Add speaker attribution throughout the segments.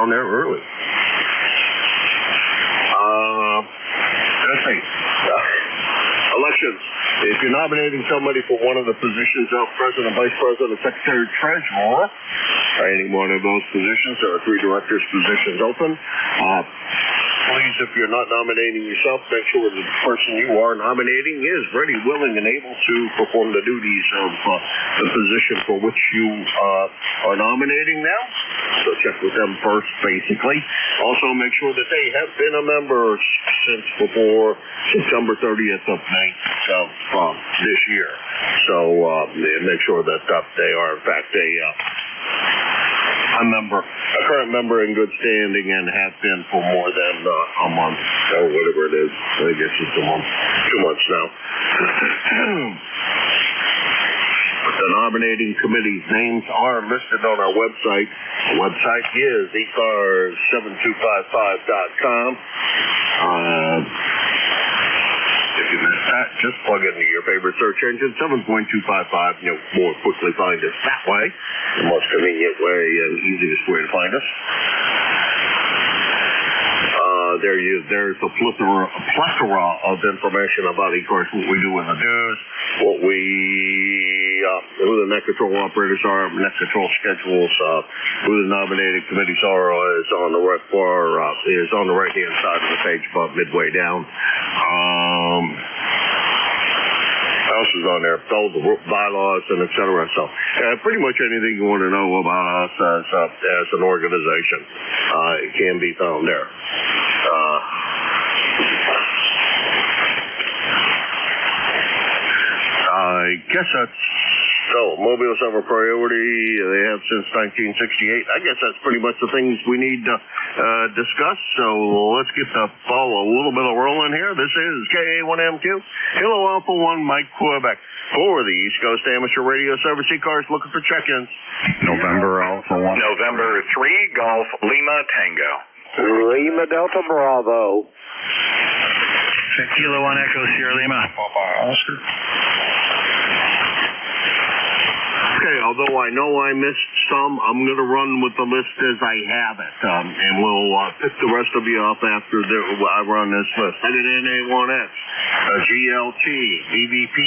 Speaker 1: down there early. Let's see. Elections. If you're nominating somebody for one of the positions of President, Vice President, Secretary, Treasurer, or any one of those positions, there are 3 directors' positions open. Please, if you're not nominating yourself, make sure that the person you are nominating is ready, willing, and able to perform the duties of the position for which you are nominating them. So check with them first, basically. Also, make sure that they have been a member since before September 30th of this year. So make sure that they are, in fact, a current member in good standing and have been for more than a month or whatever it is. I guess it's a month, 2 months now. The nominating committee's names are listed on our website. The website is ECARS7255.com. If you missed that, just plug into your favorite search engine, 7.255, you'll more quickly find us that way. The most convenient way and easiest way to find us. There's a plethora of information about ECARS, what we do in the news, who the net control operators are, net control schedules, who the nominating committees are is on the right hand side of the page, about midway down. What else is on there? All the bylaws and et cetera. So pretty much anything you want to know about us as an organization, it can be found there. I guess that's so. Mobiles have a priority. They have since 1968. I guess that's pretty much the things we need to discuss. So let's get the ball a little bit of rolling here. This is KA1MQ, Kilo Alpha 1, Mike, Quebec. For the East Coast Amateur Radio Service, ECARS looking for check-ins.
Speaker 2: November Alpha 1.
Speaker 3: November 3, Golf Lima Tango.
Speaker 4: Lima Delta Bravo.
Speaker 5: Kilo 1 Echo Sierra Lima.
Speaker 2: Papa Oscar.
Speaker 1: Okay, although I know I missed some, I'm going to run with the list as I have it, and we'll pick the rest of you up after I run this list. I did NA1X, GLT, BBP,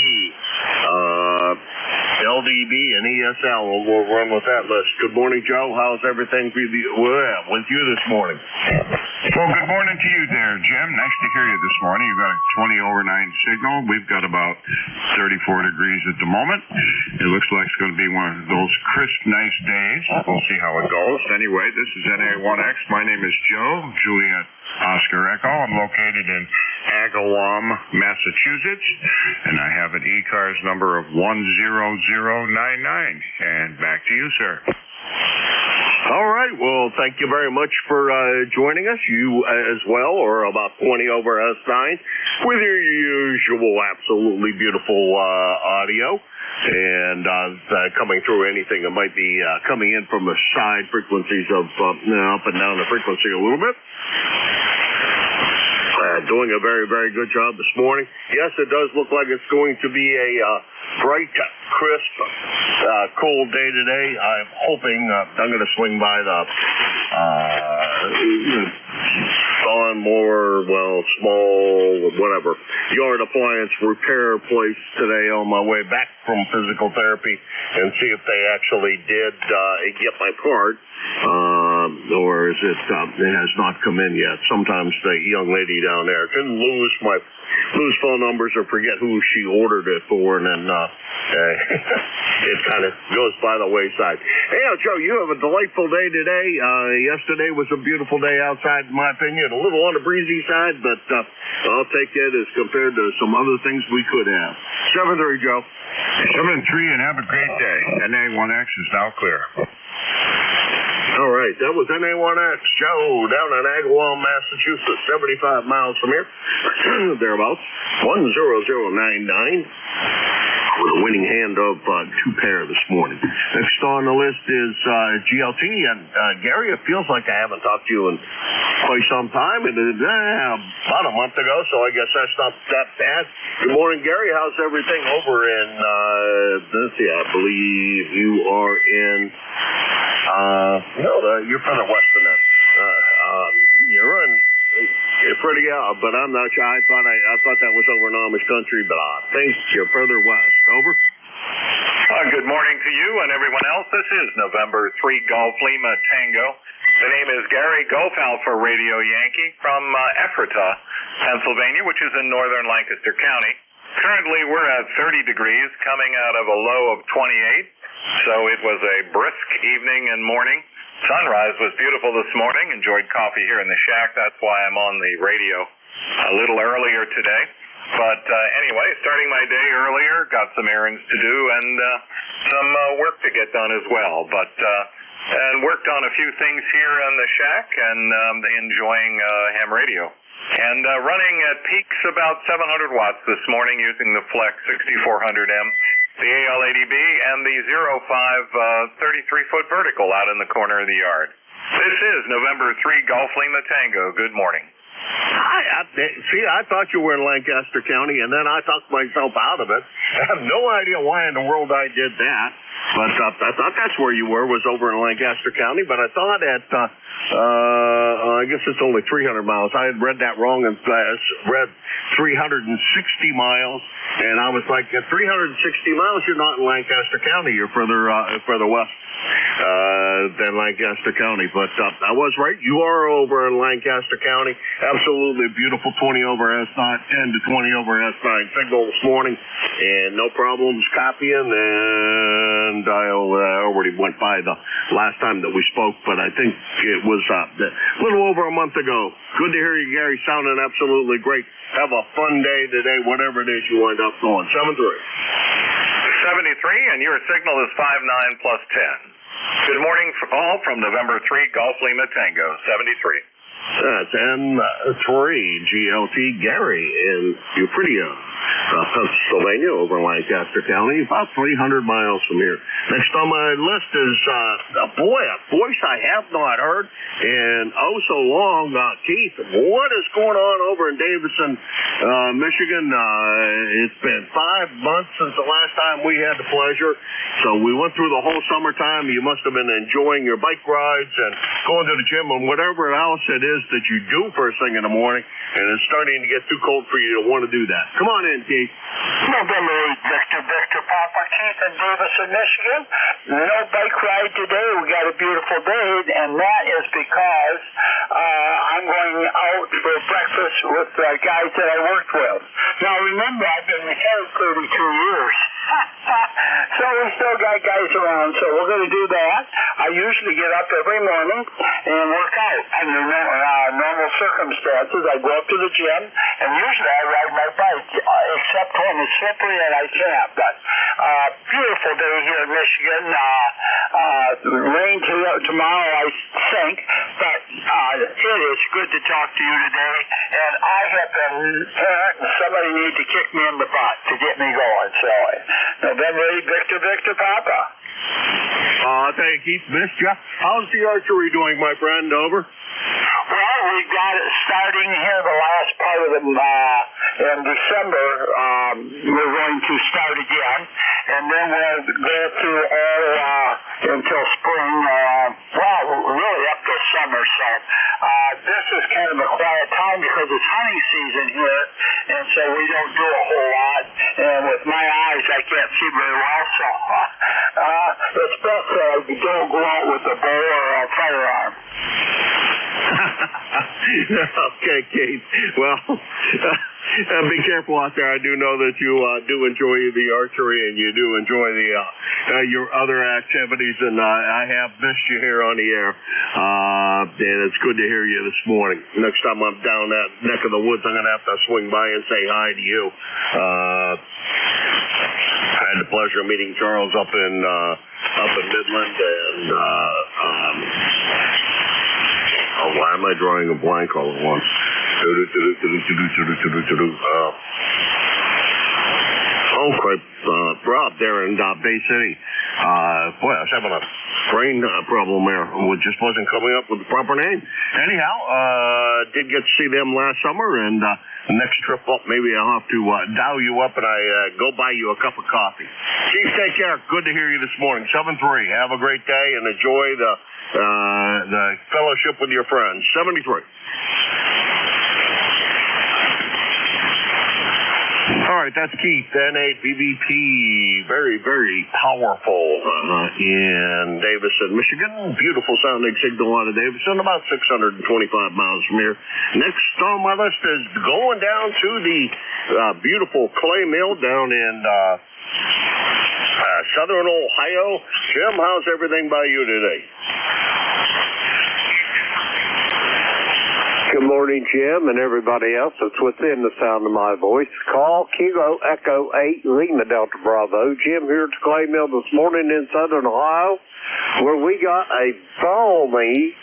Speaker 1: LDB, and ESL. We'll run with that list. Good morning, Joe. How's everything with you this morning?
Speaker 2: Well, good morning to you there, Jim. Nice to hear you this morning. You've got a 20/9 signal. We've got about 34 degrees at the moment. It looks like it's going to be one of those crisp, nice days. We'll see how it goes. Anyway, this is NA1X. My name is Joe, Juliet Oscar Echo. I'm located in Agawam, Massachusetts, and I have an ECARS number of 10099. And back to you, sir.
Speaker 1: All right. Well, thank you very much for joining us. You as well, or about 20/9, with your usual absolutely beautiful audio. And coming through anything that might be coming in from the side frequencies of up and down the frequency a little bit. Doing a very, very good job this morning. Yes, it does look like it's going to be a bright, crisp, cool day today. I'm hoping I'm going to swing by the small, whatever, yard appliance repair place today on my way back from physical therapy and see if they actually did get my part. Or is it has not come in yet. Sometimes the young lady down there can lose phone numbers or forget who she ordered it for, and then it kind of goes by the wayside. Hey, Joe, you have a delightful day today. Yesterday was a beautiful day outside, in my opinion. A little on the breezy side, but I'll take it as compared to some other things we could have. 7-3, Joe.
Speaker 2: 7-3, and have a great day. NA1X is now clear.
Speaker 1: All right, that was NA1X, Joe, down in Agawam, Massachusetts, 75 miles from here, thereabouts, 10099, with a winning hand of 2 pair this morning. Next on the list is GLT, and Gary, it feels like I haven't talked to you in quite some time, and about a month ago, so I guess that's not that bad. Good morning, Gary. How's everything over in, I believe you are in, you're further west than that. pretty but I'm not sure. I thought that was over in Amish country, but I think you're further west. Over.
Speaker 3: Good morning to you and everyone else. This is November 3 Golf Lima Tango. The name is Gary Golf Alpha Radio Yankee from Ephrata, Pennsylvania, which is in northern Lancaster County. Currently, we're at 30 degrees, coming out of a low of 28. So it was a brisk evening and morning. Sunrise was beautiful this morning. Enjoyed coffee here in the shack. That's why I'm on the radio a little earlier today. But anyway, starting my day earlier, got some errands to do and some work to get done as well. But and worked on a few things here in the shack and enjoying ham radio. And running at peaks about 700 watts this morning using the Flex 6400M, the AL80B, and the 05 33-foot vertical out in the corner of the yard. This is November 3 Golf Lima Tango. Good morning.
Speaker 1: I thought you were in Lancaster County, and then I talked myself out of it. I have no idea why in the world I did that, but I thought that's where you were, was over in Lancaster County, but I thought at, I guess it's only 300 miles. I had read that wrong and read 360 miles, and I was like, at 360 miles, you're not in Lancaster County. You're further west than Lancaster County, but I was right. You are over in Lancaster County. Absolutely beautiful 20 over S9 and the 20 over S9 signal this morning, and no problems copying. And I already went by the last time that we spoke, but I think it was a little over a month ago. Good to hear you, Gary. Sounding absolutely great. Have a fun day today, whatever it is you wind up going. 7-3.
Speaker 3: 73, and your signal is 59 plus 10. Good morning all from November 3 Golf Lima Tango, 73.
Speaker 1: That's N3 GLT Gary in Euphrasia, Pennsylvania, over in Lancaster County, about 300 miles from here. Next on my list is a voice I have not heard in so long. Keith, what is going on over in Davison, Michigan? It's been 5 months since the last time we had the pleasure. So we went through the whole summertime. You must have been enjoying your bike rides and going to the gym and whatever else it is that you do first thing in the morning, and it's starting to get too cold for you to want to do that. Come on in, Keith.
Speaker 5: November 8, Victor Papa, Keith in Davison, Michigan. No bike ride today. We got a beautiful day, and that is because I'm going out for breakfast with the guys that I worked with. Now, remember, I've been retired 32 years. So we still got guys around, so we're going to do that. I usually get up every morning and work out under normal circumstances. I go up to the gym, and usually I ride my bike, except when it's slippery and I can't. But beautiful day here in Michigan. Rain tomorrow, I think, but it is good to talk to you today. And I have been and somebody needs to kick me in the butt to get me going. So November 8, Victor Papa.
Speaker 1: Thank you, Keith. Missed you. How's the archery doing, my friend? Over.
Speaker 5: Well, we got it starting here the last part of in December. We're going to start again, and then we'll go through all until spring. Well, really up to summer. So this is kind of a quiet time because it's hunting season here, and so we don't do a whole lot. And with my eyes, I can't see very well, so it's best that you don't go out with a bow or a firearm.
Speaker 1: Okay, Keith. Well, be careful out there. I do know that you do enjoy the archery and you do enjoy the your other activities, and I have missed you here on the air. And it's good to hear you this morning. Next time I'm down that neck of the woods, I'm going to have to swing by and say hi to you. I had the pleasure of meeting Charles up in Midland, and why am I drawing a blank all at once? Rob there in Bay City. Boy, I was having a brain problem there. It just wasn't coming up with the proper name. Anyhow, did get to see them last summer, and next trip up, maybe I'll have to dial you up and I go buy you a cup of coffee. Chief, take care. Good to hear you this morning. 7-3. Have a great day and enjoy the fellowship with your friends. 73. All right, that's Keith, N8BBP, very, very powerful in Davison, Michigan. Beautiful sounding signal out of Davison, about 625 miles from here. Next on my list is going down to the beautiful clay mill down in southern Ohio. Jim, how's everything by you today?
Speaker 4: Good morning, Jim, and everybody else that's within the sound of my voice. Call Kilo Echo 8 Lima Delta Bravo. Jim here at the clay mill this morning in southern Ohio, where we got a balmy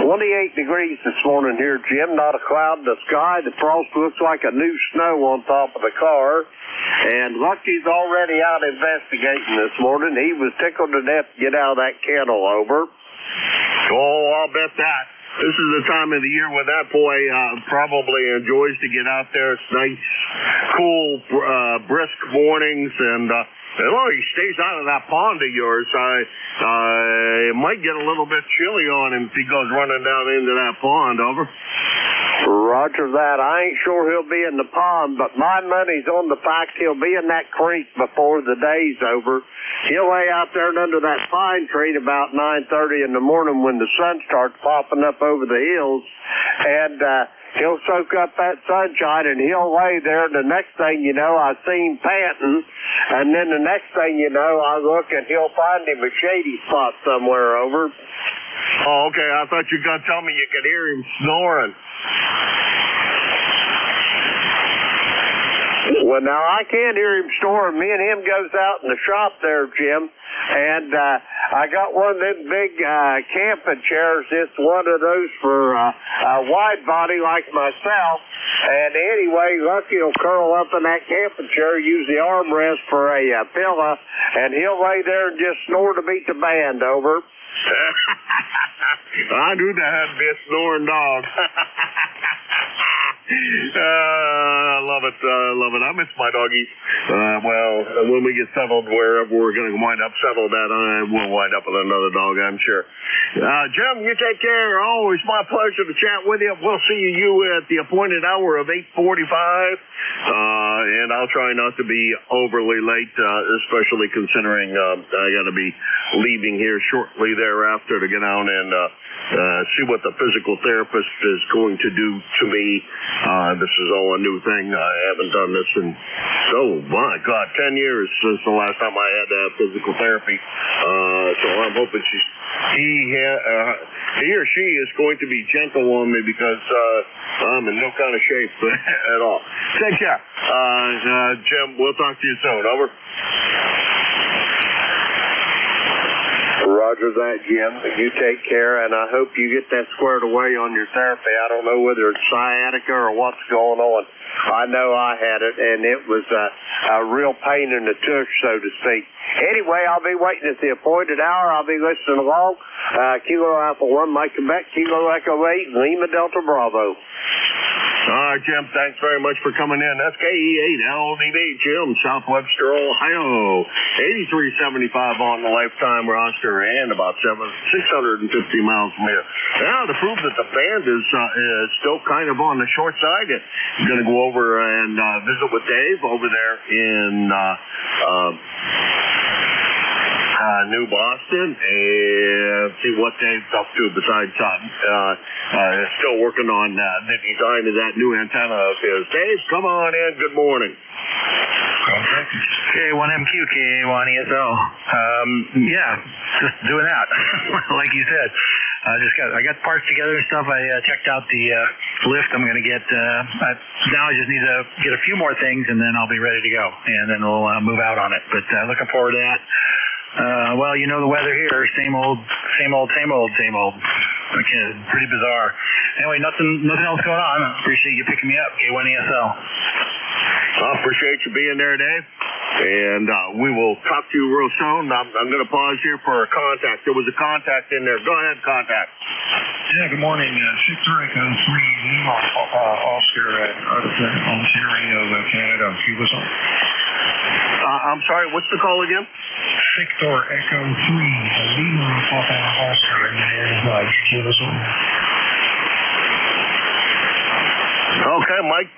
Speaker 4: 28 degrees this morning here, Jim. Not a cloud in the sky. The frost looks like a new snow on top of the car. And Lucky's already out investigating this morning. He was tickled to death to get out of that kennel, over.
Speaker 1: Oh, I'll bet that. This is the time of the year when that boy probably enjoys to get out there. It's nice, cool, brisk mornings, and well, he stays out of that pond of yours. It might get a little bit chilly on him if he goes running down into that pond, over.
Speaker 4: Roger that. I ain't sure he'll be in the pond, but my money's on the fact he'll be in that creek before the day's over. He'll lay out there and under that pine tree at about 9:30 in the morning when the sun starts popping up over the hills, and he'll soak up that sunshine, and he'll lay there. And the next thing you know, I see him panting, and then the next thing you know, I look and he'll find him a shady spot somewhere, over.
Speaker 1: Oh, okay. I thought you were going to tell me you could hear him snoring.
Speaker 4: Well, now, I can't hear him snoring. Me and him goes out in the shop there, Jim, and I got one of them big camping chairs. It's one of those for a wide body like myself. And anyway, Lucky will curl up in that camping chair, use the armrest for a pillow, and he'll lay there and just snore to beat the band, over.
Speaker 1: I knew that had to be a snoring dog. I love it. I miss my doggies. Well, when we get settled wherever we're going to wind up settled at, we'll wind up with another dog, I'm sure. Jim, you take care. Always my pleasure to chat with you. We'll see you at the appointed hour of 8:45. And I'll try not to be overly late, especially considering I got to be leaving here shortly thereafter to get out and see what the physical therapist is going to do to me. This is all a new thing. I haven't done this in, oh my God, 10 years since the last time I had to have physical therapy. So I'm hoping he or she is going to be gentle on me because I'm in no kind of shape at all. Take care. Jim, we'll talk to you soon. Over.
Speaker 4: Roger that, Jim. You take care, and I hope you get that squared away on your therapy. I don't know whether it's sciatica or what's going on. I know I had it, and it was a real pain in the tush, so to speak. Anyway, I'll be waiting at the appointed hour. I'll be listening along. Kilo Alpha 1, Mike Quebec, Kilo Echo 8, Lima Delta Bravo.
Speaker 1: All right, Jim, thanks very much for coming in. That's KE8LDB, Jim, South Webster, Ohio. 8375 on the lifetime roster and about 650 miles from here. Now, to prove that the band is still kind of on the short side, I'm going to go over and visit with Dave over there in New Boston and see what Dave's up to besides still working on the design of that new antenna of his. Dave, come on in. Good morning.
Speaker 6: K1MQ, K1ESL. Yeah, just doing that. Like you said, I got parts together and stuff. I checked out the lift. I'm going to get. Now I just need to get a few more things, and then I'll be ready to go, and then we'll move out on it. But looking forward to that. Well, you know the weather here, same old. Okay, pretty bizarre. Anyway, nothing else going on. I appreciate you picking me up, K1ESL.
Speaker 1: I appreciate you being there, Dave. And we will talk to you real soon. I'm going to pause here for a contact. There was a contact in there. Go ahead, contact.
Speaker 7: Yeah, good morning. Victor Echo 3 Lima Oscar out of Ontario, Canada.
Speaker 1: I'm sorry, what's the call again?
Speaker 7: Victor Echo 3 Lima Oscar Cuba.
Speaker 1: Okay, Mike,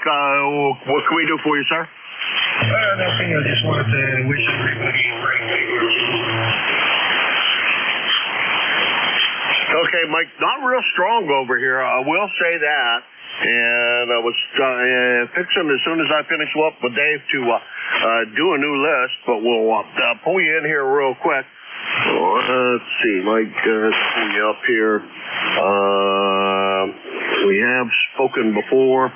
Speaker 1: what can we do for you, sir?
Speaker 7: Nothing. I just wanted to wish everybody a great day.
Speaker 1: Okay, Mike, not real strong over here. I will say that. And I was fixing as soon as I finish up with Dave to do a new list, but we'll pull you in here real quick. Let's see, Mike, pull you up here. We have spoken before,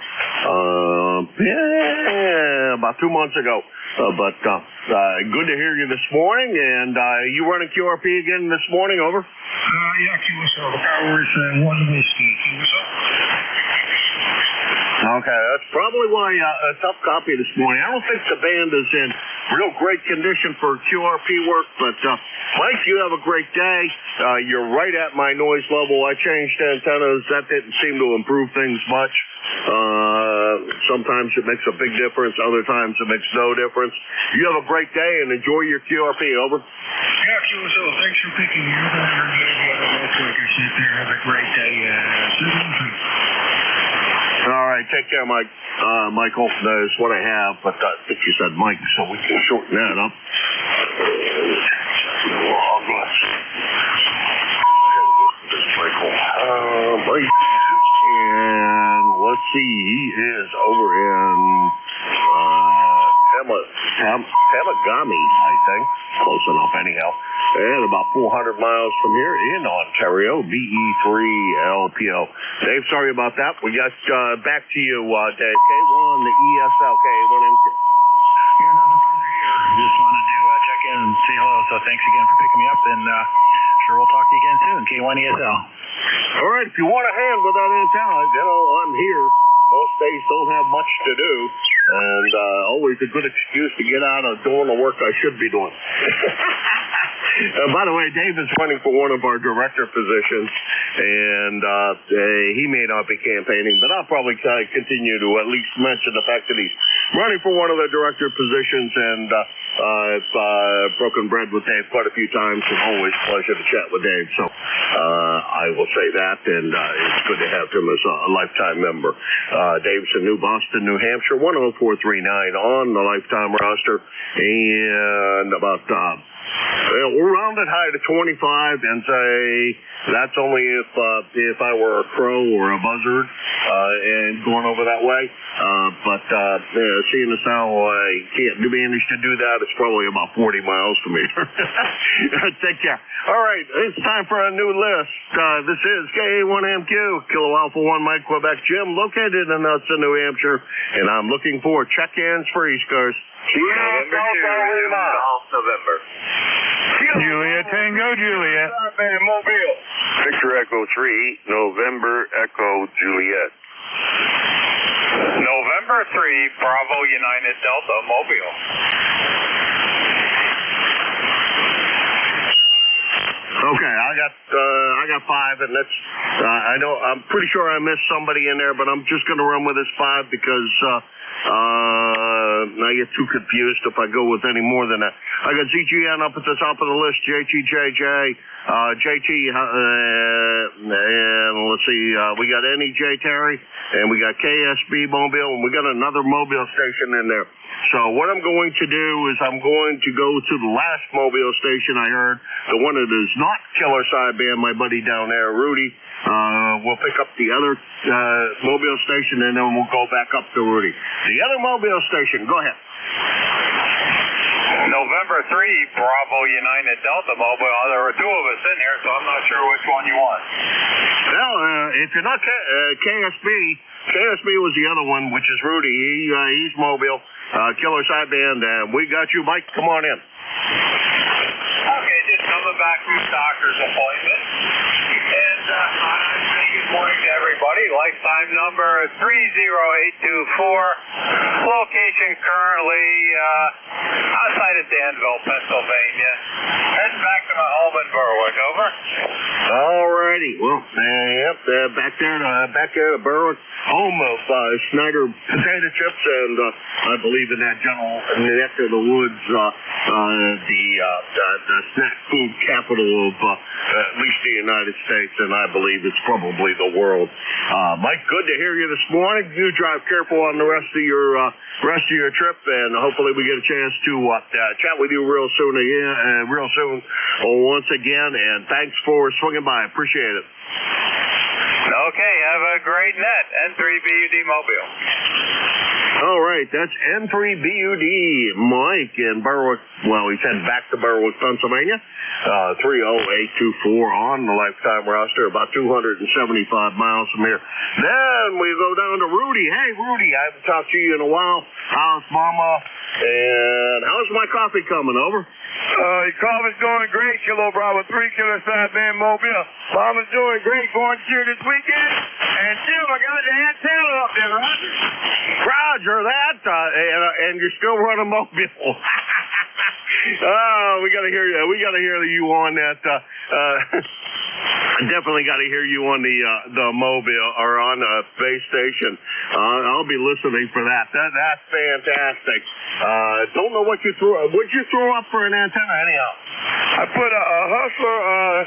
Speaker 1: about 2 months ago. But good to hear you this morning. And you running QRP again this morning, over?
Speaker 7: Yeah, QSL. The power is one whiskey. QSL.
Speaker 1: Okay, that's probably why a tough copy this morning. I don't think the band is in real great condition for QRP work, but Mike, you have a great day. You're right at my noise level. I changed antennas. That didn't seem to improve things much. Sometimes it makes a big difference. Other times it makes no difference. You have a great day and enjoy your QRP. Over.
Speaker 7: Yeah, QSL. Thanks for picking me up. Have a great day.
Speaker 1: All right, take care, Mike. Michael, that is what I have, but I think you said Mike, so we can shorten that up. Mike. And let's see, he is over in Tamagami, I think. Close enough, anyhow. And about 400 miles from here in Ontario, BE3LPO. Dave, sorry about that. We got back to you, Dave. K1, the ESL, K1MQ.
Speaker 6: Yeah, nothing further here. Just wanted to check in and say hello. So thanks again for picking me up, and sure we'll talk to you again soon. K1 ESL.
Speaker 1: All right, if you want a hand with that antenna, I'm here. Most days don't have much to do, and always a good excuse to get out of doing the work I should be doing. By the way, Dave is running for one of our director positions, and he may not be campaigning, but I'll probably continue to at least mention the fact that he's running for one of the director positions, and I've broken bread with Dave quite a few times, and always a pleasure to chat with Dave. So I will say that, and it's good to have him as a lifetime member. Dave's in New Boston, New Hampshire, 10439 on the lifetime roster, and about we'll round it high to 25 and say that's only if I were a crow or a buzzard and going over that way. But seeing as how I can't manage to do that, it's probably about 40 miles from here. Take care. All right, it's time for a new list. This is K1MQ, Kilo Alpha 1 Mike Quebec Jim, located in Hudson, New Hampshire, and I'm looking for check-ins for ECARS.
Speaker 3: November 2, November.
Speaker 2: Juliet, Tango, Juliet.
Speaker 3: Mobile.
Speaker 1: Victor Echo 3, November Echo Juliet.
Speaker 3: November 3, Bravo United Delta, Mobile.
Speaker 1: Okay, I got 5, and that's I'm pretty sure I missed somebody in there, but I'm just going to run with this 5 because I get too confused if I go with any more than that. I got ZGN up at the top of the list, JTJJ, JT, and let's see, we got NEJ Terry, and we got KSB Mobile, and we got another Mobile station in there. So what I'm going to do is I'm going to go to the last Mobile station I heard, the one that is not Killer Sideband, my buddy down there, Rudy. We'll pick up the other Mobile station, and then we'll go back up to Rudy. The other Mobile station, go ahead.
Speaker 3: November 3, Bravo United Delta, Mobile. There were 2 of us in here, so I'm not sure which one you want.
Speaker 1: Well, if you're not KSB was the other one, which is Rudy. He's Mobile. Killer Sideband, and we got you, Mike. Come on in.
Speaker 3: Okay, just coming back from the doctor's appointment. And good morning to everybody. Lifetime number 30824. Location currently outside of Danville, Pennsylvania. Heading back to my home in Berwick. Over.
Speaker 1: All righty. Well, back there to Berwick, home of Snyder potato chips, and I believe in that general neck of the woods, the snack food capital of at least the United States, and I believe it's probably the world. Mike, good to hear you this morning. You drive careful on the rest of rest of your trip, and hopefully we get a chance to chat with you real soon once again. And thanks for swinging by. Appreciate it.
Speaker 3: Okay, have a great net, N3BUD Mobile.
Speaker 1: All right, that's N3BUD Mike in Berwick. Well, he's heading back to Berwick, Pennsylvania. 30824 on the lifetime roster, about 275 miles from here. Then we go down to Rudy. Hey, Rudy, I haven't talked to you in a while. How's Mama? And how's my coffee coming? Over.
Speaker 8: Your coffee's going great, Kilo Bravo 3 Kilo Sideman Mobile. Mama's doing great, going to cheer this weekend. And Jim, I got the antenna up there, Roger.
Speaker 1: Roger that, and you're still running Mobile. Oh, we gotta hear you. We gotta hear you on that. Definitely got to hear you on the Mobile or on the base station. I'll be listening for that. That's fantastic. Don't know what you threw. What'd you throw up for an antenna anyhow?
Speaker 8: I put a Hustler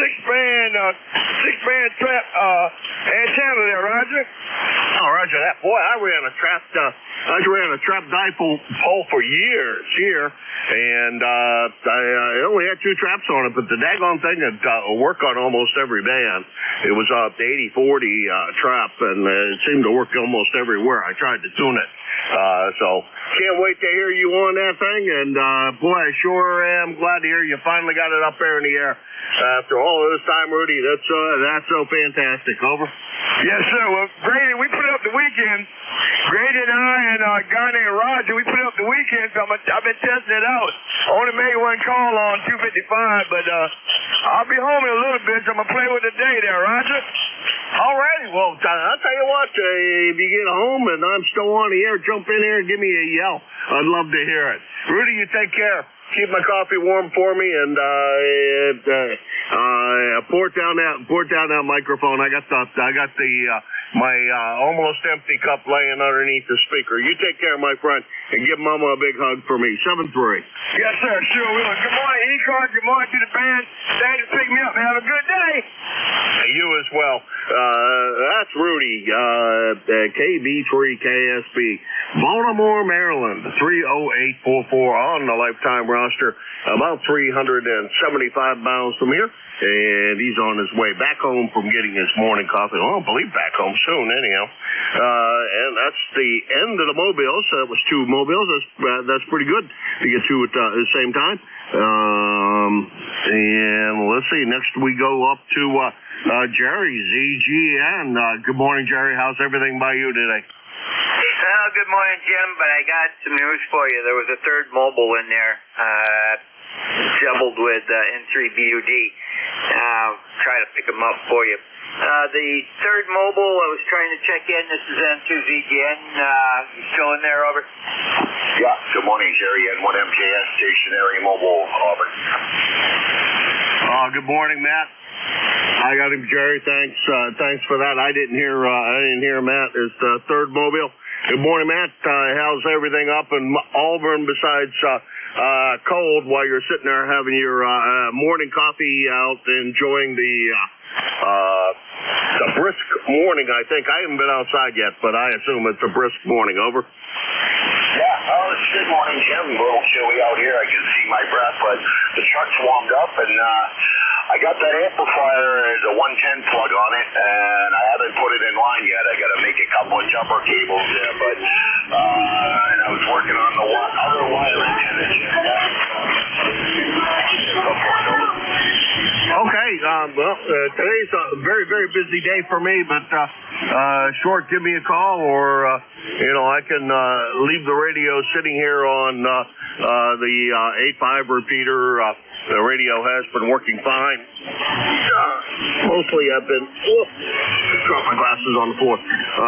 Speaker 8: six-band trap antenna there, Roger.
Speaker 1: Oh, Roger that. Boy, I ran a trap dipole pole for years here, and I only had 2 traps on it, but the daggone thing would work on almost every band. It was a 80-40 trap, and it seemed to work almost everywhere. I tried to tune it. So can't wait to hear you on that thing, and boy, I sure am glad to hear you finally got it up there in the air. After all of this time, Rudy, that's so fantastic. Over.
Speaker 8: Yes, sir. Well, Grady, we put up the weekend. Grady and I and a guy named Roger, we put up the weekend, so I've been testing it out. Only made one call on 255, but I'll be home in a little bit, so I'm going to play with it today there, Roger.
Speaker 1: All righty. Well, I'll tell you what, if you get home and I'm still on the air, jump in here and give me a yell. I'd love to hear it. Rudy, you take care. Keep my coffee warm for me, and pour it down that microphone. I got my almost empty cup laying underneath the speaker. You take care, my friend, and give Mama a big hug for me. 7-3.
Speaker 8: Yes, sir. Sure will. Good morning, ECARS. Good morning to the band. Thanks for picking me up. Have a good day.
Speaker 1: You as well. That's Rudy, KB3KSB, Baltimore, Maryland, 30844 on the lifetime roster, about 375 miles from here, and he's on his way back home from getting his morning coffee. Well, I believe back home soon, anyhow. And that's the end of the mobiles. That was 2 mobiles. That's pretty good to get 2 at the same time. And let's see. Next we go up to Jerry, ZGN. Good morning, Jerry. How's everything by you today?
Speaker 9: Well, good morning, Jim, but I got some news for you. There was a third mobile in there, jumbled with N3BUD. I'll try to pick them up for you. The third mobile, I was trying to check in. This is N2ZGN. You still in there, over?
Speaker 10: Yeah, good morning, Jerry. N1MKS stationary mobile, over.
Speaker 1: Good morning, Matt. I got him, Jerry. Thanks for that. I didn't hear Matt. It's the third mobile. Good morning, Matt. How's everything up in Auburn besides cold while you're sitting there having your morning coffee out, enjoying the brisk morning? I think I haven't been outside yet, but I assume it's a brisk morning. Over.
Speaker 10: Yeah, it's good morning, Jim. A little chilly out here. I can see my breath, but the truck's warmed up, and I got that amplifier as a 110 plug on it, and I haven't put it in line yet. I got to make a couple of jumper cables there, but and I was working on the other wire antenna.
Speaker 1: Okay, well, today's a very, very busy day for me, but Short, give me a call, or I can leave the radio sitting here on the 8.5 repeater. The radio has been working fine. Mostly I've been, drop my glasses on the floor.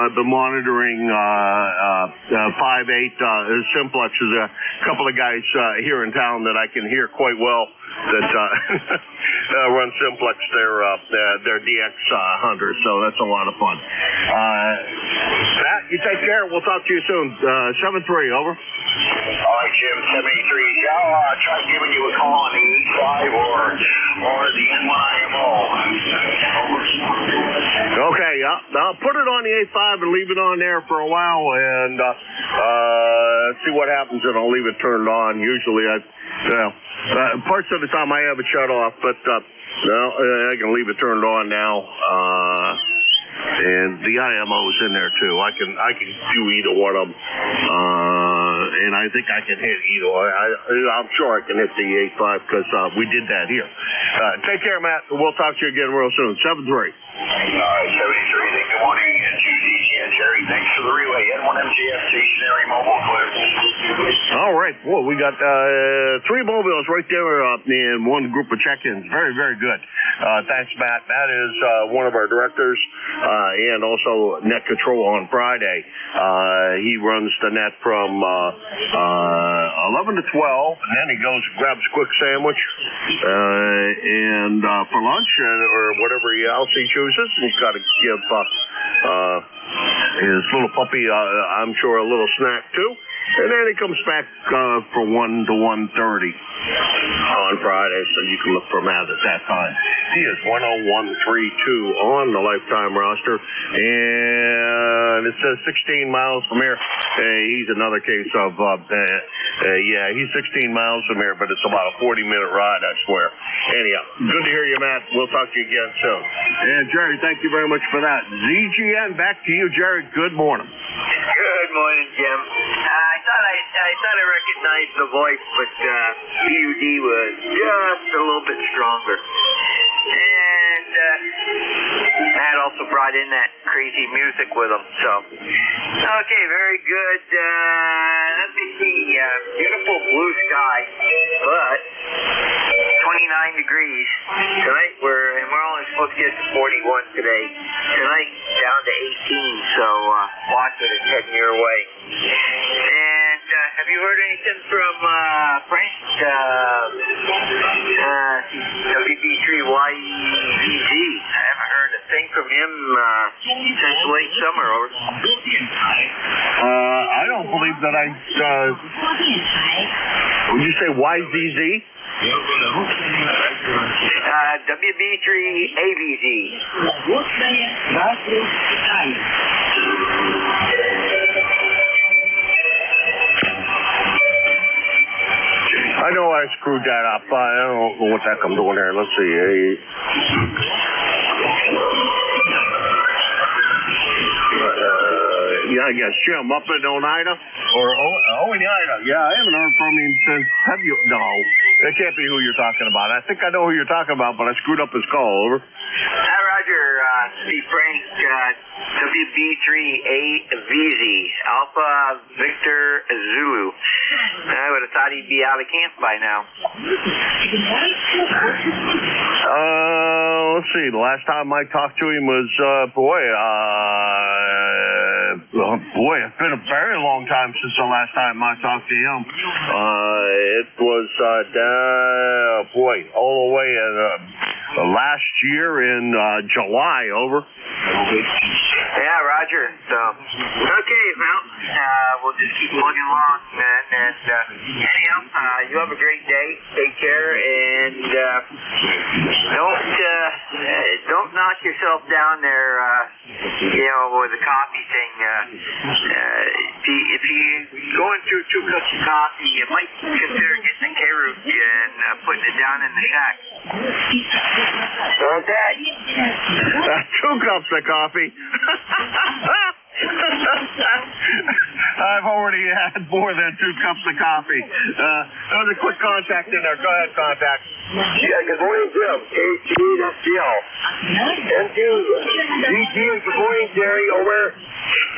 Speaker 1: I've been monitoring 5.8 Simplex. There's a couple of guys here in town that I can hear quite well that run Simplex, their DX hunters, so that's a lot of fun. Matt, you take care. We'll talk to you soon. 7-3, over.
Speaker 10: All right, Jim, 73. I'll try giving you a call on the 85 or the N1IMO.
Speaker 1: Okay, I'll put it on the 8.5 and leave it on there for a while and see what happens, and I'll leave it turned on. Usually, parts of the time I have it shut off, but I can leave it turned on now. And the IMO's in there too. I can do either one of them, and I think I can hit either. I'm sure I can hit the 8.5 because we did that here. Take care, Matt. We'll talk to you again real soon. 7-3.
Speaker 10: All right, 73. Good morning, and Jerry. Thanks for the relay. N1MJF stationary mobile clear.
Speaker 1: All right. Well, we got 3 mobiles right there in one group of check-ins. Very, very good. Thanks, Matt. Matt is one of our directors and also net control on Friday. He runs the net from 11 to 12, and then he goes and grabs a quick sandwich and for lunch or whatever else he chooses. And he's got to give his little puppy, I'm sure, a little snack too. And then he comes back for 1 to 1:30 on Friday, so you can look for Matt at that time. He is 10132 on the lifetime roster, and it says 16 miles from here. He's another case of, he's 16 miles from here, but it's about a 40-minute ride, I swear. Anyhow, good to hear you, Matt. We'll talk to you again soon. And Jerry, thank you very much for that. ZGN, back to you, Jerry. Good morning.
Speaker 9: Good morning, Jim. I thought I recognized the voice, but PUD was just a little bit stronger. And Matt also brought in that crazy music with him. So, okay, very good. Let me see. Beautiful blue sky, but 29 degrees. Tonight we're only supposed to get to 41 today. Tonight down to 18. So watch it, it's heading your way. And have you heard anything from Frank? WB3YEZ. I haven't heard a thing from him since late summer. Over.
Speaker 1: I don't believe that I. Would you say YZZ?
Speaker 9: WB3AVZ.
Speaker 1: I know I screwed that up. I don't know what the heck I'm doing here. Let's see. I guess Jim up in Oneida or Oneida. Yeah, I haven't heard from him since. Have you? No, that can't be who you're talking about. I think I know who you're talking about, but I screwed up his call. Over.
Speaker 9: Roger. Steve Frank. WB3AVZ. Alpha Victor Zulu. I would have thought he'd be out of camp by now.
Speaker 1: Let's see. The last time I talked to him was, it's been a very long time since the last time I talked to him. It was, all the way last year in July. Over.
Speaker 9: Yeah, Roger. So, okay, well, we'll just keep plugging along, man. And anyhow, you have a great day. Take care, and don't knock yourself down there. With the coffee thing. If you're going through 2 cups of coffee, you might consider getting a K-root and putting it down in the shack. Okay.
Speaker 1: 2 cups of coffee. I've already had more than 2 cups of coffee. There was a quick contact in there. Go ahead, contact.
Speaker 4: Yeah, good morning, Jim. KTSGL. N2, GG, good morning, Jerry. Over.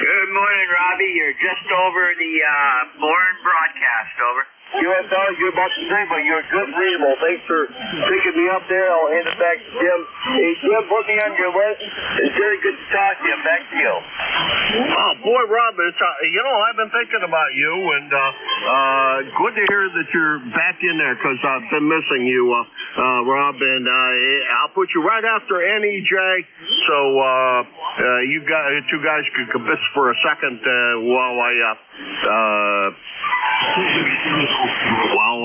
Speaker 9: Good morning, Robbie. You're just over the Bourne broadcast. Over.
Speaker 4: USL, you're about to say, but you're good readable. Thanks for picking me up there. I'll hand it back to Jim. Hey, Jim, put me on your list. It's very good to talk to you. Back to you.
Speaker 1: Oh, boy, Rob, I've been thinking about you, and good to hear that you're back in there, because I've been missing you, Rob, and I'll put you right after NEJ, so you guys, 2 guys can convince for a second while I Well,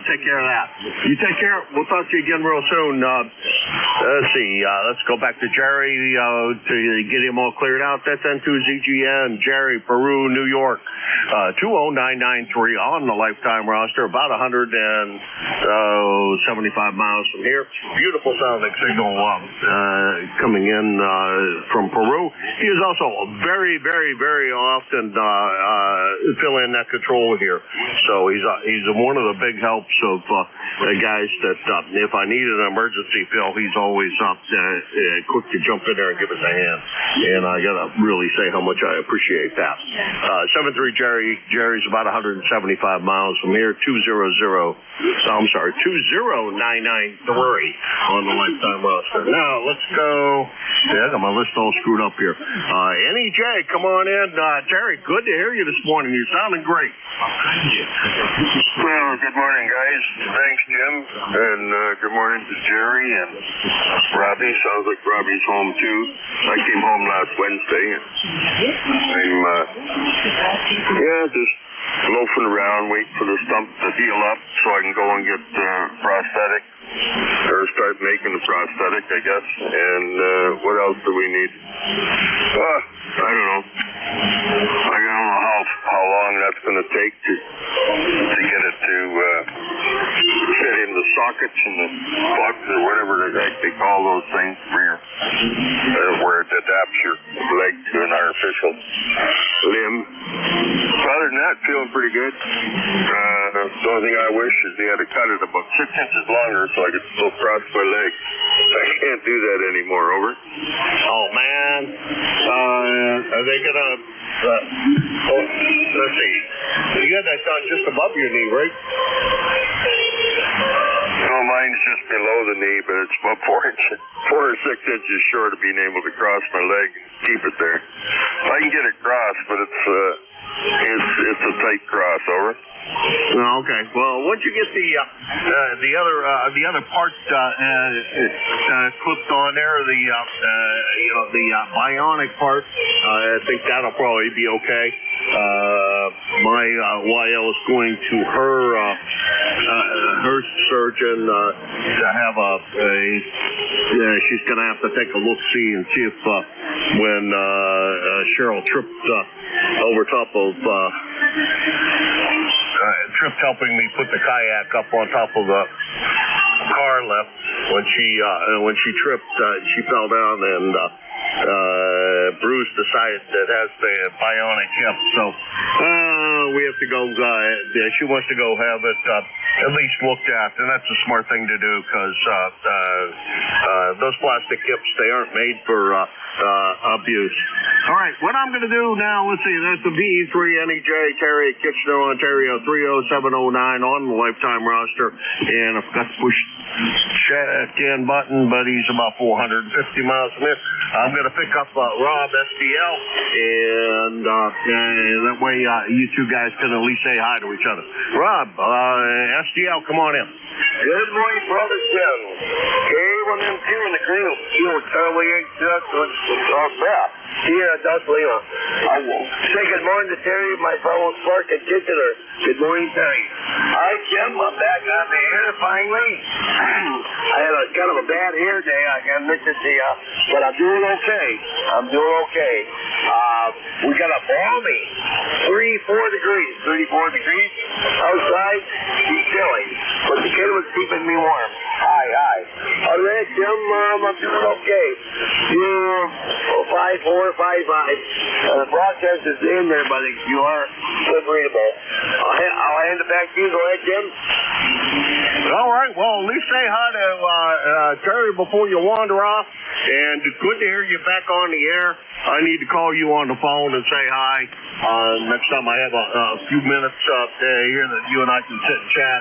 Speaker 1: take care of that. You take care. We'll talk to you again real soon. Let's see. Let's go back to Jerry to get him all cleared out. That's N2ZGN. Jerry, Peru, New York. 20993 on the lifetime roster. About 175 miles from here. Beautiful sounding signal coming in from Peru. He is also very, very, very often fill in that control here. So he's one of the big helps of guys that if I need an emergency fill, he's always quick to jump in there and give us a hand. And I gotta really say how much I appreciate that. 73 Jerry's about 175 miles from here. 20993 on the lifetime roster. Now let's go. Yeah, I got my list all screwed up here. NEJ, come on in. Jerry, good to hear you this morning. You're sounding great.
Speaker 11: Well, good morning, guys. Thanks, Jim. And good morning to Jerry and Robbie. Sounds like Robbie's home, too. I came home last Wednesday. I'm just loafing around, waiting for the stump to heal up so I can go and get prosthetic. Or start making the prosthetic, I guess. And what else do we need? I don't know. I don't know how long that's going to take to get it to fit in the sockets and the plugs or whatever they call those things where it adapts your leg to an artificial limb. So other than that, feeling pretty good. The only thing I wish is they had to cut it about 6 inches longer so I could still cross my leg. I can't do that anymore, over.
Speaker 1: Oh, man. Are they going to... let's see. You got that done just above your knee, right?
Speaker 11: No, mine's just below the knee, but it's about 4 or 6 inches short of being able to cross my leg and keep it there. I can get it crossed, but it's a tight cross, over.
Speaker 1: Okay. Well, once you get the other part clipped on there, the bionic part, I think that'll probably be okay. My YL is going to her surgeon to have she's going to have to take a look-see and see if when Cheryl tripped over top of tripped helping me put the kayak up on top of the car lift when she tripped, she fell down and bruised the side that has the bionic hip. So we have to go. She wants to go have it at least looked at, and that's a smart thing to do because those plastic hips, they aren't made for abuse. All right, what I'm going to do now, let's see, that's the VE3 NEJ Terry Kitchener, Ontario 30709 on the lifetime roster, and I forgot to push check-in button, but he's about 450 miles from here. I'm going to pick up Rob SDL, and that way you two guys can at least say hi to each other. Rob, SDL, come on in.
Speaker 10: Good morning, Brother Jim. K1M2 in the group. You know, Charlie 8 off that. Here, Dutch Lima. I will say good morning to Terry, my fellow Clark and Kitchener. Good morning, Terry. Hi, Jim. I'm back on the air finally. I had a kind of a bad hair day. I got to mention to you, but I'm doing okay. We got a balmy 34 degrees outside. It's chilly, but the kid was keeping me warm. Hi. All right, Jim. I'm doing okay. You're 5'4", 5'5". The broadcast is in there, but you are good readable. I'll hand it back to you. Go ahead, Jim.
Speaker 1: All right. Well, at least say hi to Terry before you wander off. And good to hear you back on the air. I need to call you on the phone and say hi. Next time I have a few minutes here that you and I can sit and chat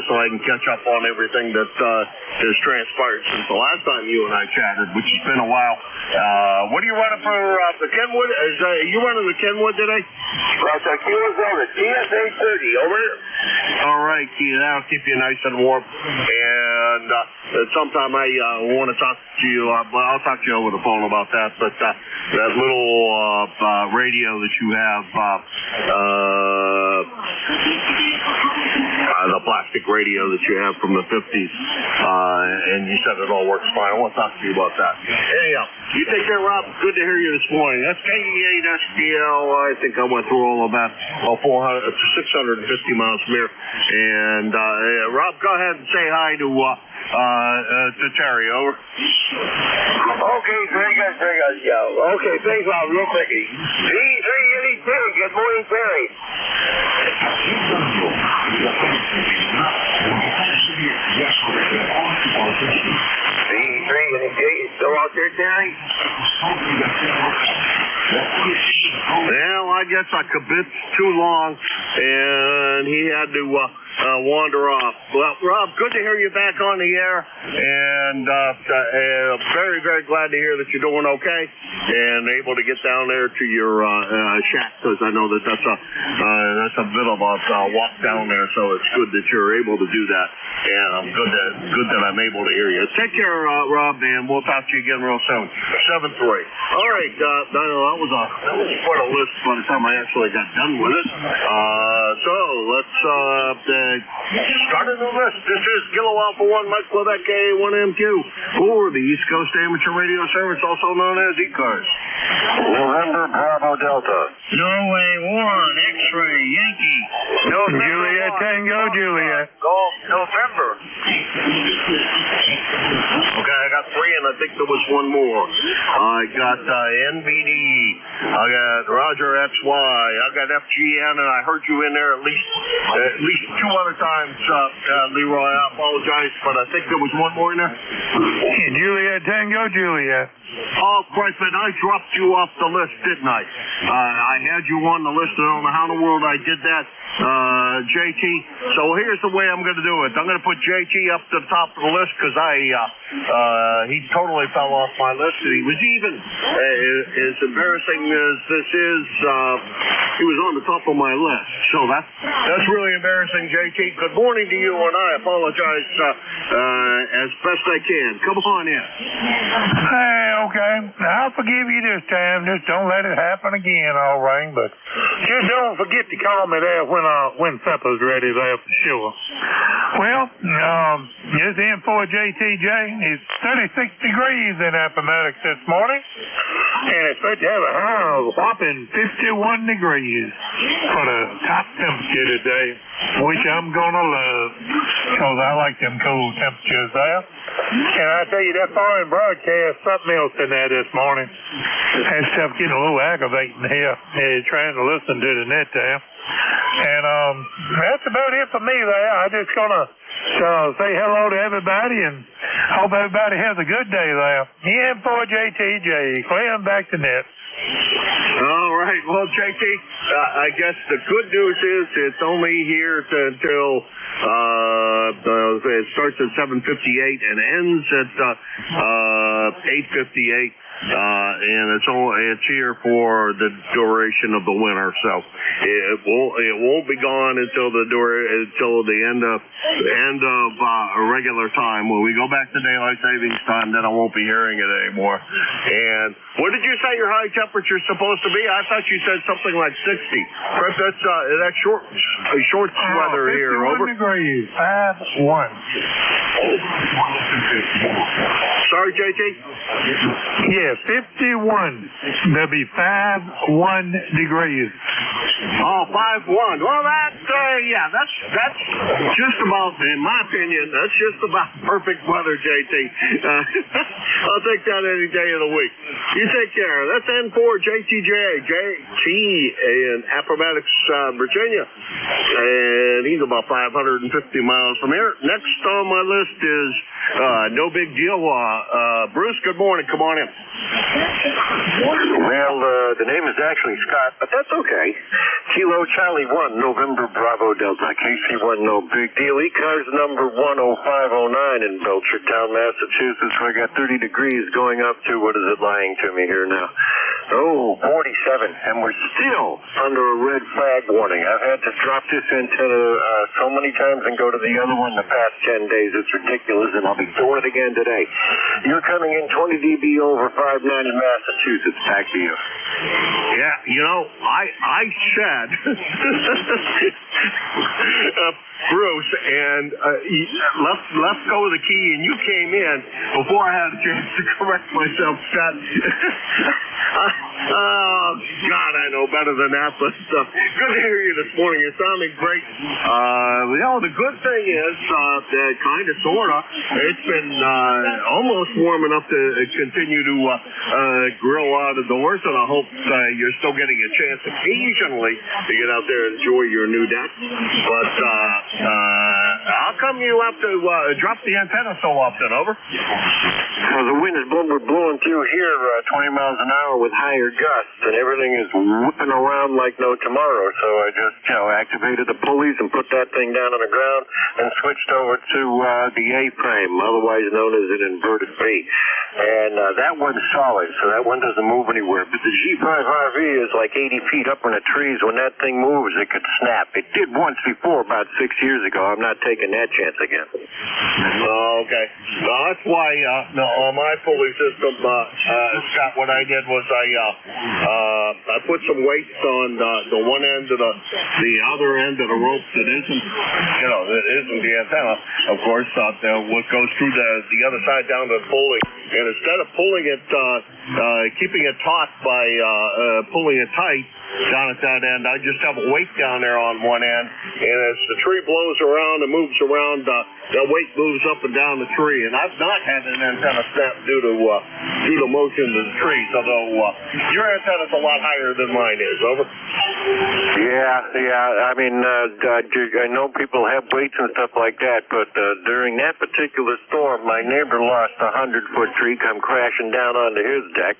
Speaker 1: so I can catch up on everything that has transpired since the last time you and I chatted, which has been a while. What are you running for the Kenwood? Are you running the Kenwood today?
Speaker 10: The Kenwood's on the TSA 30, over.
Speaker 1: All right, Keith, that'll keep you nice and warm. And sometime I want to talk to you. I'll talk to you over the phone about that. But that little radio that you have the plastic radio that you have from the 50s, and you said it all works fine. I want to talk to you about that. Anyhow, you take care, Rob. Good to hear you this morning. That's KE8 SPL. I think I went through all of that, 650 miles from here. And Rob, go ahead and say hi to Terry. Over.
Speaker 10: Okay, very good. Yeah. Okay, thanks, Rob. Real quickie. V382. Good morning, Terry. V382. Still out there, Terry?
Speaker 1: Well, I guess I kibitzed too long, and he had to wander off. Well, Rob, good to hear you back on the air, and very, very glad to hear that you're doing okay and able to get down there to your shack, because I know that that's a bit of a walk down there, so it's good that you're able to do that, and I'm good that I'm able to hear you. Take care, Rob, and we'll talk to you again real soon. 7-3. All right, that was quite a list by the time I actually got done with it. So let's start a new list. This is Kilo Alpha 1, Mike Quebec A1MQ for the East Coast Amateur Radio Service, also known as ECARS.
Speaker 10: November Bravo Delta.
Speaker 6: Norway 1, X-Ray, Yankee.
Speaker 8: Julia, Tango, Julia.
Speaker 10: Golf November.
Speaker 1: Okay, I got 3, and I think there was one more. I got NBD. I got Roger XY. I got FGN, and I heard you in there at least 2 other times, Leroy. I apologize, but I think there was one more in there.
Speaker 8: Julia, Tango, Julia.
Speaker 1: Oh, Christ, man, I dropped you off the list, didn't I? I had you on the list. I don't know how in the world I did that, JT. So here's the way I'm going to do it. I'm going to put JT up to the top of the list because he totally fell off my list. And he was even, as embarrassing as this is, he was on the top of my list. So that's really embarrassing, JT. Good morning to you, and I apologize as best I can. Come on in.
Speaker 8: Hey, okay. I'll forgive you this time. Just don't let it happen again, all right? But just don't forget to call me there when supper's ready there for sure. Well, it's in for JTJ. It's 36 degrees in Appomattox this morning, and it's supposed to have a high of a whopping 51 degrees for the top temperature today, which I'm going to love because I like them cool temperatures there. And I tell you, that foreign broadcast, something else in there this morning. That stuff getting a little aggravating here, trying to listen to the net there. And that's about it for me there. I'm just going to say hello to everybody and hope everybody has a good day there. EM4JTJ, clearing back the net.
Speaker 1: All right. Well, JT, I guess the good news is it's only here until it starts at 7:58 and ends at 8:58. And it's here for the duration of the winter, so it won't be gone until the end of a regular time. When we go back to daylight savings time, then I won't be hearing it anymore. And what did you say your high temperature is supposed to be? I thought you said something like 60. Chris, that's short weather here. Over.
Speaker 8: 51 degrees, 5-1.
Speaker 1: Sorry, JT.
Speaker 8: Yeah. 51. There'll be 5-1 degrees.
Speaker 1: Oh, 5-1. Well, that's just about, in my opinion, that's just about perfect weather, JT. I'll take that any day of the week. You take care. That's N4JTJ, JT in Appomattox, Virginia. And he's about 550 miles from here. Next on my list is no big deal. Bruce, good morning. Come on in.
Speaker 10: Well, the name is actually Scott, but that's okay. Kilo Charlie 1, November Bravo Delta, KC1, no big deal. ECARS number 10509 in Belchertown, Massachusetts. We got 30 degrees going up to, what is it lying to me here now?
Speaker 4: 47, and we're still under a red flag warning. I've had to drop this antenna so many times and go to the other one the past 10 days. It's ridiculous, and I'll be doing it again today. You're coming in 20 dB over 590 Massachusetts. Back to you.
Speaker 1: Yeah, you know, I said, Bruce, and left go of the key, and you came in before I had a chance to correct myself, Scott. Oh, God, I know better than that, but good to hear you this morning. You're sounding great. You know, the good thing is, kind of, sort of, it's been almost warm enough to continue to grill out of doors, and I hope you're still getting a chance occasionally to get out there and enjoy your new deck. But how come you have to drop the antenna so often? Over?
Speaker 4: Well, the wind is blowing through here 20 miles an hour with higher gusts, and everything is whipping around like no tomorrow. So I just, activated the pulleys and put that thing down on the ground and switched over to the A-frame, otherwise known as an inverted V. And that one's solid, so that one doesn't move anywhere. But the G5RV is like 80 feet up in the trees. When that thing moves, it could snap. It did once before, about 6 years ago. I'm not taking that chance again.
Speaker 1: Oh, okay. No, that's why on my pulley system, Scott, what I did was I put some weights on the one end of the other end of the rope that isn't the antenna. Of course, what goes through the other side down to the pulley. And instead of pulling it, keeping it taut by pulling it tight down at that end, I just have a weight down there on one end. And as the tree blows around and moves around, that weight moves up and down the tree. And I've not had an antenna snap due to motion of the trees, although your antenna's a lot higher than mine is. Over?
Speaker 4: Yeah. I mean, I know people have weights and stuff like that, but during that particular storm, my neighbor lost a 100-foot tree come crashing down onto his deck,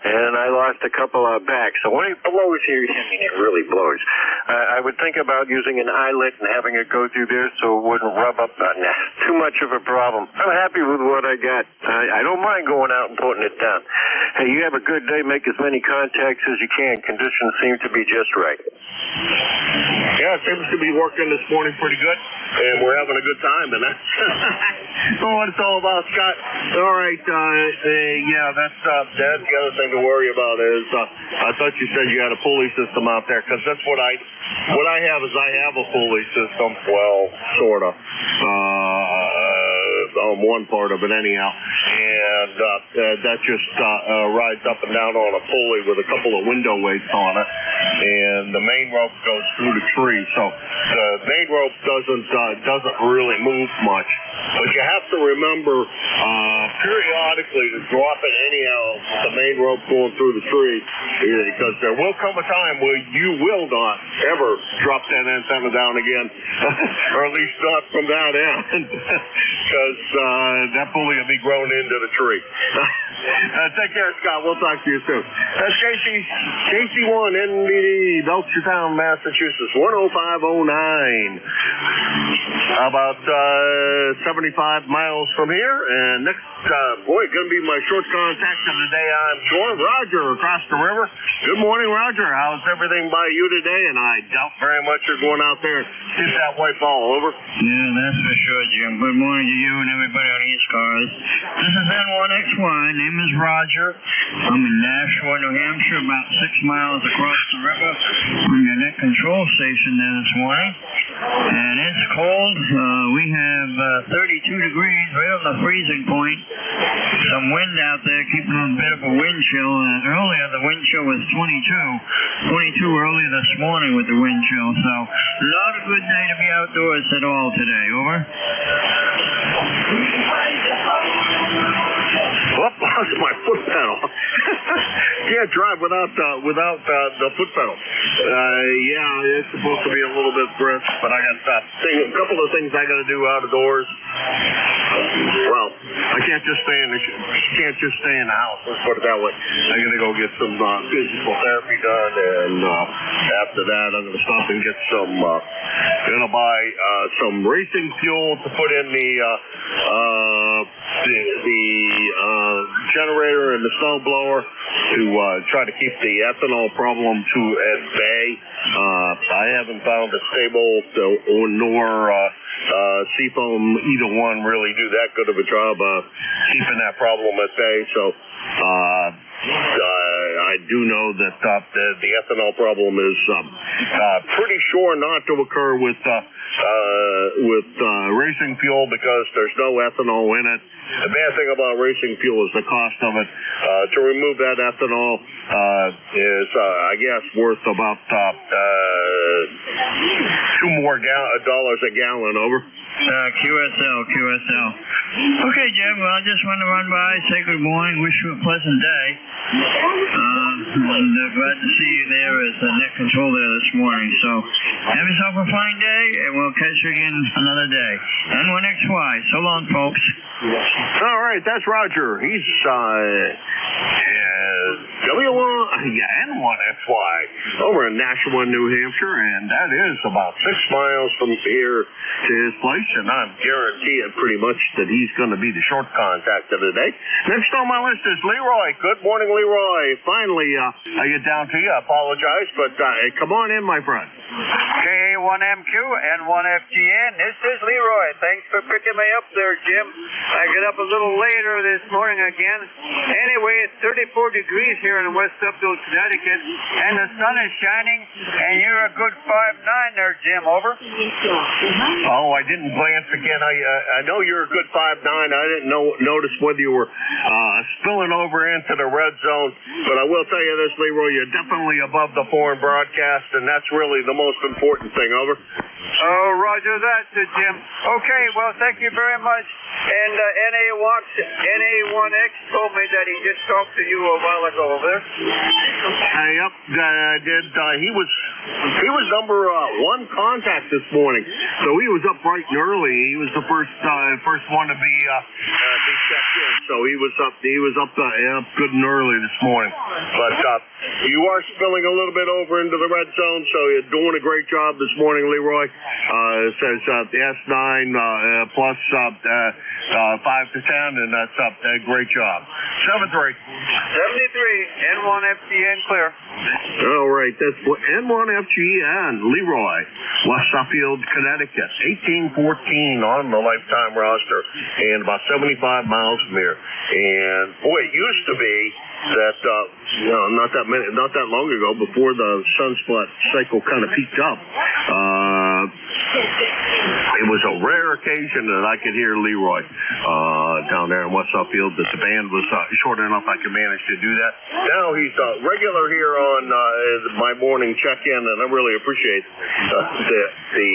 Speaker 4: and I lost a couple out back. So when it blows here, I mean, it really blows. I would think about using an eyelet and having it go through there so it wouldn't rub up on that. Too much of a problem. I'm happy with what I got. I don't mind going out and putting it down. Hey, you have a good day. Make as many contacts as you can. Conditions seem to be just right.
Speaker 1: Yeah, it seems to be working this morning pretty good, and we're having a good time, and that's what it's all about, Scott. All right, that's the other thing to worry about is I thought you said you had a pulley system out there, because that's what I have is I have a pulley system. Well, sort of. On one part of it anyhow, and that just rides up and down on a pulley with a couple of window weights on it, and the main rope goes through the tree, so the main rope doesn't really move much, but you have to remember periodically to drop it anyhow with the main rope going through the tree, because there will come a time where you will not ever drop that antenna down again, or at least not from that end, because that pulley will be grown into the tree. Take care, Scott. We'll talk to you soon. That's KC1 NBD, Belchertown, Massachusetts, 10509. About 75 miles from here. And next, going to be my short contact of the day, I'm sure. Roger across the river. Good morning, Roger. How's everything by you today? And I doubt very much you're going out there and hit that white ball. Over.
Speaker 12: Yeah, that's for sure, Jim. Good morning to you and everybody on ECARS. This is N1XY. Name is Roger. I'm in Nashua, New Hampshire, about 6 miles across the river. I'm your net control station there this morning. And it's cold. We have 32 degrees, right on the freezing point. Some wind out there, keeping a bit of a wind chill. Earlier, the wind chill was 22 early this morning with the wind chill. So, not a good day to be outdoors at all today. Over.
Speaker 1: Whoop, lost my foot pedal. Can't drive without the foot pedal. Yeah, it's supposed to be a little bit brisk, but I got a couple of things I got to do out of doors. Well, I can't just stay in the house. Let's put it that way. I got to go get some physical therapy done, and after that, I'm going to stop and get some. Going to buy some racing fuel to put in the generator and the snow blower to try to keep the ethanol problem at bay. I haven't found a stable nor Seafoam, either one really do that good of a job keeping that problem at bay. So I do know that the ethanol problem is pretty sure not to occur with racing fuel because there's no ethanol in it. The bad thing about racing fuel is the cost of it. To remove that ethanol is, I guess, worth about $2 more dollars a gallon. Over.
Speaker 12: QSL. Okay, Jim. Well, I just want to run by, say good morning, wish you a pleasant day. And glad to see you there as the net control there this morning. So have yourself a fine day, and we'll catch you again another day. N1XY. So long, folks.
Speaker 1: All right, that's Roger. He's N1XY over in Nashua, New Hampshire, and that is about 6 miles from here to his place, and I'm guaranteeing pretty much that he's going to be the short contact of the day. Next on my list is Leroy. Good morning, Leroy. Finally, I get down to you. I apologize, but come on in, my friend.
Speaker 13: KA1MQ and 1FGN. This is Leroy. Thanks for picking me up there, Jim. I get up a little later this morning again. Anyway, it's 34 degrees here in West Upfield, Connecticut, and the sun is shining, and you're a good 5'9" there, Jim. Over.
Speaker 1: Oh, I didn't glance again. I know you're a good 5'9". I didn't notice whether you were spilling over into the red zone, but I will tell you this, Leroy, you're definitely above the foreign broadcast, and that's really the most important thing. Over.
Speaker 13: Oh, roger that, Jim. Okay, well, thank you very much. And NA1X told me that he just talked to you a while ago over there.
Speaker 1: Yep, I did. He was number one contact this morning, so he was up bright and early. He was the first one to be checked in, so he was up good and early this morning. But you are spilling a little bit over into the red zone, so you're doing a great job this morning, Leroy. It says the S9 plus 5 to 10, and that's up. Great job. 73.
Speaker 13: N1FGN clear.
Speaker 1: All right, that's N1FGN, Leroy, West Suffield, Connecticut, 1814 on the lifetime roster, and about 75 miles from here. And boy, it used to be that not that long ago, before the sunspot cycle kind of peaked up, it was a rare occasion that I could hear Leroy down there in West Suffield, that the band was short enough I could manage to do that. Now he's regular here on my morning check-in, and I really appreciate the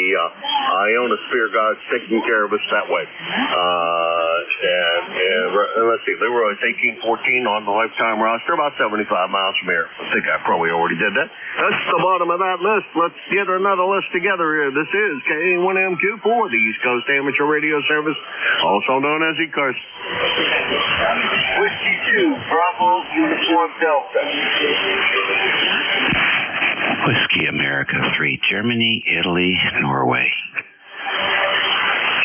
Speaker 1: Iona Spear Gods taking care of us that way. And let's see, Leroy's 1814 on the lifetime roster, about 75 miles from here. I think I probably already did that. That's the bottom of that list. Let's get another list together here. This is KA1MQ for the East Coast Amateur Radio Service, also known as ECARS.
Speaker 10: Whiskey 2, Bravo, Uniform Delta.
Speaker 14: Whiskey America 3, Germany, Italy, Norway.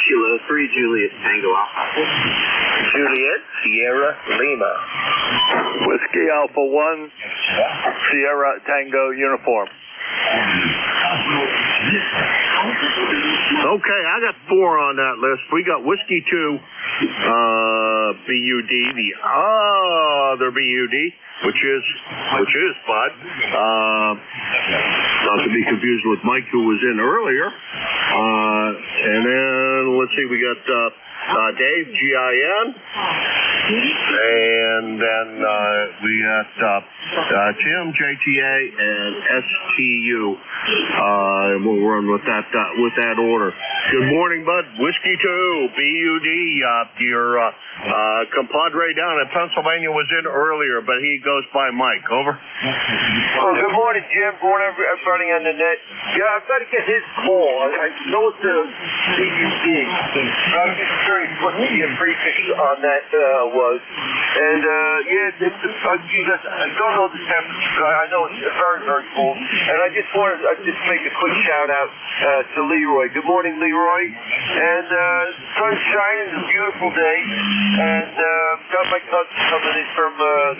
Speaker 9: Kilo 3, Juliet, Tango Alpha.
Speaker 1: Juliet, Sierra, Lima.
Speaker 8: Whiskey Alpha 1, Sierra, Tango, Uniform.
Speaker 1: Okay, I got 4 on that list. We got Whiskey 2, BUD, the other BUD, which is Bud. Not to be confused with Mike, who was in earlier. And then, let's see, we got Dave, GIN. And then we got Tim, JTA, and STU. We'll run with that order. Good morning, Bud. Whiskey 2, BUD. Your compadre down in Pennsylvania was in earlier, but he goes by Mike. Over.
Speaker 8: Oh, good morning, Jim. Good morning, everybody on the net. Yeah, I've got to get his call. I know it's a BUD. I'm just curious
Speaker 15: curious what the prefix on that was. And I don't know the temperature. I know it's very, very cold. And I just wanted to make a quick shout out to Leroy. Good morning, Leroy. And sun's shining. It's a beautiful day. And got my cousin coming in from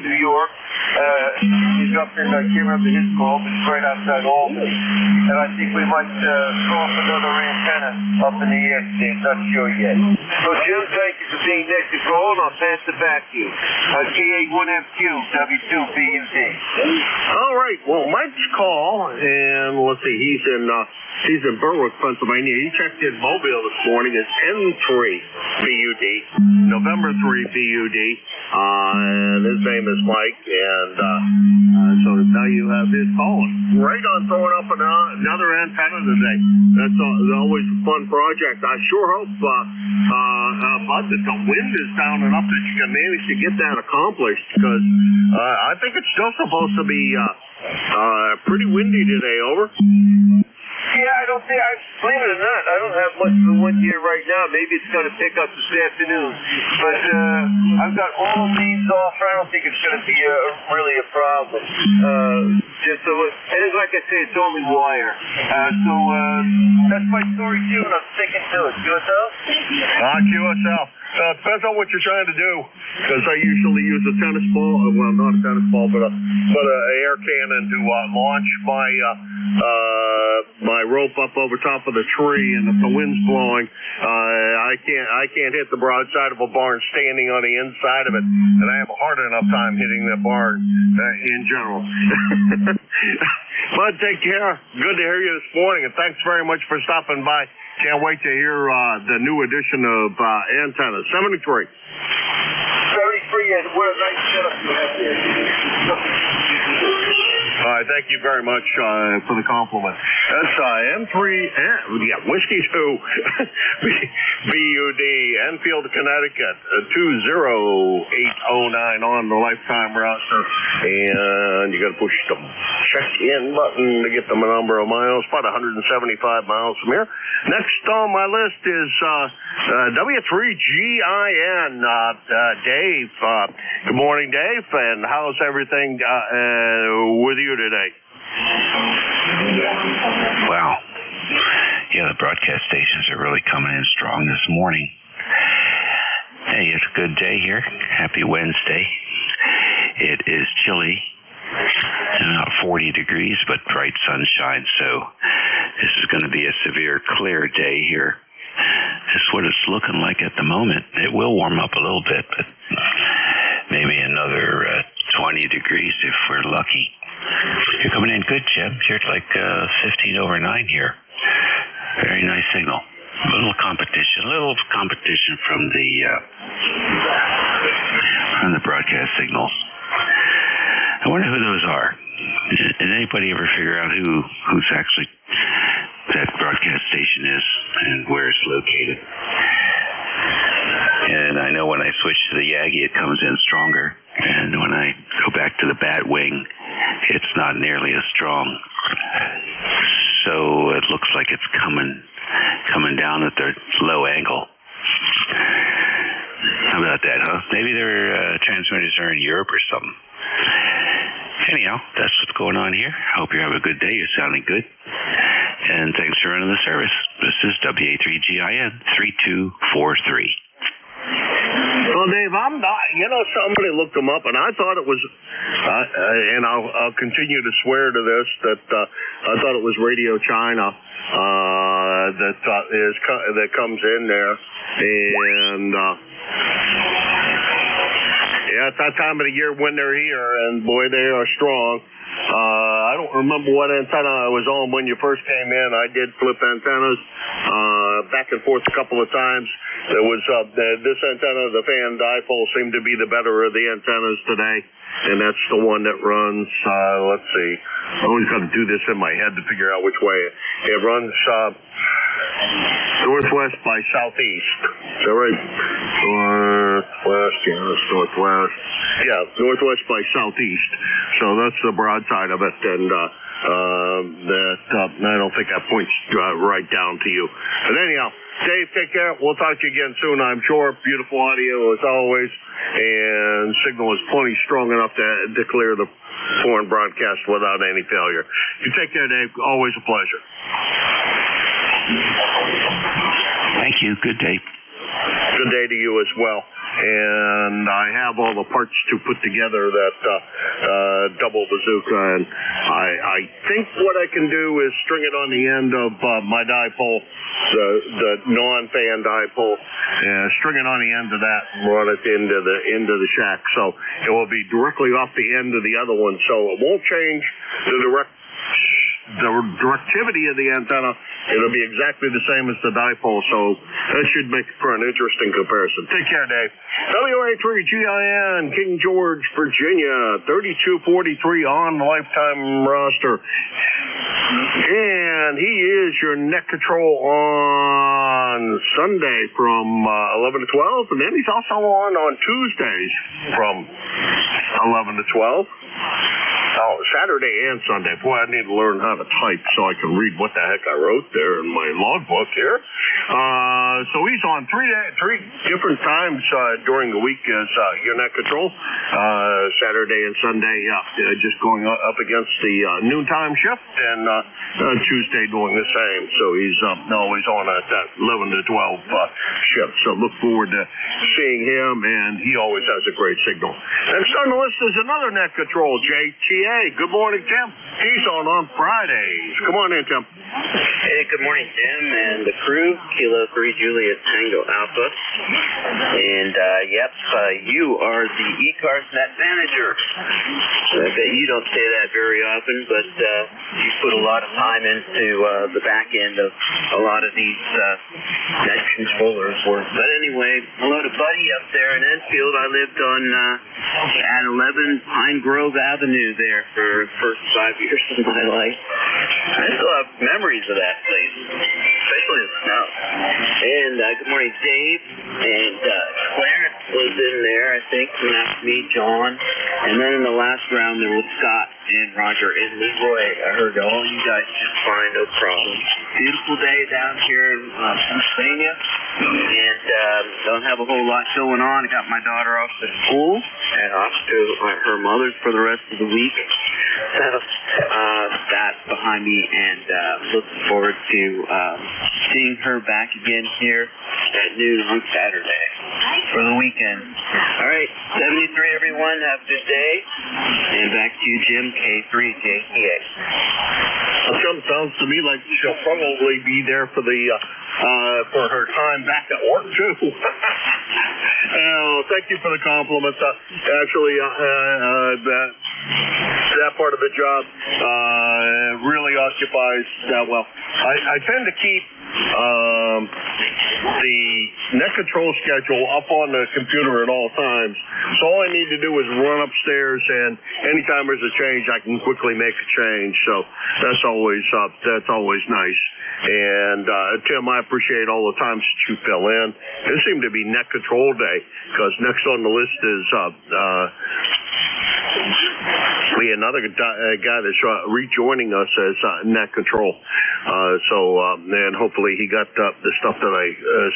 Speaker 15: New York. He's up in, I can't remember his call, but it's right outside Albany. And I think we might throw up another antenna up in the air today. Not sure yet. So, Jim, thank you for being next to call, and I'll pass it back to you. K81MQ, W2BUD.
Speaker 1: All right. Well, Mike's call, and let's see, he's in Berwick, Pennsylvania. He checked in Mobile this morning. It's N3BUD, November 3 BUD, and his name is Mike, and so now you have his call. Right on throwing up another antenna today. That's always a fun project. I sure hope, Bud, that the wind is down enough that you can manage to get that accomplished, because I think it's still supposed to be pretty windy today. Over.
Speaker 15: Yeah, believe it or not, I don't have much of a wind here right now. Maybe it's going to pick up this afternoon. But I've got all leaves off. I don't think it's going to be really a problem. And like I say, it's only wire. So that's my story, too, and I'm sticking to it. QSL?
Speaker 1: QSL. Depends on what you're trying to do, because I usually use a tennis ball, well, not a tennis ball, but a air cannon to launch my rope up over top of the tree, and if the wind's blowing, I can't hit the broadside of a barn standing on the inside of it, and I have a hard enough time hitting the barn in general. Bud, take care. Good to hear you this morning, and thanks very much for stopping by. Can't wait to hear the new edition of antennas. 73.
Speaker 15: 73, and what a nice setup you have there.
Speaker 1: All right, thank you very much for the compliment. That's M3, Whiskey 2, BUD, Enfield, Connecticut, 20809 on the lifetime router. And you got to push the check-in button to get them a number of miles, about 175 miles from here. Next on my list is W3GIN, Dave. Good morning, Dave, and how's everything with you today?
Speaker 14: Wow. Yeah, the broadcast stations are really coming in strong this morning. Hey, it's a good day here. Happy Wednesday. It is chilly, about 40 degrees, but bright sunshine, so this is going to be a severe clear day here. That's what it's looking like at the moment. It will warm up a little bit, but maybe another 20 degrees if we're lucky. You're coming in good, Jim. You're like 15 over 9 here. Very nice signal. A little competition from the broadcast signals. I wonder who those are. Did anybody ever figure out who's actually that broadcast station is and where it's located? And I know when I switch to the Yagi, it comes in stronger. And when I go back to the Batwing, it's not nearly as strong. So it looks like it's coming down at the low angle. How about that, huh? Maybe their transmitters are in Europe or something. Anyhow, that's what's going on here. I hope you're having a good day. You're sounding good. And thanks for running the service. This is WA3GIN 3243.
Speaker 1: Well, Dave, somebody looked them up, and I thought it was, and I'll continue to swear to this, that I thought it was Radio China that comes in there, and it's that time of the year when they're here, and boy, they are strong. I don't remember what antenna I was on when you first came in. I did flip antennas back and forth a couple of times. There was this antenna, the fan dipole, seemed to be the better of the antennas today, and that's the one that runs, let's see, I always got to do this in my head to figure out which way. It runs northwest by southeast. Is that right? West, yeah, that's northwest. Yeah, northwest by southeast. So that's the broadside of it, and I don't think that points right down to you. But anyhow, Dave, take care. We'll talk to you again soon, I'm sure. Beautiful audio as always, and signal is plenty strong enough to clear the foreign broadcast without any failure. You take care, Dave. Always a pleasure.
Speaker 14: Thank you. Good day.
Speaker 1: Good day to you as well. And I have all the parts to put together that double bazooka, and I think what I can do is string it on the end of my dipole, the non-fan dipole, string it on the end of that and run it into the shack. So it will be directly off the end of the other one, so it won't change the directivity of the antenna. It'll be exactly the same as the dipole, so that should make for an interesting comparison. Take care, Dave. WA3GIN, King George, Virginia, 3243 on the lifetime roster. And he is your net control on Sunday from 11 to 12, and then he's also on Tuesdays from 11 to 12. Oh, Saturday and Sunday. Boy, I need to learn how to type so I can read what the heck I wrote there in my logbook here. So he's on three different times during the week as your net control. Saturday and Sunday, just going up against the noontime shift, and Tuesday doing the same. So he's always on at that 11 to 12 shift. So look forward to seeing him, and he always has a great signal. Next on the list is another net control, JTA. Good morning, Tim. He's on Fridays. Come on in, Tim.
Speaker 16: Hey, good morning, Jim and the crew. Kilo 3 Juliet Tango Alpha. And, you are the ECARS net manager. I bet you don't say that very often, but you put a lot of time into the back end of a lot of these net controllers work. But anyway, hello to Buddy up there in Enfield. I lived on at 11 Pine Grove Avenue there for the first 5 years of my life. I still have memories of that place, especially in the snow. And good morning, Dave. And Clarence was in there, I think, and after me, John. And then in the last round, there was Scott and Roger and Leroy. I heard all you guys just fine, no problem. Beautiful day down here in Pennsylvania. And don't have a whole lot going on. I got my daughter off to school and off to her mother's for the rest of the week. So that's behind me, and looking forward to seeing her back again here at noon on Saturday for the weekend. All right, 73, everyone. Have a good day. And back to you, Jim, K3JTA.
Speaker 1: Jim, sounds to me like she'll probably be there for the for her time back at work too. Thank you for the compliments. Actually, that part of the job really occupies that well. I tend to keep the net control schedule up on the computer at all times. So all I need to do is run upstairs, and anytime there's a change, I can quickly make a change. So that's always nice. And Tim, I appreciate all the times that you fill in. It seemed to be net control day, because next on the list is another guy that's rejoining us as net control. And hopefully he got the stuff that I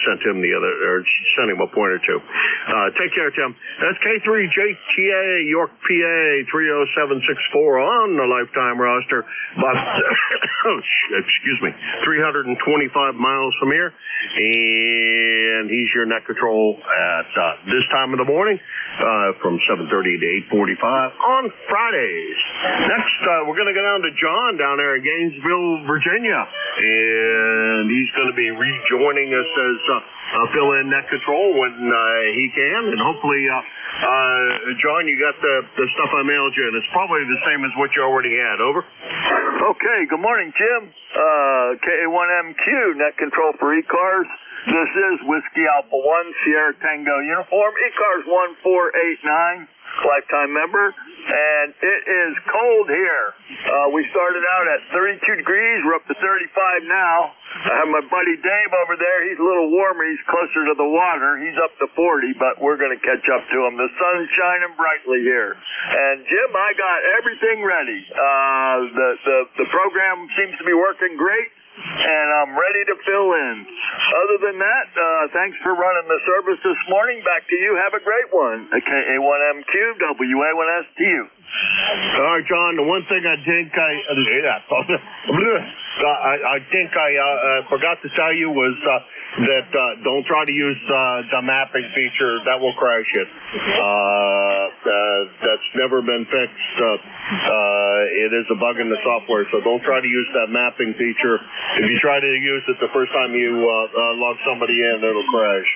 Speaker 1: sent him sent him a point or two. Take care, Tim. That's K3JTA, York, PA, 30764 on the lifetime roster. About, excuse me, 325 miles from here. And he's your net control at this time of the morning from 7:30 to 8:45 on Fridays. Next, we're going to go down to John down there in Gainesville, Virginia. And he's going to be rejoining us as fill-in net control when he can. And hopefully, John, you got the stuff I mailed you, and it's probably the same as what you already had. Over.
Speaker 17: Okay, good morning, Jim. K1MQ, net control for ECARS. This is Whiskey Alpha 1, Sierra Tango uniform, ECARS 1489. lifetime member. And it is cold here. We started out at 32 degrees. We're up to 35 now. I have my buddy Dave over there. He's a little warmer. He's closer to the water. He's up to 40, but we're going to catch up to him. The sun's shining brightly here. And, Jim, I got everything ready. The program seems to be working great, and I'm ready to fill in. Other than that, thanks for running the service this morning. Back to you. Have a great one. KA1MQ, WA1STU.
Speaker 1: All right, John, the one thing I think I forgot to tell you was that don't try to use the mapping feature. That will crash it. That's never been fixed. It is a bug in the software, so don't try to use that mapping feature. If you try to use it the first time you log somebody in, it'll crash.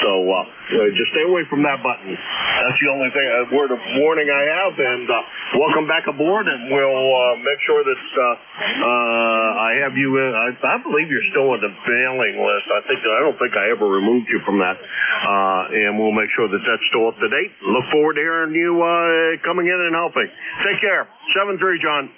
Speaker 1: So just stay away from that button. That's the only thing, word of warning I have. And welcome back aboard, and we'll make sure that I have you in. I believe you're still on the mailing list. I don't think I ever removed you from that. And we'll make sure that that's still up to date. Look forward to hearing you coming in and helping. Take care. 7-3, John.
Speaker 17: 7-3,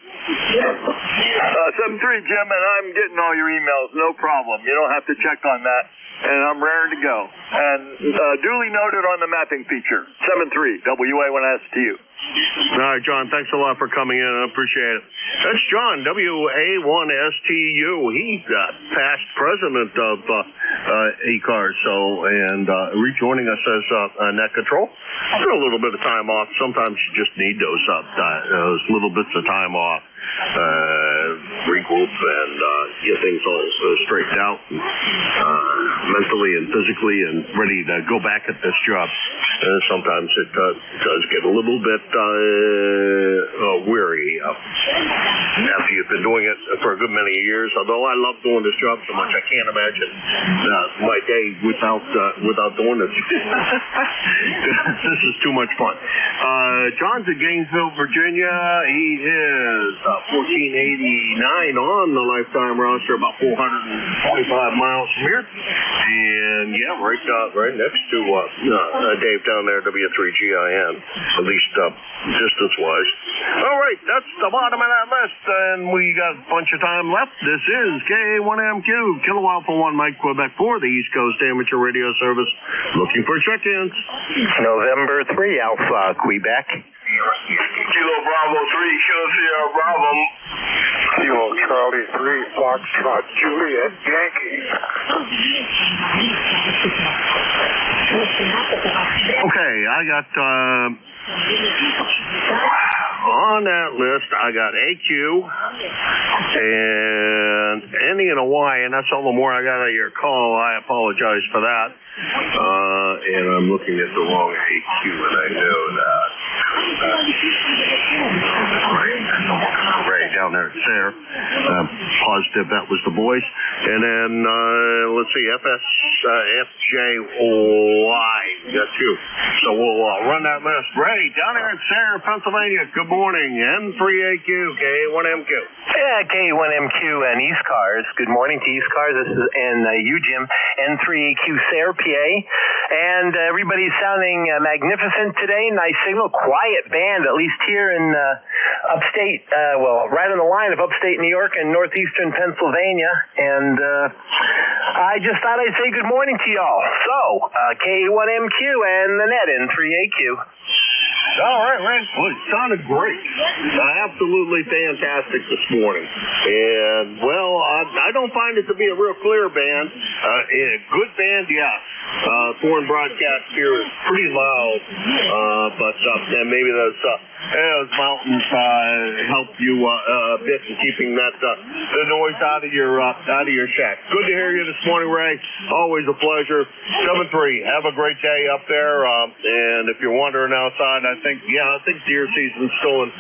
Speaker 17: Jim, and I'm getting all your emails. No problem. You don't have to check on that. And I'm raring to go. And duly noted on the mapping feature. 7-3, WA1STU.
Speaker 1: All right, John, thanks a lot for coming in. I appreciate it. That's John, WA1STU. He's past president of ECARS, and rejoining us as net control. After a little bit of time off, sometimes you just need those little bits of time off. Regroup and get things all straightened out mentally and physically and ready to go back at this job. Sometimes it does get a little bit weary after you've been doing it for a good many years. Although I love doing this job so much, I can't imagine my day without doing this. This is too much fun. John's in Gainesville, Virginia. He is 1489 on the lifetime roster, about 425 miles from here. And yeah, right next to Dave down there, W3GIN, at least distance-wise. All right, that's the bottom of that list, and we got a bunch of time left. This is KA1MQ, Kilo Alpha 1 Mike, Quebec, for the East Coast Amateur Radio Service. Looking for check-ins.
Speaker 18: November 3 Alpha, Quebec.
Speaker 11: Kilo Bravo 3, Kilo Sierra Bravo.
Speaker 19: Kilo Charlie 3, Foxtrot Juliet Yankee.
Speaker 1: Okay, I got on that list, I got AQ and ending in a Y, and that's all the more I got out of your call. I apologize for that. And I'm looking at the wrong AQ, and I know that. Right down there, it's there. Positive that was the boys. And then, let's see, FJY. We got two. So we'll run that list. Ray, down there in Sarah, Pennsylvania. Good morning. N3AQ, K1MQ.
Speaker 18: Yeah, K1MQ and ECARS. Good morning to ECARS. This is you, Jim. N3AQ, Sarah, PA. And everybody's sounding magnificent today. Nice signal. Quiet band, at least here in upstate, right on the line of upstate New York and northeastern Pennsylvania. And I just thought I'd say good morning to y'all. So, K1MQ and the net N3AQ.
Speaker 1: All right, Ray. Well, it sounded great. Absolutely fantastic this morning. And, well, I don't find it to be a real clear band. A good band, yes. Foreign broadcast here is pretty loud. But maybe those mountains help you a bit in keeping that the noise out of your shack. Good to hear you this morning, Ray. Always a pleasure. 7-3. Have a great day up there. And if you're wandering outside, I think deer season's still in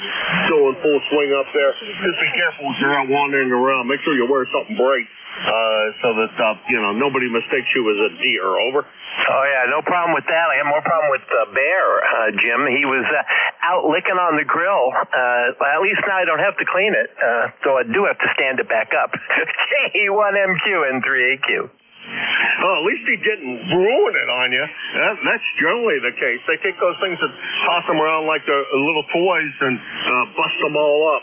Speaker 1: full swing up there. Just be careful if you're out wandering around. Make sure you wear something bright so that nobody mistakes you as a deer. Over.
Speaker 18: Oh yeah, no problem with that. I have more problem with Bear, Jim. He was out licking on the grill. At least now I don't have to clean it. So I do have to stand it back up. K1MQ and 3AQ.
Speaker 1: At least he didn't ruin it on you. That's generally the case. They take those things and toss them around like they're little toys and bust them all up.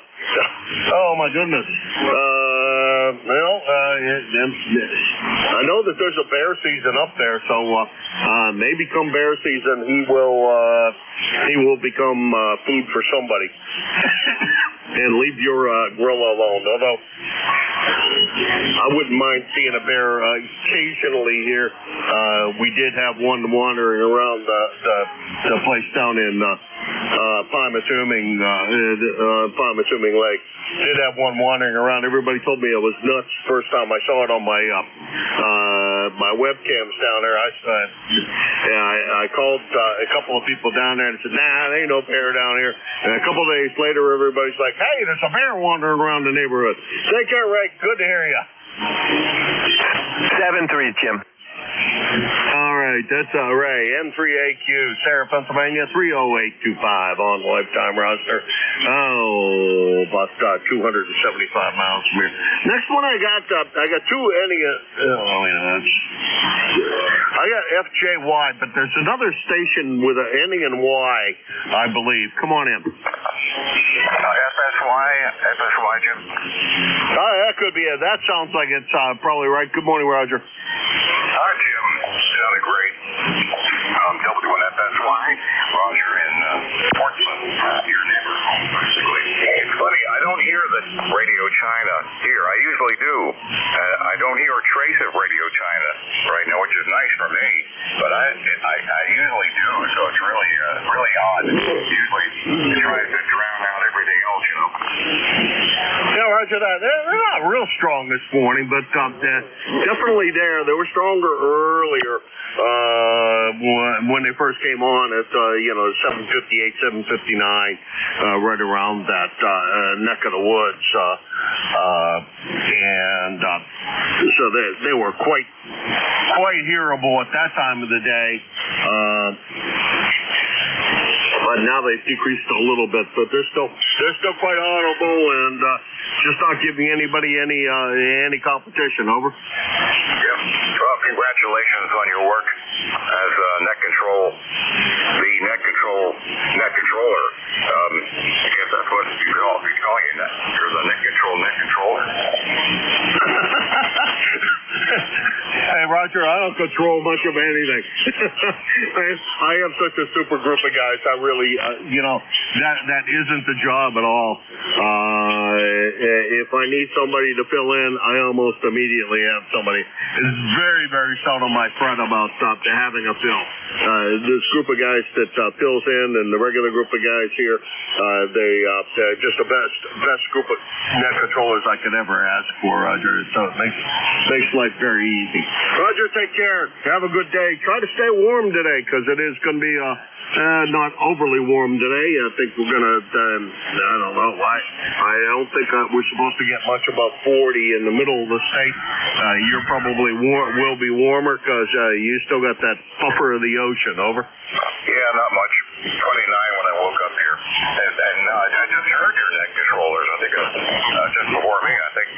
Speaker 1: Oh, my goodness. I know that there's a bear season up there, so maybe come bear season he will become food for somebody. And leave your grill alone. Although I wouldn't mind seeing a bear occasionally here. We did have one wandering around the place down in Pymatuming Lake. Did have one wandering around. Everybody told me it was nuts the first time I saw it on my my webcams down there. I called a couple of people down there and said, nah, there ain't no bear down here. And a couple of days later, everybody's like, hey, there's a bear wandering around the neighborhood. Take care, Ray. Good to hear you.
Speaker 18: 7-3, Jim.
Speaker 1: All right, that's Ray, N3AQ, Sarah, Pennsylvania, 30825 on the lifetime roster. Oh, about 275 miles from here. Next one I got two I got FJY, but there's another station with an N and Y, I believe. Come on in.
Speaker 20: FSY, Jim.
Speaker 1: That could be it. That sounds like it's probably right. Good morning, Roger.
Speaker 20: Hi, Jim. Sounded great. W1FSY, Roger in Portsmouth, your neighbor, basically. It's funny, I don't hear the Radio China here. I usually do. I don't hear a trace of Radio China right now, which is nice for me. But I usually do, so it's really odd. Usually it tries to drown out everything else, you know.
Speaker 1: Yeah, Roger that. They're not real strong this morning, but definitely there. They were stronger earlier when they first came on at 7:58, 7:59, right around that neck of the woods, and so they were quite hearable at that time of the day. But now they've decreased a little bit, but they're still quite audible and just not giving anybody any competition. Over.
Speaker 20: Yep. Well, congratulations on your work as net controller. I guess that's what he's calling you. You're the net controller.
Speaker 1: Hey, Roger, I don't control much of anything. I have such a super group of guys. I really, that isn't the job at all. If I need somebody to fill in, I almost immediately have somebody. It's very, very seldom I fret about having a fill. This group of guys that fills in and the regular group of guys here, they're just the best group of net controllers I could ever ask for, Roger. So it makes life very easy. Roger, take care. Have a good day. Try to stay warm today because it is going to be not overly warm today. I think we're going to, I don't know why. I don't think we're supposed to get much above 40 in the middle of the state. You're probably will be warmer because you still got that buffer of the ocean. Over.
Speaker 20: Yeah, not much. 29 when I woke up here. And I just heard your net controllers. I think just before me, I think I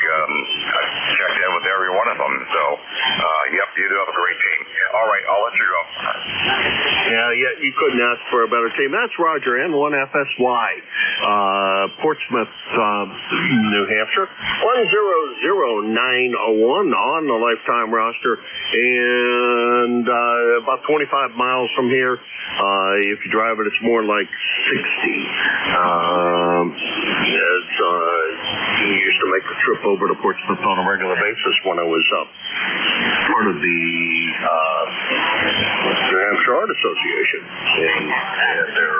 Speaker 20: checked in with every one of them. So, yep, you do have a great team. All right, I'll let you go.
Speaker 1: Yeah, you couldn't ask for a better team. That's Roger, N1FSY, Portsmouth, New Hampshire, 100-901 on the lifetime roster, and about 25 miles from here. If you drive it, it's more like 60. We used to make the trip over to Portsmouth on a regular basis when I was part of the New Hampshire Art Association and their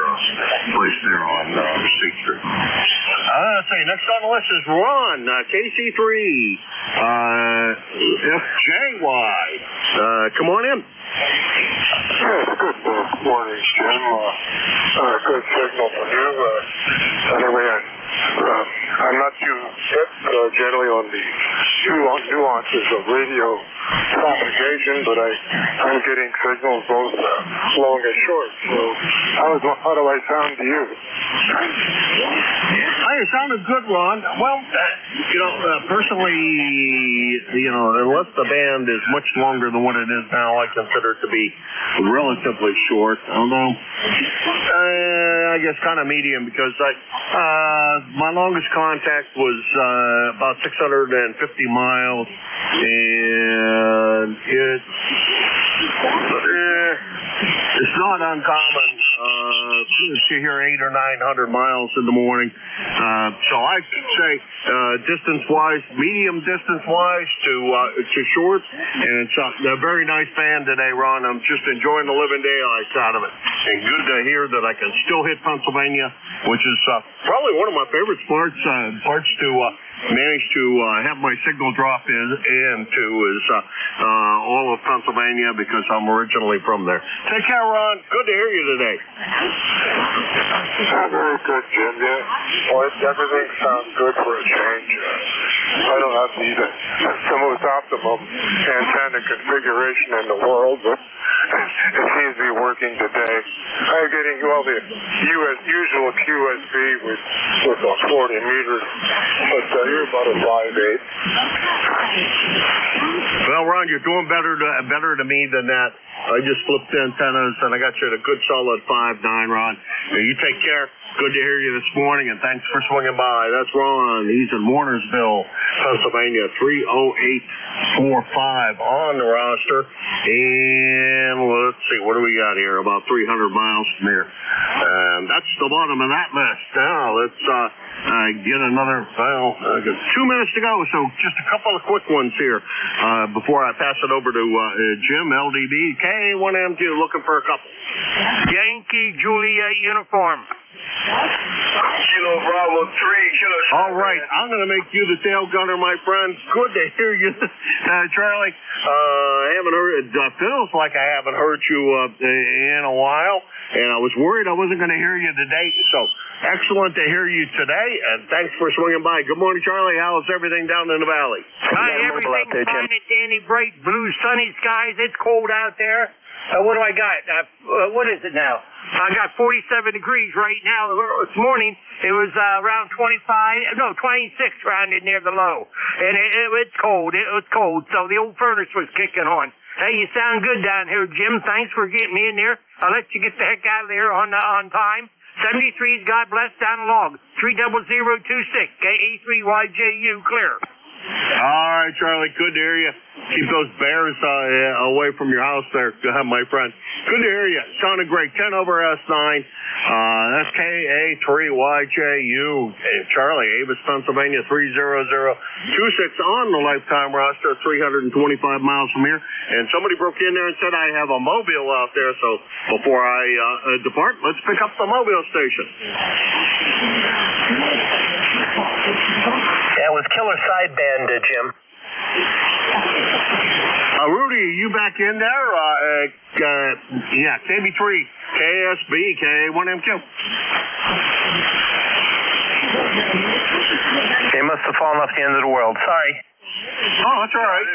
Speaker 1: place there on State Street. Let's see, next on the list is Ron, KC3, FJY. Come on in.
Speaker 19: Good morning, Jim. Good signal from you. Anyway, I'm not too hip generally on the nuances of radio propagation, but I'm getting signals both long and short. So how do I sound to you?
Speaker 1: I it sounded good, Ron. Well, personally, unless the band is much longer than what it is now, I consider it to be relatively short. Although, I guess kind of medium, because my longest contact was about 650 miles, and it's not uncommon to hear 800 or 900 miles in the morning. So I say distance-wise, medium distance-wise to short, and it's a very nice band today, Ron. I'm just enjoying the living daylights out of it. And good to hear that I can still hit Pennsylvania, which is probably one of my favorite parts to manage to have my signal drop into is all of Pennsylvania, because I'm originally from there. Take care, Ron. Good to hear you today.
Speaker 19: Very good, Jim. Yeah. Well, everything sounds good for a change. I don't have the most optimum antenna configuration in the world, but it seems to be working today. I'm getting all the usual QSB with 40 meters, but you're about a 5.8.
Speaker 1: Well, Ron, you're doing better to me than that. I just flipped the antennas, and I got you at a good solid 5.9, Ron. You take care. Good to hear you this morning, and thanks for swinging by. That's Ron. He's in Warnersville, Pennsylvania, 30845 on the roster. And let's see, what do we got here? About 300 miles from here. And that's the bottom of that list. Now, let's get another, I got 2 minutes to go, so just a couple of quick ones here before I pass it over to Jim, LDB. K1M2, looking for a couple.
Speaker 13: Yankee Juliet uniform.
Speaker 10: Kilo Bravo 3, Kilo.
Speaker 1: All right, I'm going to make you the tail gunner, my friend. Good to hear you, Charlie. I haven't heard. It feels like I haven't heard you in a while, and I was worried I wasn't going to hear you today. So excellent to hear you today, and thanks for swinging by. Good morning, Charlie. How's everything down in the valley?
Speaker 13: Hi, everything's fine and dandy, bright blue, sunny skies. It's cold out there. What do I got? What is it now? I got 47 degrees right now. This morning it was around 26 round in near the low. And it's cold. It was cold, so the old furnace was kicking on. Hey, you sound good down here, Jim. Thanks for getting me in there. I'll let you get the heck out of there on time. 73's God bless down the log. 30026 KA3YJU clear.
Speaker 1: All right, Charlie. Good to hear you. Keep those bears away from your house there, my friend. Good to hear you. Sounded great. 10 over S9. That's KA3YJU. Charlie, Avis, Pennsylvania, 30026 on the lifetime roster, 325 miles from here. And somebody broke in there and said I have a mobile out there. So before I depart, let's pick up the mobile station.
Speaker 18: That was Killer Sideband, Jim.
Speaker 1: Rudy, are you back in there? Yeah, KB3, KSB, K1MQ.
Speaker 18: They must have fallen off the end of the world. Sorry.
Speaker 1: Oh, that's all right.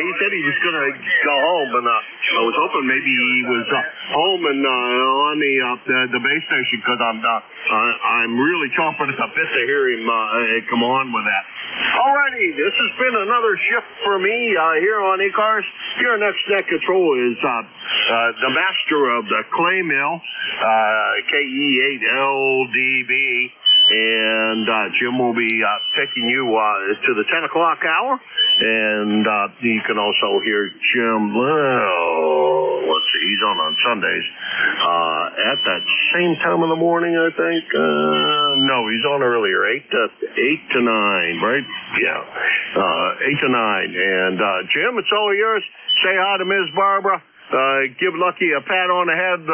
Speaker 1: He said he was going to go home, and I was hoping maybe he was home and on the base station, because I'm really chomping at the bit to hear him come on with that. Alrighty, this has been another shift for me here on ECARS. Your next net control is the master of the clay mill, KE8LDB. And Jim will be taking you to the 10 o'clock hour. And you can also hear Jim, let's see, he's on Sundays at that same time of the morning, I think. No, he's on earlier, 8 to 9, right? Yeah, 8 to 9. And Jim, it's all yours. Say hi to Ms. Barbara. Give Lucky a pat on the head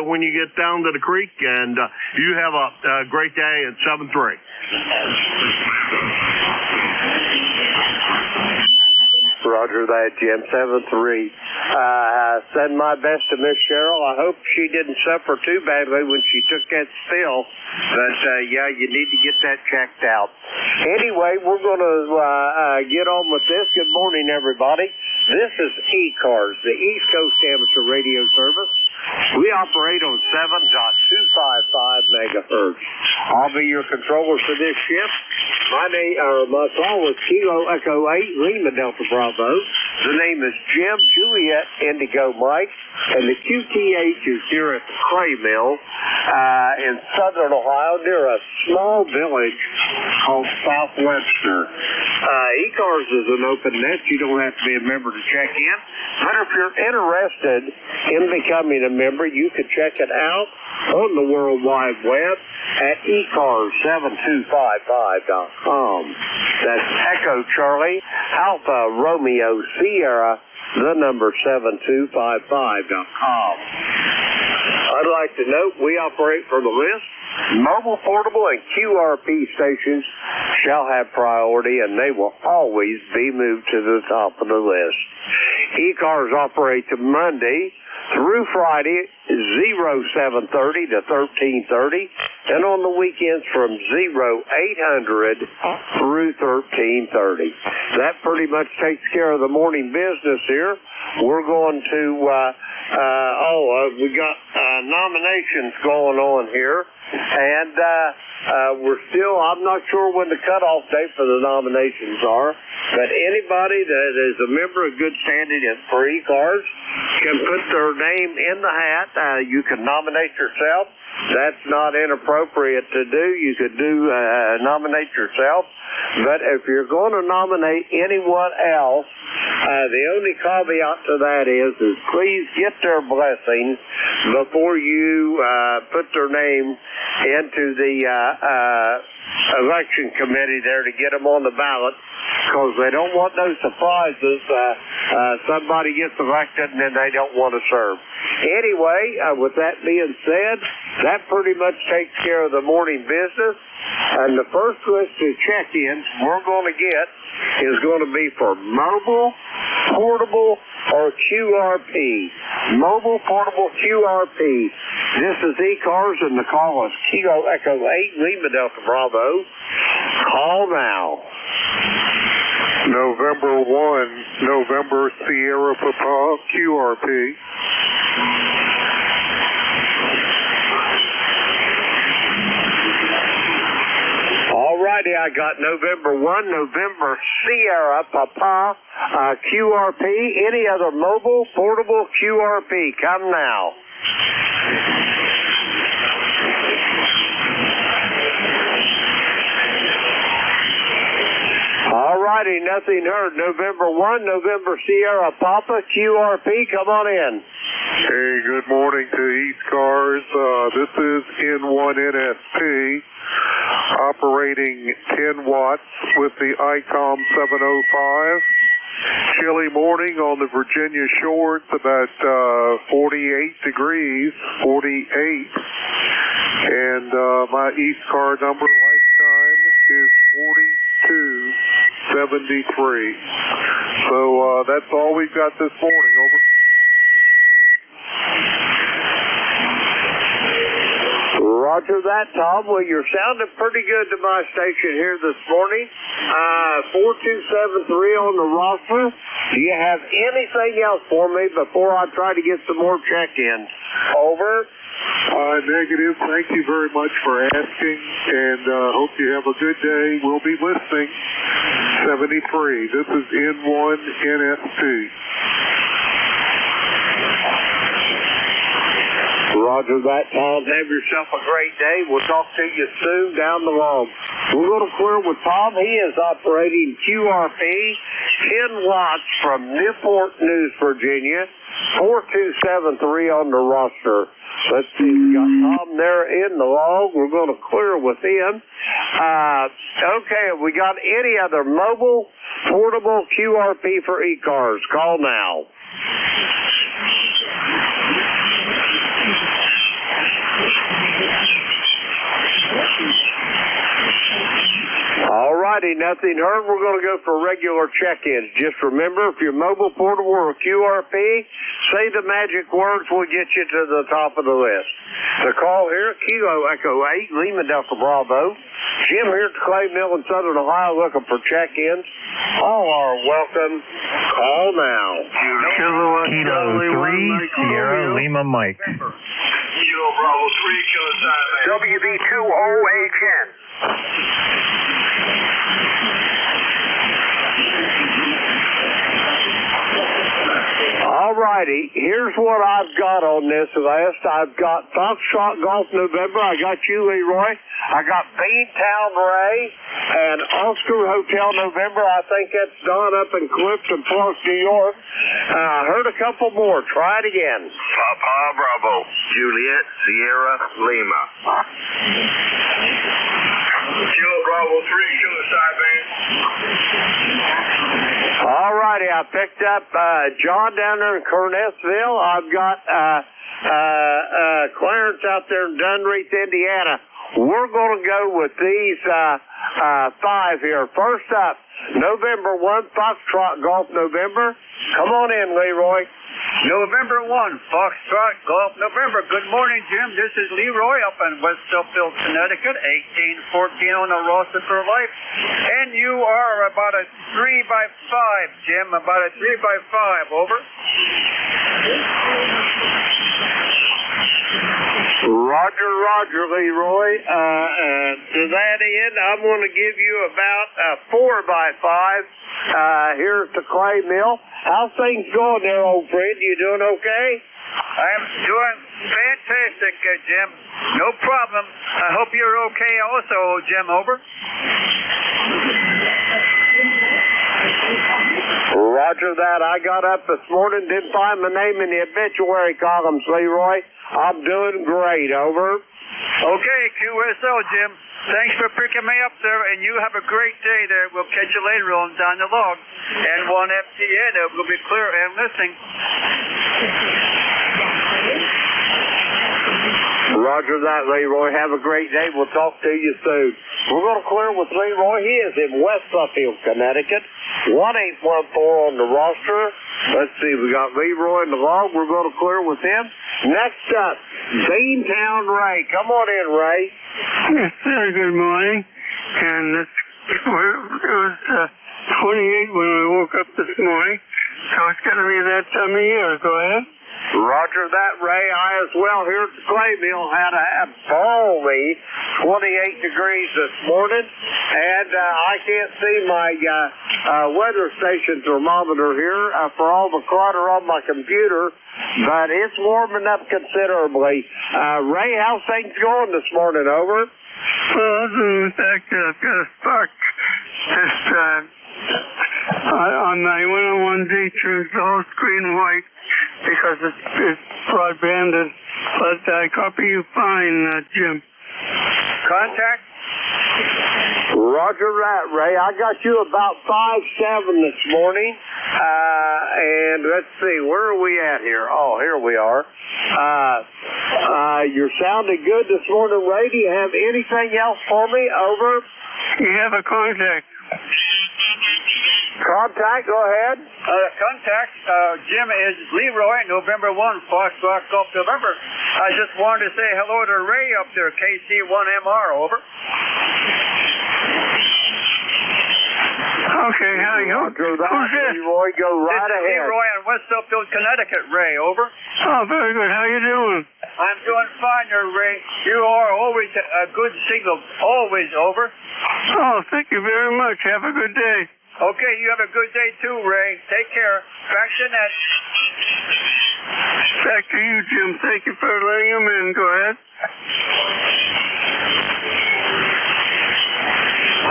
Speaker 1: when you get down to the creek, and you have a great day at 7-3.
Speaker 4: Roger that, Jim. 7-3. Send my best to Miss Cheryl. I hope she didn't suffer too badly when she took that spill. But, yeah, you need to get that checked out. Anyway, we're going to get on with this. Good morning, everybody. This is ECARS, the East Coast Amateur Radio Service. We operate on 7.6 megahertz. I'll be your controller for this ship. My call was Kilo Echo 8, Lima Delta Bravo. The name is Jim Juliet Indigo Mike, and the QTH is here at the Cray Mill in southern Ohio near a small village called South Webster. ECARS is an open net. You don't have to be a member to check in. But if you're interested in becoming a member, you can check it out on the World Wide Web at ECARS7255.com. That's Echo Charlie, Alpha Romeo Sierra, the number 7255.com. I'd like to note we operate from the list. Mobile, portable, and QRP stations shall have priority, and they will always be moved to the top of the list. ECARS operates Monday through Friday, 0730 to 1330, and on the weekends from 0800 through 1330. That pretty much takes care of the morning business here. We're going to, we got nominations going on here, and I'm not sure when the cutoff date for the nominations are, but anybody that is a member of good standing for ECARS can put their name in the hat. You can nominate yourself. That's not inappropriate to do. You could nominate yourself. But if you're going to nominate anyone else, the only caveat to that is please get their blessing before you put their name into the election committee there to get them on the ballot, because they don't want no surprises. Somebody gets elected and then they don't want to serve. Anyway, with that being said, that pretty much takes care of the morning business. And the first list of check-ins we're going to get is going to be for mobile, portable, or QRP. Mobile, portable, QRP. This is ECARS, and the call is Kilo Echo 8, Lima Delta Bravo. Call now.
Speaker 19: November 1, November Sierra Papa, QRP.
Speaker 4: Alrighty, I got November 1, November Sierra Papa, QRP. Any other mobile, portable, QRP? Come now. Alrighty, nothing heard. November 1, November Sierra Papa, QRP, come on in.
Speaker 19: Hey, good morning to ECARS. This is N1NSP, operating 10 watts with the ICOM 705. Chilly morning on the Virginia shore. It's about 48 degrees, 48. And my ECAR number lifetime is 4273. So that's all we've got this morning. Over.
Speaker 4: Roger that, Tom. Well, you're sounding pretty good to my station here this morning. 4273 on the roster. Do you have anything else for me before I try to get some more check-ins? Over.
Speaker 19: Negative. Thank you very much for asking, and hope you have a good day. We'll be listening. 73. This is N1NSP.
Speaker 4: Roger that, Tom. Have yourself a great day. We'll talk to you soon down the road. We're going to clear with Tom. He is operating QRP, 10 watts from Newport News, Virginia, 4273 on the roster. Let's see, we got Tom there in the log. We're going to clear with him. Okay, have we got any other mobile, portable QRP for ECARS? Call now. Alrighty, nothing heard. We're going to go for regular check-ins. Just remember, if you're mobile, portable, or QRP, say the magic words, we'll get you to the top of the list. The call here, Kilo Echo 8, Lima Delta Bravo. Jim here at the Clay Mill in Southern Ohio looking for check-ins. All are welcome. Call now.
Speaker 6: Kilo 3, Sierra Lima Mike.
Speaker 10: Kilo Bravo 3, Kilo Silent. WB2OHN.
Speaker 4: All righty, here's what I've got on this list. I've got Foxtrot Golf November. I got you, Leroy. I got Beantown Ray and Oscar Hotel November. I think that's done up in Clifton, Plus, New York. I heard a couple more. Try it again.
Speaker 10: Papa Bravo, Juliet Sierra Lima. Kilo Bravo 3, Kilo Sideband.
Speaker 4: All righty, I picked up John down there in Cornettsville. I've got Clarence out there in Dunreath, Indiana. We're going to go with these five here. First up, November 1, Foxtrot Golf November. Come on in, Leroy.
Speaker 13: November 1, Foxtrot Golf November. Good morning, Jim. This is Leroy up in West Upfield, Connecticut, 1814 on the roster for life. And you are about a 3x5, Jim, about a 3x5, over.
Speaker 4: Roger, Leroy. To that end, I'm going to give you about a 4x5 here at the clay mill. How's things going there, old friend? You doing okay?
Speaker 13: I'm doing fantastic, Jim. No problem. I hope you're okay also, Jim, over.
Speaker 4: Roger that. I got up this morning, didn't find my name in the obituary columns, Leroy. I'm doing great, over.
Speaker 13: Okay, QSO, Jim. Thanks for picking me up there, and you have a great day there. We'll catch you later on down the log. And 1FTN, it will be clear and listening.
Speaker 4: Roger that, Leroy. Have a great day. We'll talk to you soon. We're going to clear with Leroy. He is in West Suffield, Connecticut. 1814 on the roster. Let's see. We got Leroy in the log. We're going to clear with him. Next up, Beantown Ray. Come on in, Ray.
Speaker 21: Yes, sir. Good morning. And it was 28 when I woke up this morning. So it's going to be that time of year. Go ahead.
Speaker 4: Roger that, Ray. I as well here at the clay mill had a balmy 28 degrees this morning, and I can't see my weather station thermometer here for all the clutter on my computer, but it's warming up considerably. Ray, how's things going this morning, over?
Speaker 21: Well, other than the fact that I've got a spark on my 101D turns the whole screen white because it's broadbanded. But I copy you fine, Jim.
Speaker 13: Contact?
Speaker 4: Roger that, Ray. I got you about 5'7" this morning. And let's see, where are we at here? Oh, here we are. You're sounding good this morning, Ray. Do you have anything else for me? Over.
Speaker 21: You have a contact.
Speaker 4: Contact, go ahead.
Speaker 13: Contact, Jim is Leroy, November 1, Foxtrot Golf November. I just wanted to say hello to Ray up there, KC1MR, over.
Speaker 21: Okay, how are you?
Speaker 4: Who's this? Leroy, go right
Speaker 13: this
Speaker 4: ahead.
Speaker 13: Is Leroy in West Upfield, Connecticut, Ray, over.
Speaker 21: Oh, very good. How you doing?
Speaker 13: I'm doing fine there, Ray. You are always a good signal, always, over.
Speaker 21: Oh, thank you very much. Have a good day.
Speaker 13: Okay, you have a good day too, Ray. Take care. Back to net.
Speaker 21: Back to you, Jim. Thank you for letting him in. Go ahead.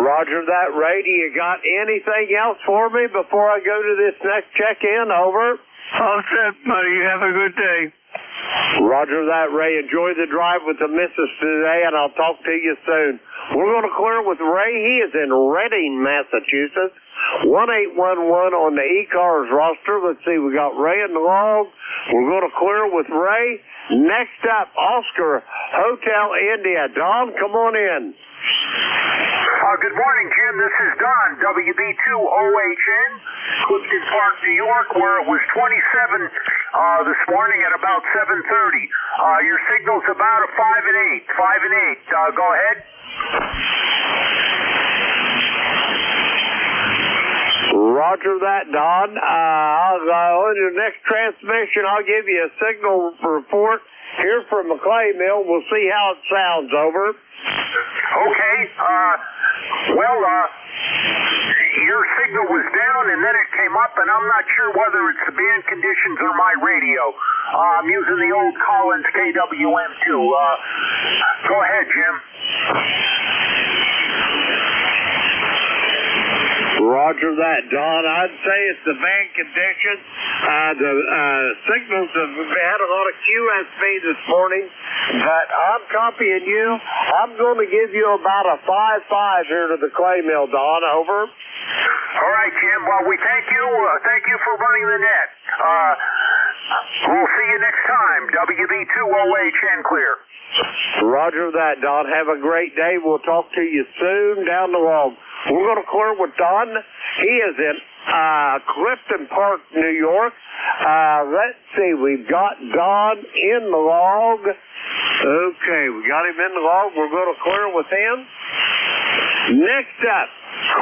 Speaker 4: Roger that, Ray. Do you got anything else for me before I go to this next check-in? Over.
Speaker 21: All set, buddy. You have a good day.
Speaker 4: Roger that, Ray. Enjoy the drive with the missus today, and I'll talk to you soon. We're going to clear with Ray. He is in Reading, Massachusetts. 1811 on the ECARS roster. Let's see, we got Ray in the log. We're going to clear with Ray. Next up, Oscar, Hotel India. Don, come on in.
Speaker 10: Good morning, Jim. This is Don, WB2OHN, Clifton Park, New York, where it was 27 this morning at about 7:30. Your signal's about a 5 and 8. 5 and 8. Go ahead.
Speaker 4: Roger that, Don. On your next transmission, I'll give you a signal report here from the clay mill. We'll see how it sounds. Over.
Speaker 20: Okay. Your signal was down and then it came up, and I'm not sure whether it's the band conditions or my radio. I'm using the old Collins KWM2. Go ahead, Jim.
Speaker 4: Roger that, Don. I'd say it's the band conditions. The signals have had a lot of QSB this morning, but I'm copying you. I'm going to give you about a 5-5 here to the clay mill, Don. Over.
Speaker 20: All right, Jim. Well, we thank you. Thank you for running the net. We'll see you next time. WB2OH and clear.
Speaker 4: Roger that, Don. Have a great day. We'll talk to you soon down the road. We're going to clear with Don. He is in Clifton Park, New York. Let's see. We've got Don in the log. Okay, we got him in the log. We're going to clear with him. Next up,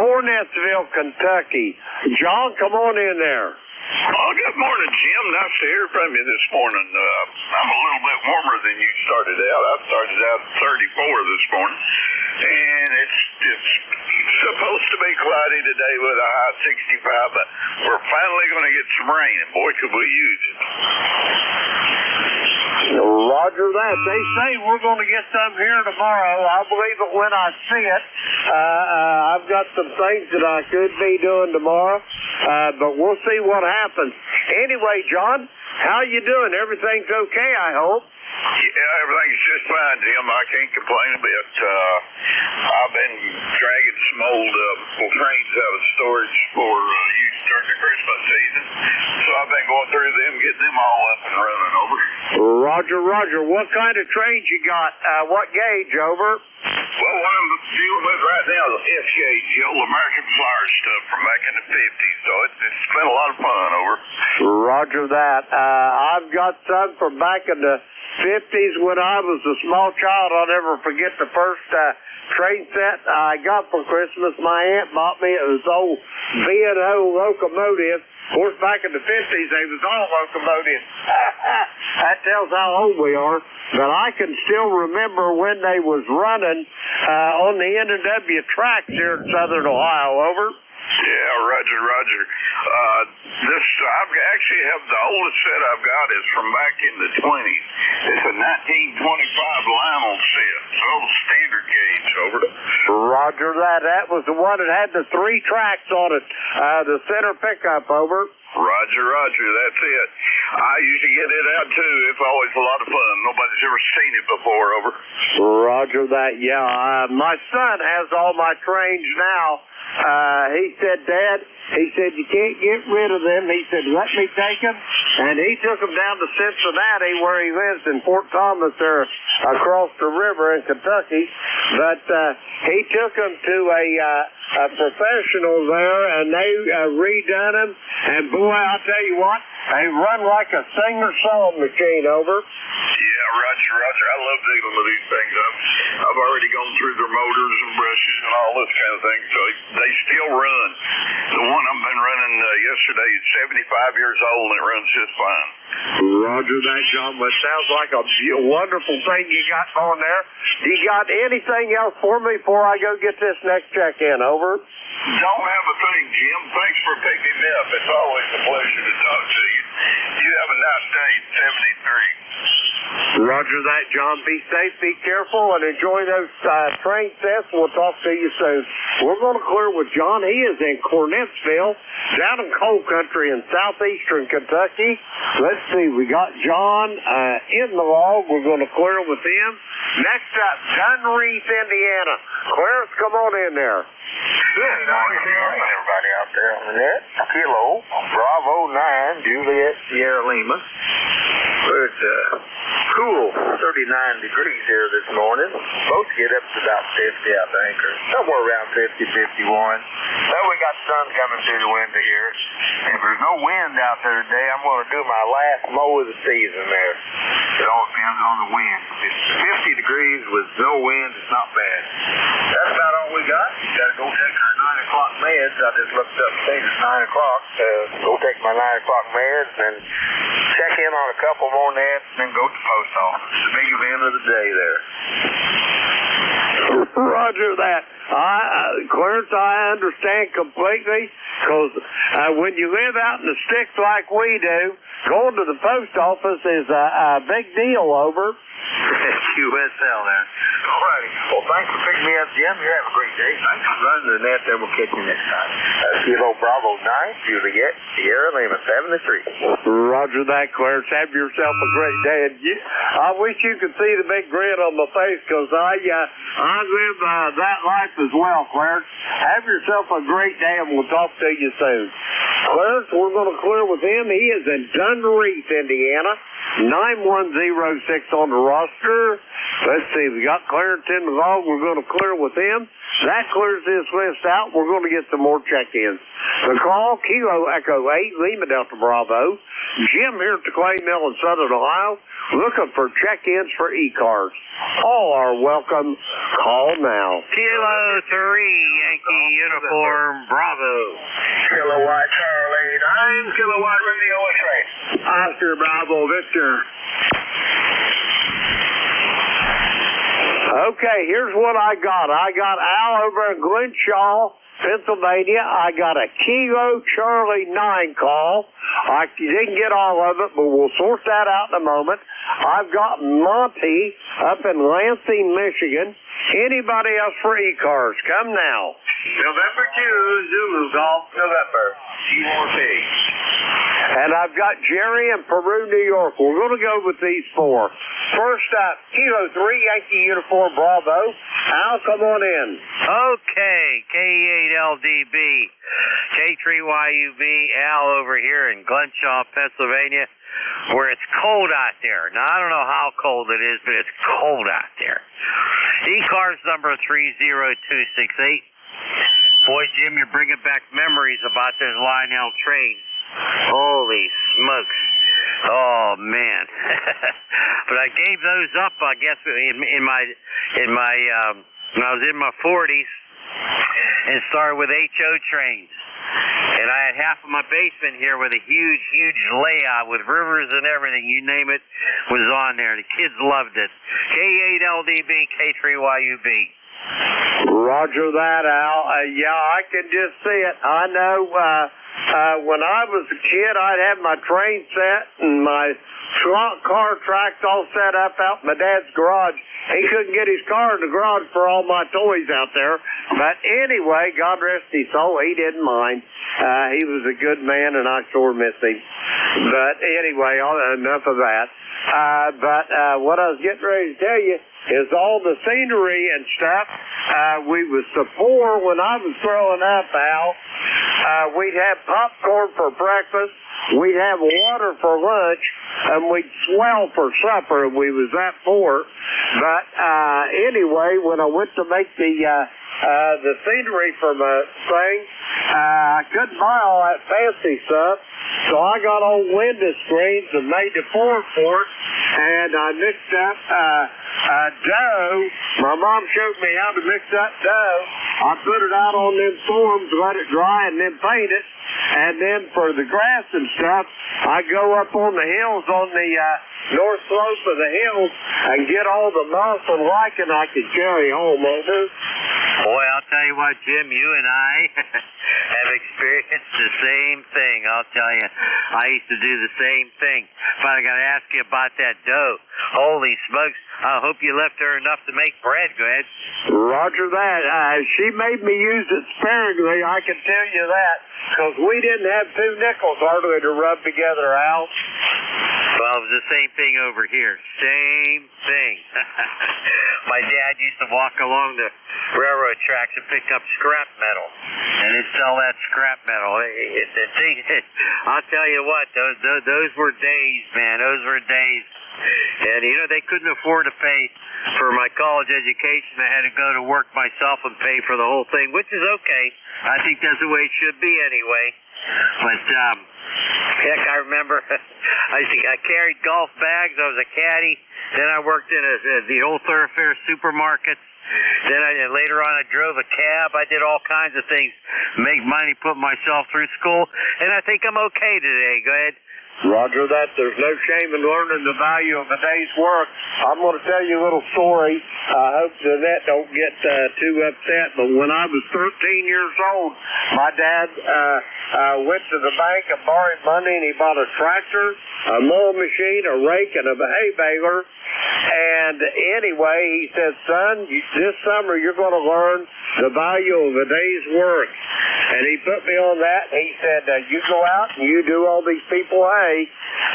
Speaker 4: Cornettsville, Kentucky. John, come on in there.
Speaker 5: Oh, good morning, Jim. Nice to hear from you this morning. I'm a little bit warmer than you started out. I started out at 34 this morning, and it's supposed to be cloudy today with a high 65, but we're finally going to get some rain, and boy, could we use it.
Speaker 4: Roger that. They say we're going to get some here tomorrow. I'll believe it when I see it. I've got some things that I could be doing tomorrow, but we'll see what happens. Anyway, John, how you doing? Everything's okay, I hope.
Speaker 5: Yeah, everything's just fine, Jim. I can't complain a bit. I've been dragging some old trains out of storage for use during the Christmas season, so I've been going through them, getting them all up and running. Over.
Speaker 4: Roger. What kind of trains you got? What gauge? Over.
Speaker 5: Well, what I'm dealing with right now is S gauge, the old American Flyer stuff from back in the 50s, so it's been a lot of fun. Over.
Speaker 4: Roger that. I've got some from back in the 50s when I was a small child. I'll never forget the first train set I got for Christmas. My aunt bought me. It was old B&O locomotive. Of course, back in the 50s, they was all locomotives. That tells how old we are. But I can still remember when they was running on the N&W tracks here in southern Ohio. Over.
Speaker 5: Yeah, Roger. I actually have the oldest set I've got is from back in the 20s. It's a 1925 Lionel set, so standard gauge. Over.
Speaker 4: Roger that. That was the one that had the 3 tracks on it, the center pickup. Over.
Speaker 5: Roger, that's it. I usually get it out too. It's always a lot of fun. Nobody's ever seen it before. Over.
Speaker 4: Roger that. Yeah, my son has all my trains now. He said, Dad, you can't get rid of them. He said, let me take them. And he took them down to Cincinnati, where he lives in Fort Thomas, there across the river in Kentucky. But he took them to a professional there, and they redone them. And boy, I'll tell you what, they run like a singer-song machine. Over.
Speaker 5: Yeah, Roger. I love dealing with these things. I've already gone through their motors and brushes and all this kind of thing, so they still run. The one I've been running yesterday is 75 years old, and it runs just fine.
Speaker 4: Roger that, John. But sounds like a wonderful thing you got going there. You got anything else for me before I go get this next check-in? Over.
Speaker 5: Don't have a thing, Jim. Thanks for picking me up. It's always a pleasure to talk to you. You have a nice day, 73.
Speaker 4: Roger that, John. Be safe, be careful, and enjoy those train sets. We'll talk to you soon. We're going to clear with John. He is in Cornettsville, down in coal country in southeastern Kentucky. Let's see. We got John in the log. We're going to clear with him. Next up, Dunreath, Indiana. Clarence, come on in there.
Speaker 22: Good morning, everybody out there on the net. Kilo, Bravo 9, Juliet, Sierra Lima. It's cool, 39 degrees here this morning. Supposed to get up to about 50, I think, or somewhere around 50, 51. Well, we got sun coming through the window here. And if there's no wind out there today, I'm going to do my last mow of the season there. It all depends on the wind. If it's 50 degrees with no wind, it's not bad. That's about all we got. Got to go take our 9 o'clock meds. I just looked up and think it's 9 o'clock. Go take my 9 o'clock meds, and then check in on a couple more nets, and then go to the post office. The big event of the day there.
Speaker 4: Roger that. Clarence, I understand completely, because when you live out in the sticks like we do, going to the post office is a big deal over.
Speaker 22: QSL there. All righty. Well, thanks for picking me up, Jim. You have a great day. Thanks for running the net there. We'll catch you next time. Kilo Bravo 9, Juliet, Sierra Lima 73.
Speaker 4: Roger that, Clarence. Have yourself a great day. And I wish you could see the big grin on my face, because I live that life as well, Clarence. Have yourself a great day, and we'll talk to you soon. Clarence, we're going to clear with him. He is in Dunreath, Indiana. 9106 on the roster. Let's see, we got Clarence in the log. We're going to clear with him. That clears this list out. We're going to get some more check-ins. The call, Kilo Echo 8, Lima Delta Bravo. Jim here at the Clay Mill in Southern Ohio, looking for check-ins for ECARS. All are welcome. Call now.
Speaker 2: Kilo 3, Yankee Uniform Bravo.
Speaker 22: Kilowatt Charlie 9, Kilowatt Radio Train.
Speaker 4: Oscar Bravo Victor. Okay, here's what I got. I got Al over in Glenshaw, Pennsylvania. I got a Kilo Charlie 9 call. I didn't get all of it, but we'll sort that out in a moment. I've got Monty up in Lansing, Michigan. Anybody else for ECARS? Come now.
Speaker 22: November 2, Zulu Golf, November. C4P.
Speaker 4: And I've got Jerry in Peru, New York. We're going to go with these four. First up, Kilo 3, Yankee Uniform Bravo. Al, come on in.
Speaker 2: Okay, K8LDB, K3YUB, Al over here in Glenshaw, Pennsylvania, where it's cold out there. Now, I don't know how cold it is, but it's cold out there. ECARS number 30268. Boy, Jim, you're bringing back memories about those Lionel trains. Holy smokes. Oh, man. But I gave those up, I guess, when I was in my 40s, and started with HO trains. And I had half of my basement here with a huge, huge layout with rivers and everything. You name it was on there. The kids loved it. K8LDB, K3YUB.
Speaker 4: Roger that, Al. Yeah, I can just see it. I know when I was a kid, I'd have my train set and my car tracks all set up out in my dad's garage. He couldn't get his car in the garage for all my toys out there. But anyway, God rest his soul, he didn't mind. He was a good man, and I sure miss him. But anyway, enough of that. But what I was getting ready to tell you is all the scenery and stuff. We was so poor when I was growing up, Al. We'd have popcorn for breakfast. We'd have water for lunch, and we'd swell for supper. We was that poor. But anyway, when I went to make the scenery for my thing, I couldn't buy all that fancy stuff. So I got old window screens and made the form for it, and I mixed up dough. My mom showed me how to mix that dough. I put it out on them forms, let it dry, and then paint it. And then for the grass and stuff, I go up on the hills on the north slope of the hills and get all the moss and lichen I could carry home over.
Speaker 2: Boy, I'll tell you what, Jim, you and I have experienced the same thing. I'll tell you, I used to do the same thing. But I got to ask you about that dough. Holy smokes, I hope you left her enough to make bread. Go ahead.
Speaker 4: Roger that. She made me use it sparingly, I can tell you that, because we didn't have 2 nickels hardly to rub together, Al.
Speaker 2: Well, it was the same thing over here. Same thing. My dad used to walk along the railroad tracks and pick up scrap metal, and he'd sell that scrap metal. I'll tell you what, those were days, man. Those were days. And, you know, they couldn't afford to pay for my college education. I had to go to work myself and pay for the whole thing, which is okay. I think that's the way it should be anyway. But, heck, I remember I carried golf bags. I was a caddy. Then I worked in the old thoroughfare supermarkets. Then later on I drove a cab. I did all kinds of things, make money, put myself through school, and I think I'm okay today. Go ahead.
Speaker 4: Roger that. There's no shame in learning the value of a day's work. I'm going to tell you a little story. I hope Jeanette don't get too upset, but when I was 13 years old, my dad went to the bank and borrowed money, and he bought a tractor, a mowing machine, a rake, and a hay baler. And anyway, he said, son, this summer you're going to learn the value of a day's work. And he put me on that. He said, you go out and you do all these people hay.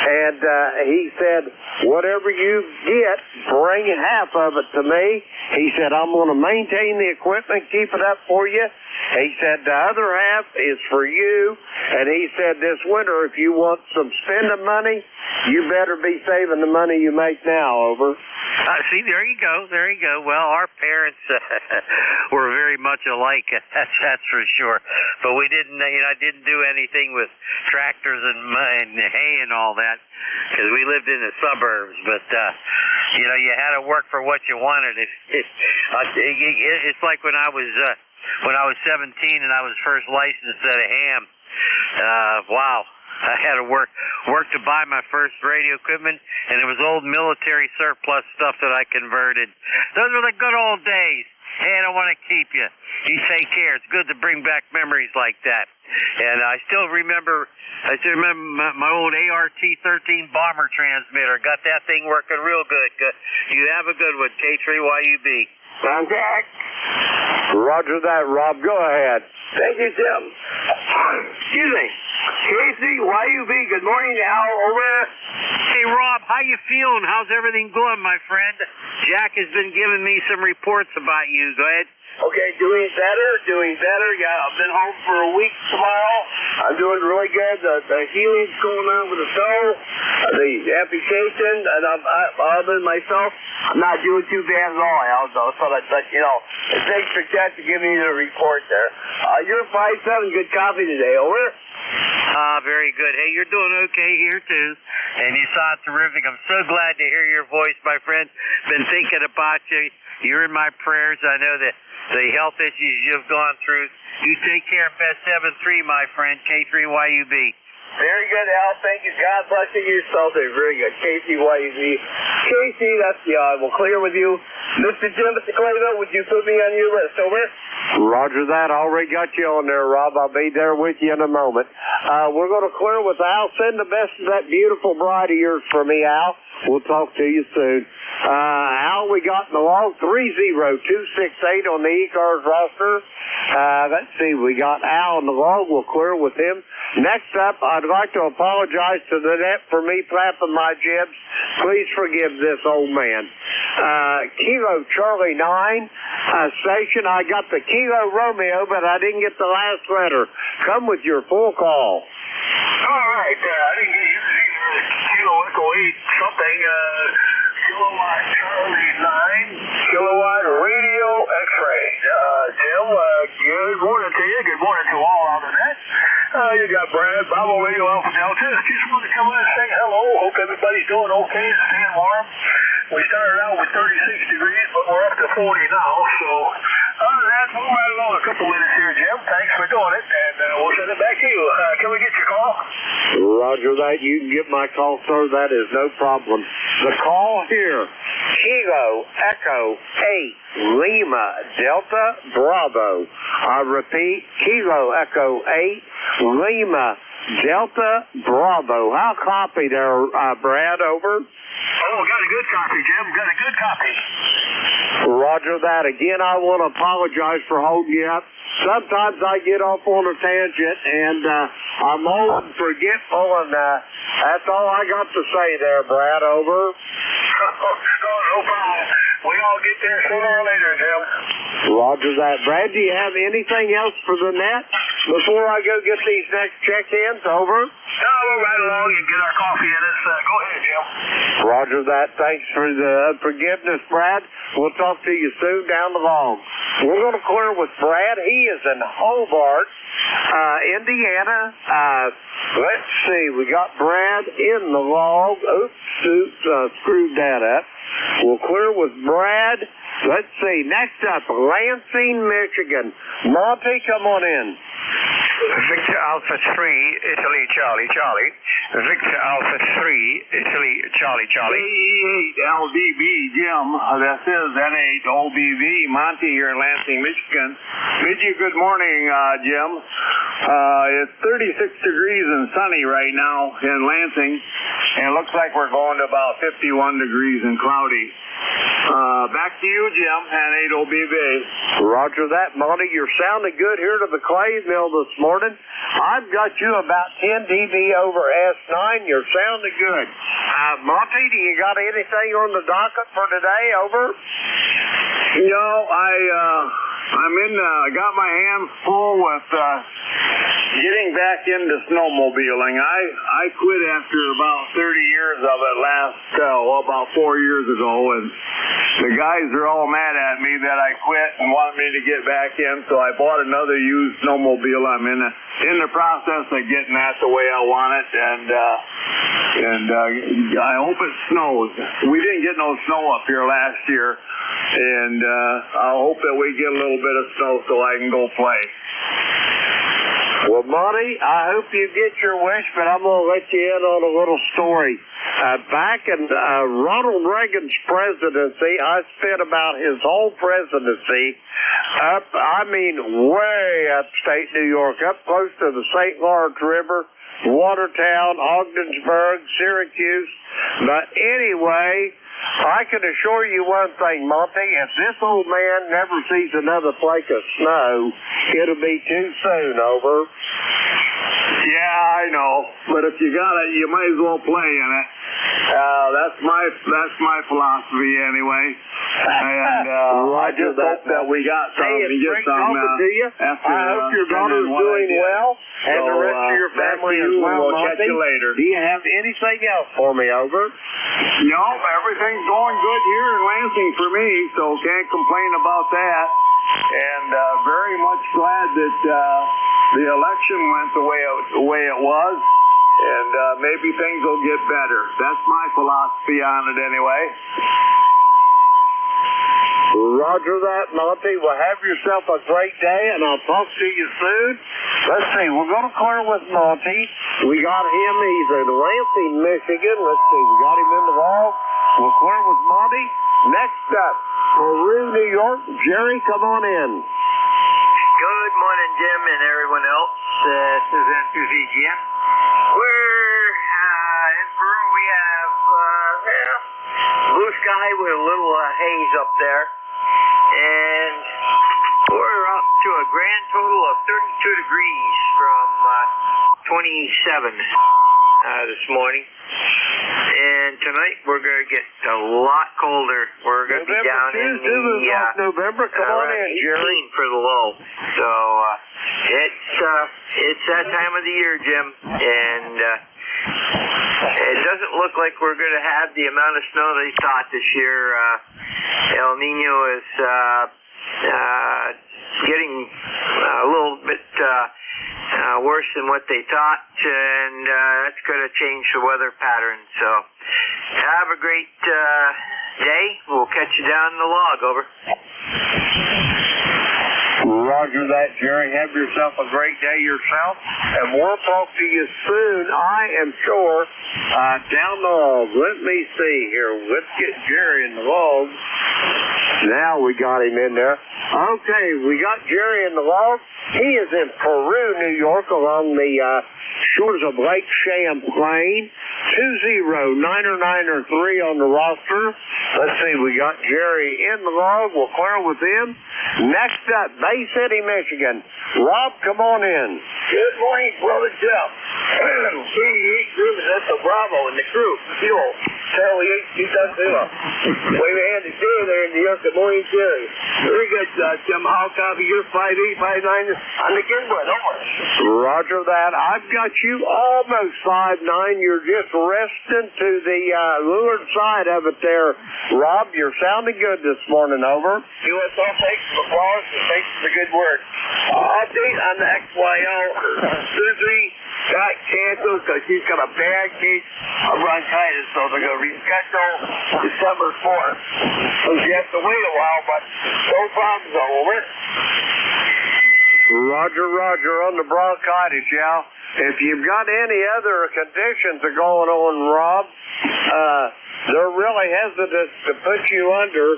Speaker 4: And he said, whatever you get, bring half of it to me. He said, I'm going to maintain the equipment, keep it up for you. He said, the other half is for you. And he said, this winter, if you want some spending money, you better be saving the money you make now, over.
Speaker 2: See, there you go. There you go. Well, our parents were very much alike. That's for sure. But we didn't, I didn't do anything with tractors and hay and all that because we lived in the suburbs. But, you had to work for what you wanted. It's like when I was 17 and I was first licensed at a ham. Wow. I had to work to buy my first radio equipment, and it was old military surplus stuff that I converted. Those were the good old days. Hey, I don't want to keep you. You take care. It's good to bring back memories like that. And I still remember my old ART-13 bomber transmitter. Got that thing working real good. You have a good one, K3YUB.
Speaker 4: I'm Jack. Roger that, Rob. Go ahead.
Speaker 3: Thank you, Tim. Excuse me. KCYUB, good morning now, over.
Speaker 2: Hey, Rob, how you feeling? How's everything going, my friend? Jack has been giving me some reports about you. Go ahead.
Speaker 3: Okay, doing better. Yeah, I've been home for a week tomorrow. I'm doing really good. The healing's going on with the toe, the amputation, and other than myself, I'm not doing too bad at all, Aldo. So thanks for Jack to give me the report there. You're 5'7", good copy today, over.
Speaker 2: Very good. Hey, you're doing okay here, too. And you sound terrific. I'm so glad to hear your voice, my friend. Been thinking about you. You're in my prayers. I know that the health issues you've gone through. You take care of Best 7-3, my friend, K3YUB.
Speaker 3: Very good, Al. Thank you. God bless you. Yourself. Very good. KCYUB. KC, that's we'll clear with you. Mr. Jim at the Clayville, would you put me on your list, over?
Speaker 4: Roger that. Already got you on there, Rob. I'll be there with you in a moment. We're going to clear with Al. Send the best of that beautiful bride of yours for me, Al. We'll talk to you soon. Al, we got in the log 30268 on the ECARS roster. Let's see, we got Al in the log. We'll clear with him. Next up, I'd like to apologize to the net for me flapping my jibs. Please forgive this old man. Kilo Charlie 9 station. I got the Kilo Romeo, but I didn't get the last letter. Come with your full call.
Speaker 5: All right, I didn't get you Kilo Echo 8 something. Kilowatt Charlie 9. Kilowatt Radio X-ray. Jim, good morning to you. Good morning to all out of that. You got Brad, Bravo Radio Alpha Delta. Just wanted to come in and say hello. Hope everybody's doing okay and staying warm. We started out with 36 degrees, but we're up to 40 now. So, other than that, we'll ride along a couple minutes here, Jim. Thanks for doing it, and we'll send it back to you. Can we get your call?
Speaker 4: Roger that. You can get my call, sir. That is no problem. The call here, Kilo Echo 8 Lima Delta Bravo. I repeat, Kilo Echo 8 Lima Delta Bravo. How copy there, Brad, over?
Speaker 5: Oh, got a good copy, Jim. Got a good copy.
Speaker 4: Roger that. Again, I want to apologize for holding you up. Sometimes I get off on a tangent, and I'm old and forgetful, and that's all I got to say there, Brad, over.
Speaker 5: No problem. We all get there sooner or later, Jim.
Speaker 4: Roger that. Brad, do you have anything else for the net before I go get these next check-ins, over?
Speaker 5: No, we'll ride along and get our coffee in us. Go ahead, Jim.
Speaker 4: Roger that. Thanks for the forgiveness, Brad. We'll talk to you soon down the long. We're going to clear with Brad. He is in Hobart, Indiana. Let's see. We got Brad in the log. Oops, screwed that up. We'll clear with Brad Let's see. Next up, Lansing, Michigan. Monty, come on in.
Speaker 7: Victor Alpha 3, Italy, Charlie, Charlie. Victor Alpha 3, Italy, Charlie, Charlie.
Speaker 12: A8LDB, Jim. This is N8OBV, Monty here in Lansing, Michigan. Bid you good morning, Jim. It's 36 degrees and sunny right now in Lansing, and it looks like we're going to about 51 degrees and cloudy. Back to you, Jim, N8OBV.
Speaker 4: Roger that, Monty. You're sounding good here to the clay mill this morning. I've got you about 10 dB over S9. You're sounding good. Monty, do you got anything on the docket for today? Over.
Speaker 12: No, I got my hands full with getting back into snowmobiling. I quit after about 30 years of it about 4 years ago, and the guys are all mad at me that I quit and want me to get back in, so I bought another used snowmobile. I'm in the process of getting that the way I want it, and I hope it snows. We didn't get no snow up here last year, and I hope that we get a little bit of snow so I can go play.
Speaker 4: Well, Monty, I hope you get your wish, but I'm going to let you in on a little story. Back in Ronald Reagan's presidency, I spent about his whole presidency way upstate New York, up close to the St. Lawrence River, Watertown, Ogdensburg, Syracuse. But anyway, I can assure you one thing, Monty. If this old man never sees another flake of snow, it'll be too soon. Over.
Speaker 12: Yeah, I know. But if you got it, you might as well play in it. That's my philosophy anyway. And I just hope that we got some to get some after.
Speaker 4: I hope your daughter's doing well, and the rest of your family as well.
Speaker 12: We'll catch you later.
Speaker 4: Do you have anything else for me? Over.
Speaker 12: No, everything's going good here in Lansing for me, so can't complain about that. And very much glad that the election went the way it was, and maybe things will get better. That's my philosophy on it anyway.
Speaker 4: Roger that, Monty. Well, have yourself a great day, and I'll talk to you soon. Let's see. We're going to clear with Monty. We got him. He's in Lansing, Michigan. Let's see. We got him in the wall. We'll clear with Monty. Next up, Peru, New York. Jerry, come on in.
Speaker 9: Good morning, Jim, and everyone else. This is N2Z Jim. We're in Peru. We have blue sky with a little haze up there, and we're up to a grand total of 32 degrees from 27 this morning. And tonight we're going to get a lot colder. We're going to be down in the
Speaker 4: November. Come on in, Jerry,
Speaker 9: for the low. So it's that time of the year, Jim, and it doesn't look like we're going to have the amount of snow they thought this year. El Nino is getting a little bit worse than what they thought, and that's going to change the weather pattern. So have a great day. We'll catch you down in the log. Over.
Speaker 4: Roger that, Jerry. Have yourself a great day yourself, and we'll talk to you soon, I am sure, down the log. Let me see here. Let's get Jerry in the log. Now we got him in there. Okay, we got Jerry in the log. He is in Peru, New York, along the shores of Lake Champlain. 20993 on the roster. Let's see, we got Jerry in the log. We'll clear with him. Next up, Bay City, Michigan. Rob, come on in.
Speaker 3: Good morning, Brother Jeff. C8 Group is at the Bravo in the crew. Fuel. Charlie 8 2 Way we had to do there in New York. Good morning, Jerry. Very good, Jim. I'll copy your 5859 on the Kenwood. Over.
Speaker 4: Roger that. I've got you almost 59. You're just resting to the leeward side of it there. Rob, you're sounding good this morning. Over.
Speaker 3: USO, thanks for the applause and thanks for the good work. Update on the XYL 33 got canceled because she's got a bad case of bronchitis, so they're going to reschedule December 4th. So she has to wait a while, but no problems are over.
Speaker 4: Roger, Roger, on the bronchitis, yeah. If you've got any other conditions that are going on, Rob, they're really hesitant to put you under,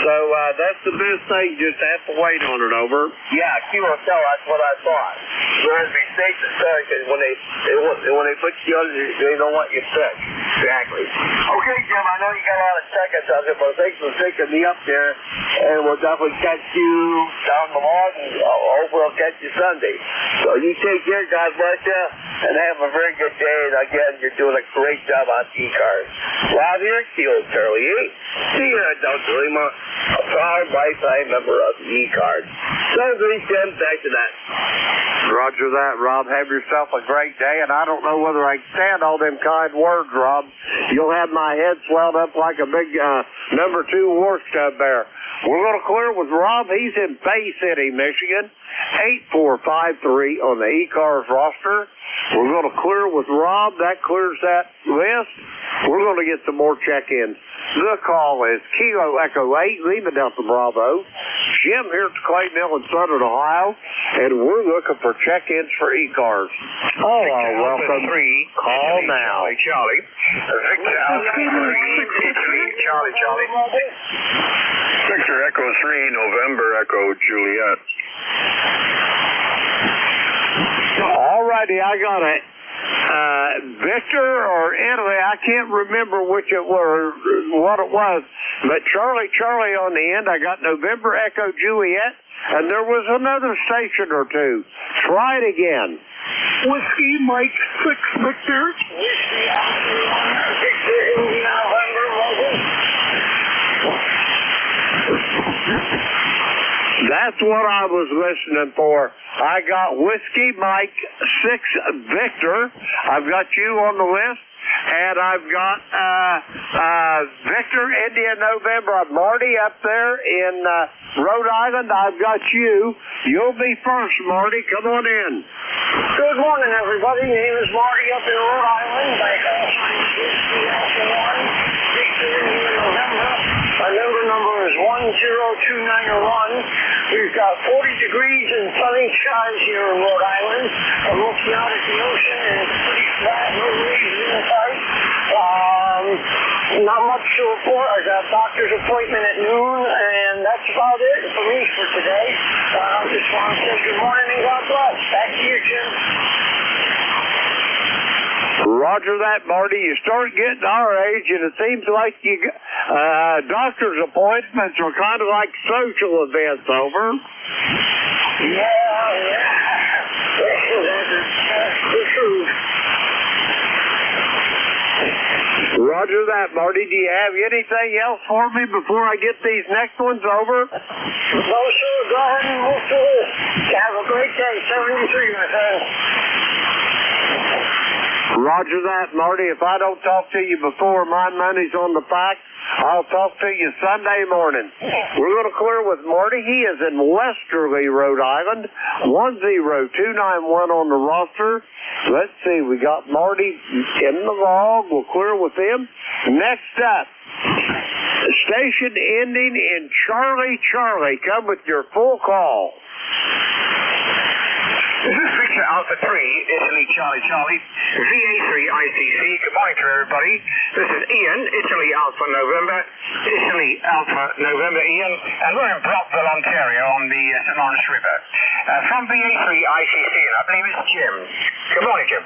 Speaker 4: so that's the best thing, just have to wait on it, over.
Speaker 3: Yeah, QSL, that's what I thought. Whereas be safe to say, because when they put you under, they don't want you sick. Exactly. Okay, Jim, I know you got a lot of seconds out there, but thanks for picking me up there, and we'll definitely catch you down the lawn, and hopefully I'll catch you Sunday. So you take care, God bless you, and have a very good day, and again, you're doing a great job on ECARS. Rob here, Kilo Charlie 8. See you at Delta Lima, a proud lifetime member of ECARS. Sunday, Jim, back to that.
Speaker 4: Roger that, Rob. Have yourself a great day, and I don't know whether I can stand all them kind words, Rob. You'll have my head swelled up like a big number 2 war stub bear. We're going to clear with Rob. He's in Bay City, Michigan. 8453 on the ECARS roster. We're going to clear with Rob. That clears that list. We're going to get some more check-ins. The call is Kilo Echo 8, Lima Delta Bravo. Jim here at Clay Mill in Southern Ohio, and we're looking for check-ins for ECARS. All are welcome. Call now.
Speaker 7: Charlie. Victor Alpha 3, Italy, Charlie.
Speaker 11: Victor Echo 3, November Echo Juliet.
Speaker 4: Alrighty, I got it. Victor or Italy, I can't remember what it was, but Charlie on the end. I got November Echo Juliet, and there was another station or two. Try it again.
Speaker 21: Whiskey Mike 6 Victor.
Speaker 4: That's what I was listening for. I got Whiskey Mike 6 Victor. I've got you on the list. And I've got Victor India November. I'm Marty up there in Rhode Island. I've got you. You'll be first, Marty. Come on in.
Speaker 8: Good morning, everybody. My name is Marty up in Rhode Island. I call sign Alpha 1, Victor India November. My number is 10291. We've got 40 degrees and sunny skies here in Rhode Island. I'm looking out at the ocean and it's pretty flat, no waves in sight. Not much to report. I got a doctor's appointment at noon, and that's about it for me for today. Just want to say good morning and God bless. Back to you, Jim.
Speaker 4: Roger that, Marty. You start getting our age, and it seems like doctor's appointments are kind of like social events, over.
Speaker 8: Yeah. That's the truth.
Speaker 4: Roger that, Marty. Do you have anything else for me before I get these next ones over?
Speaker 8: No, sir. Go ahead and move to it. Have a great day. 73, my friend.
Speaker 4: Roger that, Marty. If I don't talk to you before my money's on the fact, I'll talk to you Sunday morning. We're going to clear with Marty. He is in Westerly, Rhode Island. 10291 on the roster. Let's see. We got Marty in the log. We'll clear with him. Next up, station ending in Charlie. Come with your full call.
Speaker 7: This is Victor Alpha 3, Italy, Charlie, VA3 ICC. Good morning to everybody. This is Ian, Italy Alpha November, Italy Alpha November, Ian, and we're in Brockville, Ontario on the St. Lawrence River. From VA3 ICC, and I believe it's Jim. Good morning, Jim.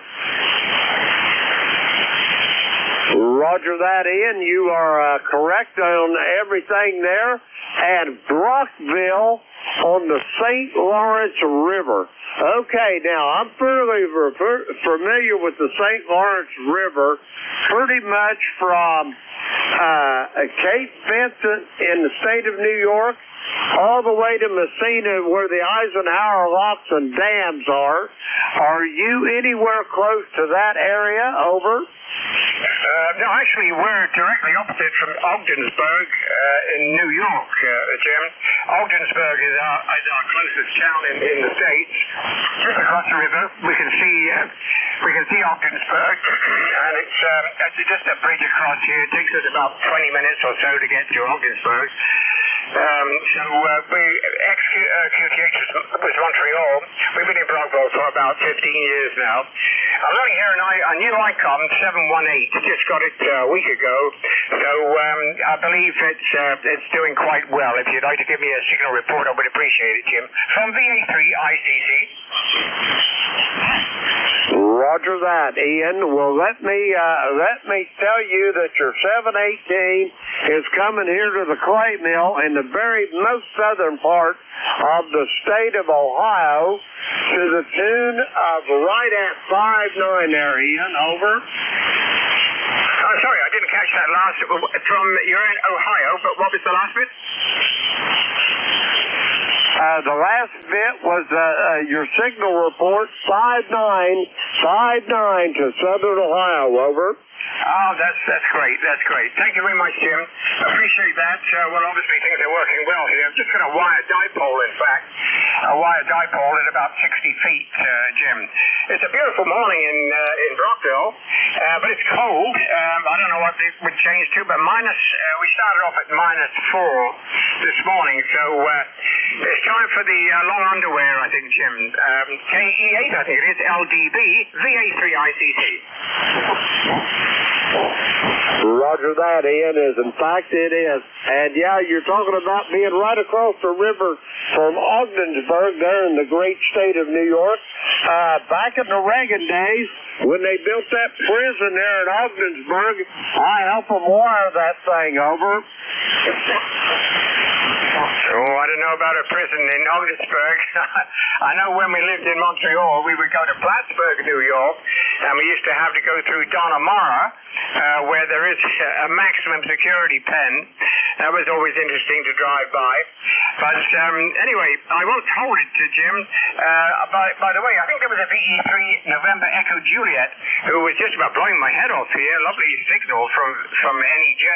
Speaker 4: Roger that, Ian. You are correct on everything there. And Brockville on the St. Lawrence River. Okay, now I'm fairly familiar with the St. Lawrence River pretty much from Cape Vincent in the state of New York all the way to Messina where the Eisenhower locks and dams are. Are you anywhere close to that area? Over.
Speaker 7: No, actually, we're directly opposite from Ogdensburg in New York, Jim. Ogdensburg is our closest town in the States. Just across the river, we can see we can see Ogdensburg, and it's just a bridge across here. It takes us about 20 minutes or so to get to Ogdensburg. QTH was Montreal. We've been in Brockville for about 15 years now. I'm running here a new ICOM 718. Just got it a week ago, so I believe it's doing quite well. If you'd like to give me a signal report, I would appreciate it, Jim. From VA3 ICC.
Speaker 4: Roger that, Ian. Well, let me tell you that your 718 is coming here to the clay mill in the very most southern part of the state of Ohio to the tune of right at 5.9 there, Ian. Over.
Speaker 7: Sorry, I didn't catch that last. You're in Ohio, but what was the last bit?
Speaker 4: The last bit was your signal report, 5.9 to southern Ohio, over.
Speaker 7: Oh, that's great. That's great. Thank you very much, Jim. Appreciate that. Well, obviously things are working well here. I've just got a wire dipole, in fact. A wire dipole at about 60 feet, Jim. It's a beautiful morning in Brockville, but it's cold. I don't know what it would change to, but we started off at -4 this morning, so it's time for the long underwear, I think, Jim. KE8, I think it is, LDB, VA3 ICC.
Speaker 4: Roger that, Ian, in fact it is. And yeah, you're talking about being right across the river from Ogdensburg there in the great state of New York. Back in the Reagan days, when they built that prison there in Ogdensburg, I helped them wire that thing, over.
Speaker 7: Oh, I don't know about a prison in Ogdensburg. I know when we lived in Montreal, we would go to Plattsburgh, New York, and we used to have to go through Donnemara, where there is a maximum security pen. That was always interesting to drive by. But anyway, I won't hold it to Jim. By the way, I think there was a VE3 November Echo Juliet who was just about blowing my head off here. Lovely signal from NEJ.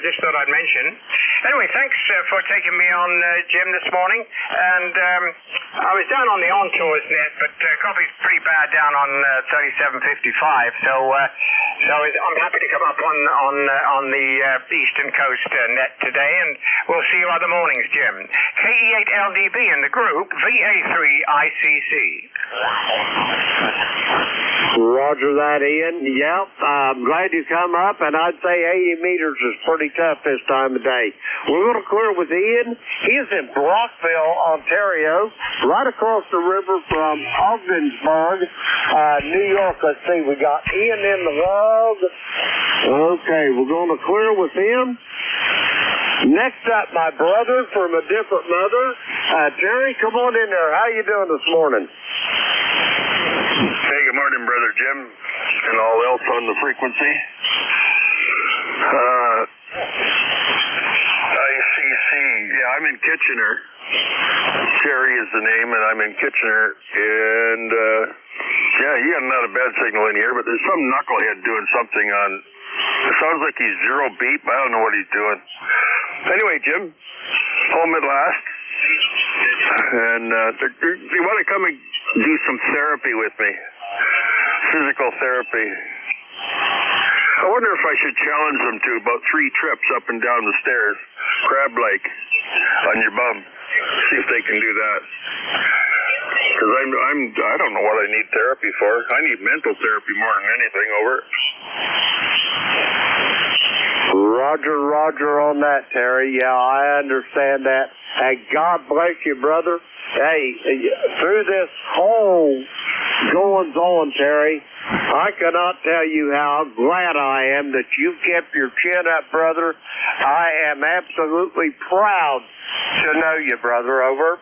Speaker 7: Just thought I'd mention. Anyway, thanks for taking me on, Jim, this morning. And I was down on the on-tours net, but coffee's pretty bad down on 3755. So I'm happy to come up on the eastern coast net today, and we'll see you other mornings, Jim. KE8LDB in the group, VA3 ICC.
Speaker 4: Roger that, Ian. Yep, I'm glad you come up, and I'd say 80 meters is pretty tough this time of day. We're going to clear with Ian. He's in Brockville, Ontario, right across the river from Ogdensburg, New York. Let's see, we got Ian in the log. Okay, we're going to clear with him. Next up, my brother from a different mother. Terry, come on in there. How you doing this morning?
Speaker 11: Hey, good morning, Brother Jim, and all else on the frequency. ICC, yeah, I'm in Kitchener. Terry is the name, and I'm in Kitchener. And, yeah, he got not a bad signal in here, but there's some knucklehead doing something on... It sounds like he's 0 beep. I don't know what he's doing. Anyway, Jim, home at last. And they want to come and do some therapy with me. Physical therapy. I wonder if I should challenge them to about 3 trips up and down the stairs, crab-like, on your bum. See if they can do that. Because I don't know what I need therapy for. I need mental therapy more than anything, over.
Speaker 4: Roger on that, Terry. Yeah, I understand that. Hey, God bless you, brother. Hey, through this whole goings on, Terry, I cannot tell you how glad I am that you kept your chin up, brother. I am absolutely proud to know you, brother, over.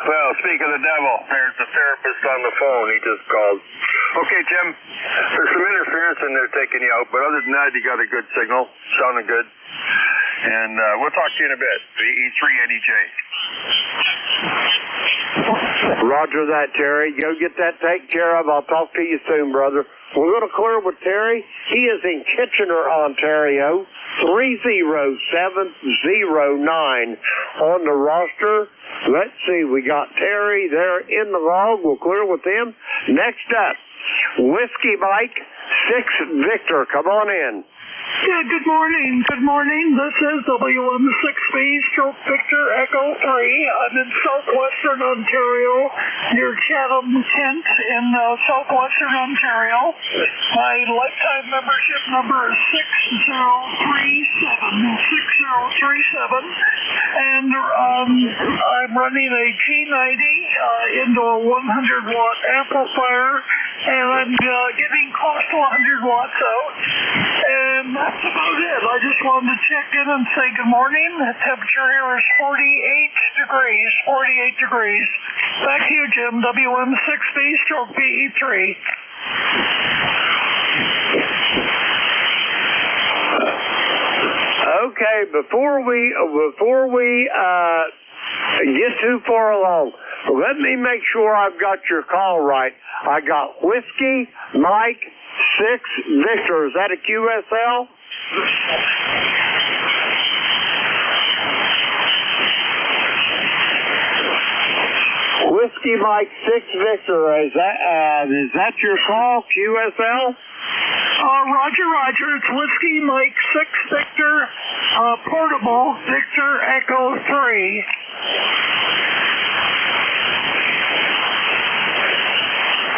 Speaker 11: Well, speak of the devil, there's the therapist on the phone. He just called. Okay, Jim, there's some interference in there taking you out, but other than that, you got a good signal. Sounding good. And we'll talk to you in a bit. VE3 NEJ.
Speaker 4: Roger that, Terry. Go get that taken care of. I'll talk to you soon, brother. We're going to clear with Terry. He is in Kitchener, Ontario, 30709 on the roster. Let's see, we got Terry there in the log. We'll clear with him. Next up, Whiskey Mike 6 Victor. Come on in.
Speaker 14: Yeah, good morning. Good morning. This is WM6B Stroke Victor Echo 3. I'm in southwestern Ontario, near Chatham, Kent, in southwestern Ontario. My lifetime membership number is 6037. And I'm running a G90 into a 100-watt amplifier, and I'm getting close to 100 watts out. And that's about it. I just wanted to check in and say good morning. The temperature here is 48 degrees. Back to you, Jim. WM6B stroke BE3.
Speaker 4: Okay, before we get too far along, let me make sure I've got your call right. I got Whiskey Mike 6 Victor. Is that a QSL? Whiskey Mike 6 Victor. Is that your call? QSL?
Speaker 14: Roger. It's Whiskey Mike 6 Victor, portable Victor Echo 3.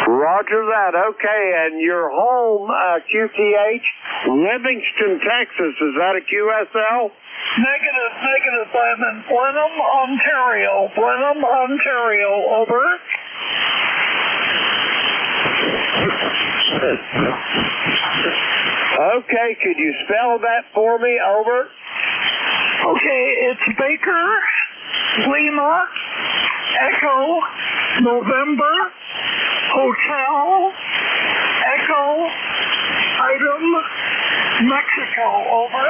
Speaker 4: Roger that. Okay, and your home, QTH, Livingston, Texas. Is that a QSL?
Speaker 14: Negative. I'm in Blenheim, Ontario. Over.
Speaker 4: Okay, could you spell that for me? Over.
Speaker 14: Okay, it's Baker, Lima, Echo, November, Hotel, Echo, Item, Mexico. Over.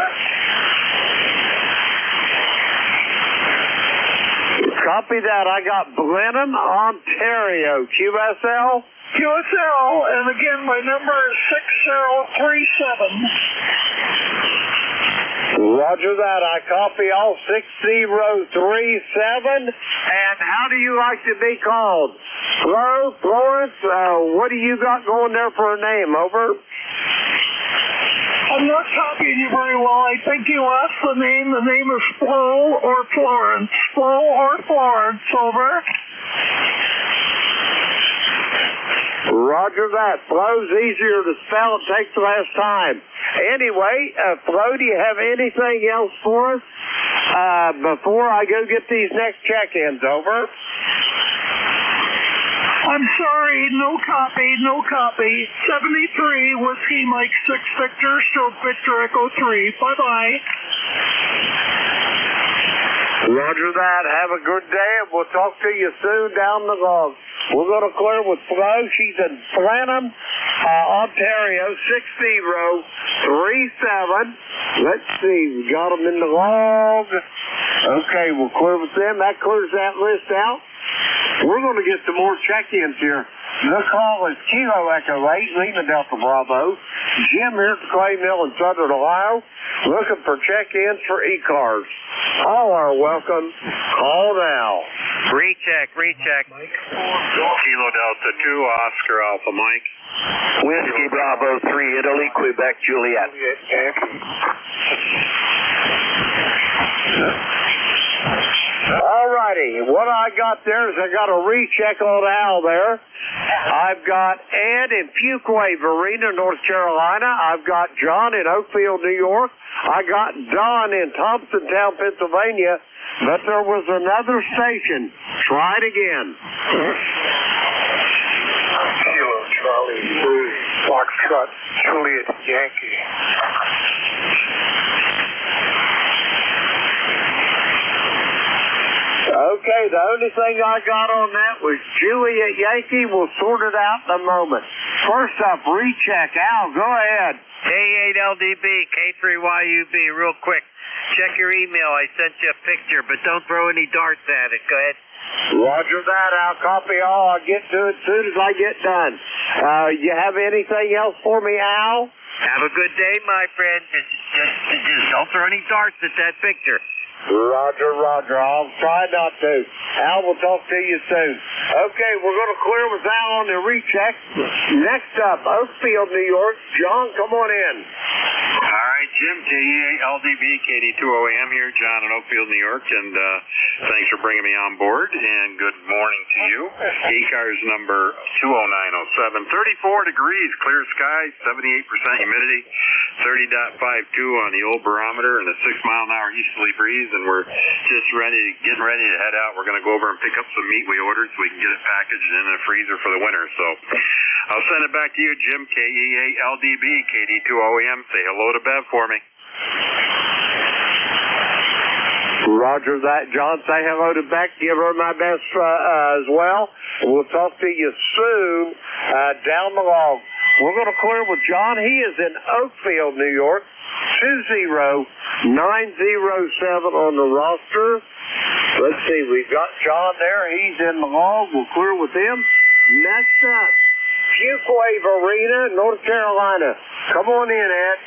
Speaker 4: Copy that. I got Blenheim, Ontario. QSL?
Speaker 14: QSL, and again, my number is 6037.
Speaker 4: Roger that. I copy all 6037. And how do you like to be called? Flo, Florence, what do you got going there for a name? Over.
Speaker 14: I'm not copying you very well. I think you asked the name. The name is Flo or Florence. Over.
Speaker 4: Roger that. Flo's easier to spell. It takes less time. Anyway, Flo, do you have anything else for us before I go get these next check-ins? Over.
Speaker 14: I'm sorry, no copy. 73 Whiskey Mike 6 Victor stroke Victor Echo 3. Bye-bye.
Speaker 4: Roger that. Have a good day, and we'll talk to you soon down the log. We're going to clear with Flo. She's in Blenheim, Ontario, 6037. Let's see. We got them in the log. Okay, we'll clear with them. That clears that list out. We're going to get some more check-ins here. The call is Kilo Echo 8, Lima Delta Bravo. Jim here at the Clay Mill in Southern Ohio, looking for check-ins for ECARS. All are welcome. Call now.
Speaker 2: Recheck. Kilo Delta 2, Oscar Alpha Mike.
Speaker 15: Whiskey Bravo 3, Italy, Quebec, Juliet.
Speaker 4: All righty. What I got there is I got a recheck on Al there. I've got Ed in Fuquay, Verena, North Carolina. I've got John in Oakfield, New York. I got Don in Thompsontown, Pennsylvania. But there was another station. Try it again.
Speaker 19: Kilo Charlie, Foxtrot, Juliet, Yankee.
Speaker 4: Okay, the only thing I got on that was Juliet Yankee. We'll sort it out in a moment. First up, recheck. Al, go ahead.
Speaker 2: K8LDB, K3YUB, real quick. check your email. I sent you a picture, but don't throw any darts at it. Go ahead.
Speaker 4: Roger that. I'll copy all. I'll get to it as soon as I get done. You have anything else for me, Al?
Speaker 2: Have a good day, my friend. Just don't throw any darts at that picture.
Speaker 4: Roger, Roger. I'll try not to. Al, we'll talk to you soon. Okay, we're going to clear with Al on the recheck. Next up, Oakfield, New York. John, come on in.
Speaker 16: All right, Jim, KEALDB, KD2OAM here, John in Oakfield, New York, and thanks for bringing me on board, and good morning to you. ECARS number 20907, 34 degrees, clear sky, 78% humidity, 30.52 on the old barometer, and a 6-mile-an-hour easterly breeze, and we're just getting ready to head out. We're going to go over and pick up some meat we ordered so we can get it packaged in a freezer for the winter. So I'll send it back to you, Jim, KEALDB, KD2OAM. Say hello to Bev for me.
Speaker 4: Roger that, John. Say hello to Beck. Give her my best as well. We'll talk to you soon down the log. We're going to clear with John. He is in Oakfield, New York. 20907 on the roster. Let's see. We've got John there. He's in the log. We'll clear with him. Next up, Fuquay Arena, North Carolina. Come on in, Ed.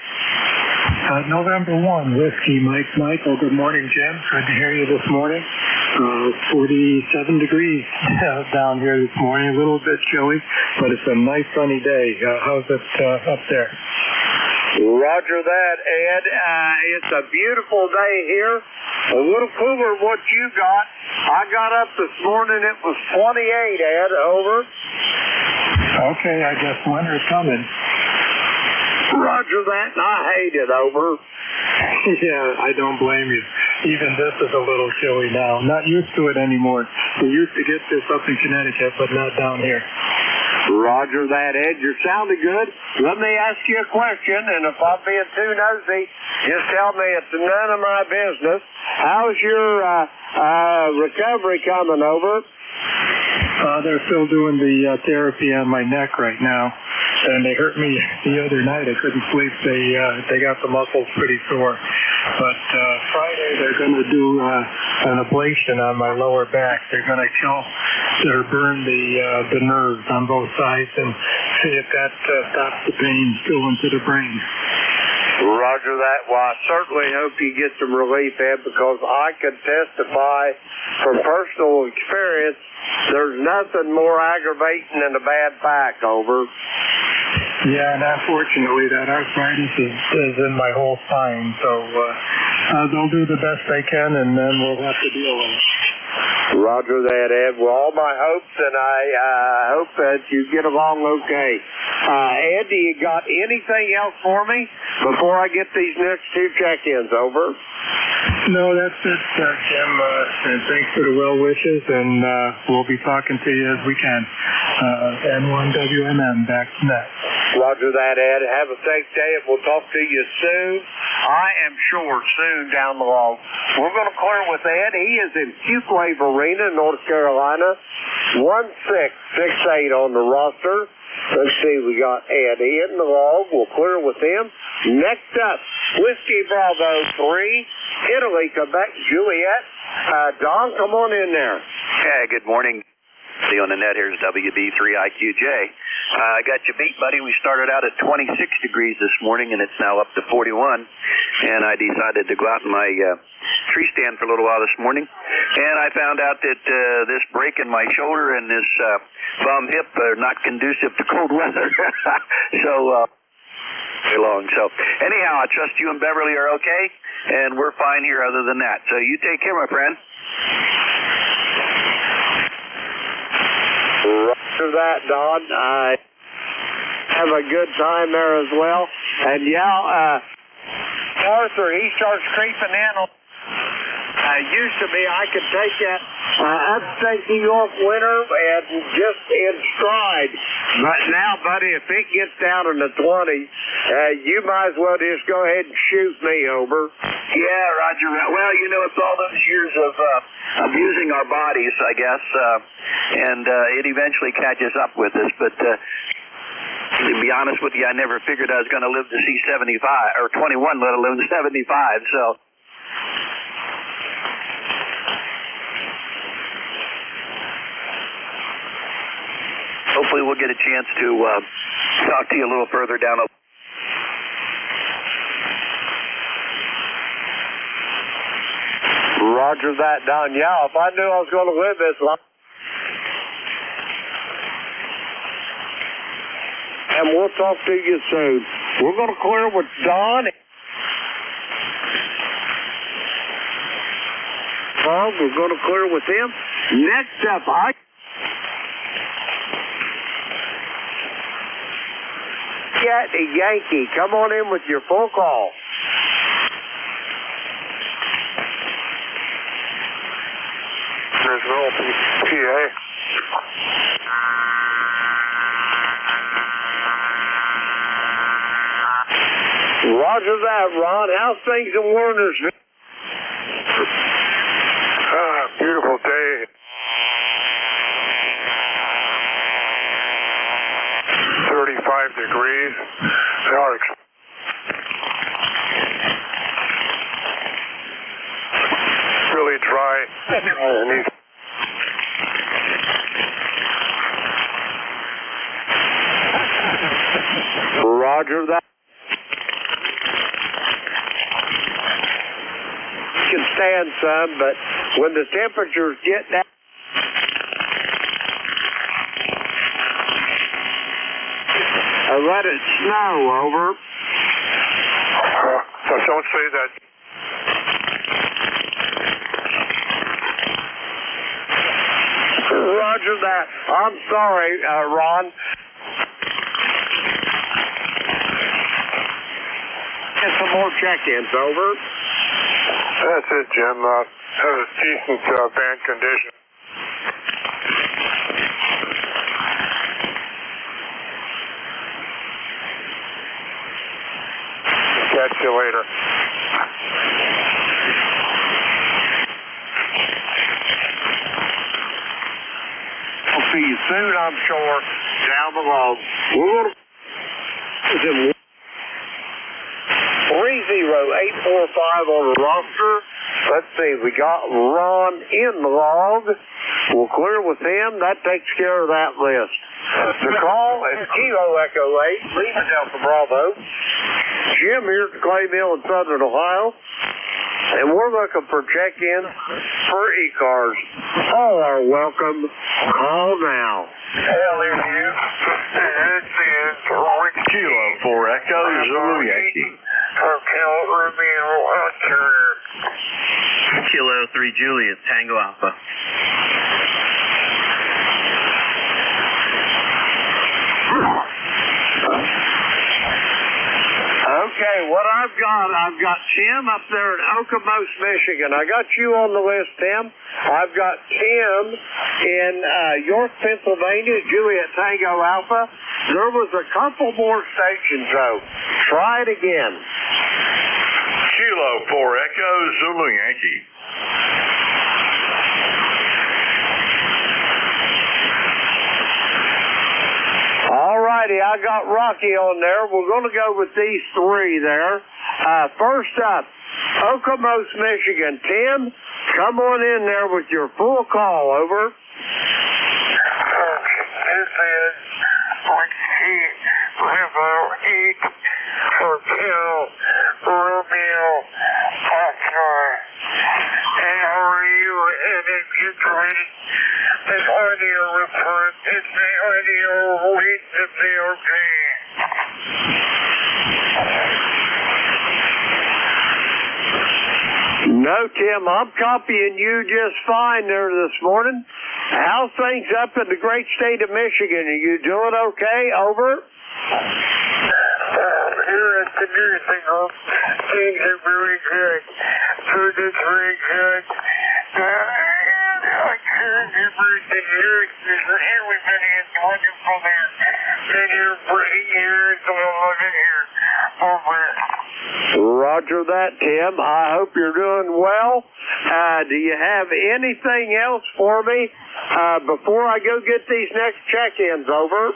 Speaker 17: November 1, Whiskey Mike Michael. Good morning, Jim. Good to hear you this morning. 47 degrees down here this morning. A little bit chilly, but it's a nice sunny day. How's it up there?
Speaker 4: Roger that, Ed. It's a beautiful day here. A little cooler than what you got. I got up this morning. It was 28, Ed. Over.
Speaker 17: Okay, I guess winter's coming.
Speaker 4: Roger that, and I hate it. Over.
Speaker 17: Yeah, I don't blame you. Even this is a little chilly now. Not used to it anymore. We used to get this up in Connecticut, but not down here.
Speaker 4: Roger that, Ed. You're sounding good. Let me ask you a question, and if I'm being too nosy, just tell me it's none of my business. How's your recovery coming, over?
Speaker 17: They're still doing the therapy on my neck right now, and they hurt me the other night. I couldn't sleep. They got the muscles pretty sore. But Friday they're going to do an ablation on my lower back. They're going to burn the nerves on both sides and see if that stops the pain going to the brain.
Speaker 4: Roger that. Well, I certainly hope you get some relief, Ed, because I can testify from personal experience there's nothing more aggravating than a bad back, over.
Speaker 17: Yeah, and unfortunately that arthritis is in my whole spine, so they'll do the best they can, and then we'll have to deal with it.
Speaker 4: Roger that, Ed. Well, all my hopes, and I hope that you get along okay. Ed, do you got anything else for me before I get these next two check-ins, over?
Speaker 17: No, that's it, Jim, and thanks for the well wishes, and we'll be talking to you as we can. N1WMM, back to net.
Speaker 4: Roger that, Ed. Have a safe day, and we'll talk to you soon. I am sure soon down the road. We're going to clear with Ed. He is in Fuquay Arena, North Carolina. 1668 on the roster. Let's see, we got Ed in the log. We'll clear with him. Next up, Whiskey Bravo 3, Italy, Quebec, Juliet. Don, come on in there.
Speaker 23: Hey, good morning. See on the net, here's WB3IQJ. I got you beat, buddy. We started out at 26 degrees this morning, and it's now up to 41. And I decided to go out in my tree stand for a little while this morning. And I found out that this break in my shoulder and this bum hip are not conducive to cold weather. So anyhow, I trust you and Beverly are okay, and we're fine here other than that. So you take care, my friend.
Speaker 4: After that, Don, I have a good time there as well. And yeah, Arthur, he starts creeping in. Used to be I could take that upstate New York winter and just in stride. But now, buddy, if it gets down in the 20s, you might as well just go ahead and shoot me, over.
Speaker 23: Yeah, Roger. Well, you know, it's all those years of abusing our bodies, I guess, and it eventually catches up with us. But to be honest with you, I never figured I was going to live to see 75 or 21, let alone 75. So Hopefully we'll get a chance to talk to you a little further down.
Speaker 4: Roger that, Don. Yeah, if I knew I was going to live this long. And we'll talk to you soon. We're going to clear with Don. We're going to clear with him. Next up, Cat Yankee. Come on in with your full call.
Speaker 19: There's no PA.
Speaker 4: Roger that, Ron. How's things in Wernersville?
Speaker 19: Beautiful day. 35 degrees. Really dry.
Speaker 4: Roger that. You can stand some, but when the temperatures get down, let it snow, over.
Speaker 19: Don't say that.
Speaker 4: Roger that. I'm sorry, Ron. Get some more check-ins, over.
Speaker 19: That's it, Jim. Have a decent band condition. Catch you later.
Speaker 4: I'll see you soon, I'm sure, down the road. We're going to 30845 on the roster. Let's see, we got Ron in the log. We'll clear with him. That takes care of that list. The call is Kilo Echo 8, Lima Delta Bravo. Jim here at Clay Mill in Southern Ohio. And we're looking for check-ins for ECARS. All are welcome. Call now.
Speaker 19: LMU. This is
Speaker 11: Kilo 4 Echo Zulu Yankee.
Speaker 19: Hotel Romeo Hunter.
Speaker 9: Kilo 3 Juliet Tango Alpha.
Speaker 4: Okay, what I've got Tim up there in Okemos, Michigan. I got you on the list, Tim. I've got Tim in York, Pennsylvania, Juliet Tango Alpha. There was a couple more stations, though. Try it again.
Speaker 11: Kilo 4 Echo Zulu Yankee.
Speaker 4: All righty, I got Rocky on there. We're going to go with these three there. First up, Okemos, Michigan. Tim, come on in there with your full call, over.
Speaker 19: This is Whiskey Bravo 8 Hotel Romeo Oscar. And how are you? And if you're trying this audio report, it's the audio wait to be okay.
Speaker 4: No, Tim, I'm copying you just fine there this morning. How's things up in the great state of Michigan? Are you doing okay? Over.
Speaker 19: Here at the nursing home, things are very good. Food is very good. I care for the nurses and everybody is wonderful there. Been here for 8 years, so I love it here. Over.
Speaker 4: Roger that, Tim. I hope you're doing well. Do you have anything else for me before I go get these next check-ins, over?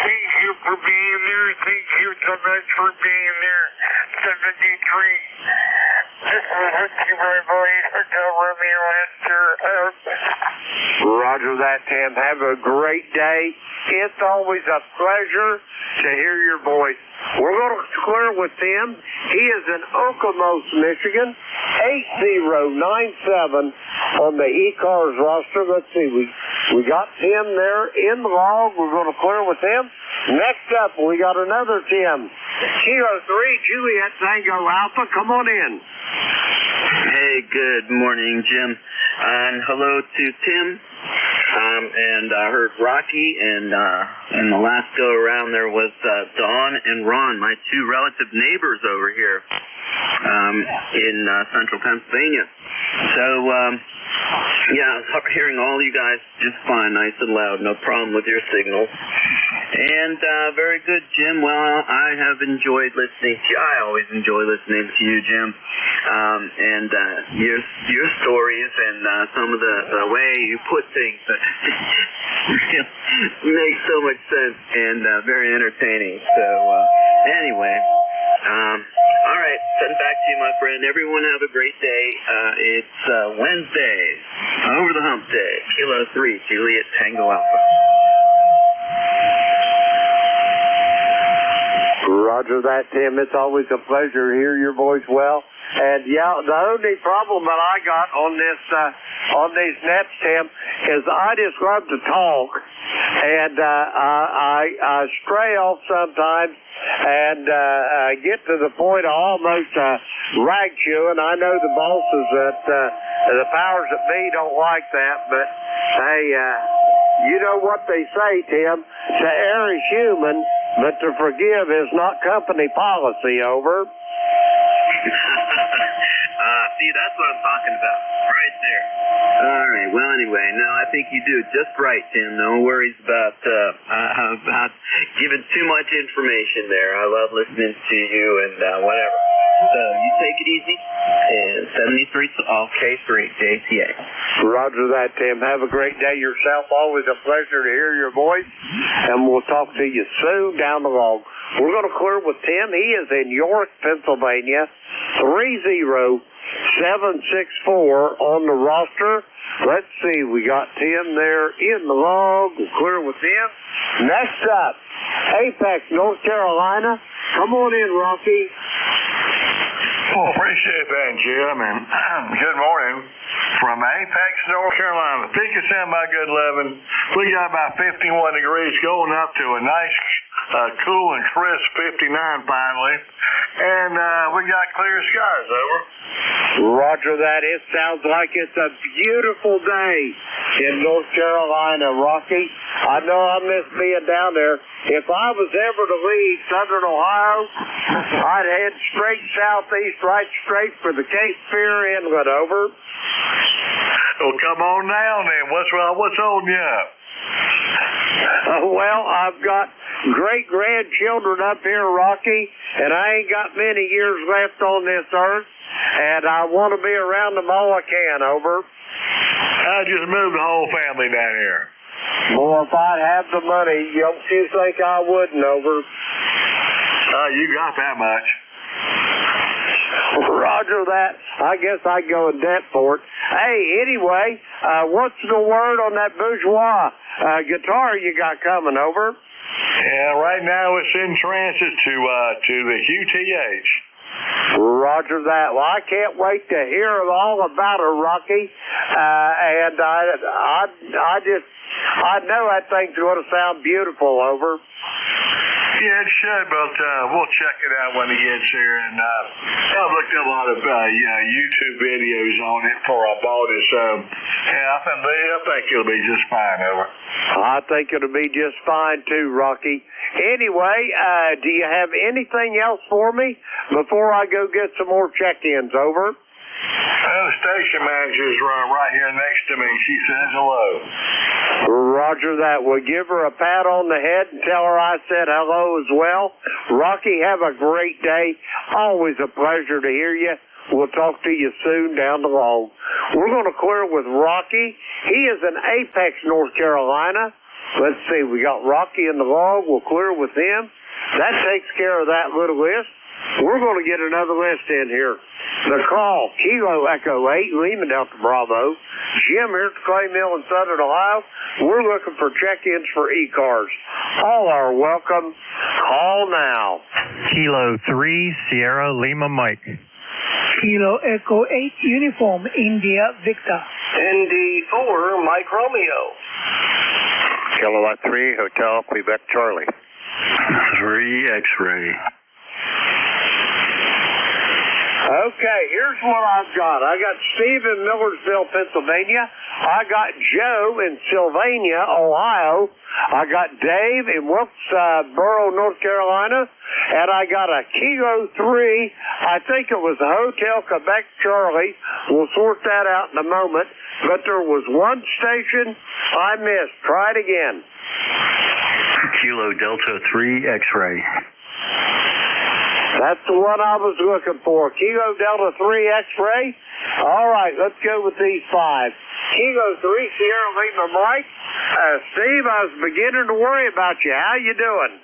Speaker 19: Thank you for being there. Thank you so much for being there.
Speaker 21: This is Whiskey Bradley, Hotel Romeo Answer.
Speaker 4: Roger that, Tim. Have a great day. It's always a pleasure to hear your voice. We're going to clear with Tim. He is in Okemos, Michigan, 8097 on the ECARS roster. Let's see, we got Tim there in the log. We're going to clear with him. Next up, we got another Tim. Kilo 3, Juliet Tango Alpha. Come on in.
Speaker 1: Hey, good morning, Jim. And hello to Tim. And I heard Rocky, and the last go around there was Dawn and Ron, my two relative neighbors over here in central Pennsylvania. So, yeah, I was hearing all you guys just fine, nice and loud, no problem with your signal. And very good, Jim. Well, I have enjoyed listening to you. I always enjoy listening to you, Jim. And your stories and some of the way you put things make so much sense and very entertaining. So anyway, all right, send back to you, my friend. Everyone have a great day. It's Wednesday, over the hump day. Kilo 3, Juliet Tango Alpha.
Speaker 4: Roger that, Tim. It's always a pleasure to hear your voice well. And yeah, the only problem that I got on these nets, Tim, is I just love to talk, and I stray off sometimes and get to the point of almost rag chewing. I know the bosses that the powers that be don't like that, but hey, you know what they say, Tim? To err is human, but to forgive is not company policy. Over.
Speaker 1: See, that's what I'm talking about, right there. All right. Well, anyway, no, I think you do just right, Tim. No worries about giving too much information there. I love listening to you and whatever. So you take it easy. And 73 K3 JTA.
Speaker 4: Roger that, Tim. Have a great day yourself. Always a pleasure to hear your voice. And we'll talk to you soon down the road. We're going to clear with Tim. He is in York, Pennsylvania. 30764 on the roster. Let's see. We got Tim there in the log. We'll clear with him. Next up, Apex, North Carolina. Come on in, Rocky.
Speaker 22: Well, appreciate that, Jim, and good morning from Apex, North Carolina. Think it's in by good 11. We got about 51 degrees going up to a nice, cool and crisp 59 finally, and we got clear skies. Over.
Speaker 4: Roger that. It sounds like it's a beautiful day in North Carolina, Rocky. I know I miss being down there. If I was ever to leave Southern Ohio, I'd head straight southeast, right straight for the Cape Fear Inlet. Over.
Speaker 22: Well, come on down then. What's holding you up?
Speaker 4: Well, I've got great-grandchildren up here, Rocky, and I ain't got many years left on this earth, and I want to be around them all I can. Over.
Speaker 22: I just moved the whole family down here.
Speaker 4: Well, if I'd have the money, don't you think I wouldn't? Over.
Speaker 22: You got that much.
Speaker 4: Roger that. I guess I'd go in debt for it. Hey, anyway, what's the word on that bourgeois guitar you got coming? Over.
Speaker 22: Yeah, right now it's in transit to the QTH.
Speaker 4: Roger that. Well, I can't wait to hear all about her, Rocky. And I know that thing's going to sound beautiful. Over.
Speaker 22: Yeah, it should, but we'll check it out when it gets here. And I've looked at a lot of YouTube videos on it before I bought it. So, yeah, I think it'll be just fine. Over.
Speaker 4: I think it'll be just fine too, Rocky. Anyway, do you have anything else for me before I go get some more check-ins? Over.
Speaker 22: Well, the station manager's right here next to me. She says hello.
Speaker 4: Roger that. We'll give her a pat on the head and tell her I said hello as well. Rocky, have a great day. Always a pleasure to hear you. We'll talk to you soon down the road. We're going to clear with Rocky. He is in Apex, North Carolina. Let's see. We got Rocky in the log. We'll clear with him. That takes care of that little list. we're going to get another list in here. The call, Kilo Echo 8, Lima Delta Bravo. Jim here at the Clay Mill in Southern Ohio. We're looking for check-ins for ECARS. All are welcome. Call now.
Speaker 6: Kilo 3, Sierra Lima Mike.
Speaker 8: Kilo Echo 8, Uniform, India Victor.
Speaker 3: ND4, Mike Romeo.
Speaker 22: Kilowatt 3, Hotel Quebec Charlie.
Speaker 6: 3 X-ray.
Speaker 4: Okay, here's what I've got. I got Steve in Millersville, Pennsylvania. I got Joe in Sylvania, Ohio. I got Dave in Wilkesboro, North Carolina. And I got a Kilo 3. I think it was a Hotel Quebec Charlie. We'll sort that out in a moment. But there was one station I missed. Try it again.
Speaker 6: Kilo Delta 3 X-ray.
Speaker 4: That's the one I was looking for. Kilo Delta 3 X-ray. All right, let's go with these 5. Kilo 3 Sierra Lima Mike. Steve, I was beginning to worry about you. How you doing?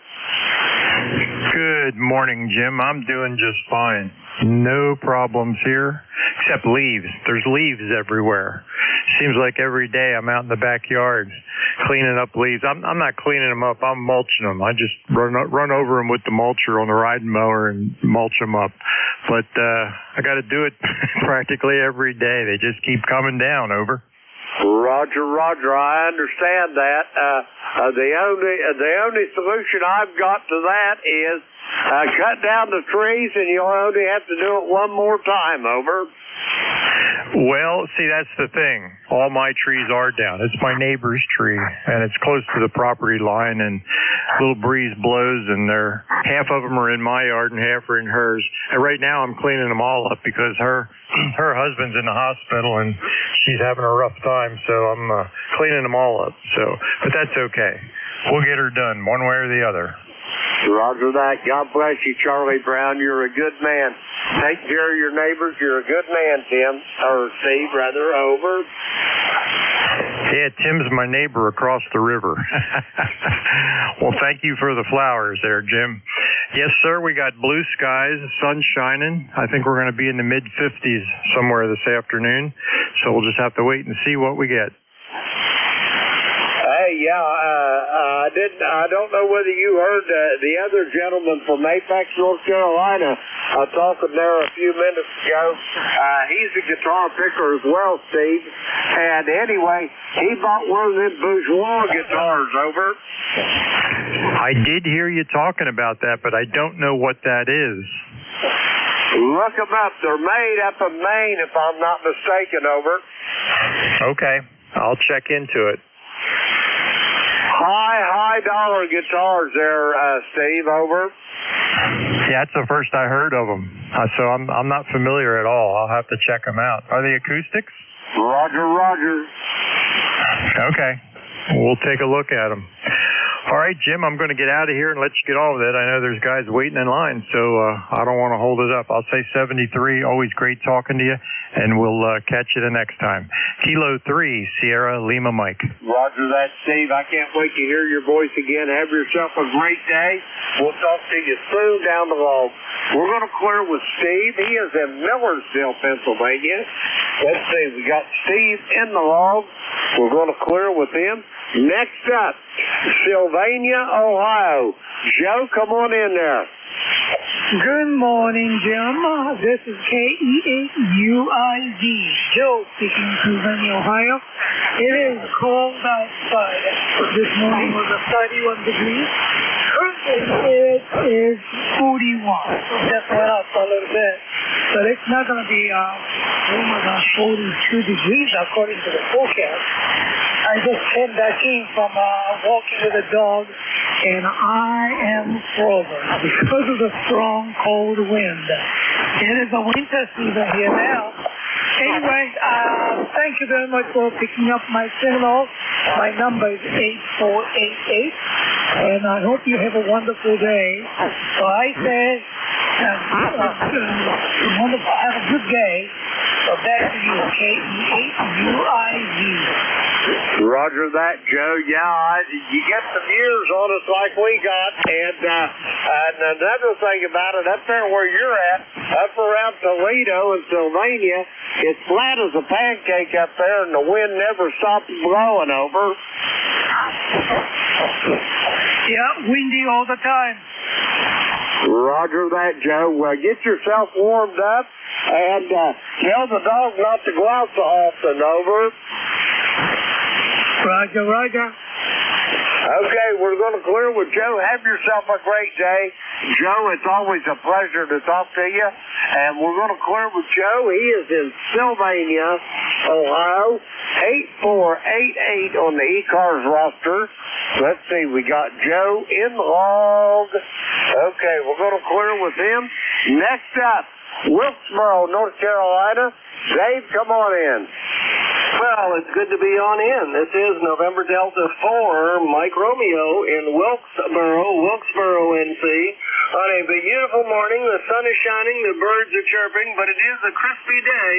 Speaker 6: Good morning, Jim. I'm doing just fine. No problems here, except leaves. There's leaves everywhere. Seems like every day I'm out in the backyard cleaning up leaves. I'm not cleaning them up. I'm mulching them. I just run over them with the mulcher on the riding mower and mulch them up. But I got to do it practically every day. They just keep coming down. Over.
Speaker 4: Roger, Roger. I understand that. The only solution I've got to that is cut down the trees, and you'll only have to do it one more time. Over.
Speaker 6: Well, see, that's the thing. All my trees are down. It's my neighbor's tree, and it's close to the property line, and a little breeze blows, and half of them are in my yard and half are in hers. And right now I'm cleaning them all up because her husband's in the hospital, and she's having a rough time, so I'm cleaning them all up. But that's okay. We'll get her done one way or the other.
Speaker 4: Roger that. God bless you, Charlie Brown. You're a good man. Take care of your neighbors. You're a good man, Tim. Or Steve, rather. Over.
Speaker 6: Yeah, Tim's my neighbor across the river. Well, thank you for the flowers there, Jim. Yes, sir, we got blue skies, sun shining. I think we're going to be in the mid-50s somewhere this afternoon. So we'll just have to wait and see what we get.
Speaker 4: Hey, yeah, I don't know whether you heard the other gentleman from Apex, North Carolina, talking there a few minutes ago. He's a guitar picker as well, Steve. And anyway, he bought one of them bourgeois guitars. Over.
Speaker 6: I did hear you talking about that, but I don't know what that is.
Speaker 4: Look them up. They're made up in Maine, if I'm not mistaken. Over.
Speaker 6: Okay, I'll check into it.
Speaker 4: High dollar guitars there, Steve. Over.
Speaker 6: Yeah, that's the first I heard of them. So I'm not familiar at all. I'll have to check them out. Are they acoustics?
Speaker 4: Roger.
Speaker 6: Okay, we'll take a look at them. All right, Jim, I'm going to get out of here and let you get on with it. I know there's guys waiting in line, so I don't want to hold it up. I'll say 73. Always great talking to you, and we'll catch you the next time. Kilo 3, Sierra Lima Mike.
Speaker 4: Roger that, Steve. I can't wait to hear your voice again. Have yourself a great day. We'll talk to you soon down the road. We're going to clear with Steve. He is in Millersville, Pennsylvania. Let's see. We got Steve in the log. We're going to clear with him. Next up, Sylvania, Ohio. Joe, come on in there.
Speaker 8: Good morning, Jim. This is KE8UID. Joe speaking from Sylvania, Ohio. It is cold outside. This morning was 31 degrees. Currently it is 41. Just went up a little bit. But it's not going to be warmer than 42 degrees according to the forecast. I just came back in from walking with a dog, and I am frozen because of the strong, cold wind. It is the winter season here now. Anyway, thank you very much for picking up my signal. My number is 8488, and I hope you have a wonderful day. So I say, wonderful, have a good day. So back to you, KE8UID.
Speaker 4: Roger that, Joe. Yeah, you get some years on us like we got. And another thing about it, up there where you're at, up around Toledo and Sylvania, it's flat as a pancake up there, and the wind never stops blowing over.
Speaker 8: Yeah, windy all the time.
Speaker 4: Roger that, Joe. Well, get yourself warmed up and tell the dog not to go out so often, over.
Speaker 8: Roger, roger.
Speaker 4: Okay, we're going to clear with Joe. Have yourself a great day. Joe, it's always a pleasure to talk to you. And we're going to clear with Joe. He is in Sylvania, Ohio, 8488 on the ECARS roster. Let's see, we got Joe in the log. Okay, we're going to clear with him. Next up, Wilkesboro, North Carolina. Dave, come on in.
Speaker 10: Well, it's good to be on in. This is November Delta 4, Mike Romeo in Wilkesboro, NC. On a beautiful morning, the sun is shining, the birds are chirping, but it is a crispy day,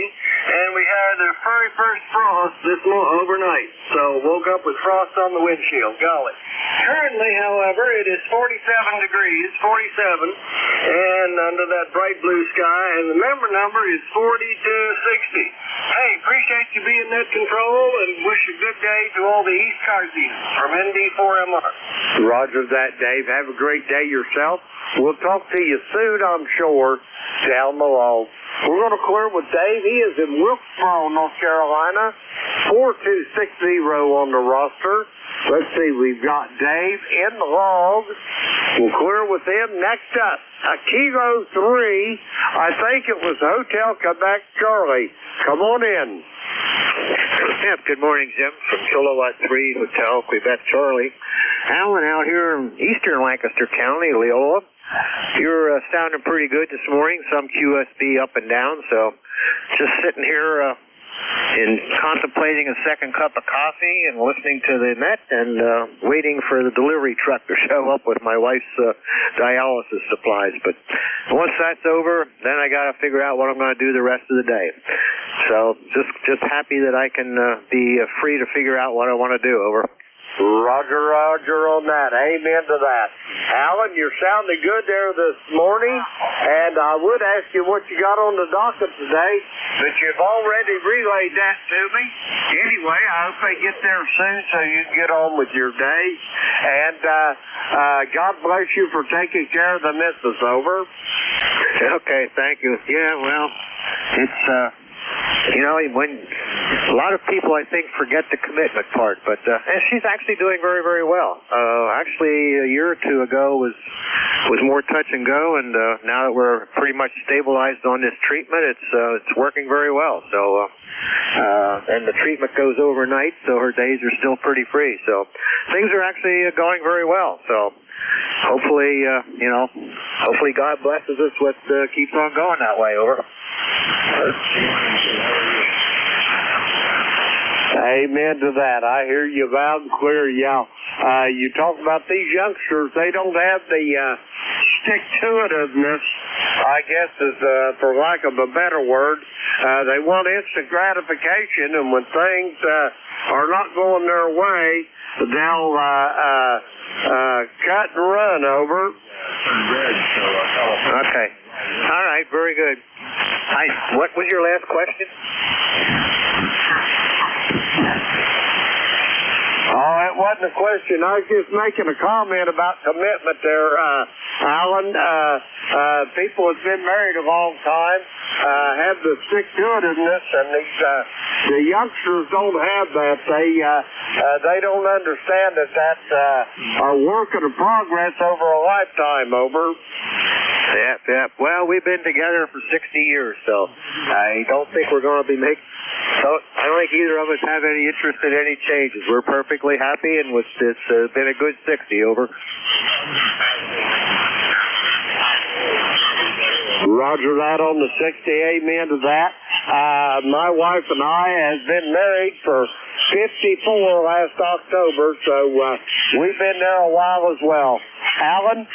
Speaker 10: and we had the very first frost this overnight. So woke up with frost on the windshield. Golly. Currently, however, it is 47 degrees, 47, and under that bright blue sky, and the member number is 4260. Hey, appreciate you being net control, and wish a good day to all the ECARSians from ND4MR.
Speaker 4: Roger that, Dave. Have a great day yourself. We'll talk to you soon, I'm sure, down the road. We're going to clear with Dave. He is in Wilkesboro, North Carolina, 4260 on the roster. Let's see, we've got Dave in the log. We'll clear with him. Next up, Kilo 3. I think it was Hotel Quebec Charlie. Come on in.
Speaker 13: Yep, good morning, Jim, from Kilowatt 3 Hotel Quebec Charlie. Alan out here in eastern Lancaster County, Leola. You're sounding pretty good this morning, some QSB up and down, so just sitting here and contemplating a second cup of coffee and listening to the net and waiting for the delivery truck to show up with my wife's dialysis supplies. But once that's over, then I got to figure out what I'm going to do the rest of the day. So just happy that I can be free to figure out what I want to do. Over.
Speaker 4: Roger, roger on that. Amen to that. Alan, you're sounding good there this morning, and I would ask you what you got on the docket today, but you've already relayed that to me. Anyway, I hope they get there soon so you can get on with your day, and God bless you for taking care of the missus, over.
Speaker 13: Okay, thank you. Yeah, well, it's... You know, when a lot of people, I think, forget the commitment part, but and she's actually doing very, very well. Actually, a year or two ago was more touch and go, and now that we're pretty much stabilized on this treatment, it's working very well. So, and the treatment goes overnight, so her days are still pretty free. So, things are actually going very well. So, hopefully, hopefully God blesses us with keeps on going that way. Over.
Speaker 4: Amen to that. I hear you loud and clear. Yeah. You talk about these youngsters, they don't have the stick-to-itiveness, I guess is for lack of a better word. They want instant gratification, and when things are not going their way, they'll cut and run, over.
Speaker 13: Okay. All right, very good. What was your last question?
Speaker 4: Oh, it wasn't a question. I was just making a comment about commitment there, Alan. People have been married a long time, have the stick-to-itiveness, and the youngsters don't have that. They don't understand that that's a work in progress over a lifetime, over.
Speaker 13: Yeah. Well, we've been together for 60 years, so I don't think we're going to be making... So I don't think either of us have any interest in any changes. We're perfectly happy, and it's been a good 60, over.
Speaker 4: Roger that on the 60. Amen to that. My wife and I have been married for 54 last October, so we've been there a while as well. Alan,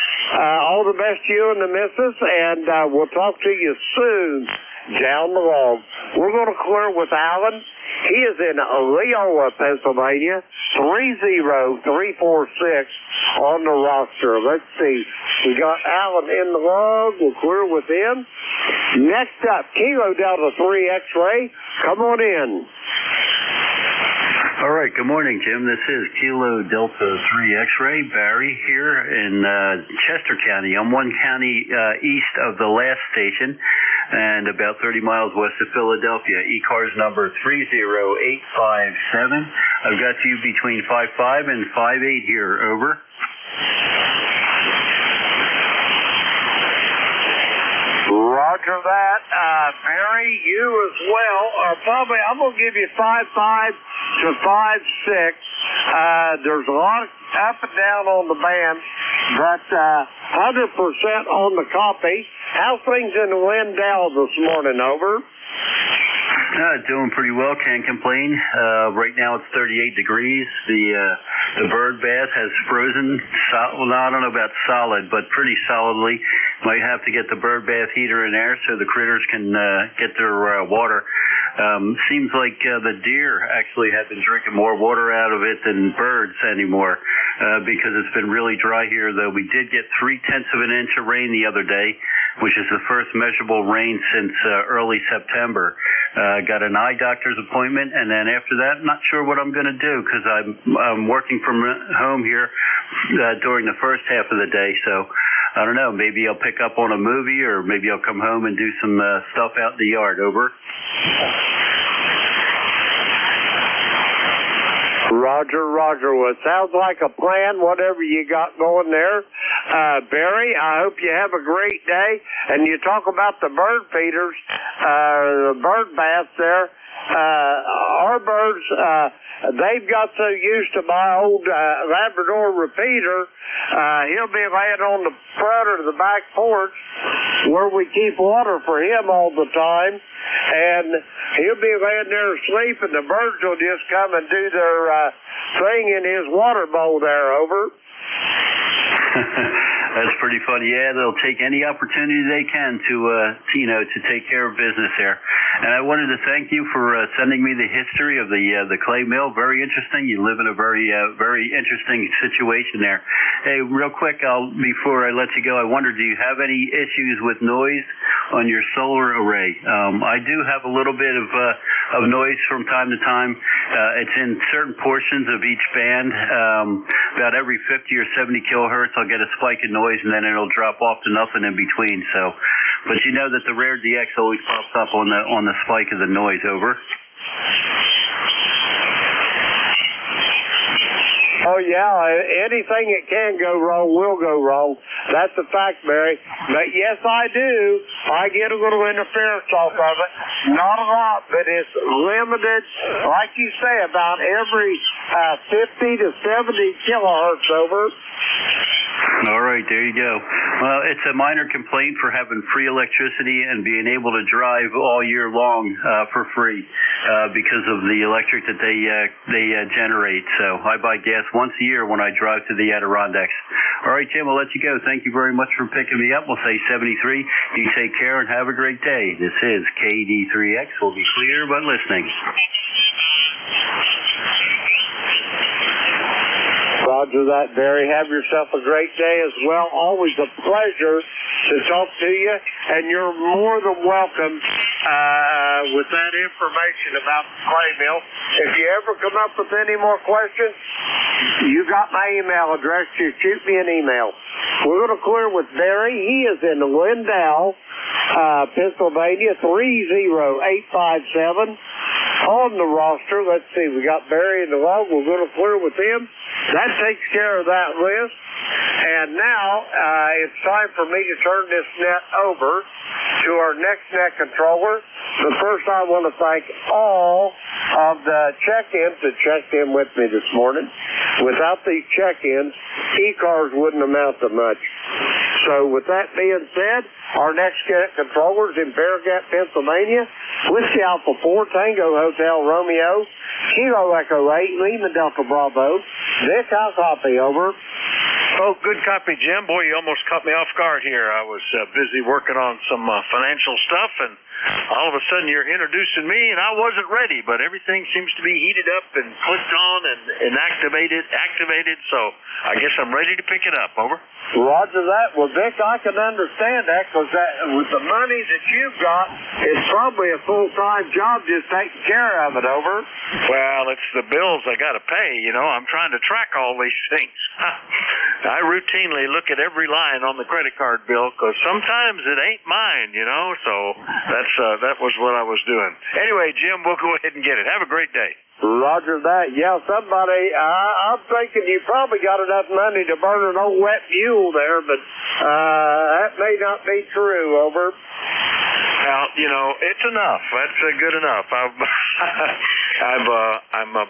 Speaker 4: all the best to you and the missus, and we'll talk to you soon down the road. We're going to clear with Alan. He is in Leola, Pennsylvania, 30346 on the roster. Let's see. We got Alan in the log. We'll clear with him. Next up, Kilo Delta 3 X-Ray. Come on in.
Speaker 5: All right, good morning, Jim. This is Kilo Delta 3 X-Ray, Barry here in Chester County. I'm one county east of the last station and about 30 miles west of Philadelphia. ECARS number 30857. I've got you between 5.5 and 5.8 here, over.
Speaker 4: Roger that. Barry, you as well. Probably, I'm going to give you 5.5 to 5.6. There's a lot up and down on the band, but 100% on the copy. How's things in Lindell this morning, over?
Speaker 5: Doing pretty well, can't complain. Right now it's 38 degrees. The bird bath has frozen. Well, I don't know about solid, but pretty solidly. Might have to get the bird bath heater in there so the critters can get their water. Seems like the deer actually have been drinking more water out of it than birds anymore because it's been really dry here, though we did get 0.3 of an inch of rain the other day, which is the first measurable rain since early September. Got an eye doctor's appointment, and then after that, I'm not sure what I'm going to do because I'm working from home here during the first half of the day, so I don't know, maybe I'll pick up on a movie or maybe I'll come home and do some stuff out in the yard, over.
Speaker 4: Roger, Roger. Well, it sounds like a plan, whatever you got going there. Barry, I hope you have a great day. And you talk about the bird feeders, the bird baths there. Our birds, they've got so used to my old Labrador repeater, he'll be laying on the front or the back porch where we keep water for him all the time. And he'll be laying there asleep, and the birds will just come and do their thing in his water bowl there, over.
Speaker 5: That's pretty funny. Yeah, they'll take any opportunity they can to take care of business there. And I wanted to thank you for sending me the history of the clay mill. Very interesting. You live in a very interesting situation there. Hey, real quick, before I let you go, I wonder, do you have any issues with noise on your solar array? I do have a little bit of noise from time to time. It's in certain portions of each band. About every 50 or 70 kilohertz, I'll get a spike in noise, and then it'll drop off to nothing in between. So, but you know that the rare DX always pops up on the spike of the noise, over.
Speaker 4: Oh, yeah, anything that can go wrong will go wrong. That's a fact, Barry. But yes, I do. I get a little interference off of it. Not a lot, but it's limited, like you say, about every 50 to 70 kilohertz, over.
Speaker 5: All right, there you go. Well, it's a minor complaint for having free electricity and being able to drive all year long for free because of the electric that they generate. So I buy gas once a year when I drive to the Adirondacks. All right, Jim, I'll let you go. Thank you very much for picking me up. We'll say 73. You take care and have a great day. This is KD3X. We'll be clear but listening.
Speaker 4: Roger that, Barry. Have yourself a great day as well. Always a pleasure to talk to you, and you're more than welcome with that information about the clay mill. If you ever come up with any more questions, you got my email address. Just shoot me an email. We're going to clear with Barry. He is in Lindell, Pennsylvania, 30857 on the roster. Let's see, we got Barry in the log. We're going to clear with him. That takes care of that list. And now it's time for me to turn this net over to our next net controller. But first I want to thank all of the check-ins that checked in with me this morning. Without these check-ins, ECARS wouldn't amount to much. So with that being said, our next net controller is in Farragut, Pennsylvania. Whiskey Alpha 4, Tango Hotel Romeo, Kilo Echo 8, Lima Delta Bravo. Vic, I'll copy, over.
Speaker 18: Oh, good copy, Jim. Boy, you almost caught me off guard here. I was busy working on some financial stuff, and
Speaker 12: all of a sudden you're introducing me, and I wasn't ready, but everything seems to be heated up and clicked on and activated, so I guess I'm ready to pick it up. Over.
Speaker 4: Roger that. Well, Vic, I can understand that because with the money that you've got, it's probably a full-time job just taking care of it. Over.
Speaker 12: Well, it's the bills I got to pay. You know, I'm trying to track all these things. I routinely look at every line on the credit card bill because sometimes it ain't mine, you know. So that was what I was doing. Anyway, Jim, we'll go ahead and get it. Have a great day.
Speaker 4: Roger that. Yeah, somebody, I'm thinking you probably got enough money to burn an old wet mule there, but that may not be true. Over.
Speaker 12: Well, you know, it's enough. That's good enough. I'm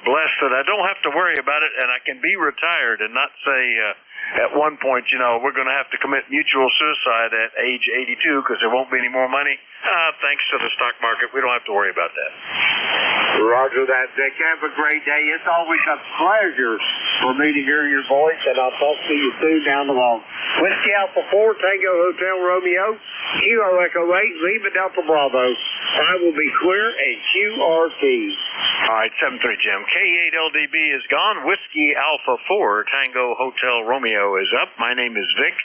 Speaker 12: blessed that I don't have to worry about it, and I can be retired and not say at one point, you know, we're going to have to commit mutual suicide at age 82 because there won't be any more money. Thanks to the stock market, we don't have to worry about that.
Speaker 4: Roger that, Vic. Have a great day. It's always a pleasure for me to hear your voice, and I'll talk to you soon down the line. Whiskey Alpha 4, Tango Hotel Romeo, Kilo Echo 8, Lima Delta Bravo. I will be clear and QRT.
Speaker 12: All right, 7-3, Jim. K8LDB is gone. Whiskey Alpha 4, Tango Hotel Romeo is up. My name is Vic.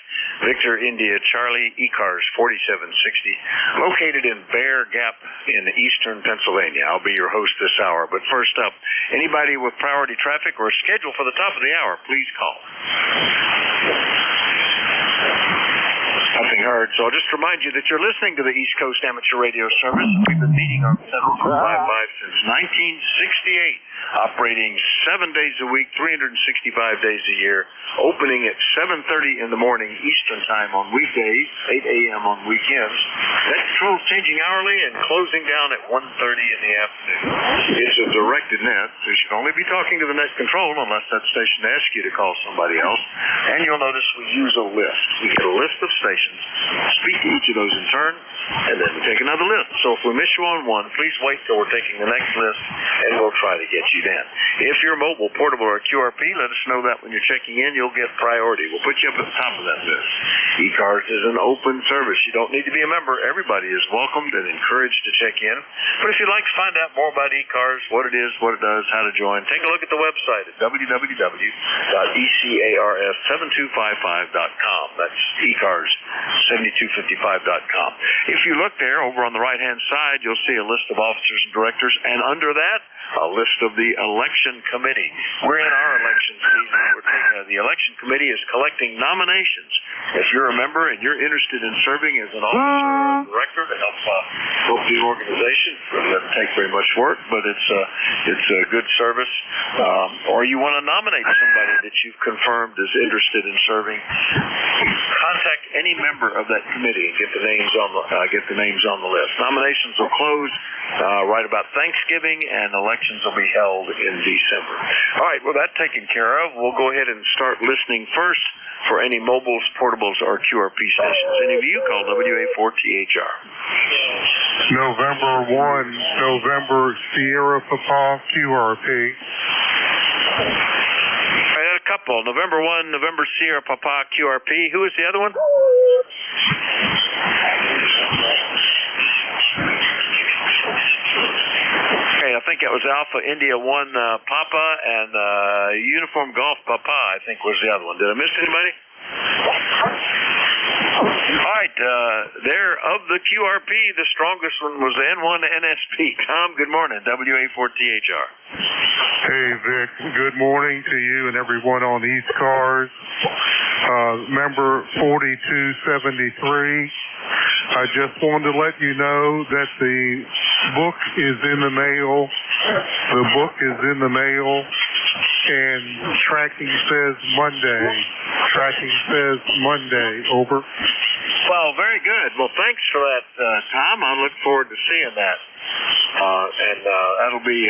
Speaker 12: Victor India Charlie, ECARS 4760, located in Bear Gap in eastern Pennsylvania. I'll be your host this hour. But first up, anybody with priority traffic or schedule for the top of the hour, please call. Nothing heard. So I'll just remind you that you're listening to the East Coast Amateur Radio Service. We've been meeting on Federal 255 since 1968, operating 7 days a week, 365 days a year, opening at 7:30 in the morning Eastern Time on weekdays, 8 a.m. on weekends. That control's changing hourly and closing down at 1:30 in the afternoon. It's a directed net, so you should only be talking to the net control unless that station asks you to call somebody else. And you'll notice we use a list. We get a list of stations, speak to each of those in turn, and then we take another list. So if we miss you on one, please wait till we're taking the next list, and we'll try to get you then. If you're mobile, portable, or QRP, let us know that when you're checking in, you'll get priority. We'll put you up at the top of that list. ECARS is an open service. You don't need to be a member. Everybody is welcomed and encouraged to check in. But if you'd like to find out more about ECARS, what it is, what it does, how to join, take a look at the website at www.ecars7255.com. That's ECARS7255.com. If you look there, over on the right-hand side, you'll see a list of officers and directors, and under that, a list of the election committee. We're in our election season. The election committee is collecting nominations. If you're a member and you're interested in serving as an officer or director to help the organization, it doesn't take very much work, but it's a good service. Or you want to nominate somebody that you've confirmed is interested in serving, contact any member of that committee and get the names on the list. Nominations will close right about Thanksgiving, and elections will be held in December. All right, well, that taken care of. We'll go ahead and start listening first for any mobiles, portables, or QRP stations. Any of you call WA4THR.
Speaker 19: November 1, November Sierra Papa QRP.
Speaker 12: I had a couple. November 1, November Sierra Papa QRP. Who is the other one? I think it was Alpha India 1 Papa and Uniform Golf Papa, I think was the other one. Did I miss anybody? All right, there of the QRP, the strongest one was the N1 NSP. Tom, good morning, WA4THR.
Speaker 19: Hey, Vic, good morning to you and everyone on ECARS. Member 4273. I just wanted to let you know that the book is in the mail. The book is in the mail, and tracking says Monday. Tracking says Monday. Over.
Speaker 12: Well, very good. Well, thanks for that, Tom. I look forward to seeing that. And that'll be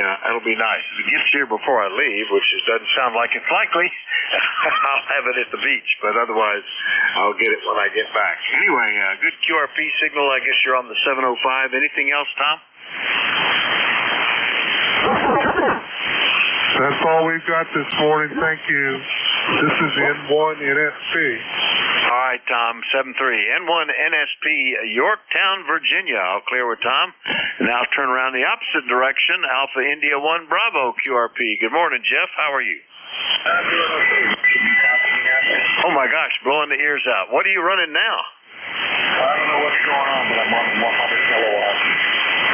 Speaker 12: nice. If it gets here before I leave, which doesn't sound like it's likely, I'll have it at the beach. But otherwise, I'll get it when I get back. Anyway, good QRP signal. I guess you're on the 705. Anything else, Tom?
Speaker 19: That's all we've got this morning. Thank you. This is N1 NSP.
Speaker 12: All right, Tom. 73. N1 NSP, Yorktown, Virginia. I'll clear with Tom. Now turn around the opposite direction. Alpha India 1 Bravo QRP. Good morning, Jeff. How are you? Oh, my gosh. Blowing the ears out. What are you running now?
Speaker 7: I don't know what's going on, but I'm on 100 kilowatts.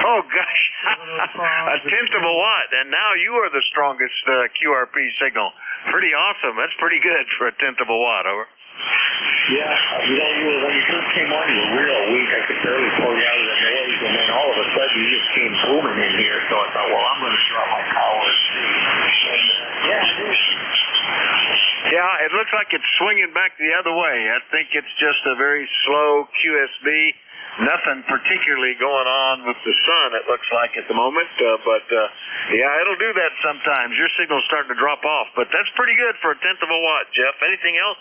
Speaker 12: Oh, gosh. A tenth of a watt. And now you are the strongest QRP signal. Pretty awesome. That's pretty good for a tenth of a watt. Over.
Speaker 7: Yeah. When you first came on, you were real weak. I could barely pull you out of the noise. And then all of a sudden, you just came booming in here. So I thought, well, I'm going to drop my power.
Speaker 12: Yeah, it looks like it's swinging back the other way. I think it's just a very slow QSB. Nothing particularly going on with the sun, it looks like, at the moment. But yeah, it'll do that sometimes. Your signal's starting to drop off. But that's pretty good for a tenth of a watt, Jeff. Anything else?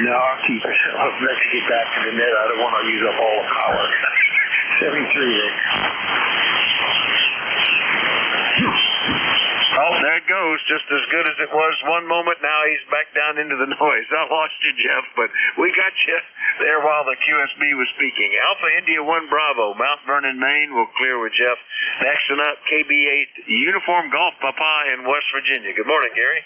Speaker 7: No, I'll keep it. I'll let you get back to the net. I don't want to use up all the power. 73, Rick.
Speaker 12: Oh, there it goes. Just as good as it was one moment. Now he's back down into the noise. I lost you, Jeff, but we got you there while the QSB was speaking. Alpha India 1 Bravo, Mount Vernon, Maine. We'll clear with Jeff. Next one up, KB8 Uniform Golf Papa in West Virginia. Good morning, Gary.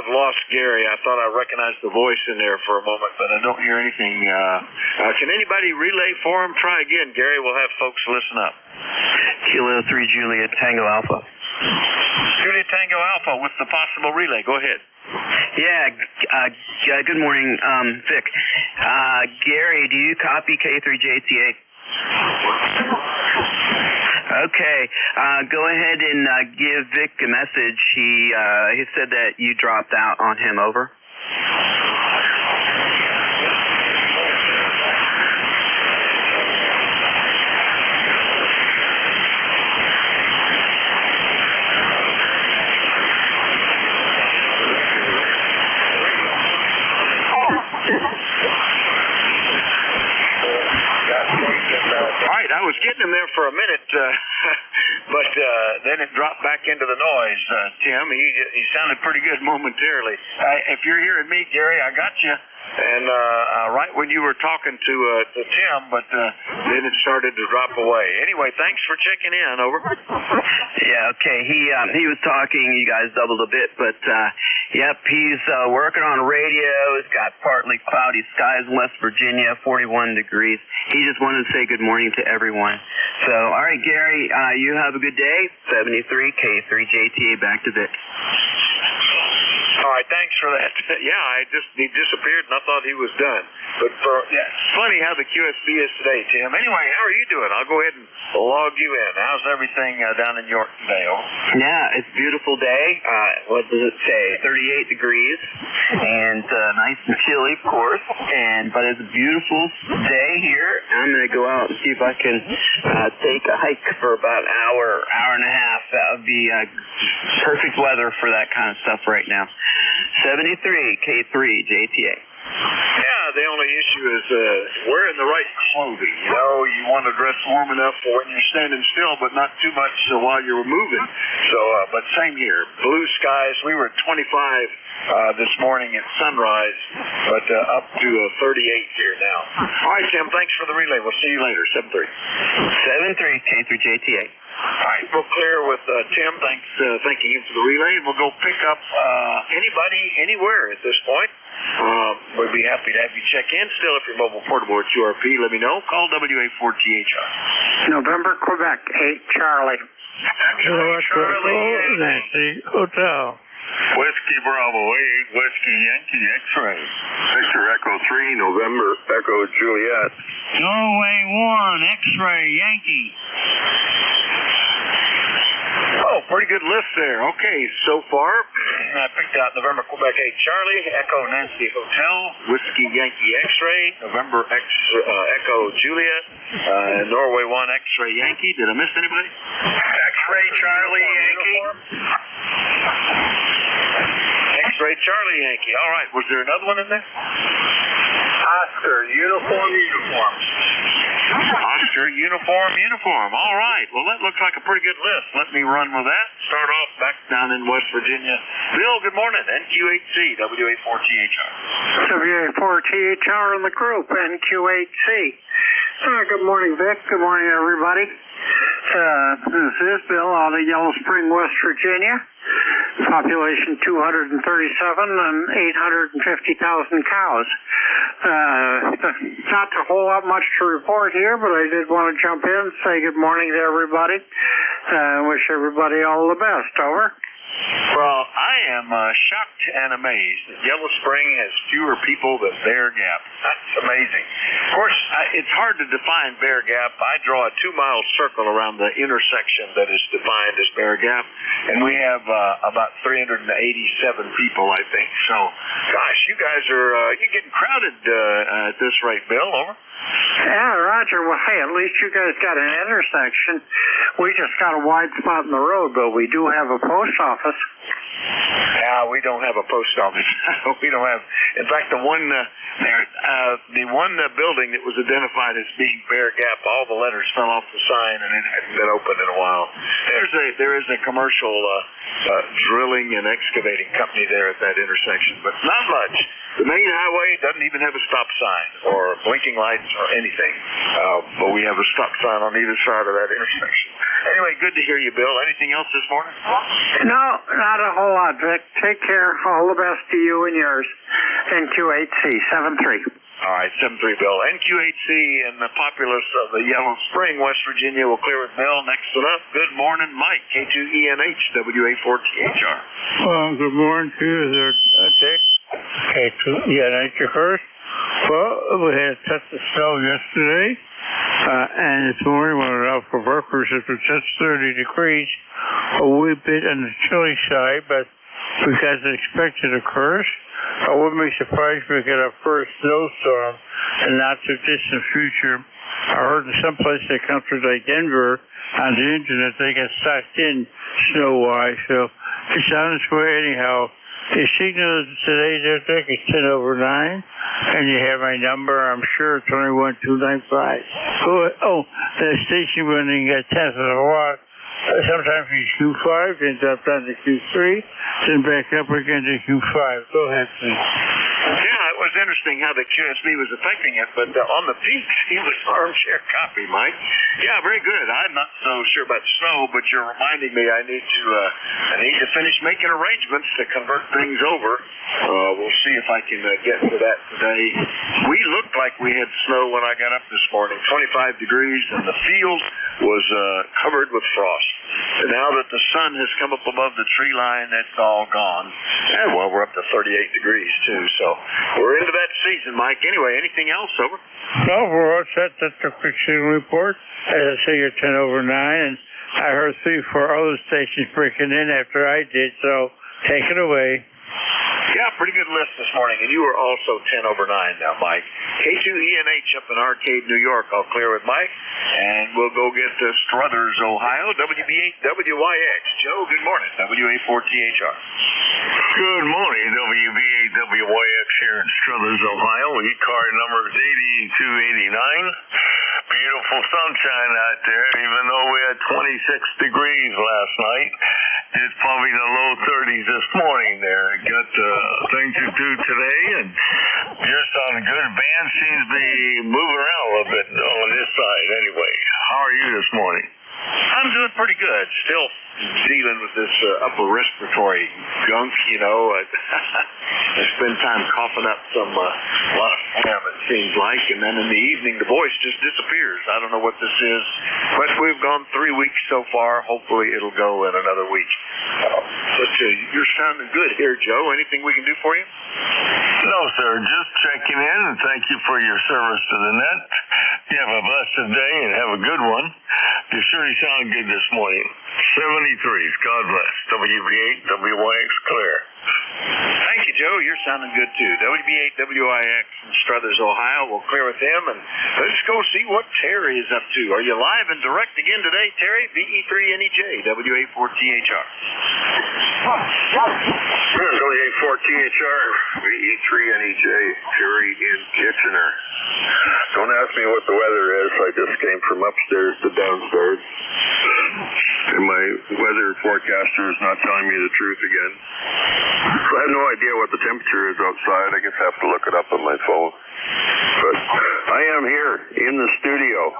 Speaker 12: I've lost Gary. I thought I recognized the voice in there for a moment, but I don't hear anything. Can anybody relay for him? Try again, Gary. We'll have folks listen up.
Speaker 1: Kilo 3 Juliet Tango Alpha.
Speaker 12: Juliet Tango Alpha with the possible relay. Go ahead.
Speaker 1: Yeah, good morning, Vic. Gary, do you copy K3JTA? Okay, go ahead and give Vic a message. He said that you dropped out on him. Over.
Speaker 12: I was getting him there for a minute, but then it dropped back into the noise, Tim. He sounded pretty good momentarily. If you're hearing me, Gary, I got you. And right when you were talking to Tim, but then it started to drop away. Anyway, thanks for checking in. Over.
Speaker 1: Yeah, okay. He was talking. You guys doubled a bit, but yep, he's working on radio. He's got partly cloudy skies in West Virginia, 41 degrees. He just wanted to say good morning to everyone. So, all right, Gary, you have a good day. 73 K3JTA, back to Vic.
Speaker 12: All right, thanks for that. Yeah, he disappeared, and I thought he was done. But it's funny how the QSB is today, Tim. Anyway, how are you doing? I'll go ahead and log you in. How's everything down in York today?
Speaker 1: Yeah, it's a beautiful day. What does it say? 38 degrees, and nice and chilly, of course. But it's a beautiful day here. I'm going to go out and see if I can take a hike for about an hour and a half. That would be perfect weather for that kind of stuff right now. 73 K3JTA.
Speaker 12: Yeah, the only issue is wearing the right clothing. You know, you want to dress warm enough for when you're standing still, but not too much while you're moving. So, but same here. Blue skies. We were at 25 this morning at sunrise, but up to 38 here now. All right, Tim, thanks for the relay. We'll see you later. 73
Speaker 1: K3JTA.
Speaker 12: All right, we'll clear with Tim. Thanks, thanking him for the relay, and we'll go pick up anybody, anywhere at this point. We'd be happy to have you check in. Still, if you're mobile, portable, or QRP, let me know. Call WA4THR.
Speaker 21: November, Quebec, 8 Charlie.
Speaker 12: Charlie,
Speaker 6: Nancy Hotel.
Speaker 11: Whiskey Bravo 8, Whiskey Yankee X-ray. Victor Echo 3, November Echo Juliet.
Speaker 2: Norway 1, X-ray Yankee.
Speaker 12: Oh, pretty good list there. Okay, so far, I picked out November Quebec 8 Charlie, Echo Nancy Hotel, Whiskey Yankee X-ray, November Echo Juliet, Norway 1 X-ray Yankee. Did I miss anybody? X-ray Charlie Yankee. X-ray Charlie Yankee. All right. Was there another one in there? Oscar, uniform. Oscar, uniform. All right. Well, that looks like a pretty good list. Let me run with that. Start off back down in West Virginia. Bill, good morning. NQ8C, WA4THR.
Speaker 21: WA4THR in the group, NQ8C. Good morning, Vic. Good morning, everybody. This is Bill out of Yellow Spring, West Virginia. Population 237 and 850,000 cows. Not a whole lot much to report here, but I did want to jump in and say good morning to everybody. Wish everybody all the best. Over.
Speaker 12: Well, I am shocked and amazed that Yellow Spring has fewer people than Bear Gap. That's amazing. Of course, it's hard to define Bear Gap. I draw a 2-mile circle around the intersection that is defined as Bear Gap, and we have about 387 people, I think. So, gosh, you guys are you're getting crowded at this rate, Bill. Over.
Speaker 21: Yeah, Roger. Well, hey, at least you guys got an intersection. We just got a wide spot in the road, but we do have a post office.
Speaker 12: Yeah, we don't have a post office. We don't have. In fact, the one building that was identified as being Bear Gap, all the letters fell off the sign, and it hadn't been open in a while. There is a commercial drilling and excavating company there at that intersection, but not much. The main highway doesn't even have a stop sign or blinking lights or anything, but we have a stop sign on either side of that intersection. Anyway, good to hear you, Bill. Anything else this morning?
Speaker 21: No, not a whole lot, Vic. Take care. All the best to you and yours. NQ8C 73.
Speaker 12: All right, 73, Bill. NQ8C and the populace of the Yellow Spring, West Virginia, will clear with Bill. Next one up, good morning, Mike, K2ENH, WA4THR.
Speaker 21: Well, good morning to you there, Dick. K2ENH, of course. Well, we had a touch of snow yesterday, and this morning when we were out for breakfast, it was just 30 degrees, a wee bit on the chilly side, but because it expected a curse, I wouldn't be surprised if we get our first snowstorm in the not-too-distant future. I heard in some place in the country like Denver on the internet they get sucked in snow-wise, so it's on its way anyhow. The signal today, Dick, is 10 over 9, and you have my number. I'm sure it's only 1295. Oh, the station running at 10th of a watt. Sometimes you Q5, ends up down to Q3, then back up again to Q5. Go ahead, please.
Speaker 12: Yeah, it was interesting how the QSB was affecting it, but on the peaks, he was armchair copy, Mike. Yeah, very good. I'm not so sure about snow, but you're reminding me I need to finish making arrangements to convert things over. We'll see if I can get to that today. We looked like we had snow when I got up this morning, 25 degrees, and the field was covered with frost. And now that the sun has come up above the tree line, that's all gone. And, well, we're up to 38 degrees, too, so we're into that season, Mike. Anyway, anything else, over?
Speaker 21: No, we're all set. That's a quick signal report. As I say, you're 10 over 9, and I heard 3 or 4 other stations breaking in after I did, so take it away.
Speaker 12: Yeah, pretty good list this morning, and you were also 10 over 9 now, Mike. K2ENH up in Arcade, New York. I'll clear with Mike, and we'll go get to Struthers, Ohio, WB8WYX. Joe, good morning, WA4THR.
Speaker 14: Good morning, WB8WYX here in Struthers, Ohio. ECARS number is 8289. Beautiful sunshine out there, even though we had 26 degrees last night. It's probably the low 30s this morning there. Got things to do today, and just on a good band seems to be moving around a little bit on this side anyway. How are you this morning?
Speaker 12: I'm doing pretty good. Still dealing with this upper respiratory gunk, you know. I spend time coughing up a lot of phlegm, it seems like, and then in the evening the voice just disappears. I don't know what this is, but we've gone 3 weeks so far. Hopefully it'll go in another week. But you're sounding good here, Joe. Anything we can do for you?
Speaker 14: No, sir. Just checking in, and thank you for your service to the net. You have a blessed day and have a good one. You surely sound good this morning. 73s. God bless. WB8WYX clear.
Speaker 12: Thank you, Joe. You're sounding good, too. WB8WIX in Struthers, Ohio. We'll clear with him, and let's go see what Terry is up to. Are you live and direct again today, Terry? BE3NEJ, WA4THR.
Speaker 11: WA4THR, E3NEJ, Jerry in Kitchener. Don't ask me what the weather is. I just came from upstairs to downstairs. And my weather forecaster is not telling me the truth again. So I have no idea what the temperature is outside. I guess I have to look it up on my phone. But I am here in the studio,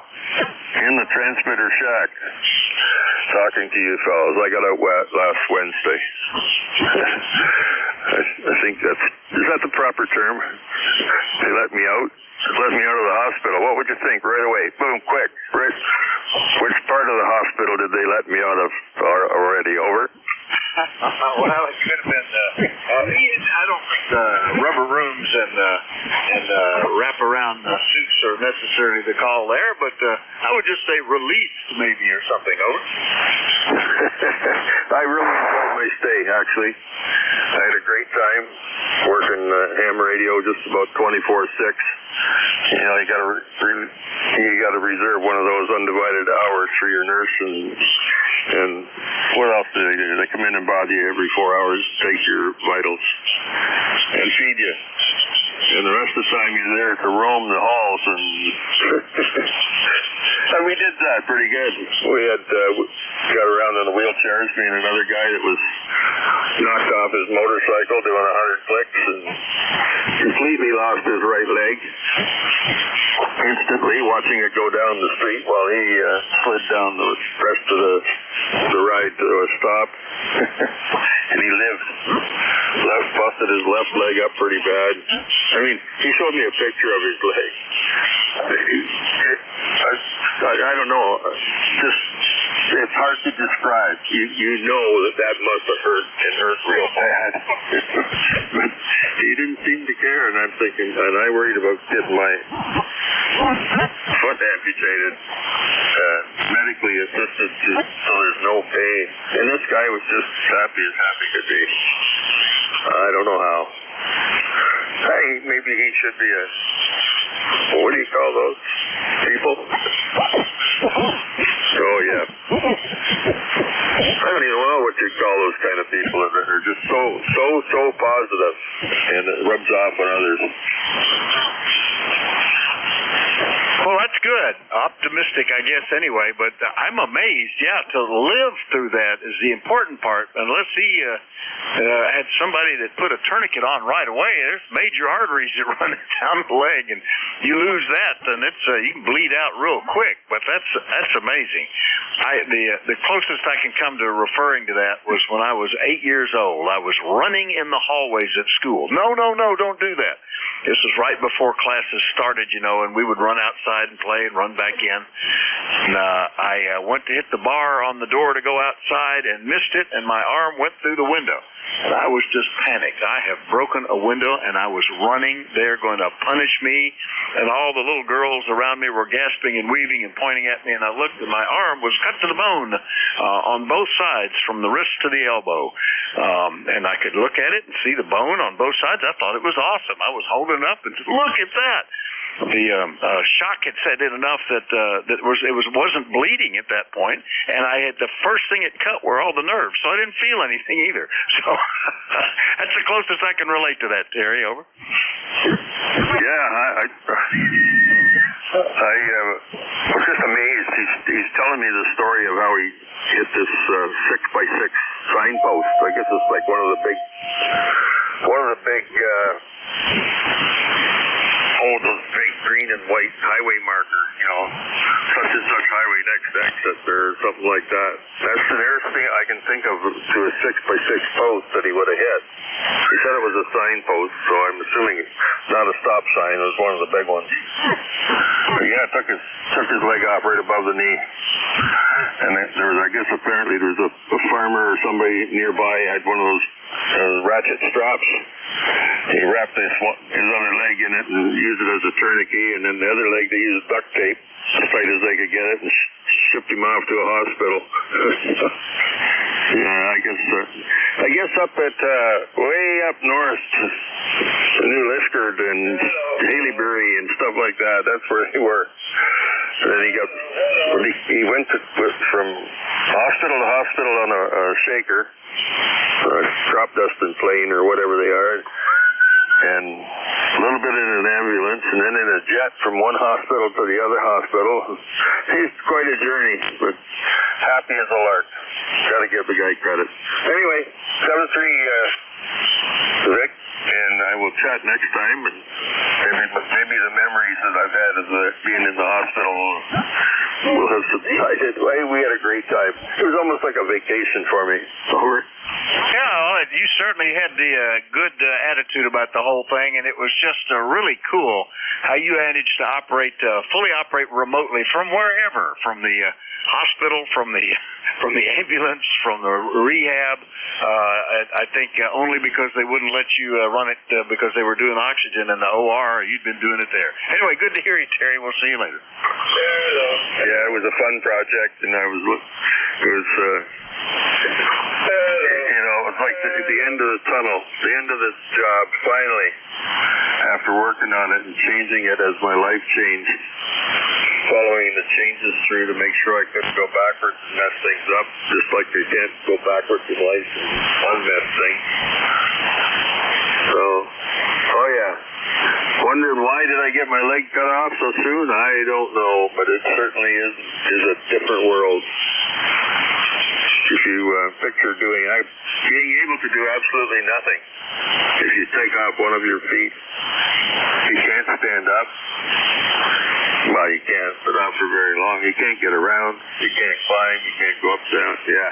Speaker 11: in the transmitter shack, talking to you fellas. I got out last Wednesday. I think is that the proper term? They let me out. Let me out of the hospital. What would you think? Right away. Boom, quick. Right. Which part of the hospital did they let me out of already? Over?
Speaker 12: Well, it could have been, I don't think rubber rooms and wrap-around suits are necessarily the call there, but I would just say released maybe or something. Over.
Speaker 11: I really enjoyed my stay, actually. I had a great time working ham radio just about 24/6. You know, you got to reserve one of those undivided hours for your nurse, and what else do they do? They come in and bother you every 4 hours, take your vitals, and feed you. And the rest of the time you're there to roam the halls, and we did that pretty good. We got around in the wheelchairs, me and another guy that was knocked off his motorcycle doing 100 clicks and completely lost his right leg. Instantly watching it go down the street while he slid down the rest of the ride to a stop. And he lived. Busted his left leg up pretty bad. I mean, he showed me a picture of his leg. I don't know. Just, it's hard to describe. You know that must have hurt and hurt real bad. But he didn't seem to care, and I'm thinking, and I worried about getting my foot amputated, medically assisted, so there's no pain. And this guy was just happy as happy could be. I don't know how. Hey, maybe he should be what do you call those people? Oh, yeah. I don't even know what you call those kind of people. They're just so positive, and it rubs off on others.
Speaker 12: Well, that's good. Optimistic, I guess, anyway. But I'm amazed, to live through that is the important part. Unless he had somebody that put a tourniquet on right away, there's major arteries that run down the leg, and you lose that, then you can bleed out real quick. But that's amazing. The closest I can come to referring to that was when I was 8 years old. I was running in the hallways at school. No, don't do that. This was right before classes started, and we would run outside and play and run back in. And I went to hit the bar on the door to go outside and missed it, and my arm went through the window. And I was just panicked. I have broken a window, and I was running. They're going to punish me. And all the little girls around me were gasping and weaving and pointing at me, and I looked, and my arm was cut to the bone on both sides, from the wrist to the elbow. And I could look at it and see the bone on both sides. I thought it was awesome. I was holding it up and said, look at that. The shock had set in enough that it wasn't bleeding at that point, and the first thing it cut were all the nerves, so I didn't feel anything either. So that's the closest I can relate to that, Terry. Over.
Speaker 11: Yeah, I was just amazed. He's telling me the story of how he hit this 6x6 signpost. I guess it's like one of the big those big green and white highway marker, such and such highway next exit or something like that. That's the nearest thing I can think of to a 6x6 post that he would have hit. He said it was a signpost, so I'm assuming not a stop sign. It was one of the big ones. But yeah, took his leg off right above the knee. And apparently there's a farmer or somebody nearby had one of those ratchet straps. He wrapped his other leg in it and used it as a tourniquet, and then the other leg they used duct tape as tight as they could get it, and shipped him off to a hospital. Yeah, I guess up at way up north, New Liskeard and Haileybury and stuff like that. That's where they were. And then he went from hospital to hospital on a shaker. drop dusting plane or whatever they are, and a little bit in an ambulance, and then in a jet from one hospital to the other hospital. It's quite a journey, but happy as a lark. Got to give the guy credit. Anyway, 7-3, Vic, and I will chat next time, and maybe the memories that I've had of being in the hospital will have subsided. We had a great time. It was almost like a vacation for me. Over.
Speaker 12: Yeah, well, you certainly had the good attitude about the whole thing, and it was just really cool how you managed to fully operate remotely from wherever, from the hospital, from the ambulance, from the rehab. I think only because they wouldn't let you run it because they were doing oxygen in the OR. You'd been doing it there. Anyway, good to hear you, Terry. We'll see you later.
Speaker 11: Yeah, it was a fun project, and it was like the end of the tunnel, the end of this job, finally, after working on it and changing it as my life changed, following the changes through to make sure I couldn't go backwards and mess things up, just like you can't go backwards in life and unmess things. So, oh yeah. Wondering why did I get my leg cut off so soon? I don't know, but it certainly is a different world. If you picture being able to do absolutely nothing. If you take off one of your feet, you can't stand up. Well, you can't, but not for very long. You can't get around. You can't climb. You can't go up down. Yeah.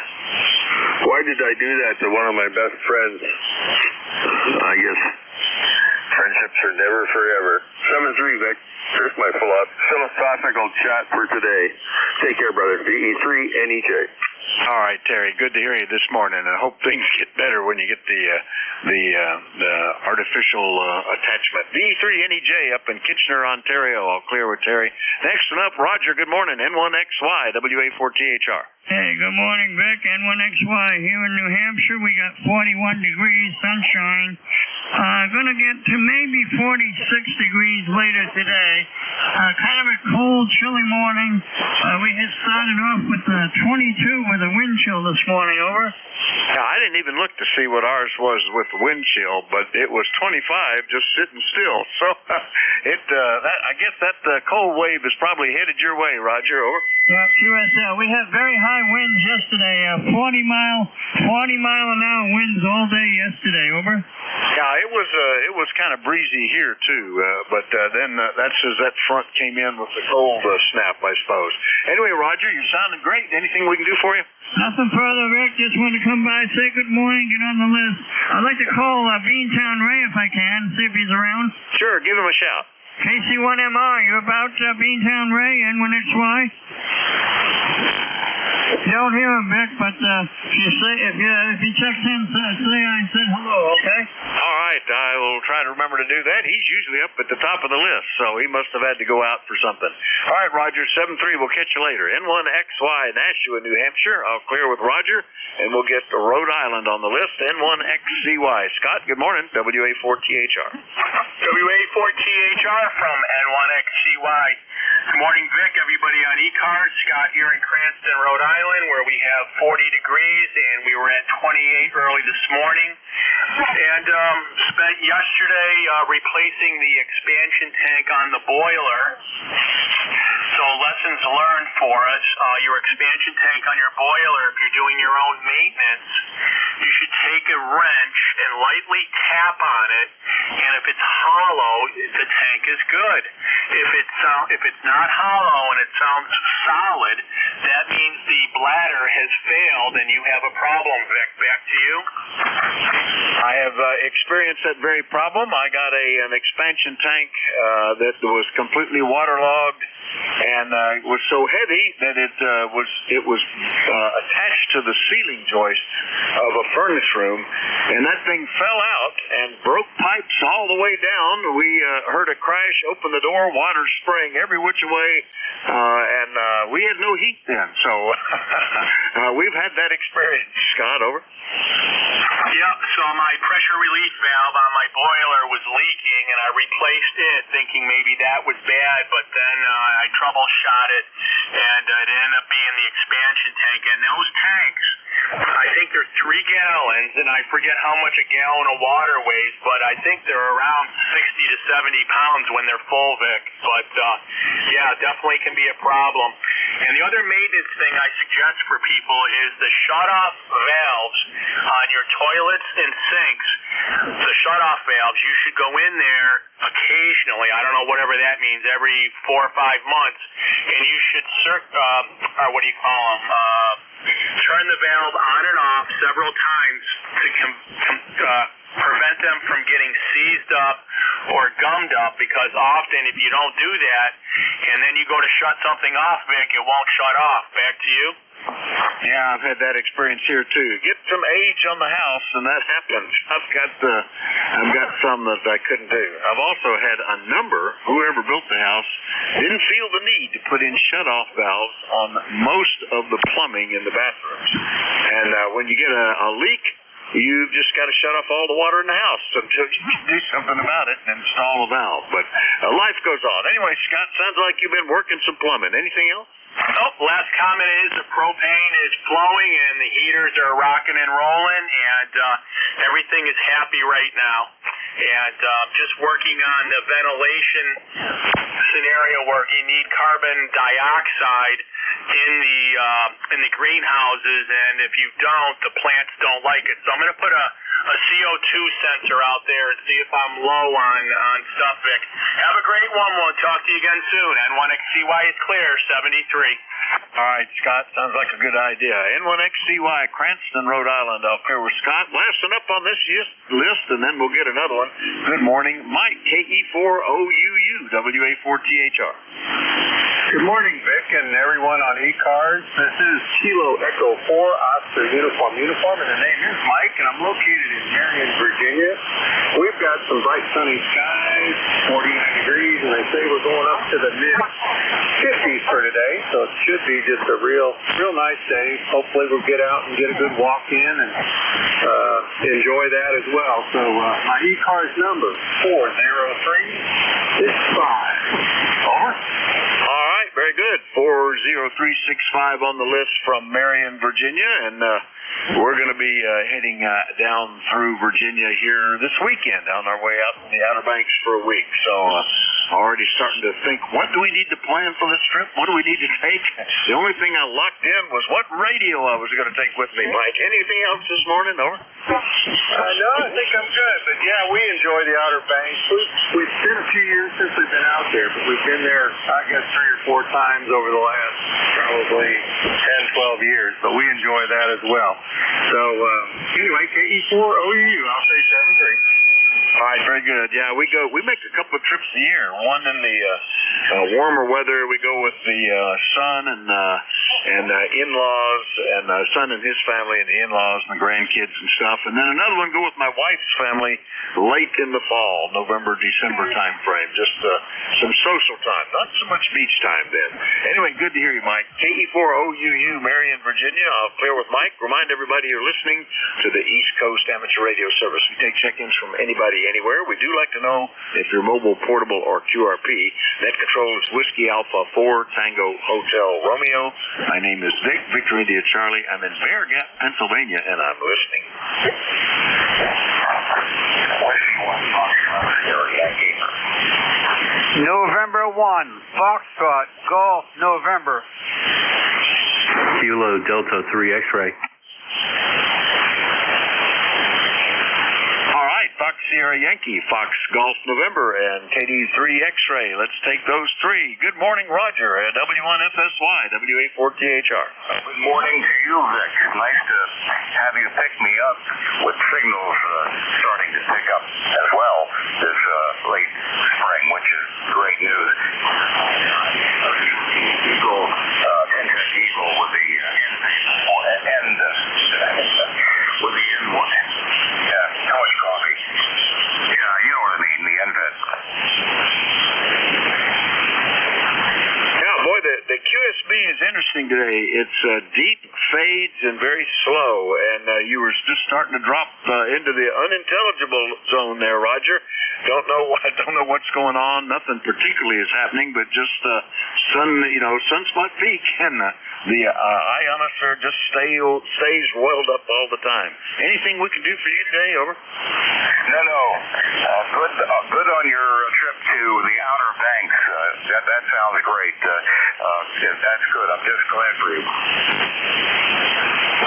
Speaker 11: Why did I do that to one of my best friends? I guess friendships are never forever. 7-3, Vic. Here's my philosophical chat for today. Take care, brother. DE3 NEJ.
Speaker 12: All right, Terry. Good to hear you this morning. I hope things get better when you get the artificial attachment. DE3 NEJ up in Kitchener, Ontario. I'll clear with Terry. Next one up, Roger. Good morning. N1XY WA4THR.
Speaker 15: Hey, good morning, Vic. N1XY here in New Hampshire. We got 41 degrees, sunshine. Gonna get to maybe 46 degrees later today. Kind of a cold, chilly morning. We had started off with 22 with a wind chill this morning, over.
Speaker 12: Yeah, I didn't even look to see what ours was with the wind chill, but it was 25 just sitting still. So I guess that cold wave is probably headed your way, Roger, over.
Speaker 15: Yep, USL. We had very high winds yesterday, 40 mile an hour winds all day yesterday, over.
Speaker 12: Yeah, it was kind of breezy here too, but then that's as that front came in with the cold snap, I suppose. Anyway, Roger, you're sounding great. Anything we can do for you?
Speaker 15: Nothing further, Rick. Just wanted to come by, say good morning, get on the list. I'd like to call Beantown Ray if I can, see if he's around.
Speaker 12: Sure, give him a shout.
Speaker 15: KC1MR, you about Beantown Ray, N1XY? You don't hear him, Vic, but if he checks in, say I said hello, okay?
Speaker 12: All right, I will try to remember to do that. He's usually up at the top of the list, so he must have had to go out for something. All right, Roger, 7-3, we'll catch you later. N1XY, Nashua, New Hampshire. I'll clear with Roger, and we'll get Rhode Island on the list. N1XCY. Scott, good morning, WA4THR.
Speaker 18: WA4THR from N1XCY. Good morning, Vic, everybody on ECARS. Scott here in Cranston, Rhode Island, where we have 40 degrees, and we were at 28 early this morning. And spent yesterday replacing the expansion tank on the boiler. So lessons learned for us. Your expansion tank on your boiler, if you're doing your own maintenance, you should take a wrench and lightly tap on it, and if it's hollow, the tank is good. If it's not hollow and it sounds solid, that means the bladder has failed and you have a problem, Vic. Back to you.
Speaker 12: I have experienced that very problem. I got an expansion tank that was completely waterlogged, and it was so heavy that it was attached to the ceiling joist of a furnace room, and that thing fell out and broke pipes all the way down. We heard a crash, opened the door, water spraying every which way, and we had no heat then. So we've had that experience. Scott, over.
Speaker 18: Yeah, so my pressure relief valve on my boiler was leaking, and I replaced it thinking maybe that was bad, but then I troubleshot it, and it ended up being the expansion tank. And those tanks, I think they're 3 gallons, and I forget how much a gallon of water weighs, but I think they're around 60 to 70 pounds when they're full, Vic. But, yeah, definitely can be a problem. And the other maintenance thing I suggest for people is the shut-off valves on your toilets and sinks. The shut-off valves, you should go in there occasionally, I don't know, whatever that means, every 4 or 5 months, and you should, what do you call them, turn the valve on and off several times to prevent them from getting seized up or gummed up, because often if you don't do that and then you go to shut something off, Vic, it won't shut off. Back to you.
Speaker 12: Yeah, I've had that experience here too. Get some age on the house, and that happens. I've got some that I couldn't do. I've also had a number. Whoever built the house didn't feel the need to put in shut-off valves on most of the plumbing in the bathrooms. And when you get a leak, you've just got to shut off all the water in the house until you can do something about it and install a valve. But life goes on. Anyway, Scott, sounds like you've been working some plumbing. Anything else?
Speaker 18: Oh, last comment is the propane is flowing and the heaters are rocking and rolling, and everything is happy right now. And just working on the ventilation scenario where you need carbon dioxide in the greenhouses, and if you don't, the plants don't like it. So I'm going to put a CO2 sensor out there and see if I'm low on stuff, Vic. Have a great one. We'll talk to you again soon. N1XCY is clear, 73.
Speaker 12: All right, Scott, sounds like a good idea. N1XCY, Cranston, Rhode Island. I'll clear with Scott. Blasting up on this list, and then we'll get another one. Good morning, Mike, KE4OUU, WA4THR.
Speaker 16: Good morning, Vic, and everyone on ECARS. This is Kilo Echo 4, Oscar Uniform, and the name is Mike, and I'm located in Marion, Virginia. We've got some bright sunny skies, 49 degrees, and they say we're going up to the mid-50s for today, so it should be just a real nice day. Hopefully we'll get out and get a good walk in and enjoy that as well. So my ECARS number, 40365. Over.
Speaker 12: All right, very good. 40365 on the list from Marion, Virginia, and we're going to be heading down through Virginia here this weekend on our way out in the Outer Banks for a week. So already starting to think, what do we need to plan for this trip? What do we need to take? The only thing I locked in was what radio I was going to take with me, Mike. Anything else this morning, over?
Speaker 16: No, I think I'm good. But yeah, we enjoy the Outer Banks. It's been a few years since we've been out there, but we've been there, I guess, 3 or 4 times over the last probably 10, 12 years. But we enjoy that as well. So anyway, KE4OU, I'll say 73.
Speaker 12: All right, very good. Yeah, we make a couple of trips a year. One in the warmer weather, we go with the son and in-laws, and son and his family and the in-laws and the grandkids and stuff. And then another one go with my wife's family late in the fall, November, December time frame. Just some social time, not so much beach time then. Anyway, good to hear you, Mike. KE4OUU, Marion, Virginia. I'll clear with Mike. Remind everybody you're listening to the East Coast Amateur Radio Service. We take check-ins from anybody, anywhere. We do like to know if you're mobile, portable, or QRP. Net control is Whiskey Alpha 4 Tango Hotel Romeo. My name is Vic, Victor India Charlie. I'm in Bear Gap, Pennsylvania, and I'm listening.
Speaker 17: November 1, Foxtrot, Golf, November.
Speaker 5: Kilo Delta 3 X-ray.
Speaker 12: Fox Sierra Yankee, Fox Golf November, and KD3 X-Ray. Let's take those 3. Good morning, Roger, at W1FSY, WA4THR.
Speaker 22: Good morning to you, Vic. Nice to have you pick me up with signals starting to pick up as well this late spring, which is great news. Eagle with the with the N1. Yeah, too much coffee. Yeah, you know what I mean, the NVET.
Speaker 12: Yeah, boy, the QSB is interesting today. It's deep fades and very slow, and you were just starting to drop into the unintelligible zone there, Roger. Don't know what's going on. Nothing particularly is happening, but just sunspot peak, and the ionosphere just stays roiled up all the time. Anything we can do for you today? Over.
Speaker 22: No. Good on your trip to the Outer Banks. That sounds great. That's good. I'm just glad for you.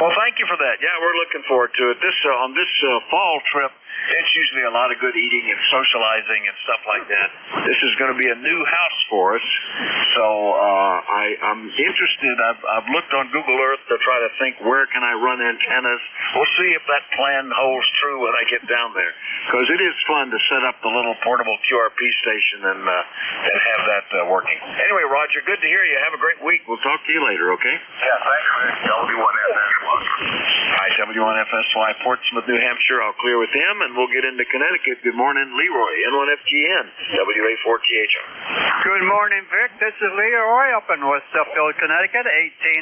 Speaker 12: Well, thank you for that. Yeah, we're looking forward to it. On this fall trip, it's usually a lot of good eating and socializing and stuff like that. This is going to be a new house for us, so I'm interested. I've looked on Google Earth to try to think where can I run antennas. We'll see if that plan holds true when I get down there, because it is fun to set up the little portable QRP station and have that working. Anyway, Roger, good to hear you. Have a great week. We'll talk to you later, okay?
Speaker 22: Yeah, thanks, man. W1FSY.
Speaker 12: Hi, W1FSY, Portsmouth, New Hampshire. I'll clear with him, and we'll get into Connecticut. Good morning, Leroy, N1FGN, WA4THR.
Speaker 17: Good morning, Vic. This is Leroy up in West Sheffield, Connecticut,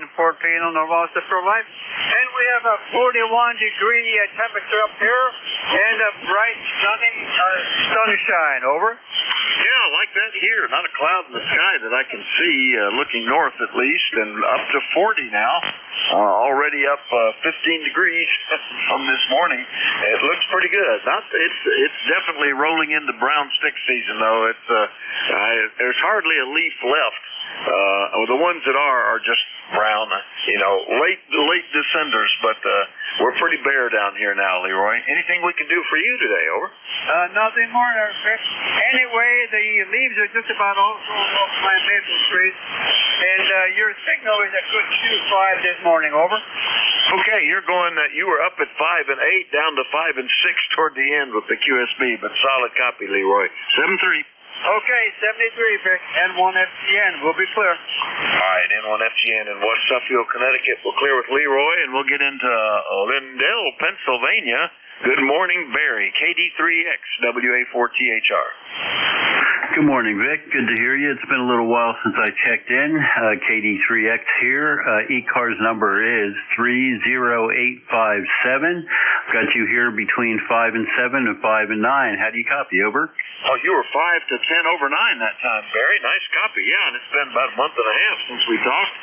Speaker 17: 1814 on the roster for life. And we have a 41-degree temperature up here and a bright sunshine. Over.
Speaker 12: Yeah, like that here. Not a cloud in the sky that I can see, looking north at least, and up to 40 now. Already up 15 degrees from this morning. It looks pretty good. It's definitely rolling into brown stick season, though. There's hardly a leaf left. The ones that are just brown, late descenders, but we're pretty bare down here now, Leroy. Anything we can do for you today? Over.
Speaker 17: Nothing more, Vic. Anyway, the leaves are just about all thrown off my maple trees, and your signal is a good 2-5 this morning. Over.
Speaker 12: Okay, you were up at 5 and 8, down to 5 and 6 toward the end with the QSB, but solid copy, Leroy. 7-3.
Speaker 17: Okay, 73, Vic. N1FGN. We'll be clear.
Speaker 12: All right, N1FGN in West Suffield, Connecticut. We'll clear with Leroy, and we'll get into Lindell, Pennsylvania. Good morning, Barry. KD3X, WA4THR.
Speaker 5: Good morning, Vic. Good to hear you. It's been a little while since I checked in. KD3X here. ECARS number is 30857. Got you here between 5 and 7 and 5 and 9. How do you copy? Over.
Speaker 12: Oh, you were 5 to 10 over 9 that time, Barry. Nice copy. Yeah, and it's been about a month and a half since we talked.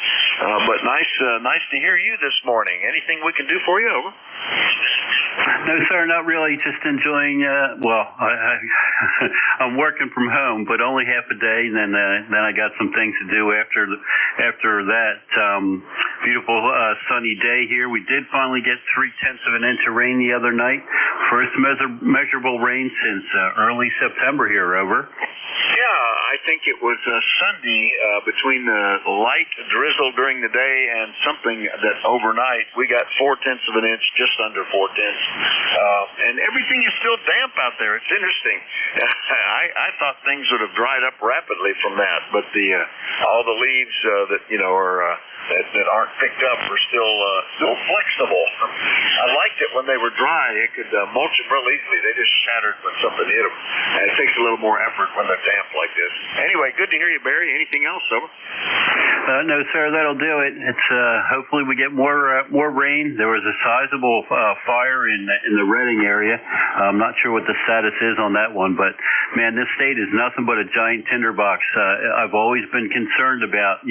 Speaker 12: But nice to hear you this morning. Anything we can do for you? Over.
Speaker 5: No, sir, not really. Just enjoying. I'm working from home, but only half a day, and then I got some things to do after that. Beautiful sunny day here. We did finally get 0.3 of an inch of rain the other night. First measurable rain since early September here. Over.
Speaker 12: Yeah, I think it was Sunday between the light drizzle during the day and something that overnight we got 0.4 of an inch, just under 0.4. And everything is still damp out there. It's interesting. I thought things would have dried up rapidly from that, but all the leaves that aren't picked up are still flexible. I liked it when they were dry. It could mulch them real easily. They just shattered when something hit them. And it takes a little more effort when they're damp like this. Anyway, good to hear you, Barry. Anything else, over?
Speaker 5: No, sir. That'll do it. It's hopefully we get more rain. There was a sizable fire in the Reading area. I'm not sure what the status is on that one, but man, this state is nothing but a giant tinderbox. I've always been concerned about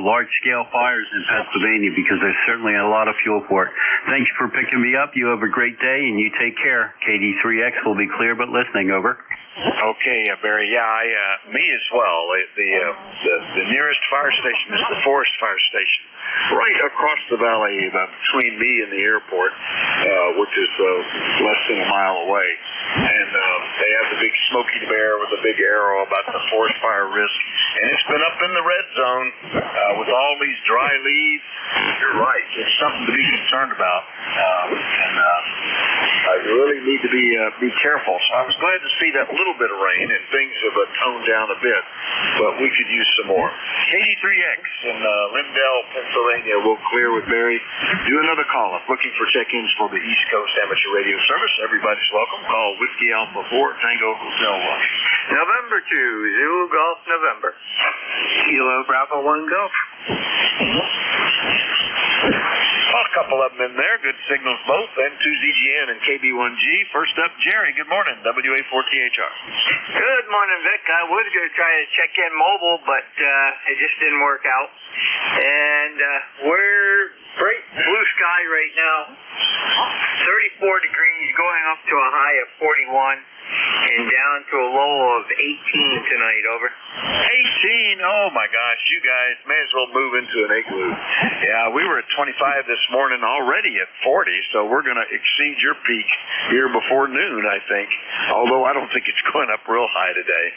Speaker 5: large-scale fires in Pennsylvania because there's certainly a lot of fuel for it. Thanks for picking me up. You have a great day, and you take care. KD3X will be clear but listening. Over.
Speaker 12: Okay, Barry. Yeah, me as well. The nearest fire station is the Forest Fire Station, right across the valley between me and the airport, which is less than a mile away. And they have the big Smokey Bear with a big arrow about the forest fire risk. And it's been up in the red zone with all these dry leaves. You're right. It's something to be concerned about. And I really need to be careful. So I was glad to see that little bit of rain, and things have toned down a bit, but we could use some more. KD3X in Lindell, Pennsylvania. We'll clear with Barry. Do another call up looking for check-ins for the East Coast Amateur Radio Service. Everybody's welcome. Call Whiskey Alpha 4 Tango Hotel 1.
Speaker 22: November 2, Zulu Golf November. Kilo Bravo 1 Golf.
Speaker 12: A couple of them in there. Good signals both. N2ZGN and KB1G. First up, Jerry. Good morning. WA4THR.
Speaker 9: Good morning, Vic. I was going to try to check in mobile, but it just didn't work out. And
Speaker 2: and we're great blue sky right now. 34 degrees, going up to a high of 41, and down to a low of 18 tonight. Over.
Speaker 12: 18? Oh my gosh, you guys may as well move into an igloo. Yeah, we were at 25 this morning, already at 40, so we're going to exceed your peak here before noon, I think. Although I don't think it's going up real high today.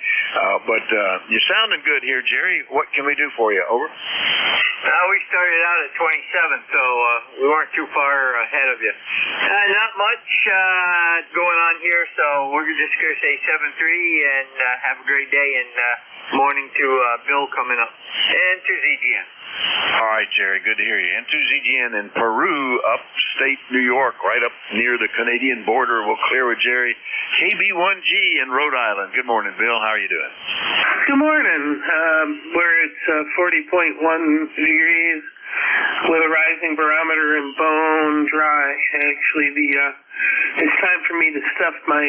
Speaker 12: But you're sounding good here, Jerry. What can we do for you? Over.
Speaker 2: We started out at 27, so we weren't too far ahead of you. Not much going on here, so we're just going to say 7-3 and have a great day, and morning to Bill coming up. And to ZGN.
Speaker 12: All right, Jerry, good to hear you. And to ZGN in Peru, upstate New York, right up near the Canadian border. We'll clear with Jerry. KB1G in Rhode Island. Good morning, Bill. How are you doing?
Speaker 9: Good morning. Where it's 40.1 degrees with a rising barometer and bone dry. Actually, it's time for me to stuff my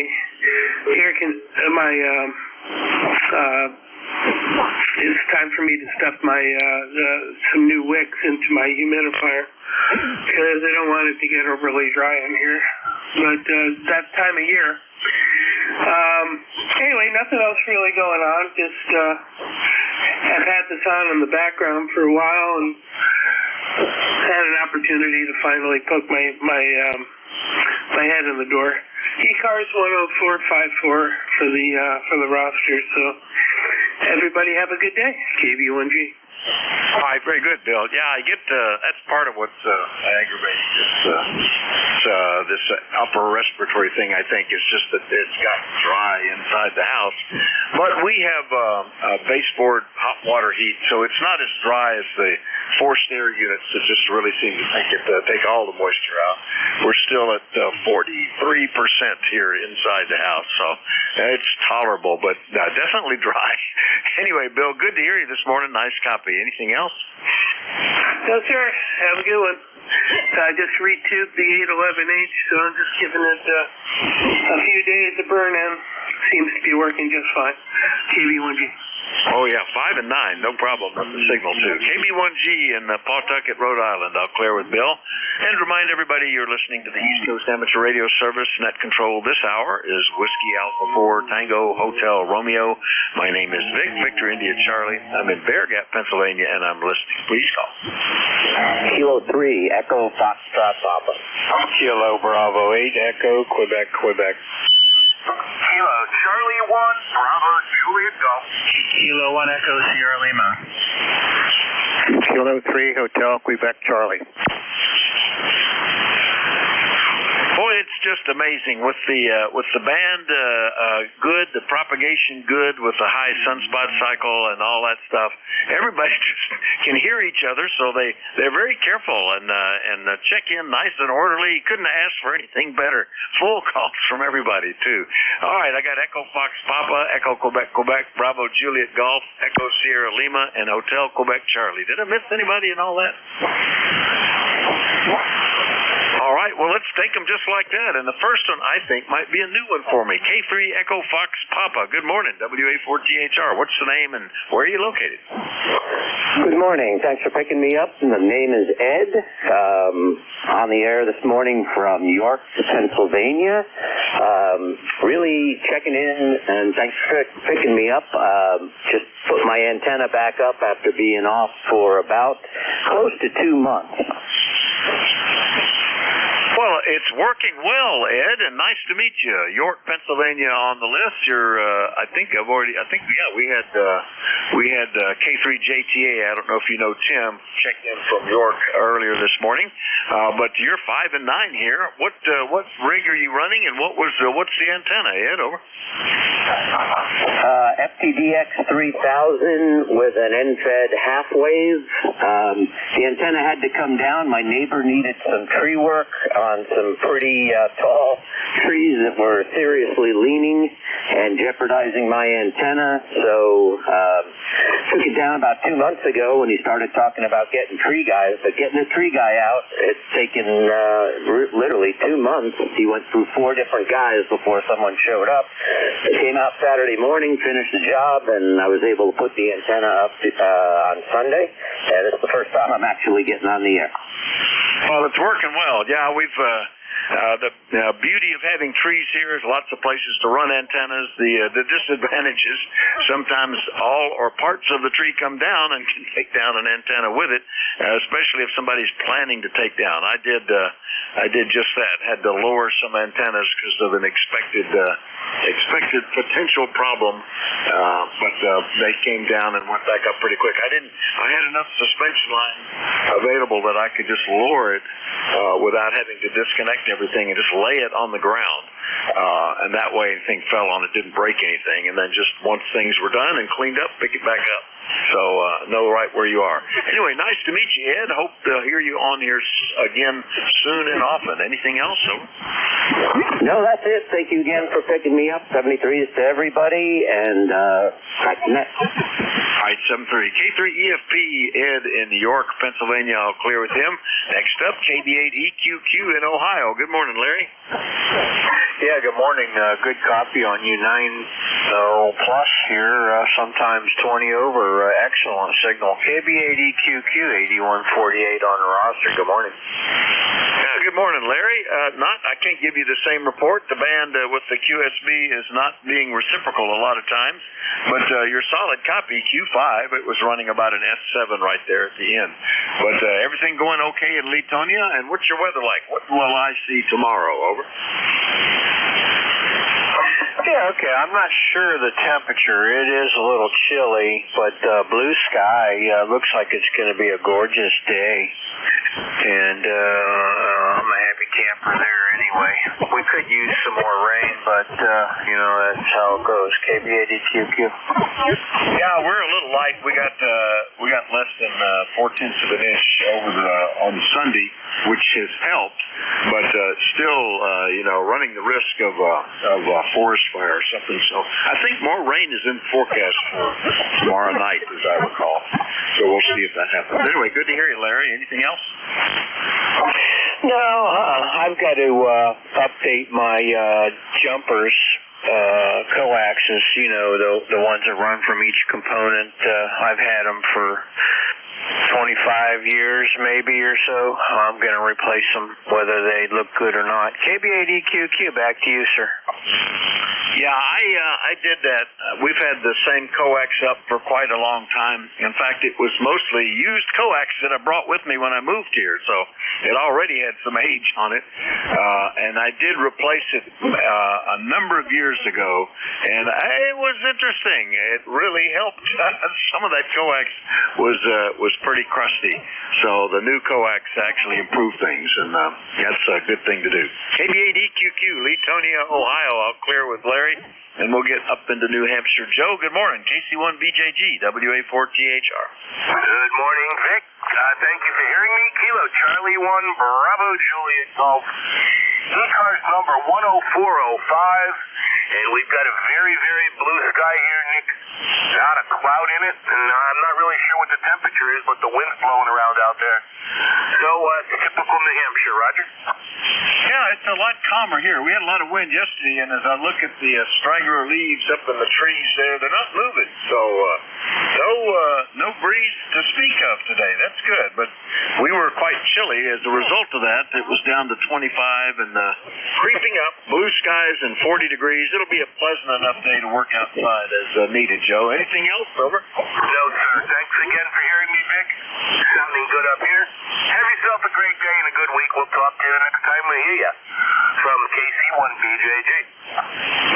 Speaker 9: it's time for me to stuff my some new wicks into my humidifier because I don't want it to get overly dry in here. But that time of year. Anyway, nothing else really going on. Just I've had this on in the background for a while and had an opportunity to finally poke my head in the door. ECARS 10454 for the roster. So everybody have a good day. KB1G.
Speaker 12: All right, very good, Bill. Yeah, I get that's part of what's aggravating this upper respiratory thing. I think is just that it's gotten dry inside the house. But we have baseboard hot water heat, so it's not as dry as the forced air units that just really seem to take all the moisture out. We're still at 43% here inside the house, so it's tolerable, but definitely dry. Anyway, Bill, good to hear you this morning. Nice copy. Anything else?
Speaker 9: No, sir. Have a good one. I just retubed the 811H, so I'm just giving it a few days to burn in. Seems to be working just fine. KB1G.
Speaker 12: Oh, yeah, 5 and 9, no problem on the signal, too. KB1G in Pawtucket, Rhode Island. I'll clear with Bill. And remind everybody you're listening to the East Coast Amateur Radio Service. Net control this hour is Whiskey Alpha 4 Tango Hotel Romeo. My name is Vic, Victor India Charlie. I'm in Bear Gap, Pennsylvania, and I'm listening. Please call.
Speaker 20: Kilo 3, Echo Foxtrot Papa.
Speaker 21: Kilo Bravo 8, Echo Quebec, Quebec.
Speaker 18: Kilo Charlie 1, Bravo Juliet Golf.
Speaker 21: Kilo 1 Echo Sierra Lima.
Speaker 13: Kilo 3 Hotel Quebec Charlie.
Speaker 12: Boy, it's just amazing with the band good, the propagation good, with the high sunspot cycle and all that stuff. Everybody just can hear each other, so they're very careful and check in nice and orderly. Couldn't have asked for anything better. Full calls from everybody too. All right, I got Echo Fox Papa, Echo Quebec Quebec, Bravo Juliet Golf, Echo Sierra Lima, and Hotel Quebec Charlie. Did I miss anybody in all that? All right, well, let's take them just like that. And the first one, I think, might be a new one for me. K3 Echo Fox Papa. Good morning, WA4THR. What's the name and where are you located?
Speaker 20: Good morning. Thanks for picking me up. The name is Ed. On the air this morning from York, Pennsylvania. Really checking in, and thanks for picking me up. Just put my antenna back up after being off for about close to 2 months.
Speaker 12: Well, it's working well, Ed, and nice to meet you. York, Pennsylvania on the list. You're, we had K3JTA. I don't know if you know Tim, checked in from York earlier this morning. But you're 5 and 9 here. What rig are you running, and what's the antenna, Ed? Over.
Speaker 20: FTDX 3000 with an end-fed half wave. The antenna had to come down. My neighbor needed some tree work on some pretty tall trees that were seriously leaning and jeopardizing my antenna. So took it down about 2 months ago when he started talking about getting tree guys. But getting the tree guy out, it's taken literally 2 months. He went through 4 different guys before someone showed up. He came out Saturday morning, finished the job, and I was able to put the antenna up on Sunday. And it's the first time I'm actually getting on the air.
Speaker 12: Well, it's working well. Yeah, we've the beauty of having trees here is lots of places to run antennas. The disadvantage is sometimes all or parts of the tree come down and can take down an antenna with it, especially if somebody's planning to take down. I did just that. Had to lower some antennas because of an expected potential problem, but they came down and went back up pretty quick. I had enough suspension line available that I could just lower it without having to disconnect everything and just lay it on the ground. And that way anything fell on it didn't break anything. And then just once things were done and cleaned up, pick it back up. So know right where you are. Anyway, nice to meet you, Ed. Hope to hear you on here again soon and often. Anything else?
Speaker 20: No, that's it. Thank you again for picking me up. 73s to everybody, and back to next.
Speaker 12: All right, 73. K3EFP, Ed in New York, Pennsylvania. I'll clear with him. Next up, KB8EQQ in Ohio. Good morning, Larry.
Speaker 22: Yeah, good morning. Good copy on U9 plus here, sometimes 20 over. Excellent signal. KB8EQQ 8148 on the roster. Good morning.
Speaker 12: Yeah, good morning, Larry. I can't give you the same report. The band with the QSB is not being reciprocal a lot of times, but your solid copy, Q5, it was running about an S7 right there at the end. But everything going okay in Leetonia? And what's your weather like? What will I see tomorrow? Over.
Speaker 22: Yeah, okay. I'm not sure the temperature. It is a little chilly, but blue sky looks like it's going to be a gorgeous day. And I'm a happy camper there anyway. We could use some more rain, but, that's how it goes. KB8EQQ.
Speaker 12: Yeah, we're a little light. We got less than 4/10 of an inch on Sunday, which has helped, but still, running the risk of a forest fire or something. So I think more rain is in the forecast for tomorrow night, as I recall. So we'll see if that happens. Anyway, good to hear you, Larry. Anything else?
Speaker 22: No, I've got to update my jumpers, coaxes, the ones that run from each component. I've had them for 25 years maybe or so. I'm going to replace them whether they look good or not. KB8EQQ, back to you, sir.
Speaker 12: Yeah, I did that. We've had the same coax up for quite a long time. In fact, it was mostly used coax that I brought with me when I moved here, so it already had some age on it. And I did replace it a number of years ago, and it was interesting. It really helped. Some of that coax was pretty crusty, so the new coax actually improved things, and that's a good thing to do. KB8EQQ, Leetonia, Ohio. I'll clear with Larry, and we'll get up into New Hampshire. Joe, good morning. KC1BJG, WA4THR.
Speaker 3: Good morning, Vic. Thank you for hearing me. Kilo Charlie 1, Bravo Juliet Golf. ECARS number 10405. And we've got a very, very blue sky here, Nick. Not a cloud in it, and I'm not really sure what the temperature is, but the wind's blowing around out there. So, typical New Hampshire, Roger?
Speaker 12: Yeah, it's a lot calmer here. We had a lot of wind yesterday, and as I look at the straggler leaves up in the trees there, they're not moving. So, no breeze to speak of today. That's good, but we were quite chilly. As a result of that, it was down to 25 and creeping up, blue skies and 40 degrees. It'll be a pleasant enough day to work outside as needed, Joe. Anything else, over?
Speaker 3: No, sir. Thanks again for hearing me, Vic. Sounding good up here. Have yourself a great day and a good week. We'll talk to you the next time we hear you. From KC1BJG.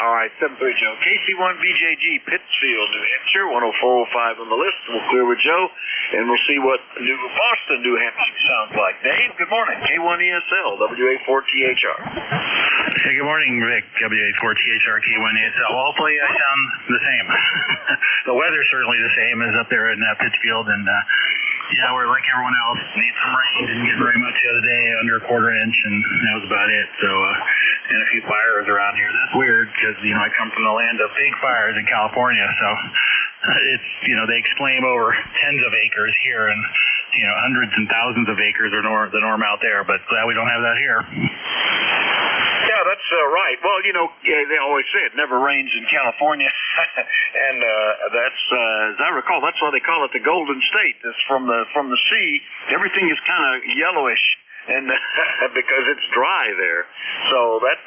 Speaker 12: All right, 7-3, Joe. KC1BJG, Pittsfield, New Hampshire, 10405 on the list. We'll clear with Joe, and we'll see what Boston, New Hampshire sounds like. Dave, good morning. K1ESL, WA4THR.
Speaker 8: Hey, good morning, Rick. WA4THR, K1ESL. Well, hopefully I sound the same. The weather's certainly the same as up there in Pittsfield, and Yeah, we're like everyone else. Need some rain. Didn't get very much the other day, under a quarter inch, and that was about it. So, and a few fires around here. That's weird because, I come from the land of big fires in California, so it's, they exclaim over tens of acres here, and, hundreds and thousands of acres are the norm out there, but glad we don't have that here.
Speaker 12: Yeah, that's right. Well, they always say it never rains in California, and that's, as I recall, that's why they call it the Golden State. It's from the sea. Everything is kind of yellowish, and because it's dry there. So that's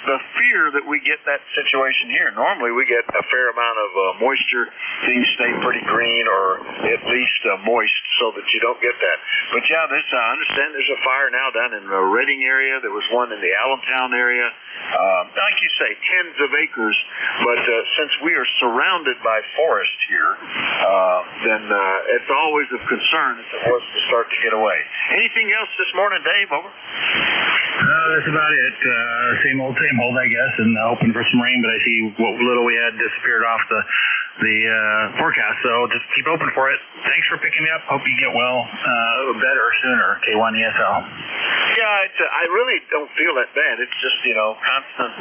Speaker 12: the fear that we get that situation here. Normally we get a fair amount of moisture. Things stay pretty green or at least moist so that you don't get that. But yeah, I understand there's a fire now down in the Redding area. There was one in the Allentown area. Like you say, tens of acres. But since we are surrounded by forest here, then it's always of concern if the forest will start to get away. Anything else this morning, Dave? Over.
Speaker 8: That's about it. Same old, I guess, and hoping for some rain, but I see what little we had disappeared off the forecast, so just keep open for it. Thanks for picking me up. Hope you get well, better sooner, K1 ESL.
Speaker 12: Yeah, I really don't feel that bad. It's just, constant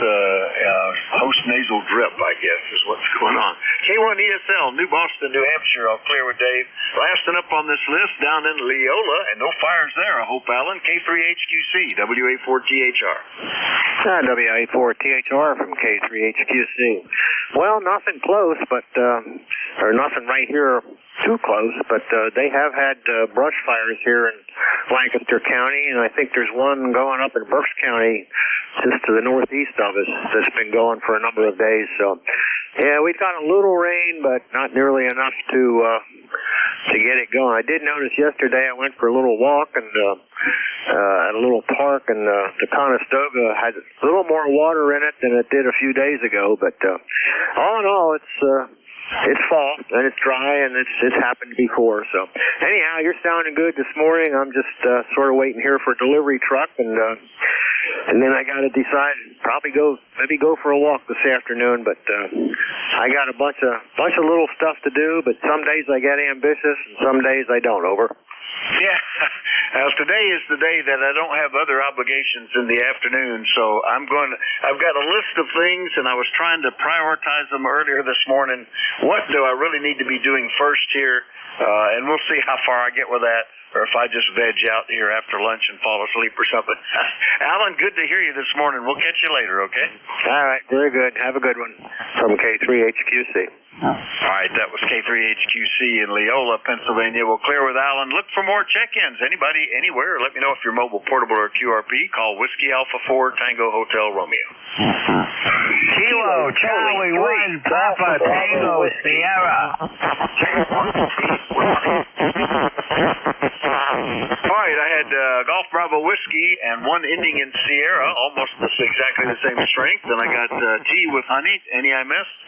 Speaker 12: post-nasal drip, I guess, is what's going on. K1 ESL, New Boston, New Hampshire. I'll clear with Dave. Lasting up on this list down in Leola, and no fires there, I hope, Alan. K3HQC, WA4THR.
Speaker 13: WA4THR from K3HQC. Well, nothing close, but or nothing right here too close, but they have had brush fires here in Lancaster County, and I think there's one going up in Berks County just to the northeast of us that's been going for a number of days. So, yeah, we've got a little rain, but not nearly enough to get it going. I did notice yesterday I went for a little walk and at a little park, and the Conestoga had a little more water in it than it did a few days ago. But all in all, it's fall and it's dry, and it's happened before. So anyhow, you're sounding good this morning. I'm just sort of waiting here for a delivery truck, and then I got to decide. Maybe go for a walk this afternoon. But I got a bunch of little stuff to do. But some days I get ambitious, and some days I don't. Over.
Speaker 12: Yeah. Today is the day that I don't have other obligations in the afternoon, so I've got a list of things, and I was trying to prioritize them earlier this morning. What do I really need to be doing first here? And we'll see how far I get with that, or if I just veg out here after lunch and fall asleep or something. Alan, good to hear you this morning. We'll catch you later, okay?
Speaker 13: All right, very good. Have a good one from K3HQC.
Speaker 12: All right, that was K3HQC in Leola, Pennsylvania. We'll clear with Alan. Look for more check-ins. Anybody, anywhere, let me know if you're mobile, portable, or QRP. Call Whiskey Alpha 4 Tango Hotel Romeo.
Speaker 4: Kilo Charlie 1 Papa Tango Sierra.
Speaker 12: All right, I had Golf Bravo Whiskey and one ending in Sierra, almost exactly the same strength. Then I got tea with honey. Any I missed?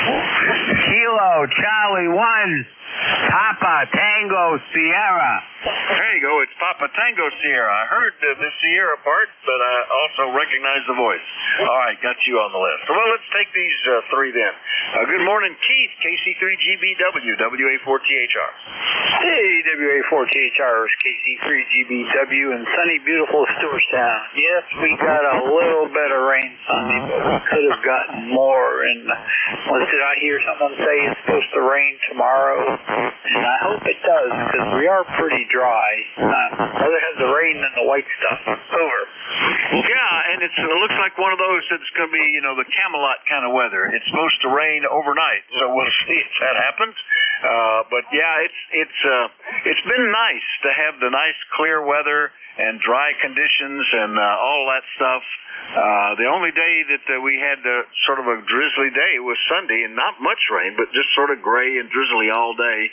Speaker 4: Kilo Charlie 1 Papa Tango Sierra.
Speaker 12: There you go. It's Papa Tango Sierra. I heard the Sierra part, but I also recognize the voice. All right, got you on the list. Well, let's take these three then. Good morning, Keith, KC3GBW, WA4THR.
Speaker 17: Hey, WA4THR is KC3GBW in sunny, beautiful Stewartstown. Yes, we got a little bit of rain Sunday, but we could have gotten more. And did I hear someone say it's supposed to rain tomorrow? And I hope it does, because we are pretty dry. Rather have the rain than the white stuff. Over.
Speaker 12: Yeah, and it looks like one of those that's going to be, the Camelot kind of weather. It's supposed to rain overnight, so we'll see if that happens. But yeah, it's been nice to have the nice clear weather and dry conditions and all that stuff. The only day that we had sort of a drizzly day was Sunday, and not much rain, but just sort of gray and drizzly all day.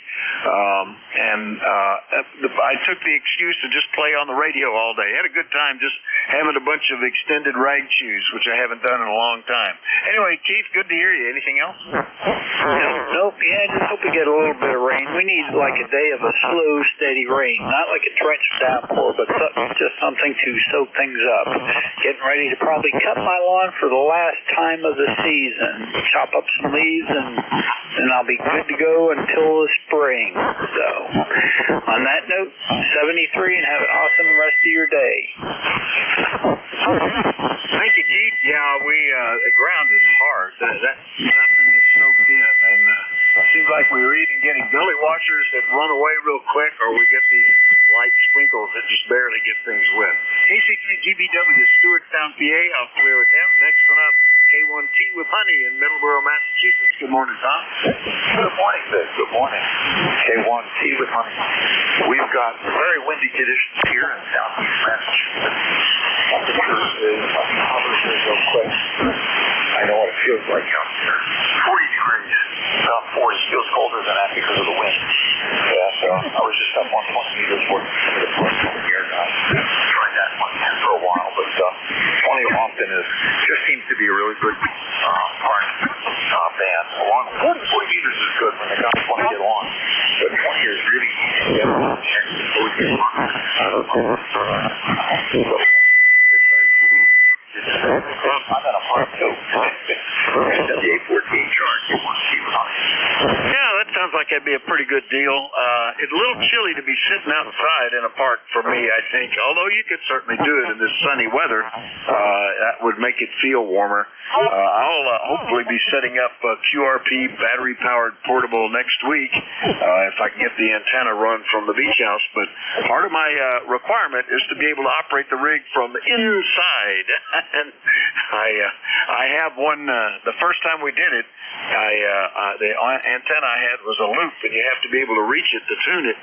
Speaker 12: I took the excuse to just play on the radio all day. Had a good time just having a bunch of extended rag chews, which I haven't done in a long time. Anyway, Keith, good to hear you. Anything else?
Speaker 17: Nope. Yeah, just hope we get a little bit of rain. We need like a day of a slew
Speaker 10: slow, steady rain. Not like a torrential downpour, but just something to soak things up. Getting ready to probably cut my lawn for the last time of the season. Chop up some leaves, and then I'll be good to go until the spring. So, on that note, 73, and have an awesome rest of your day.
Speaker 12: Thank you, Keith. Yeah, the ground is hard. Nothing is soaked in, and it seems like we were even getting gully washers that run away real quick, or we get these light sprinkles that just barely get things wet. KC3GBW, Stewartstown, PA. I'll clear with him. Next one up, K1T with Honey in Middleborough, Massachusetts. Good morning, Tom.
Speaker 19: Good morning, Vic. Good morning. K1T with Honey. We've got very windy conditions here in southeast Massachusetts. Temperature is, I'll hover here real quick. I know what it feels like out here. 40 degrees. About 40. Feels colder than that because of the wind. Yeah, so I was just up on 20 meters working some of the force over here. Tried that one for a while, but 20 often just seems to be a really good band. Along 40 meters is good when the guys want to get on, but 20 is really easy to get on. I'm at a park too. The 814 charge.
Speaker 12: Yeah, that sounds like that'd be a pretty good deal. It's a little chilly to be sitting outside in a park for me, I think. Although you could certainly do it in this sunny weather. That would make it feel warmer. I'll hopefully be setting up a QRP battery-powered portable next week if I can get the antenna run from the beach house. But part of my requirement is to be able to operate the rig from inside. And I have one. The first time we did it, the antenna I had was a loop, and you have to be able to reach it to tune it.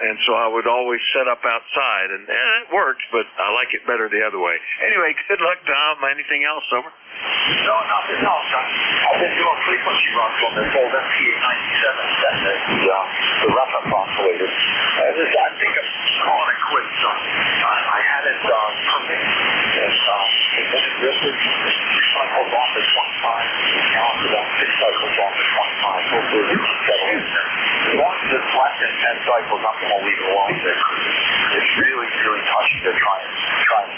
Speaker 12: And so I would always set up outside, and it works, but I like it better the other way. Anyway, good luck, Tom. Anything else, over?
Speaker 19: No, nothing else. I've been doing frequency runs on this old MPA-97 set, the reference oscillator. I think I'm calling it quits. I had it permitted, and then it drifted 3 cycles off at 25. Now it's about 6 cycles off at 25. Hopefully we can settle in there. As long as it's less than 10 cycles, I'm going to leave it alone there. It's really, really touchy to try and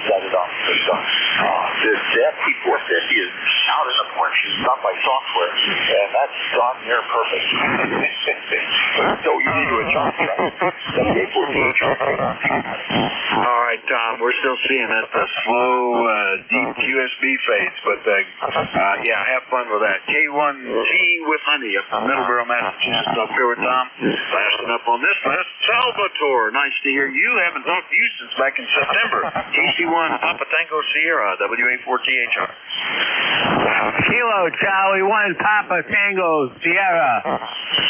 Speaker 19: set it up. The FT450 is out in the porch. It's done by software, and that's done near perfect. So easy to adjust, right?
Speaker 12: All right, Tom, we're still seeing that slow, deep USB fades, but yeah, have fun with that. K1T with Honey up in Middleborough, Massachusetts. Up here with Tom. Last one up on this list, Salvatore. Nice to hear you. Haven't talked to you since back in September. TC1 Papa Tango Sierra, WA4THR.
Speaker 4: Kilo Charlie 1 Papa Tango Sierra.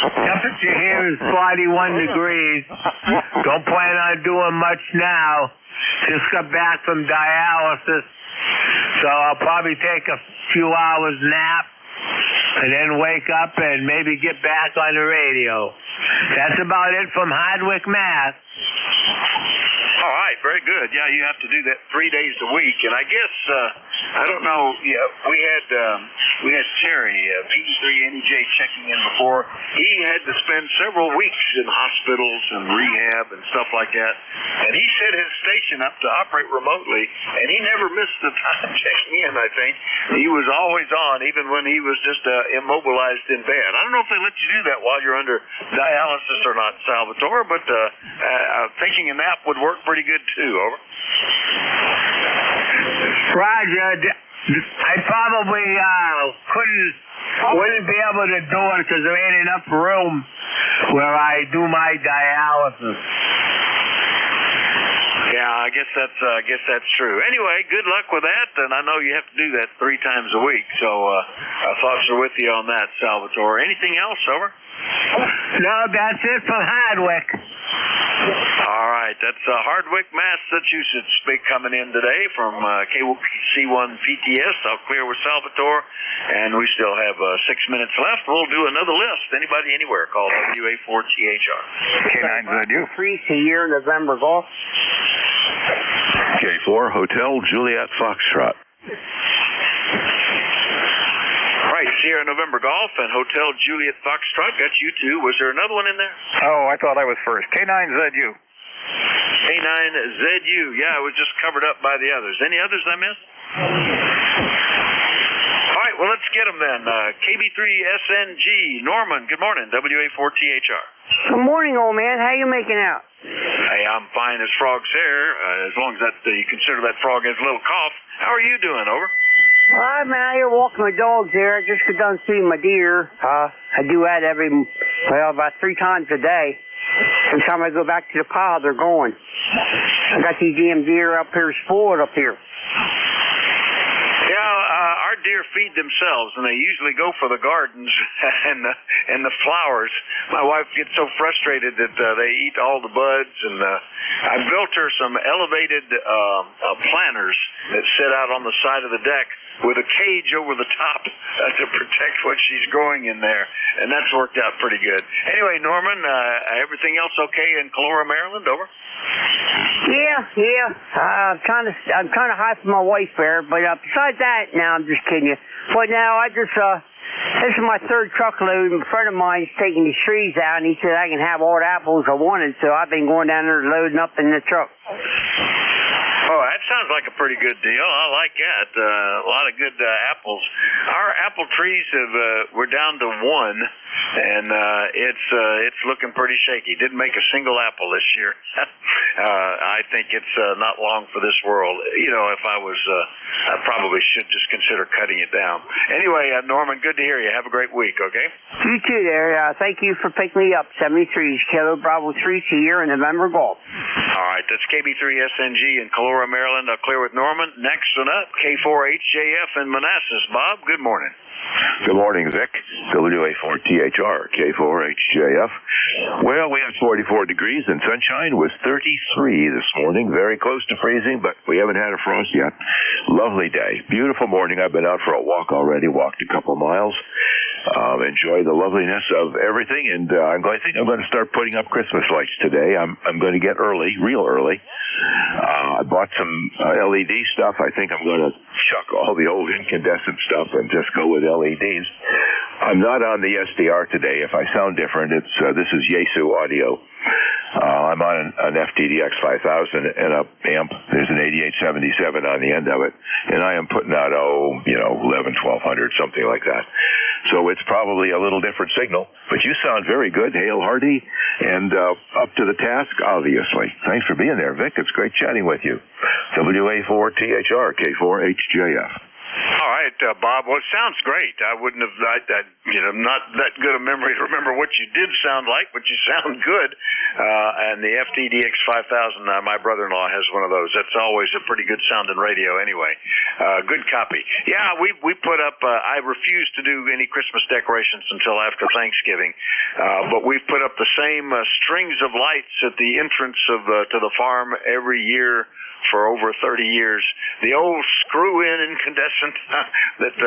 Speaker 4: Temperature here is 41 degrees. Don't plan on doing much now. Just got back from dialysis, so I'll probably take a few hours nap and then wake up and maybe get back on the radio. That's about it from Hardwick, Mass.
Speaker 12: All right, very good. Yeah, you have to do that 3 days a week, and I guess I don't know. Yeah, we had Terry PE3NEJ checking in before. He had to spend several weeks in hospitals and rehab and stuff like that, and he set his station up to operate remotely, and he never missed the time checking in. I think he was always on, even when he was just immobilized in bed. I don't know if they let you do that while you're under dialysis or not, Salvatore, but thinking a nap would work pretty good too. Over.
Speaker 4: Roger. I probably wouldn't be able to do it because there ain't enough room where I do my dialysis.
Speaker 12: Yeah, I guess that's true. Anyway, good luck with that, and I know you have to do that 3 times a week. So thoughts are with you on that, Salvatore. Anything else, over?
Speaker 4: No, that's it from Hardwick.
Speaker 12: All right, that's Hardwick, Massachusetts. Big coming in today from KC1 PTS. I'll clear with Salvatore, and we still have 6 minutes left. We'll do another list. Anybody, anywhere, call WA4THR.
Speaker 23: K9 you. 3 Sierra November Golf. K4 Hotel Juliet Foxtrot.
Speaker 12: All right, Sierra November Golf and Hotel Juliet Foxtrot. Got you two. Was there another one in there?
Speaker 1: Oh, I thought I was first. K9ZU.
Speaker 12: K9ZU. Yeah, it was just covered up by the others. Any others I missed? All right, well, let's get them then. KB3SNG. Norman, good morning. WA4THR.
Speaker 23: Good morning, old man. How you making out?
Speaker 12: Hey, I'm fine as frog's hair, as long as you consider that frog has a little cough. How are you doing, over?
Speaker 23: Well, I've been out here walking my dogs there. I just got done seeing my deer. I do that about 3 times a day. Every time I go back to the pile, they're going. I got these damn deer up here spoiled up here.
Speaker 12: Yeah, our deer feed themselves, and they usually go for the gardens and the flowers. My wife gets so frustrated that they eat all the buds, and I built her some elevated planters that sit out on the side of the deck with a cage over the top to protect what she's growing in there, and that's worked out pretty good. Anyway, Norman, everything else okay in Calora, Maryland? Over.
Speaker 23: Yeah. I'm kind of high for my wife there, but besides that, now I'm just kidding you. But now this is my 3rd truckload, and a friend of mine's taking these trees out, and he said I can have all the apples I wanted, so I've been going down there loading up in the truck.
Speaker 12: Oh, that sounds like a pretty good deal. I like that. A lot of good apples. Our apple trees we're down to 1, and it's looking pretty shaky. Didn't make a single apple this year. I think it's not long for this world. You know, if I was, I probably should just consider cutting it down. Anyway, Norman, good to hear you. Have a great week, okay?
Speaker 23: You too there. Thank you for picking me up. 73 Kilo Bravo 3 Sierra November Golf.
Speaker 12: All right, that's KB3SNG in Calora, Maryland. I'll clear with Norman. Next one up, K4HJF in Manassas. Bob, good morning.
Speaker 6: Good morning, Vic. WA4THR, K4HJF. Well, we had 44 degrees and sunshine was 33 this morning. Very close to freezing, but we haven't had a frost yet. Lovely day. Beautiful morning. I've been out for a walk already, walked a couple miles. Enjoy the loveliness of everything, and I think I'm going to start putting up Christmas lights today. I'm going to get early, real early. I bought some LED stuff. I think I'm going to chuck all the old incandescent stuff and just go with LEDs. I'm not on the SDR today. If I sound different, this is Yaesu audio. I'm on an FTDX 5000 and a amp. There's an 8877 on the end of it, and I am putting out 11, 1200, something like that. So it's probably a little different signal, but you sound very good, hail hearty, and up to the task, obviously. Thanks for being there, Vic. It's great chatting with you. WA4THR, K4HJF.
Speaker 12: All right, Bob. Well, it sounds great. I wouldn't have, not that good a memory to remember what you did sound like, but you sound good. And the FTDX 5000, my brother-in-law has one of those. That's always a pretty good sounding radio anyway. Good copy. Yeah, we put up, I refuse to do any Christmas decorations until after Thanksgiving. But we've put up the same strings of lights at the entrance to the farm every year for over 30 years. The old screw-in incandescent that,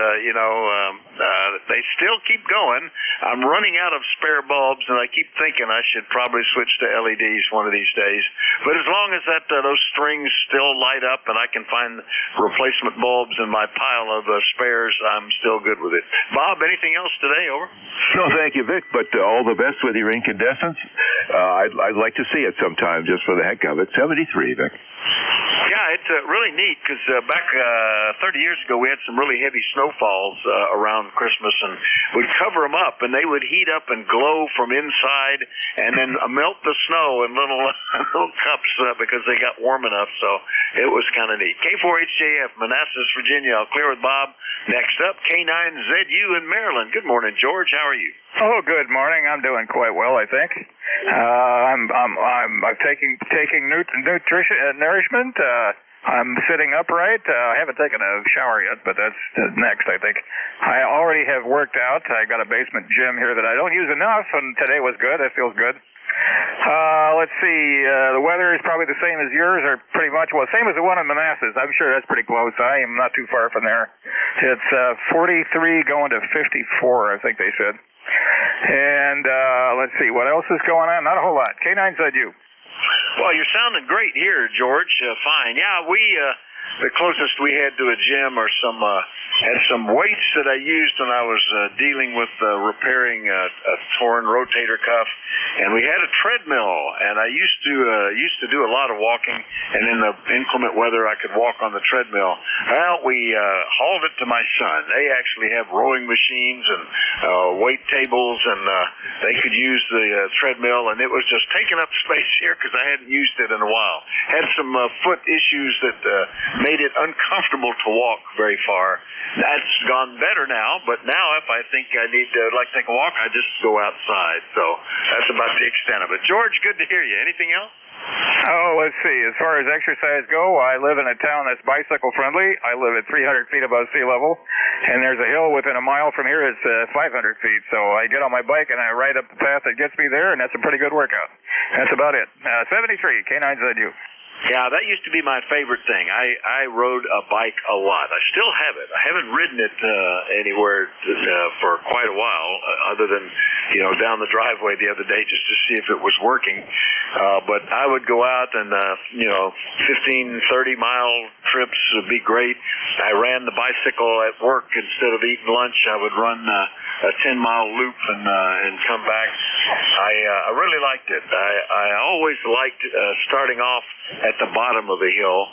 Speaker 12: they still keep going. I'm running out of spare bulbs, and I keep thinking I should probably switch to LEDs one of these days. But as long as those strings still light up and I can find replacement bulbs in my pile of spares, I'm still good with it. Bob, anything else today? Over.
Speaker 6: No, thank you, Vic, but all the best with your incandescents. I'd like to see it sometime just for the heck of it. 73, Vic.
Speaker 12: Yeah, it's really neat because back 30 years ago we had some really heavy snowfalls around Christmas, and we'd cover them up, and they would heat up and glow from inside, and then melt the snow in little cups because they got warm enough. So it was kind of neat. K4HJF, Manassas, Virginia. I'll clear with Bob. Next up, K9ZU in Maryland. Good morning, George. How are you?
Speaker 1: Oh, good morning. I'm doing quite well, I think. I'm taking nourishment. I'm sitting upright. I haven't taken a shower yet, but that's next, I think. I already have worked out. I got a basement gym here that I don't use enough, and today was good. It feels good. Let's see. The weather is probably the same as yours, or pretty much, same as the one in Manassas. I'm sure that's pretty close. I am not too far from there. It's 43 going to 54, I think they said. And let's see, what else is going on? Not a whole lot. K9ZU.
Speaker 12: Well, you're sounding great here, George. Fine. Yeah, the closest we had to a gym are some Had some weights that I used when I was dealing with repairing a torn rotator cuff, and we had a treadmill, and I used to do a lot of walking, and in the inclement weather I could walk on the treadmill. Well, we hauled it to my son. They actually have rowing machines and weight tables, and they could use the treadmill, and it was just taking up space here because I hadn't used it in a while. Had some foot issues that made it uncomfortable to walk very far. That's gone better now, but now if I think I need to take a walk, I just go outside. So that's about the extent of it. George, good to hear you. Anything else?
Speaker 1: Oh, let's see. As far as exercise go, I live in a town that's bicycle friendly. I live at 300 feet above sea level, and there's a hill within a mile from here. It's 500 feet. So I get on my bike and I ride up the path that gets me there, and that's a pretty good workout. That's about it. 73, K9ZU.
Speaker 12: Yeah, that used to be my favorite thing. I rode a bike a lot. I still have it. I haven't ridden it anywhere for quite a while, other than, down the driveway the other day just to see if it was working. But I would go out and, 15, 30-mile trips would be great. I ran the bicycle at work instead of eating lunch. I would run a 10-mile loop and come back. I really liked it. I always liked starting off at the bottom of the hill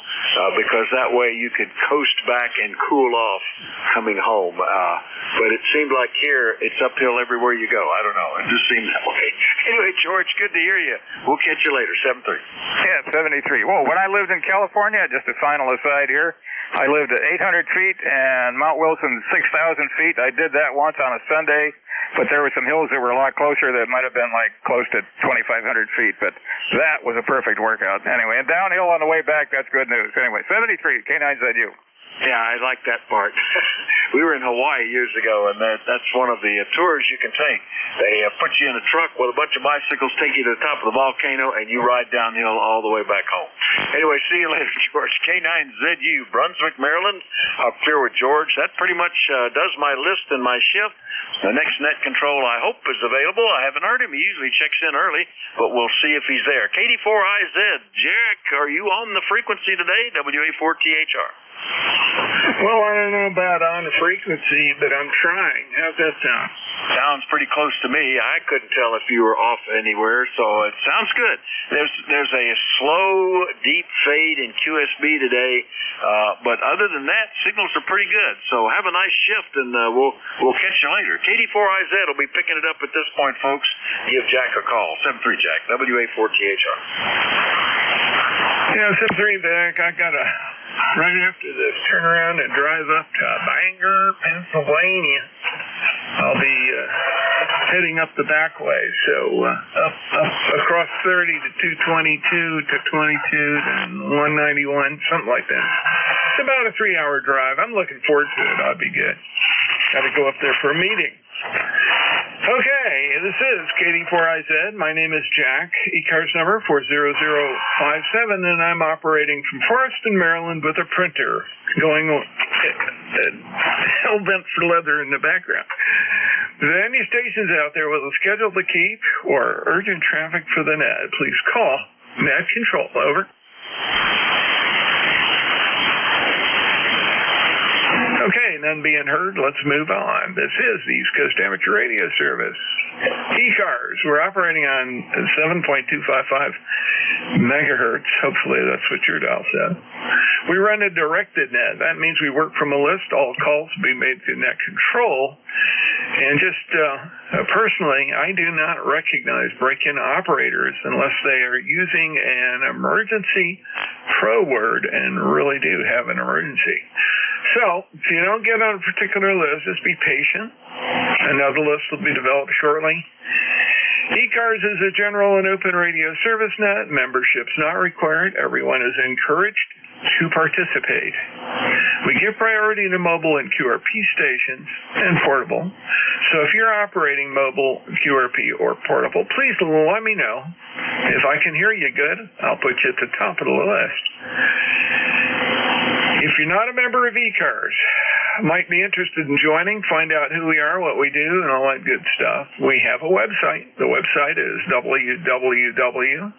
Speaker 12: because that way you could coast back and cool off coming home. But it seemed like here it's uphill everywhere you go. I don't know. It just seemed that way. Anyway, George, good to hear you. We'll catch you later. 73.
Speaker 1: Yeah, 73. Whoa, when I lived in California, just a final aside here, I lived at 800 feet and Mount Wilson 6,000 feet. I did that once on a Sunday, but there were some hills that were a lot closer that might have been close to 2,500 feet, but that was a perfect workout. Anyway, and downhill on the way back, that's good news. Anyway, 73, K9ZU.
Speaker 12: Yeah, I like that part. We were in Hawaii years ago, and that's one of the tours you can take. They put you in a truck with a bunch of bicycles, take you to the top of the volcano, and you ride downhill all the way back home. Anyway, see you later, George. K9ZU, Brunswick, Maryland. Up clear with George. That pretty much does my list and my shift. The next net control, I hope, is available. I haven't heard him. He usually checks in early, but we'll see if he's there. KD4IZ, Jack, are you on the frequency today? WA4THR.
Speaker 16: Well, I don't know about on the frequency, but I'm trying. How's that sound?
Speaker 12: Sounds pretty close to me. I couldn't tell if you were off anywhere, so it sounds good. There's a slow, deep fade in QSB today, but other than that, signals are pretty good. So have a nice shift, and we'll catch you later. KD4IZ will be picking it up at this point, folks. Give Jack a call. 73 Jack, WA4THR.
Speaker 16: Yeah, 73 Jack. I got to, right after this, turn around and drive up to Bangor, Pennsylvania. I'll be heading up the back way, so up across 30 to 222 to 22 to 191, something like that. It's about a 3-hour drive. I'm looking forward to it. I'll be good. Got to go up there for a meeting. Okay, this is KD4IZ. My name is Jack. ECARS number 40057, and I'm operating from Forreston, Maryland, with a printer going hell-bent for leather in the background. If there are any stations out there with a schedule to keep or urgent traffic for the net, please call net control. Over. Okay, none being heard, let's move on. This is the East Coast Amateur Radio Service. ECARS, we're operating on 7.255 megahertz. Hopefully that's what your dial said. We run a directed net. That means we work from a list. All calls will be made through net control. And just personally, I do not recognize break-in operators unless they are using an emergency pro word and really do have an emergency. So, if you don't get on a particular list, just be patient. Another list will be developed shortly. ECARS is a general and open radio service net. Membership's not required. Everyone is encouraged to participate. We give priority to mobile and QRP stations and portable. So if you're operating mobile, QRP, or portable, please let me know. If I can hear you good, I'll put you at the top of the list. If you're not a member of ECARS, might be interested in joining, find out who we are, what we do, and all that good stuff. We have a website. The website is www.ecarspro.com.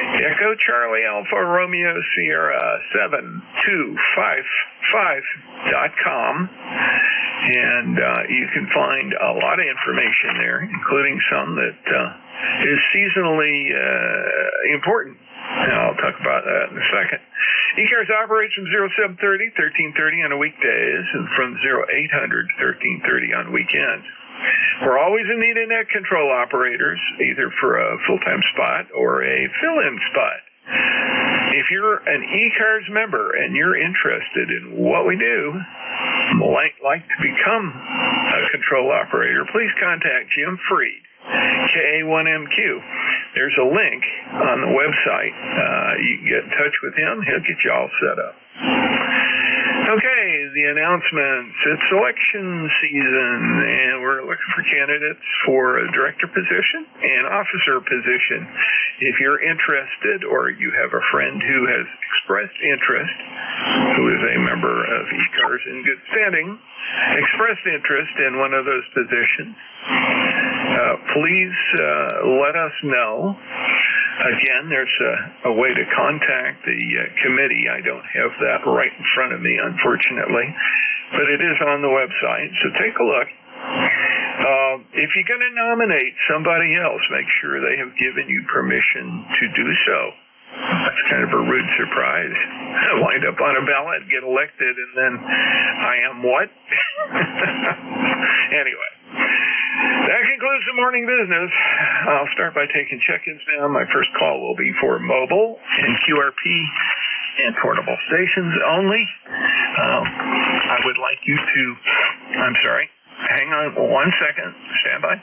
Speaker 7: Echo Charlie Alpha Romeo Sierra 7255.com, and you can find a lot of information there, including some that is seasonally important. And I'll talk about that in a second. ECARS operates from 0730, 1330 on the weekdays, and from 0800 to 1330 on weekends. We're always in need of net control operators, either for a full-time spot or a fill-in spot. If you're an ECARS member and you're interested in what we do, like to become a control operator, please contact Jim Freed, KA1MQ. There's a link on the website. You can get in touch with him. He'll get you all set up. Okay, the announcements. It's election season, and we're looking for candidates for a director position and officer position. If you're interested, or you have a friend who has expressed interest, who is a member of ECARS in good standing, expressed interest in one of those positions, please let us know. Again, there's a way to contact the committee. I don't have that right in front of me, unfortunately, but it is on the website, so take a look. If you're going to nominate somebody else, make sure they have given you permission to do so. That's kind of a rude surprise. I wind up on a ballot, get elected, and then I am what? Anyway. That concludes the morning business. I'll start by taking check-ins now. My first call will be for mobile and QRP and portable stations only. I would like you to, I'm sorry, hang on 1 second. Stand by.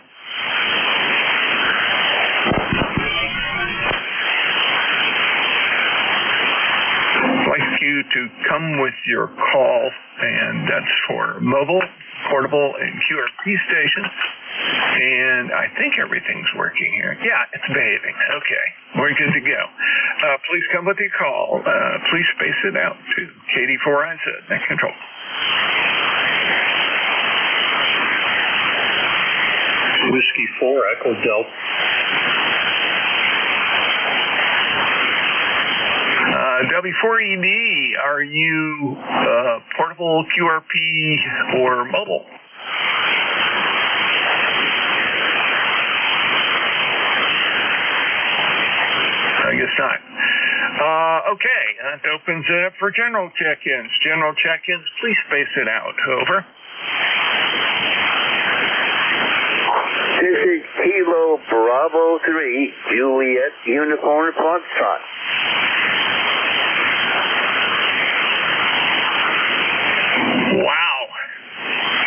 Speaker 7: I'd like you to come with your call, and that's for mobile, portable, and QRP stations. And I think everything's working here. Yeah, it's behaving. Okay, we're good to go. Please come with your call. Please space it out to KD4IZ, net control.
Speaker 5: Whiskey 4, Echo Delta.
Speaker 7: W4ED, are you portable, QRP, or mobile? I guess not. Okay, that opens it up for general check-ins. General check-ins, please space it out. Over.
Speaker 11: This is Kilo Bravo 3, Juliet Unicorn Foxtrot.
Speaker 7: Wow.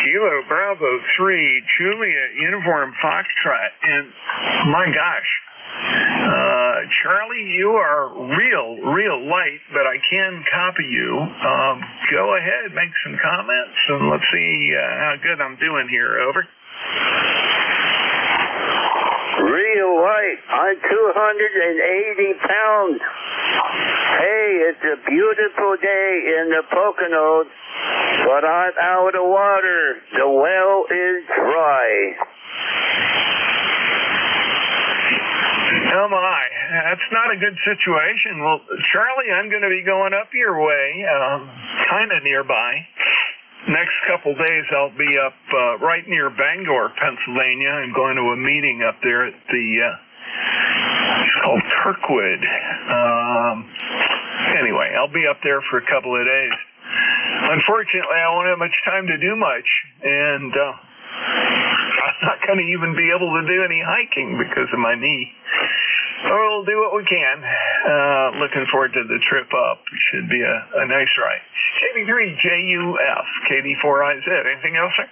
Speaker 7: Kilo Bravo 3, Juliet Uniform Foxtrot. And my gosh, Charlie, you are real light, but I can copy you. Go ahead, make some comments, and let's see how good I'm doing here. Over.
Speaker 11: Real light. I'm 280 pounds. Hey, it's a beautiful day in the Poconos, but I'm out of water. The well is dry.
Speaker 7: Oh my, that's not a good situation. Well, Charlie, I'm going to be going up your way, kind of nearby. Next couple days I'll be up right near Bangor, Pennsylvania. I'm going to a meeting up there at the, it's called Kirkwood. Anyway, I'll be up there for a couple of days. Unfortunately, I won't have much time to do much, and I'm not going to even be able to do any hiking because of my knee. We'll do what we can. Looking forward to the trip up. It should be a nice ride. KD3JUF, KD4IZ. Anything else, sir?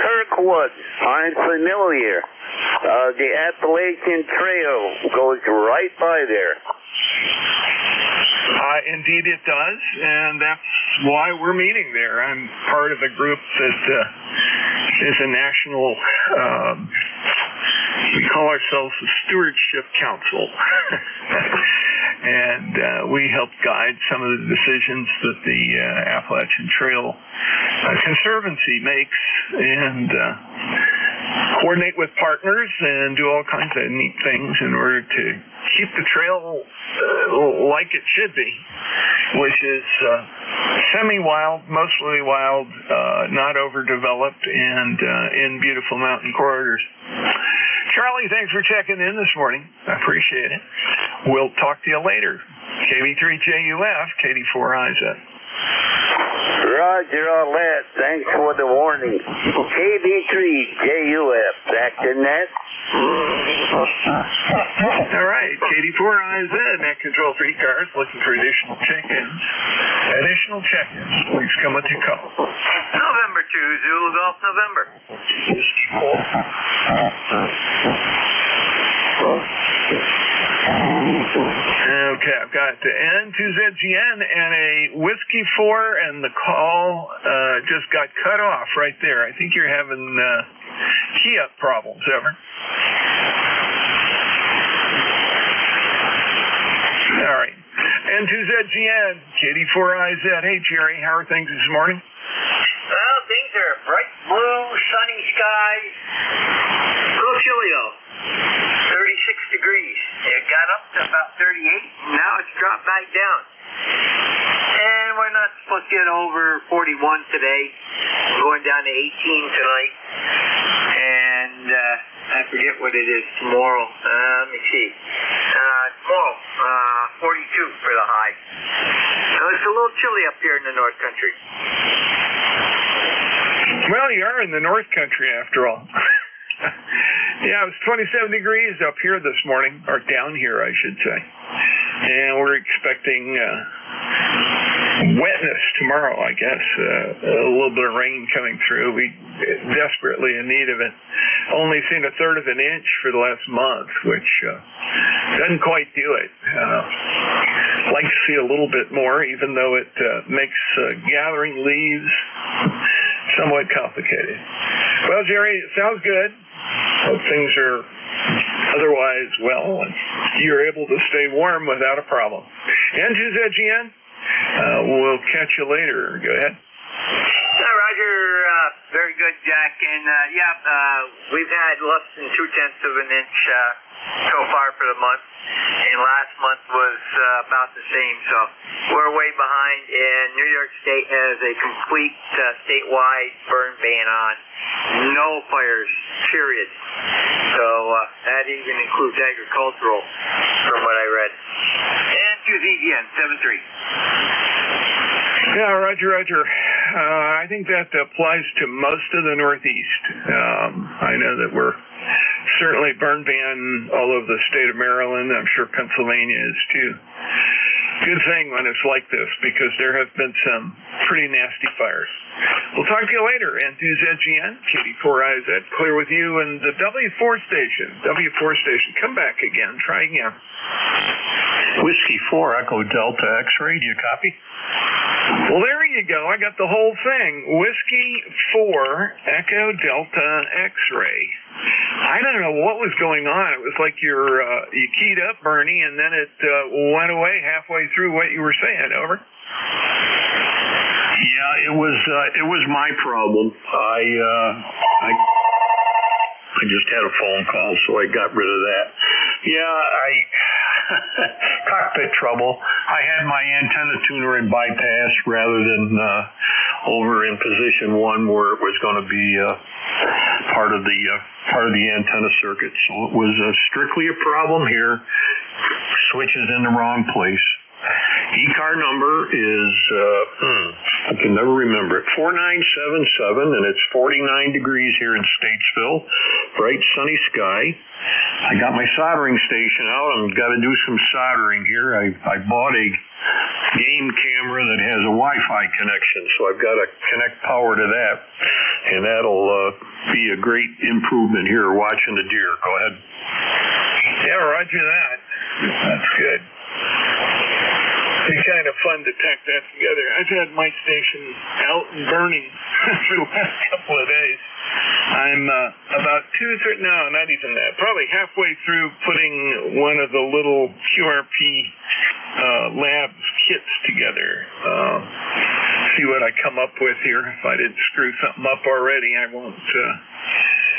Speaker 11: Kirkwood. I'm familiar. The Appalachian Trail goes right by there.
Speaker 7: Indeed it does, and that's why we're meeting there. I'm part of a group that is a national, we call ourselves the Stewardship Council. And we help guide some of the decisions that the Appalachian Trail Conservancy makes, and coordinate with partners and do all kinds of neat things in order to keep the trail like it should be, which is semi-wild, mostly wild, not overdeveloped, and in beautiful mountain corridors. Charlie, thanks for checking in this morning. I appreciate it. We'll talk to you later. KB3JUF, KD4IZ.
Speaker 11: Roger on that. Thanks for the warning. KB3JUF, back to net.
Speaker 7: All right, KD4IZ, net control for ECARS, looking for additional check-ins. Additional check-ins. Please come with your call.
Speaker 2: November 2, Zulu Golf, November.
Speaker 7: Okay, I've got the N2ZGN and a Whiskey 4, and the call just got cut off right there. I think you're having key-up problems, over. All right. N2ZGN, KD4IZ. Hey, Jerry, how are things this morning?
Speaker 2: Well, things are bright blue, sunny skies. A little chilly, though. 36 degrees. It got up to about 38, and now it's dropped back down. And we're not supposed to get over 41 today. Going down to 18 tonight. And I forget what it is tomorrow. Let me see. Tomorrow, 42 for the high. So it's a little chilly up here in the North Country.
Speaker 7: Well, you are in the North Country after all. Yeah, it was 27 degrees up here this morning, or down here, I should say. And we're expecting wetness tomorrow, I guess. A little bit of rain coming through. We desperately in need of it. Only seen a third of an inch for the last month, which doesn't quite do it. Like to see a little bit more, even though it makes gathering leaves somewhat complicated. Well, Jerry, it sounds good. Hope things are otherwise well, and you're able to stay warm without a problem. N2ZGN, we'll catch you later. Go ahead.
Speaker 2: Roger, very good, Jack. And we've had less than 0.2 of an inch so far for the month. And last month was about the same, so we're way behind. And New York State has a complete statewide burn ban on. No fires, period. So that even includes agricultural, from what I read. And QZGN, 7-3.
Speaker 7: Yeah, Roger. I think that applies to most of the Northeast. I know that we're certainly burn ban all over the state of Maryland. I'm sure Pennsylvania is too. Good thing when it's like this, because there have been some pretty nasty fires. We'll talk to you later. N2ZGN, KD4IZ, clear with you, and the W4 station. Come back again. Try again.
Speaker 12: Whiskey 4, Echo Delta X-ray. Do you copy?
Speaker 7: Well, there you go. I got the whole thing. Whiskey 4, Echo Delta X-ray. I don't know what was going on. It was like you keyed up, Bernie, and then it went away halfway through what you were saying. Over.
Speaker 12: Yeah, it was my problem. I just had a phone call, so I got rid of that. Yeah, cockpit trouble. I had my antenna tuner in bypass rather than over in position 1 where it was going to be part of the antenna circuit. So it was strictly a problem here. Switches in the wrong place. ECAR number is, I can never remember it, 4977, and it's 49 degrees here in Statesville. Bright sunny sky. I got my soldering station out. I'm got to do some soldering here. I bought a game camera that has a Wi-Fi connection, so I've got to connect power to that, and that'll be a great improvement here watching the deer. Go ahead.
Speaker 7: Yeah, roger that. That's good. It's kind of fun to tack that together. I've had my station out and burning for the last couple of days. I'm about not even that, probably halfway through putting one of the little QRP labs kits together. See what I come up with here. If I didn't screw something up already, I won't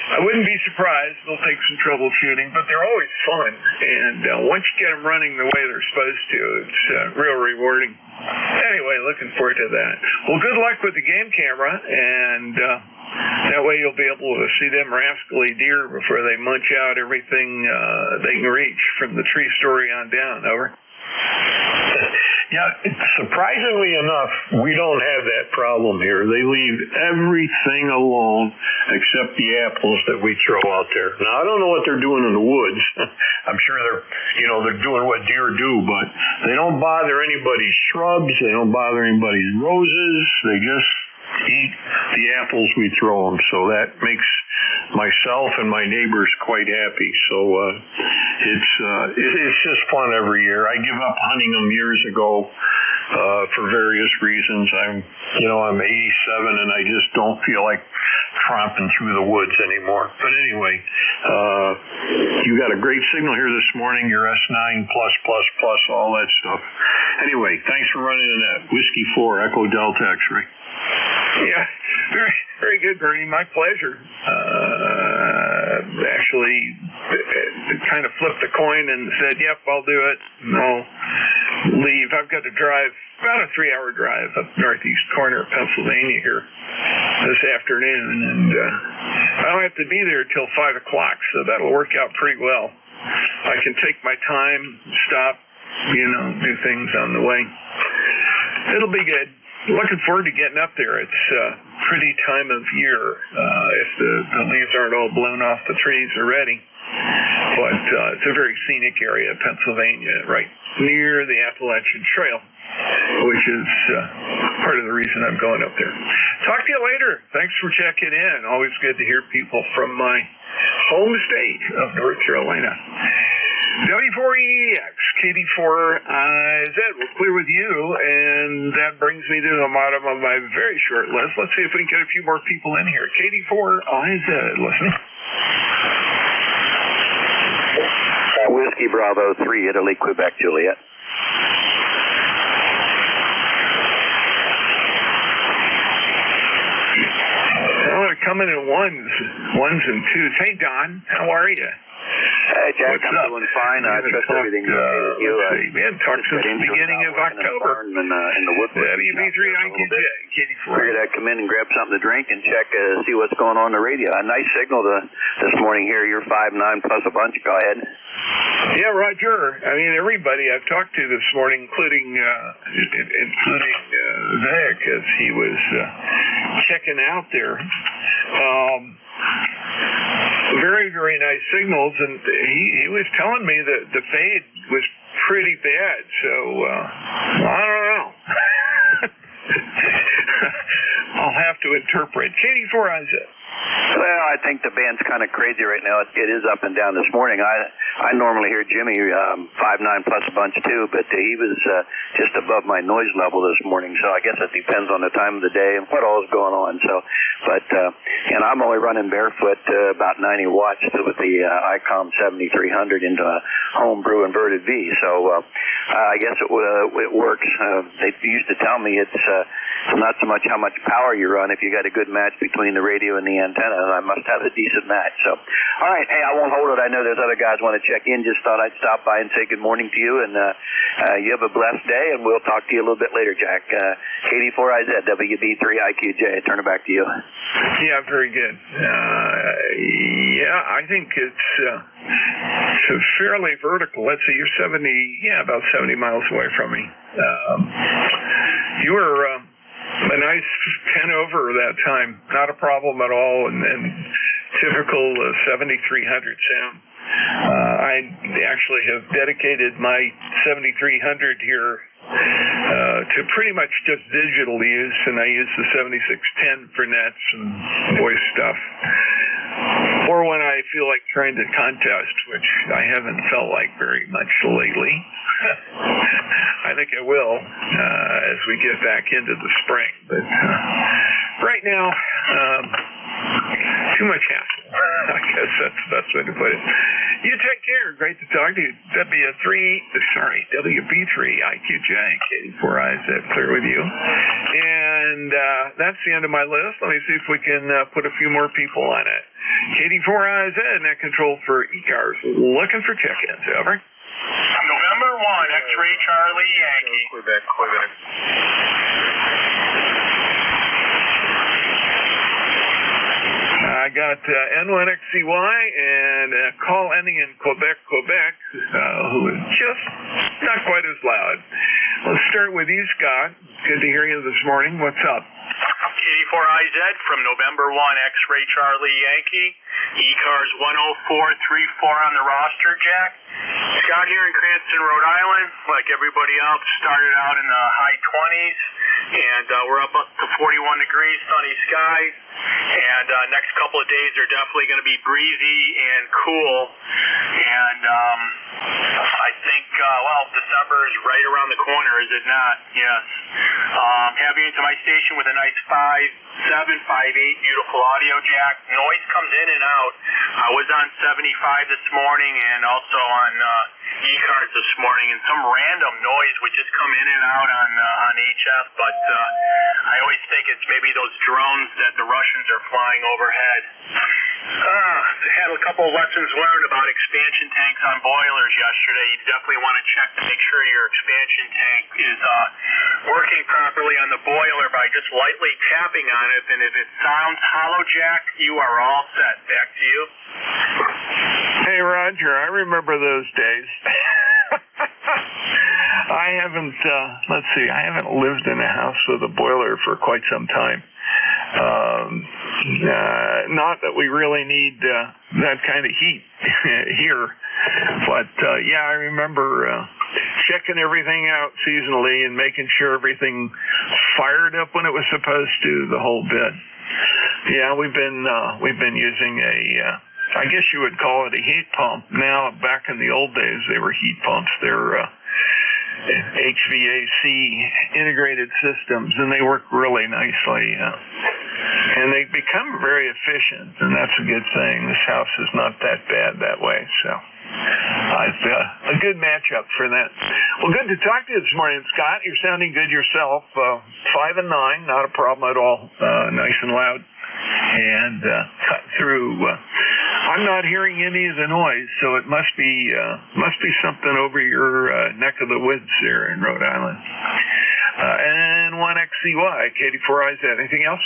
Speaker 7: I wouldn't be surprised. They'll take some troubleshooting, but they're always fun. And once you get them running the way they're supposed to, it's real rewarding. Anyway, looking forward to that. Well, good luck with the game camera, and that way you'll be able to see them rascally deer before they munch out everything they can reach from the tree story on down. Over.
Speaker 12: Yeah, surprisingly enough, we don't have that problem here. They leave everything alone except the apples that we throw out there. Now, I don't know what they're doing in the woods. I'm sure they're doing what deer do, but they don't bother anybody's shrubs. They don't bother anybody's roses. They just eat the apples we throw them. So that makes myself and my neighbors quite happy. So it's just fun every year. I give up hunting them years ago for various reasons. I'm 87 and I just don't feel like tromping through the woods anymore. But anyway, you got a great signal here this morning. Your S9 plus all that stuff. Anyway, thanks for running in that. Whiskey 4 Echo Delta X-ray.
Speaker 7: Yeah, very, very good, Bernie. My pleasure. Actually, kind of flipped the coin and said, yep, I'll do it. And I'll leave. I've got to drive about a 3-hour drive up northeast corner of Pennsylvania here this afternoon. And I don't have to be there till 5 o'clock, so that'll work out pretty well. I can take my time, stop, do things on the way. It'll be good. Looking forward to getting up there. It's a pretty time of year if the leaves aren't all blown off the trees already. But it's a very scenic area of Pennsylvania, right near the Appalachian Trail, which is part of the reason I'm going up there. Talk to you later. Thanks for checking in. Always good to hear people from my home state of North Carolina. W4EX, KD4IZ, we're clear with you, and that brings me to the bottom of my very short list. Let's see if we can get a few more people in here. KD4IZ, listening.
Speaker 9: Whiskey Bravo 3, Italy, Quebec, Juliet.
Speaker 7: Well, they're coming in ones and twos. Hey, Don, how are you?
Speaker 9: Hey, Jack, I'm doing fine. I trust everything's okay with you.
Speaker 7: We hadn't talked since the beginning of October.
Speaker 9: In the woodwork.
Speaker 7: WB3IQJ, KD4.
Speaker 9: Figured I'd come in and grab something to drink and check, see what's going on the radio. A nice signal this morning here. You're 5-9 plus a bunch. Go ahead.
Speaker 7: Yeah, Roger. I mean, everybody I've talked to this morning, including Vic, as he was checking out there. Very, very nice signals, and he was telling me that the fade was pretty bad, so I don't know. I'll have to interpret. KD4IZ.
Speaker 9: Well, I think the band's kind of crazy right now. It is up and down this morning. I normally hear Jimmy 5-9 plus a bunch too, but he was just above my noise level this morning. So I guess it depends on the time of the day and what all is going on. So, and I'm only running barefoot about 90 watts with the ICOM 7300 into a homebrew inverted V. So I guess it works. They used to tell me it's not so much how much power you run. If you got a good match between the radio and the antenna, I must have a decent match. So, all right, hey, I won't hold it. I know there's other guys want to check in. Just thought I'd stop by and say good morning to you, and you have a blessed day, and we'll talk to you a little bit later, Jack. KD4IZ, WB3IQJ. Turn it back to you.
Speaker 7: Yeah, very good. I think it's fairly vertical. Let's see, you're about 70 miles away from me. You were a nice 10 over that time. Not a problem at all, and typical 7300 sound. I actually have dedicated my 7300 here to pretty much just digital use, and I use the 7610 for nets and voice stuff. Or when I feel like trying to contest, which I haven't felt like very much lately. I think I will as we get back into the spring. But right now, too much hassle. I guess that's the best way to put it. You take care. Great to talk to you. WB3IQJ, KD4IZ, clear with you. And that's the end of my list. Let me see if we can put a few more people on it. KD4IZ, net control for ECARS. Looking for check-ins. Over.
Speaker 3: November 1, X-Ray Charlie Yankee.
Speaker 16: Quebec.
Speaker 7: I got N1XCY and a call ending in Quebec, who is just not quite as loud. Let's start with you, Scott. Good to hear you this morning. What's up?
Speaker 3: KD4IZ from November 1, X-Ray Charlie Yankee. ECARS 10434 on the roster, Jack. Scott here in Cranston, Rhode Island. Like everybody else, started out in the high 20s, and we're up to 41 degrees, sunny skies. And next couple of days are definitely going to be breezy and cool. And I think, December is right around the corner, is it not? Yes. Have you into my station with a nice 5.758 beautiful audio jack. Noise comes in and out. I was on 75 this morning and also on ECARS this morning, and some random noise would just come in and out on HF, but I always think it's maybe those drones that the Russians are flying overhead. Had a couple of lessons learned about expansion tanks on boilers yesterday. You definitely want to check to make sure your expansion tank is working properly on the boiler by just lightly tapping on it, and if it sounds hollow, Jack, you are all set. Back to you.
Speaker 7: Hey, Roger, I remember those days. I haven't lived in a house with a boiler for quite some time. Not that we really need that kind of heat here, but I remember checking everything out seasonally and making sure everything fired up when it was supposed to, the whole bit. Yeah, we've been using I guess you would call it a heat pump. Now, back in the old days, they were heat pumps. They're HVAC integrated systems, and they work really nicely. And they become very efficient, and that's a good thing. This house is not that bad that way, so a good matchup for that. Well, good to talk to you this morning, Scott. You're sounding good yourself. 5 and 9, not a problem at all. Nice and loud, and cut through. I'm not hearing any of the noise, so it must be something over your neck of the woods there in Rhode Island. And N1XCY, KD4IZ. Anything else?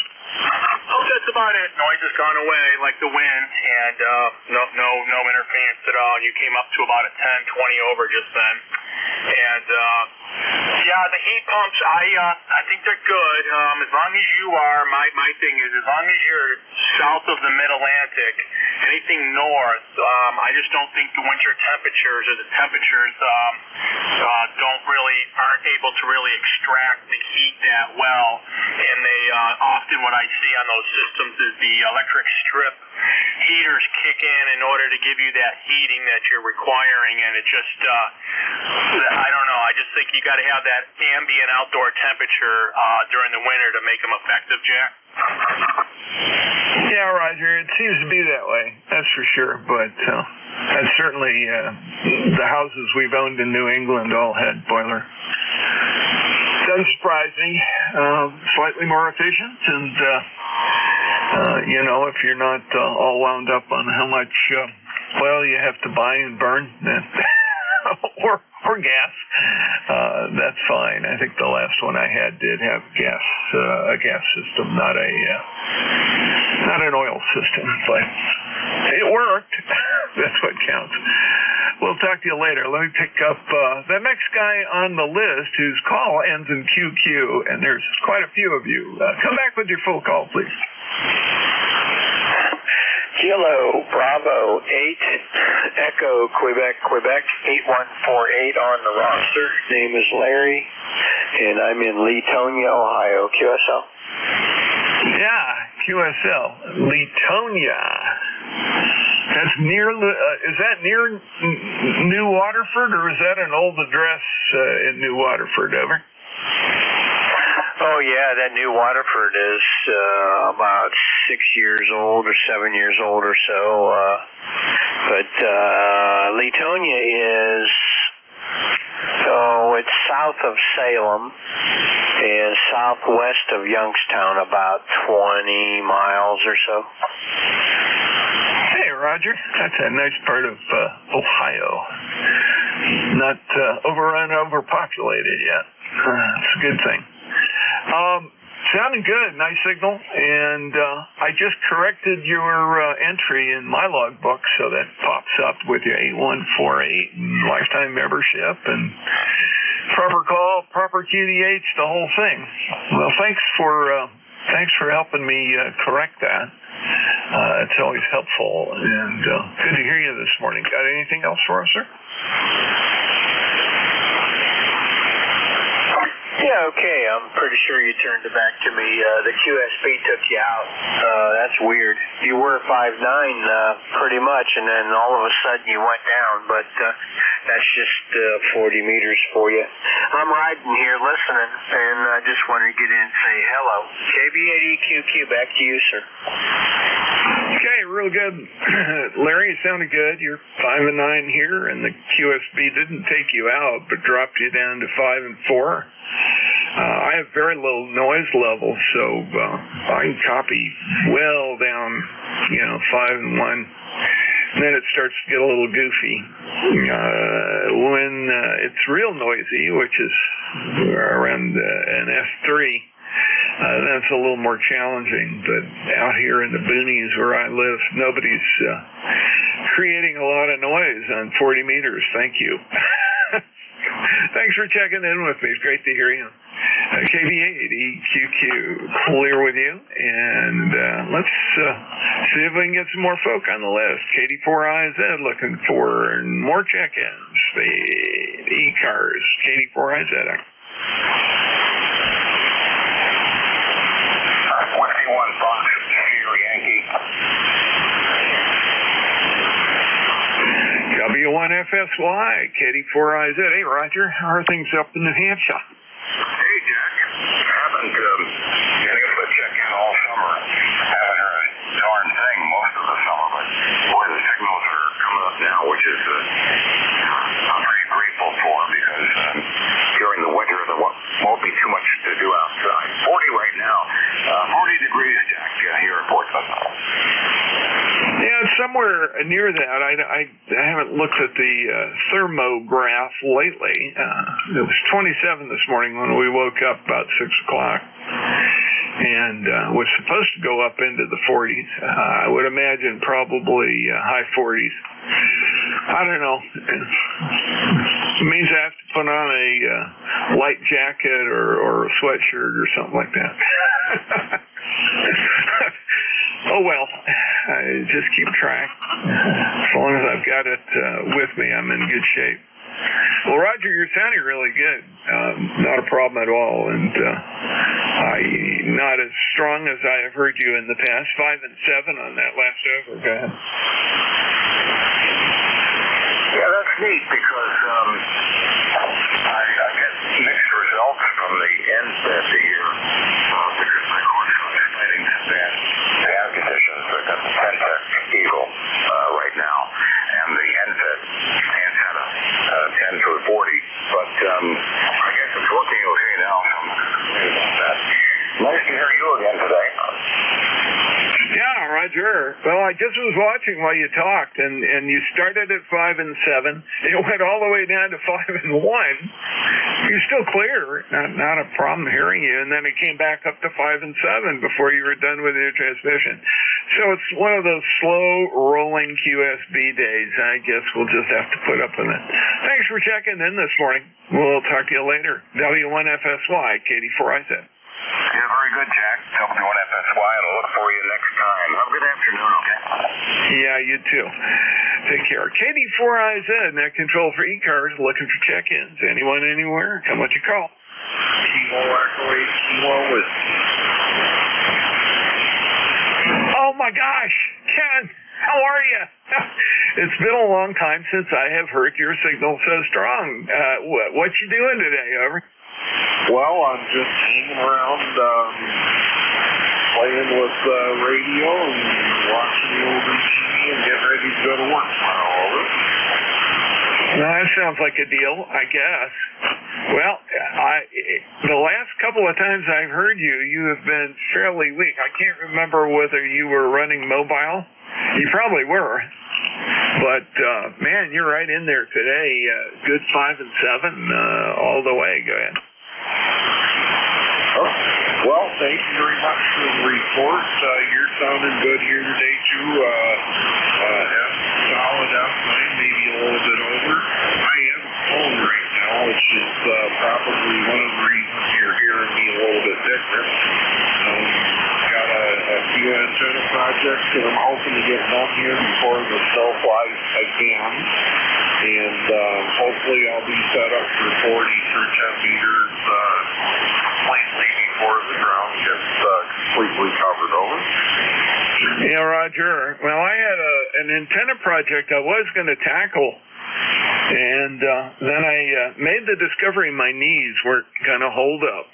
Speaker 3: Oh, that's about it. Noise has gone away, like the wind, and no interference at all. You came up to about a 10-20 over just then. And the heat pumps, I think they're good. As long as you are, my thing is, as long as you're south of the Mid-Atlantic, anything north, I just don't think the winter temperatures or the temperatures aren't able to really extract the heat that well. And they often what I see on those systems is the electric strip heaters kick in order to give you that heating that you're requiring, and it just I don't know. I just think you got to have that ambient outdoor temperature during the winter to make them effective, Jack.
Speaker 7: Yeah, Roger. It seems to be that way. That's for sure. But that's certainly the houses we've owned in New England all had boiler. Doesn't surprise me. Slightly more efficient, and if you're not all wound up on how much oil you have to buy and burn, or gas, that's fine. I think the last one I had did have a gas system, not an oil system, but it worked. That's what counts. We'll talk to you later. Let me pick up the next guy on the list whose call ends in QQ, and there's quite a few of you. Come back with your full call, please.
Speaker 10: Kilo Bravo 8 Echo Quebec 8148 on the roster. Name is Larry, and I'm in Leetonia, Ohio. QSL.
Speaker 7: Yeah, QSL. Leetonia. That's near. Is that near New Waterford, or is that an old address in New Waterford? Over.
Speaker 10: Oh, yeah, that New Waterford is about 6 years old or 7 years old or so. But Leetonia is, it's south of Salem and southwest of Youngstown, about 20 miles or so.
Speaker 7: Roger. That's a nice part of Ohio. Not overrun, overpopulated yet. It's a good thing. Sounding good. Nice signal. And I just corrected your entry in my logbook, so that pops up with your 8148 and lifetime membership and proper call, proper QDH, the whole thing. Well, thanks for helping me correct that. It's always helpful, and good to hear you this morning. Got anything else for us, sir?
Speaker 2: Yeah, okay. I'm pretty sure you turned it back to me. The QSB took you out. That's weird. You were 5'9", pretty much, and then all of a sudden you went down, but that's just 40 meters for you. I'm riding here listening, and I just wanted to get in and say hello. KB8EQQ, back to you, sir.
Speaker 7: Okay, real good. Larry, it sounded good. You're 5'9" here, and the QSB didn't take you out, but dropped you down to 5 and 4. I have very low noise level, so I can copy well down, 5 and 1. And then it starts to get a little goofy. When it's real noisy, which is around an S3, that's a little more challenging. But out here in the boonies where I live, nobody's creating a lot of noise on 40 meters. Thank you. Thanks for checking in with me. It's great to hear you. KB8EQQ, clear with you. And let's see if we can get some more folk on the list. KD4IZ looking for more check-ins. The ECARS, KD4IZ.
Speaker 22: Whiskey 1 Fox, Yankee.
Speaker 7: W1FSY, KD4IZ. Hey, Roger, how are things up in New Hampshire?
Speaker 22: Hey, Jack. Haven't been able to check in all summer. Haven't heard a darn thing most of the summer, but boy, the signals are coming up now, which is I'm pretty grateful for, because during the winter there won't be too much to do outside. 40 right now. 40 degrees, Jack, here in Portland.
Speaker 7: Yeah, it's somewhere near that. I haven't looked at the thermograph lately. It was 27 this morning when we woke up about 6 o'clock, and was supposed to go up into the 40s. I would imagine probably high 40s. I don't know. It means I have to put on a light jacket or a sweatshirt or something like that. Oh, well, I just keep track. As long as I've got it with me, I'm in good shape. Well, Roger, you're sounding really good. Not a problem at all. And not as strong as I have heard you in the past. 5 and 7 on that last over. Go ahead.
Speaker 22: Yeah, that's neat, because I get mixed results from the end that the year. Because my horse was fighting bad conditions. I've got the Pentec Eagle right now, and the NFIT stands at a 10 through 40. But I guess it's working okay now. Nice to hear you again today.
Speaker 7: Yeah, Roger. Well, I just was watching while you talked, and you started at 5 and 7. It went all the way down to 5 and 1. You're still clear. Not a problem hearing you. And then it came back up to 5 and 7 before you were done with your transmission. So it's one of those slow rolling QSB days. I guess we'll just have to put up with it. Thanks for checking in this morning. We'll talk to you later. W1FSY, KD4IZ.
Speaker 22: Yeah, very good, Jack. W1FSY, and I'll look for you next time. Have a good afternoon, okay?
Speaker 7: Yeah, you too. Take care. KD4IZ, net control for ECARS, looking for check-ins. Anyone, anywhere? Come let you call. Oh my gosh, Ken, how are you? It's been a long time since I have heard your signal so strong. What you doing today, over?
Speaker 16: Well, I'm just hanging around, playing with radio and watching the old TV and getting ready to go to work tomorrow. Over.
Speaker 7: Well, that sounds like a deal, I guess. Well, the last couple of times I've heard you, you have been fairly weak. I can't remember whether you were running mobile You probably were. But, man, you're right in there today. Good 5 and 7 all the way. Go ahead.
Speaker 16: Oh, well, thank you very much for the report. You're sounding good here today, too. Solid outline, maybe a little bit over. I am home right now, which is probably one of the reasons you're hearing me a little bit different. Got a few antenna projects that I'm hoping to get done here before the snow flies again. And hopefully I'll be set up for 40 through 10 meters completely before the ground gets completely covered over.
Speaker 7: Yeah, Roger. Well, I had an antenna project I was going to tackle, and then I made the discovery my knees weren't going to hold up.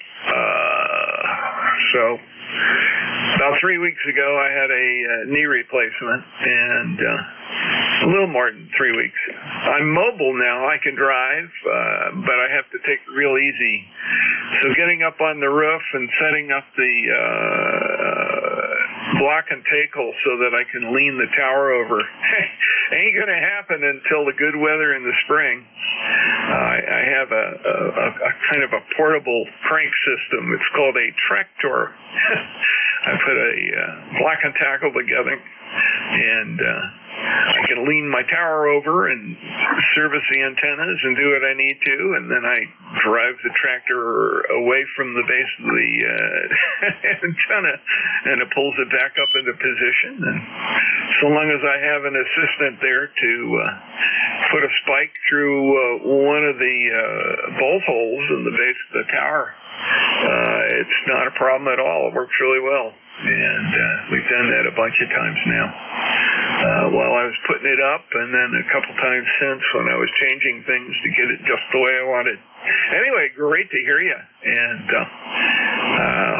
Speaker 7: So about 3 weeks ago, I had a knee replacement, and a little more than 3 weeks. I'm mobile now. I can drive, but I have to take it real easy. So getting up on the roof and setting up the block and tackle so that I can lean the tower over ain't going to happen until the good weather in the spring. I have a kind of a portable crank system. It's called a tractor. I put a block and tackle together, and I can lean my tower over and service the antennas and do what I need to, and then I drive the tractor away from the base of the antenna, and it pulls it back up into position. And so long as I have an assistant there to put a spike through one of the bolt holes in the base of the tower, it's not a problem at all. It works really well, and we've done that a bunch of times now. While I was putting it up, and then a couple times since when I was changing things to get it just the way I wanted. Anyway, great to hear you, and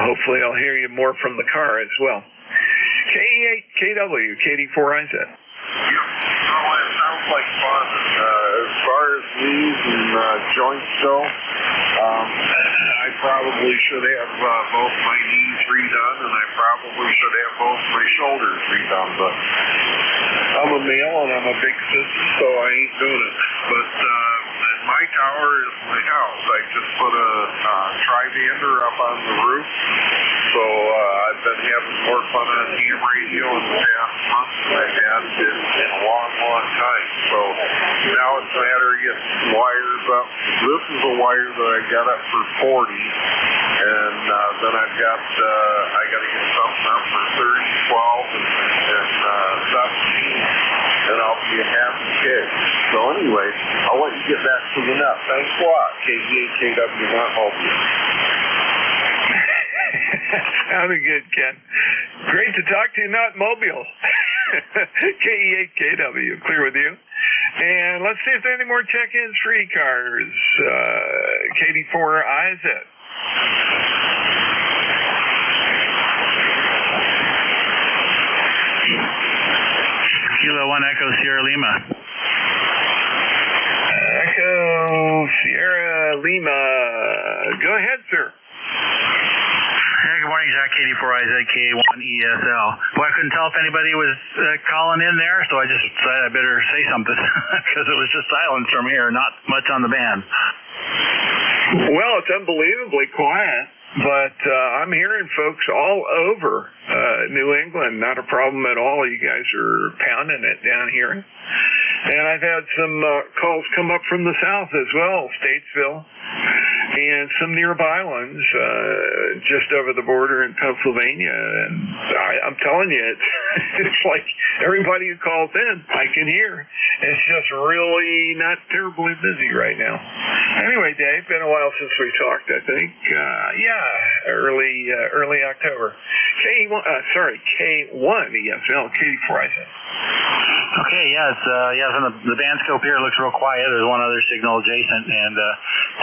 Speaker 7: hopefully I'll hear you more from the car as well. KE8KW, KD4IZ.
Speaker 16: Yep. Oh, it sounds like fun. As far as knees and joints go, I probably should have both my knees redone, and I probably should have both my shoulders redone, but I'm a male and I'm a big sissy, so I ain't doing it. But my tower is my house. I just put a tri-bander up on the roof, so I've been having more fun on ham radio in the past month than I've had in a long, long time. So now it's a matter of getting some wires up. This is a wire that I got up for 40, and then I've got I got to get something up for 30, 12, and 17, and I'll be a happy kid. So anyway, I'll let you get back to the net. Thanks a lot, KD8KW, not Mobile.
Speaker 7: Sounded good, Ken. Great to talk to you, not Mobile. KE8KW, clear with you. And let's see if there are any more check-ins for ECARS. KD4IZ.
Speaker 8: Kilo 1 Echo Sierra Lima.
Speaker 7: Echo Sierra Lima. Go ahead, sir.
Speaker 8: Hey, good morning, Zach. KD4IZ, K1ESL. Well, I couldn't tell if anybody was calling in there, so I just decided I better say something because it was just silence from here, not much on the band.
Speaker 7: Well, it's unbelievably quiet, but I'm hearing folks all over New England. Not a problem at all. You guys are pounding it down here. And I've had some calls come up from the south as well, Statesville, and some nearby ones just over the border in Pennsylvania. And I'm telling you, it's like everybody who calls in, I can hear. It's just really not terribly busy right now. Anyway, Dave, been a while since we talked, I think. Early October. K1 ESL, KD4IZ.
Speaker 8: Okay, from the band scope here, it looks real quiet. There's one other signal adjacent, and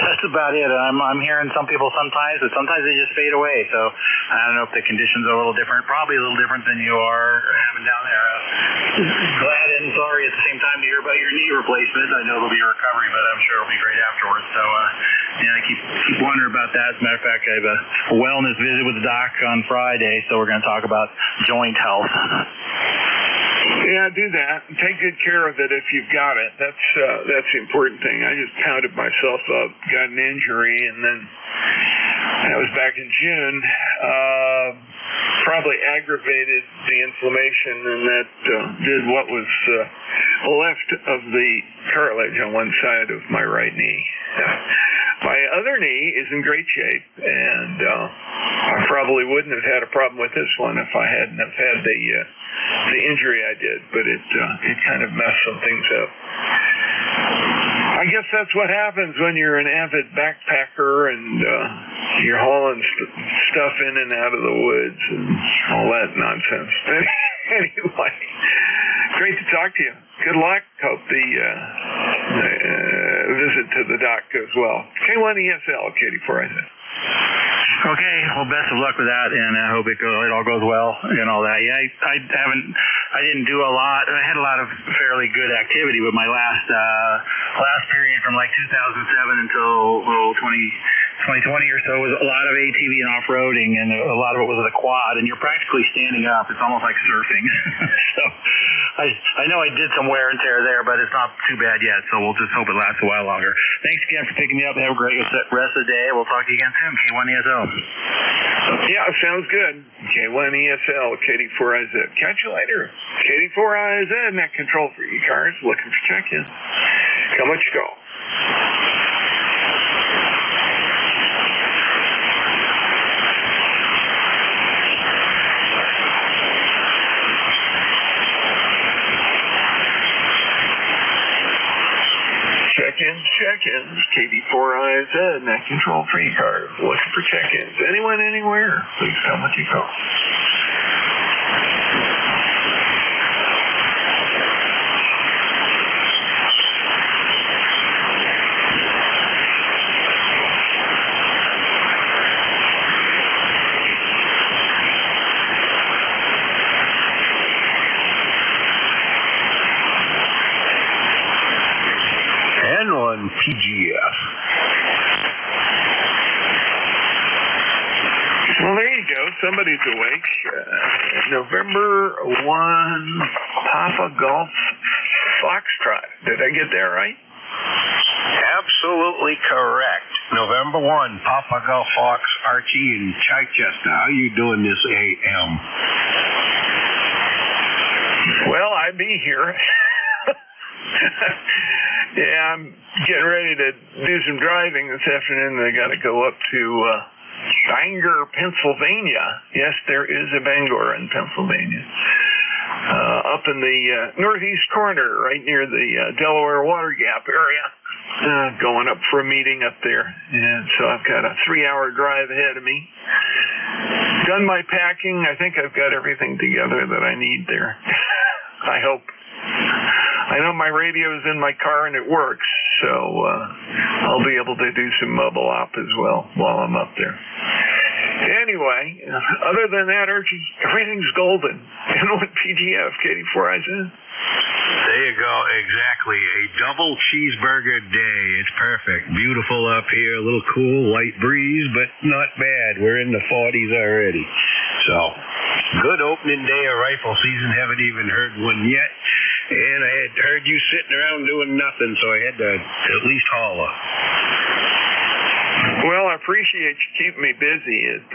Speaker 8: that's about it. I'm hearing some people sometimes, but sometimes they just fade away. So I don't know if the conditions are a little different. Probably a little different than you are having down there. Glad and sorry at the same time to hear about your knee replacement. I know there'll be a recovery, but I'm sure it'll be great afterwards. So I keep wondering about that. As a matter of fact, I have a wellness visit with the doc on Friday, so we're going to talk about joint health.
Speaker 7: Yeah, do that. Take good care of it if you've got it. That's the important thing. I just pounded myself up, got an injury, and then that was back in June. Probably aggravated the inflammation, and that did what was left of the cartilage on one side of my right knee. My other knee is in great shape, and I probably wouldn't have had a problem with this one if I hadn't have had the injury I did, but it kind of messed some things up. I guess that's what happens when you're an avid backpacker and you're hauling stuff in and out of the woods and all that nonsense. Anyway, great to talk to you. Good luck. Hope the visit to the doc goes well. K1ESL, Katie Forsyth.
Speaker 8: Okay, well, best of luck with that, and I hope it all goes well and all that. Yeah, I didn't do a lot. I had a lot of fairly good activity with my last period from like 2007 until 2020 or so was a lot of ATV and off-roading, and a lot of it was with a quad, and you're practically standing up. It's almost like surfing. So I know I did some wear and tear there, but it's not too bad yet, so we'll just hope it lasts a while longer. Thanks again for picking me up. Have a great rest of the day. We'll talk to you again soon. K1ESL.
Speaker 7: Yeah, sounds good. K1ESL, Katie 4IZ. Catch you later. Katie 4IZ, net control for ECARS, looking for check-in. Come let you go. Check-ins, KD4IZ, net control for ECARS, looking for check-ins. Anyone, anywhere, please come with you go.
Speaker 6: PGF.
Speaker 7: Well, there you go. Somebody's awake. November 1, Papa Golf Foxtrot. Did I get that right?
Speaker 14: Absolutely correct. November 1, Papa Golf Fox, Archie in Chichester. How you doing this AM?
Speaker 7: Well, I be here. Yeah, I'm getting ready to do some driving this afternoon. I got to go up to Bangor, Pennsylvania. Yes, there is a Bangor in Pennsylvania. Up in the northeast corner, right near the Delaware Water Gap area. Going up for a meeting up there. And so I've got a 3-hour drive ahead of me. Done my packing. I think I've got everything together that I need there. I hope. I know my radio is in my car and it works, so I'll be able to do some mobile op as well while I'm up there. Anyway, other than that, Archie, everything's golden. N1 PGF, Katie 4IZ.
Speaker 14: There you go, exactly. A double cheeseburger day. It's perfect. Beautiful up here, a little cool, light breeze, but not bad. We're in the 40s already. So, good opening day of rifle season. Haven't even heard one yet. And I had heard you sitting around doing nothing, so I had to at least holler.
Speaker 7: Well, I appreciate you keeping me busy. It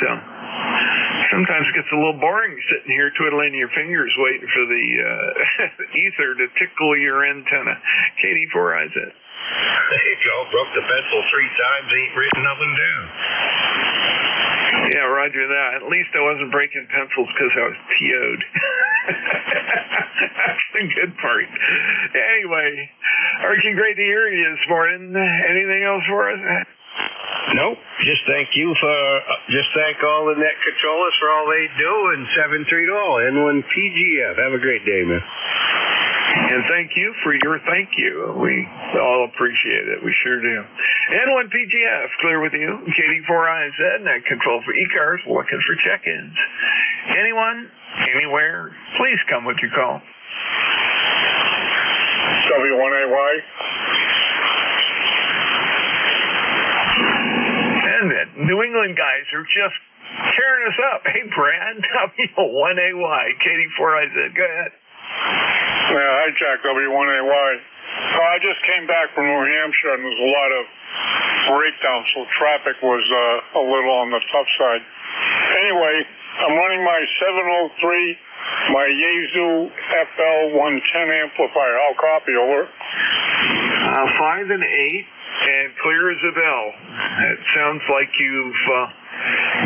Speaker 7: sometimes gets a little boring sitting here twiddling your fingers waiting for the ether to tickle your antenna. Katie 4IZ.
Speaker 14: There you go. Broke the pencil 3 times, ain't written nothing down.
Speaker 7: Yeah, roger that. At least I wasn't breaking pencils because I was TO'd. That's the good part. Anyway, Archie, great to hear you this morning. Anything else for us?
Speaker 14: Nope. Just thank all the net controllers for all they do, and 7-3 all. N1 PGF. Have a great day, man.
Speaker 7: And thank you for your thank you. We all appreciate it. We sure do. N1 PGF, clear with you. KD4IZ, net control for ECARS, looking for check-ins. Anyone, anywhere, please come with your call.
Speaker 16: W1AY.
Speaker 7: And the New England guys are just tearing us up. Hey, Brad, W1AY, KD4IZ, go ahead.
Speaker 16: Yeah, hi, Jack, W1AY. I just came back from New Hampshire, and there's a lot of breakdowns, so traffic was a little on the tough side. Anyway, I'm running my 703, my Yaesu FL110 amplifier. I'll copy, over.
Speaker 7: 5 and 8, and clear as a bell. It sounds like you've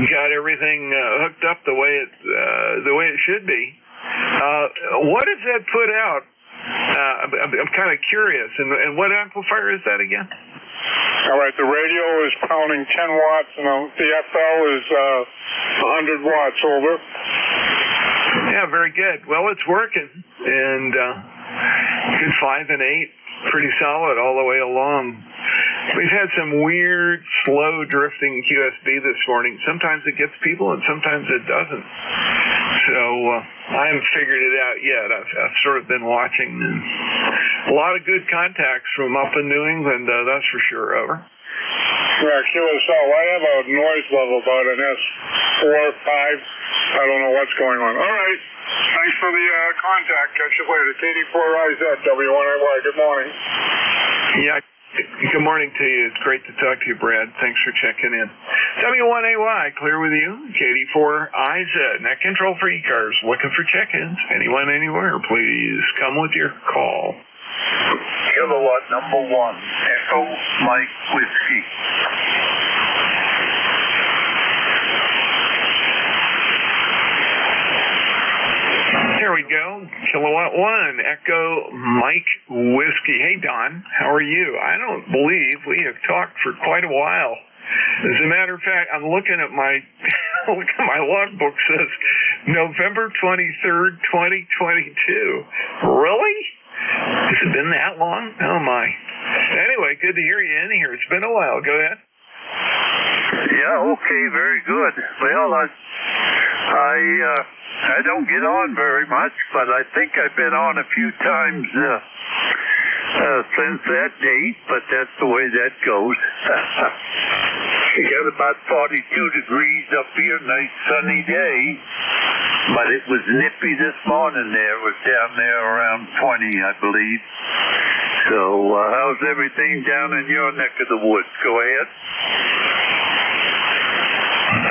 Speaker 7: got everything hooked up the way it should be. What does that put out? I'm kind of curious. And what amplifier is that again?
Speaker 16: All right, the radio is pounding 10 watts, and the FL is 100 watts, over.
Speaker 7: Yeah, very good. Well, it's working, and good 5 and 8, pretty solid all the way along. We've had some weird, slow drifting QSB this morning. Sometimes it gets people, and sometimes it doesn't. So I haven't figured it out yet. I've sort of been watching, and a lot of good contacts from up in New England, that's for sure, over.
Speaker 16: Yeah, QSL, I have a noise level about an S4, 5. I don't know what's going on. All right. Thanks for the contact. Catch you later. KD4IZ, W1AY. Good morning.
Speaker 7: Yeah. Good morning to you. It's great to talk to you, Brad. Thanks for checking in. W1AY, clear with you. KD4IZ, net control for ECARS. Looking for check-ins. Anyone, anywhere, please come with your call.
Speaker 22: Kilowatt number 1, Echo Mike Whiskey.
Speaker 7: There we go. Kilowatt 1, Echo Mike Whiskey. Hey, Don, how are you? I don't believe we have talked for quite a while. As a matter of fact, I'm looking at my logbook, says November 23rd, 2022. Really? Has it been that long? Oh, my. Anyway, good to hear you in here. It's been a while. Go ahead.
Speaker 22: Yeah, okay, very good. Well, I don't get on very much, but I think I've been on a few times since that date, but that's the way that goes. We got about 42 degrees up here, nice sunny day, but it was nippy this morning there. It was down there around 20, I believe. So how's everything down in your neck of the woods? Go ahead.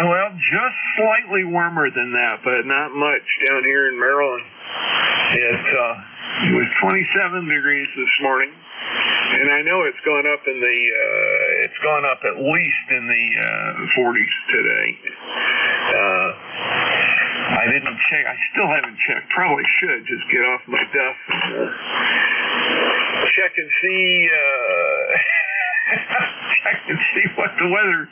Speaker 7: Well, just slightly warmer than that, but not much down here in Maryland. It was 27 degrees this morning, and I know it's gone up at least in the 40s today. I didn't check. I still haven't checked. Probably should just get off my duff and check and see. Check and see what the weather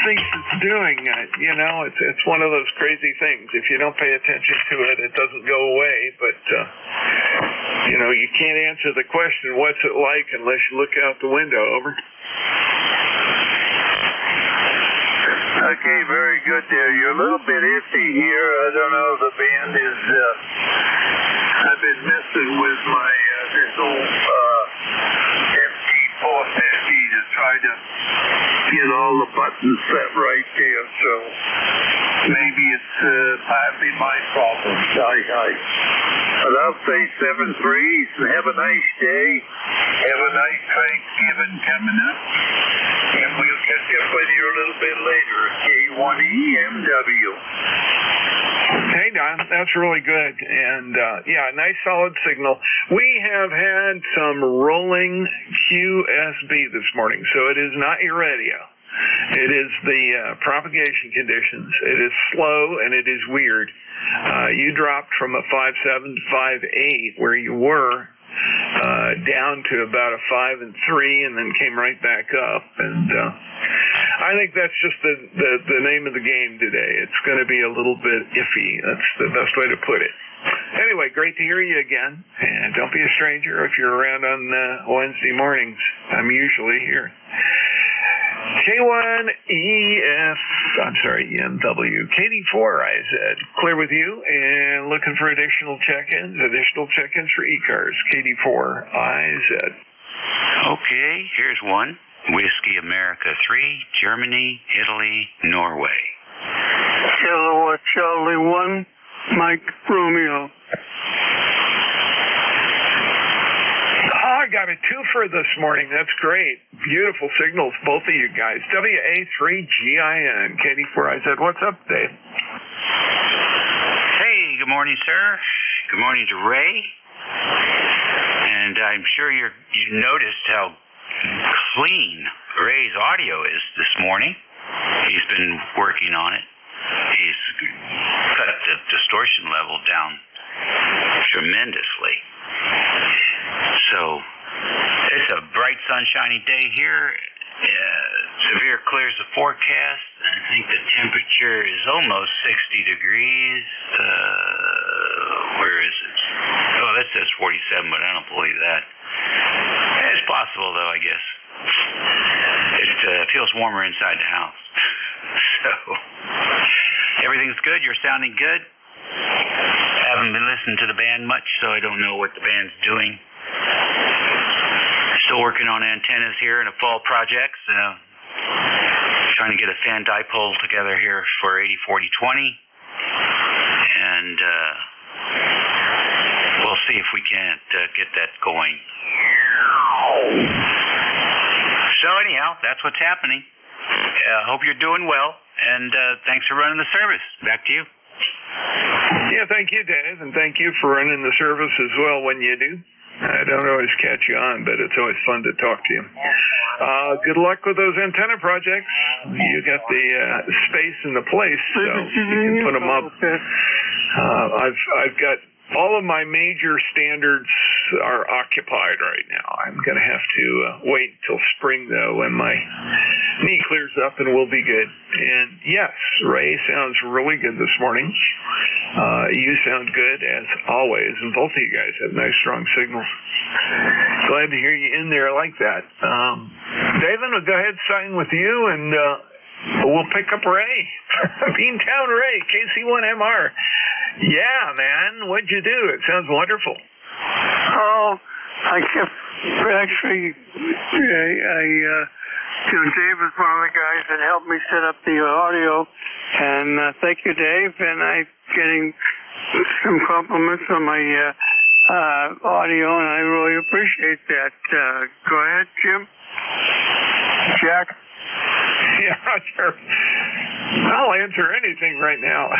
Speaker 7: thinks it's doing. It's one of those crazy things. If you don't pay attention to it, it doesn't go away. But you can't answer the question, "What's it like?" unless you look out the window. Over.
Speaker 22: Okay, very good there. You're a little bit iffy here. I don't know. The band is. I've been messing with my this old MT450 to try to get all the buttons set right there. So maybe it's partly my problem. But I'll say 7-3 and have a nice day. Have a nice Thanksgiving coming up. And we'll catch up with you a little bit later at K1EMW.
Speaker 7: Hey, Don, that's really good. And, nice solid signal. We have had some rolling QSB this morning, so it is not your radio. It is the propagation conditions. It is slow, and it is weird. You dropped from a 5.7 to 5.8 where you were, down to about a 5 and 3, and then came right back up. And I think that's just the name of the game today. It's going to be a little bit iffy. That's the best way to put it. Anyway, great to hear you again. And don't be a stranger if you're around on Wednesday mornings. I'm usually here. EMW, KD4IZ, clear with you, and looking for additional check-ins for ECARS, KD4IZ.
Speaker 15: Okay, here's one. Whiskey America 3, Germany, Italy, Norway.
Speaker 18: Kilowatt Charlie 1, Mike Romeo.
Speaker 7: got a twofer this morning. That's great. Beautiful signals, both of you guys. WA3GIN, KD4IZ. What's up, Dave?
Speaker 15: Hey, good morning, sir. Good morning to Ray. And I'm sure you noticed how clean Ray's audio is this morning. He's been working on it. He's cut the distortion level down tremendously. So it's a bright, sunshiny day here. Severe clears the forecast. I think the temperature is almost 60 degrees. Where is it? Oh, that says 47, but I don't believe that. It's possible, though, I guess. It feels warmer inside the house. So everything's good. You're sounding good. I haven't been listening to the band much, so I don't know what the band's doing. Still working on antennas here in a fall project. Trying to get a fan dipole together here for 80-40-20. And we'll see if we can't get that going. So anyhow, that's what's happening. Hope you're doing well, and thanks for running the service. Back to you.
Speaker 7: Yeah, thank you, Dave, and thank you for running the service as well when you do. I don't always catch you on, but it's always fun to talk to you. Good luck with those antenna projects. You got the space and the place, so you can put them up. I've got all of my major standards are occupied right now. I'm going to have to wait until spring, though, when my knee clears up, and we'll be good. And yes, Ray sounds really good this morning. You sound good, as always, and both of you guys have nice, strong signals. Glad to hear you in there like that. David, we'll go ahead and sign with you, and we'll pick up Ray. Beantown Ray, KC1MR. Yeah, man, what'd you do? It sounds wonderful.
Speaker 18: Oh, I kept, actually, Dave was one of the guys that helped me set up the audio, and thank you, Dave, and I'm getting some compliments on my audio, and I really appreciate that. Go ahead, Jim. Jack?
Speaker 7: Yeah, sure. I'll answer anything right now.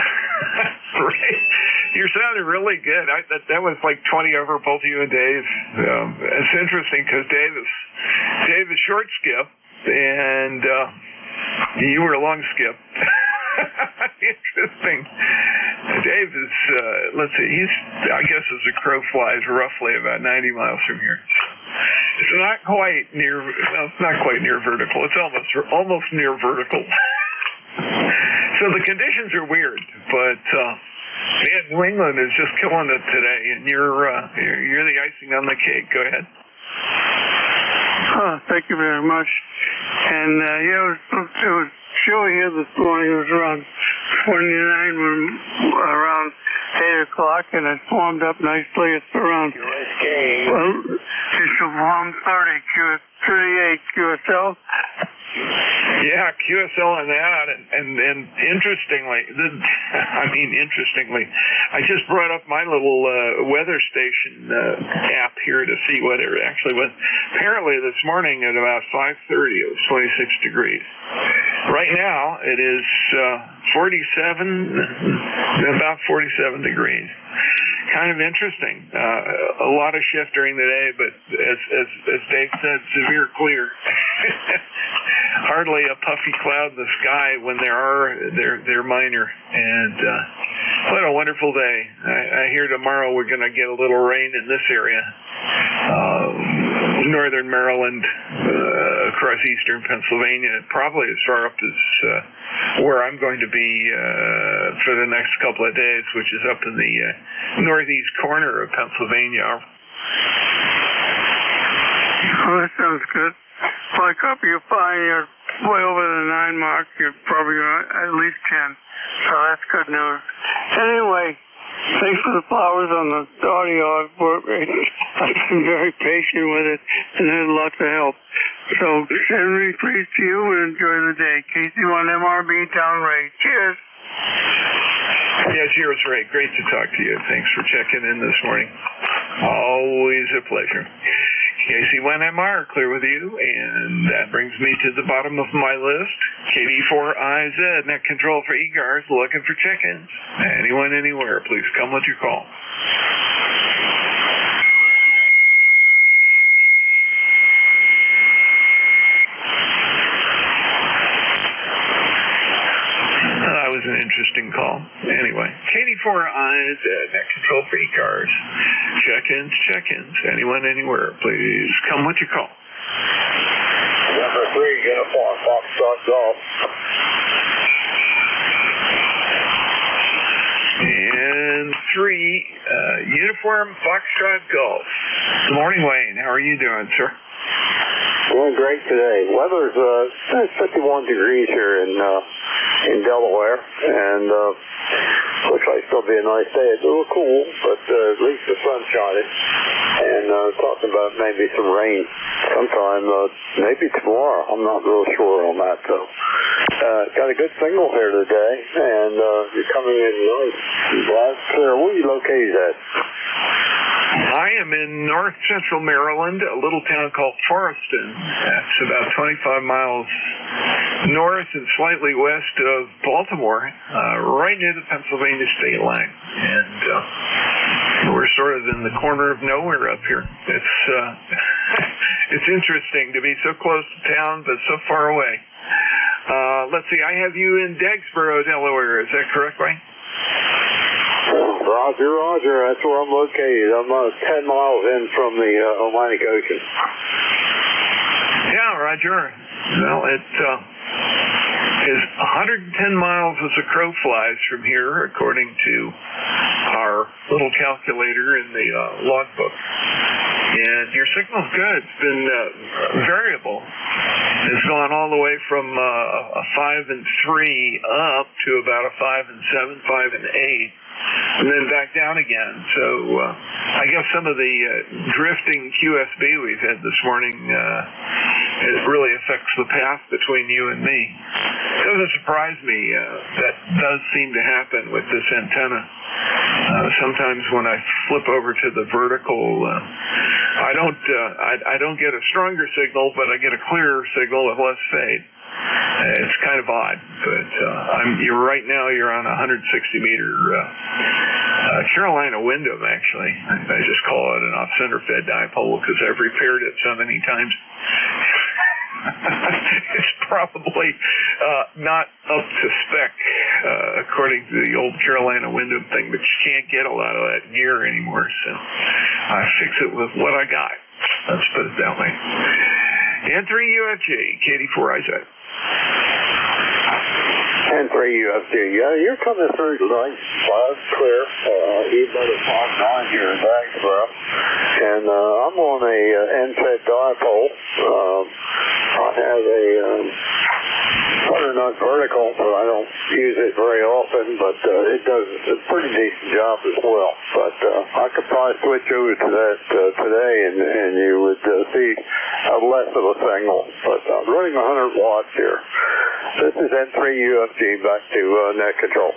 Speaker 7: You're sounding really good. That was like 20 over both you and Dave. It's interesting because Dave is short skip, and you were long skip. Interesting. Dave is, let's see, he's, I guess as the crow flies, roughly about 90 miles from here. It's not quite near, well, it's not quite near vertical. It's almost near vertical. So the conditions are weird, but man, New England is just killing it today, and you're the icing on the cake. Go ahead.
Speaker 18: Thank you very much. And yeah, it was chilly here this morning. It was around 29 when around 8 o'clock, and it warmed up nicely. It's around well, it's a 130 38 QSL.
Speaker 7: Yeah, QSL on that, and interestingly, I just brought up my little weather station app here to see what it actually was. Apparently this morning at about 5:30 it was 26 degrees. Right now it is about 47 degrees. Kind of interesting. A lot of shift during the day, but as Dave said, severe clear. Hardly a puffy cloud in the sky when they're minor. And what a wonderful day. I hear tomorrow we're going to get a little rain in this area. Northern Maryland, across eastern Pennsylvania, probably as far up as where I'm going to be for the next couple of days, which is up in the northeast corner of Pennsylvania.
Speaker 18: Oh, that sounds good. Well, I copy you fine. You're way over the 9 mark. You're probably at least 10. So that's good news. Anyway, thanks for the flowers on the audio. I've been very patient with it, and had lots of help. So, Henry, please to you, and enjoy the day. KC1MR Beantown Ray. Cheers.
Speaker 7: Yeah, cheers, Ray. Great to talk to you. Thanks for checking in this morning. Always a pleasure. KC1MR, clear with you, and that brings me to the bottom of my list. KD4IZ, net control for ECARS, looking for check-ins. Anyone, anywhere, please come with your call. That was an interesting call. Anyway, KD4IZ, net control for ECARS. Check-ins. Anyone, anywhere, please come with your call.
Speaker 22: Number 3, Uniform, Foxtrot Golf.
Speaker 7: And 3, Uniform, Foxtrot Golf. Good morning, Wayne. How are you doing, sir?
Speaker 22: Doing great today. Weather's 51 degrees here in Delaware, and looks like it'll be a nice day. It's a little cool, but at least the sun's shining. And talking about maybe some rain sometime, maybe tomorrow. I'm not real sure on that, though. Got a good signal here today, and you're coming in nice. Well, where are you located at?
Speaker 7: I am in north central Maryland, a little town called Forreston. That's about 25 miles north and slightly west of Baltimore, right near the Pennsylvania state line. And we're sort of in the corner of nowhere up here. It's interesting to be so close to town, but so far away. Let's see, I have you in Deggsboro, Delaware. Is that correct, Wayne?
Speaker 22: Roger. That's where I'm located. I'm 10 miles in from the Atlantic Ocean.
Speaker 7: Yeah, Roger. Well, it is 110 miles as a crow flies from here, according to our little calculator in the logbook. And your signal's good. It's been variable. It's gone all the way from a 5 and 3 up to about a 5 and 7, 5 and 8. And then back down again. So I guess some of the drifting QSB we've had this morning, it really affects the path between you and me. It doesn't surprise me. That does seem to happen with this antenna. Sometimes when I flip over to the vertical, I don't get a stronger signal, but I get a clearer signal with less fade. It's kind of odd, but you're right now. You're on a 160-meter Carolina Wyndham. Actually, I just call it an off-center fed dipole because I've repaired it so many times. It's probably not up to spec, according to the old Carolina Wyndham thing, but you can't get a lot of that gear anymore, so I fix it with what I got. Let's put it that way. And 3 UFG, KD4IZ.
Speaker 22: And 3 UFG. Yeah, you're coming through tonight. Loud, clear. Even at 5-9 here in Daggsboro. And I'm on a end-fed dipole. I have a butternut vertical, but I don't use it very often, but it does a pretty decent job as well. But I could probably switch over to that today, and you would see less of a signal. But I'm running 100 watts here. This is N3 UFG back to net control.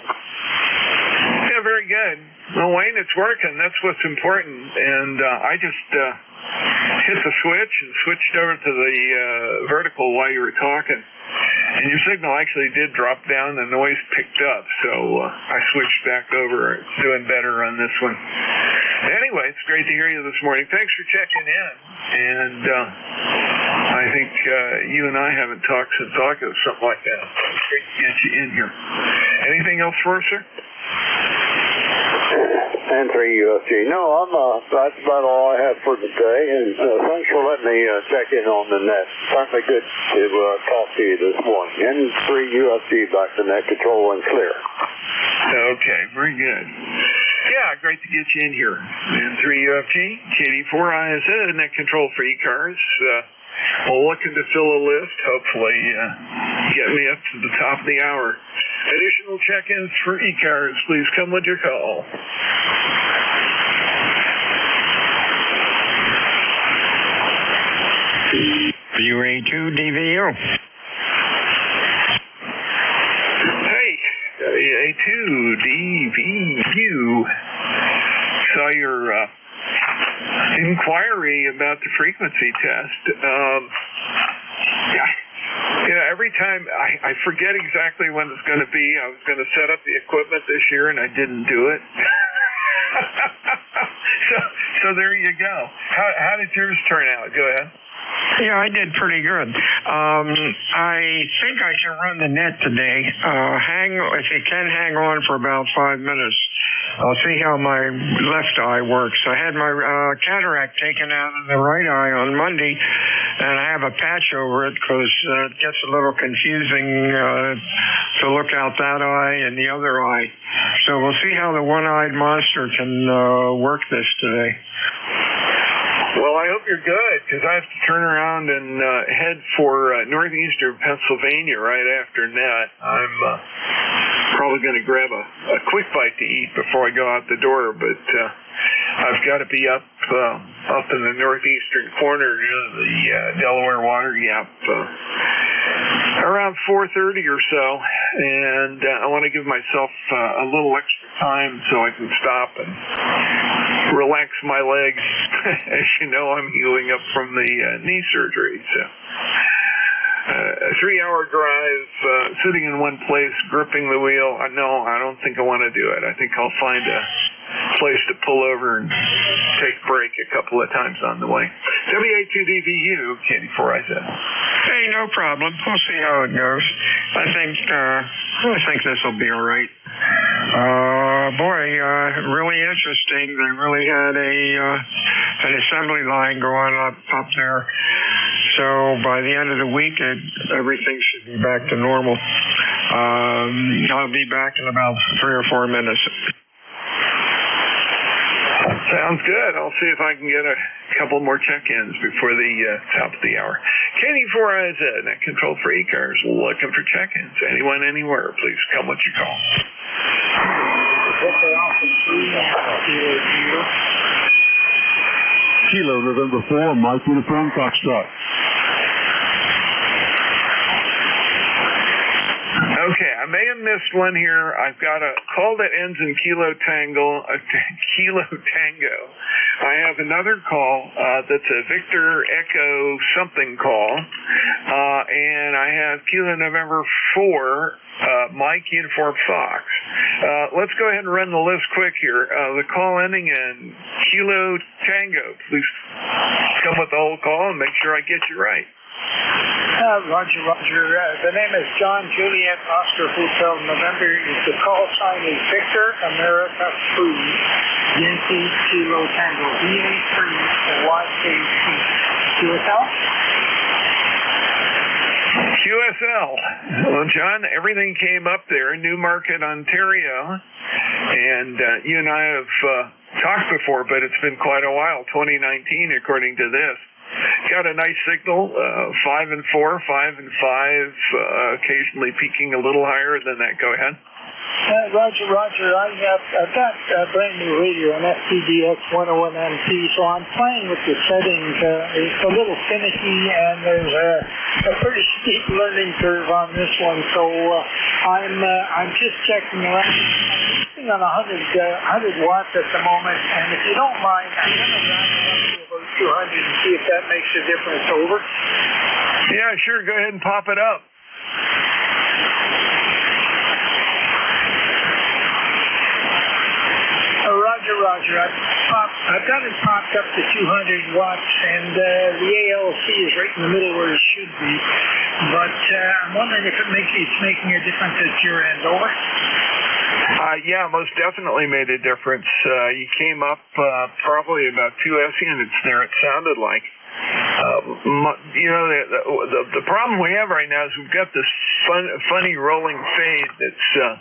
Speaker 7: Yeah, very good. Well, Wayne, it's working. That's what's important. And I just hit the switch and switched over to the vertical while you were talking. And your signal actually did drop down. The noise picked up. So I switched back over. It's doing better on this one. Anyway, it's great to hear you this morning. Thanks for checking in. And I think you and I haven't talked since August, something like that. It's great to get you in here. Anything else for us, sir?
Speaker 22: And 3 UFG. No, that's about all I have for today. And thanks for letting me check in on the net. Certainly good to talk to you this morning. N3 UFG back to net control and clear.
Speaker 7: Okay, very good. Yeah, great to get you in here. N3 UFG, KD4IZ, net control for ECARS. Well, looking to fill a list, hopefully get me up to the top of the hour. Additional check-ins for ECARS, please come with your call.
Speaker 13: VUA2 DVU.
Speaker 7: Hey, VUA2 DVU. Saw your inquiry about the frequency test. Every time I forget exactly when it's going to be. I was going to set up the equipment this year, and I didn't do it. So there you go. How did yours turn out? Go ahead.
Speaker 13: Yeah, I did pretty good. I think I can run the net today. If you can hang on for about 5 minutes, I'll see how my left eye works. I had my cataract taken out of the right eye on Monday, and I have a patch over it because it gets a little confusing to look out that eye and the other eye. So we'll see how the one-eyed monster can work this today.
Speaker 7: Well, I hope you're good, because I have to turn around and head for northeastern Pennsylvania right after net. I'm probably going to grab a quick bite to eat before I go out the door, but I've got to be up in the northeastern corner near the Delaware Water Gap around 4:30 or so, and I want to give myself a little extra time so I can stop and relax my legs. As you know, I'm healing up from the knee surgery, so a 3-hour drive, sitting in one place, gripping the wheel. No, I don't think I want to do it. I think I'll find a place to pull over and take a break a couple of times on the way. WA2DVU, Katie Forizet.
Speaker 13: Hey, no problem. We'll see how it goes. I think this will be all right. Really interesting. They really had an assembly line going up there. So by the end of the week, everything should be back to normal. I'll be back in about 3 or 4 minutes.
Speaker 7: Sounds good. I'll see if I can get a couple more check-ins before the top of the hour. Katie Four-Eyes, net control for ECARS, looking for check-ins. Anyone, anywhere, please come what you call.
Speaker 17: Kilo November 4, Mike Uniform Foxtrot.
Speaker 7: Okay, I may have missed one here. I've got a call that ends in Kilo Tango. I have another call that's a Victor Echo something call, and I have Kilo November 4, Mike Uniform Fox. Let's go ahead and run the list quick here. The call ending in Kilo Tango. Please come with the whole call and make sure I get you right.
Speaker 20: Roger. The name is John Juliet Oscar Hotel November. The call sign is Victor America Food Yankee Kilo Tango VA3 YKT.
Speaker 7: QSL. Well, John, everything came up there in Newmarket, Ontario, and you and I have talked before, but it's been quite a while, 2019 according to this. Got a nice signal, 5 and 4, 5 and 5, occasionally peaking a little higher than that. Go ahead.
Speaker 20: Roger. I've got a brand new radio, an FTDX 101MP, so I'm playing with the settings. It's a little finicky, and there's a pretty steep learning curve on this one. So I'm just checking around. I'm sitting on 100 watts at the moment, and if you don't mind, I'm going to round it up to about 200 and see if that makes a difference. Over.
Speaker 7: Yeah, sure. Go ahead and pop it up.
Speaker 20: Roger. I've got it popped up to 200 watts, and the ALC is right in the middle where it should be. But I'm wondering if it's making a difference at your end. Over.
Speaker 7: Yeah, most definitely made a difference. You came up probably about 2 S units there, it sounded like. The problem we have right now is we've got this funny rolling fade that's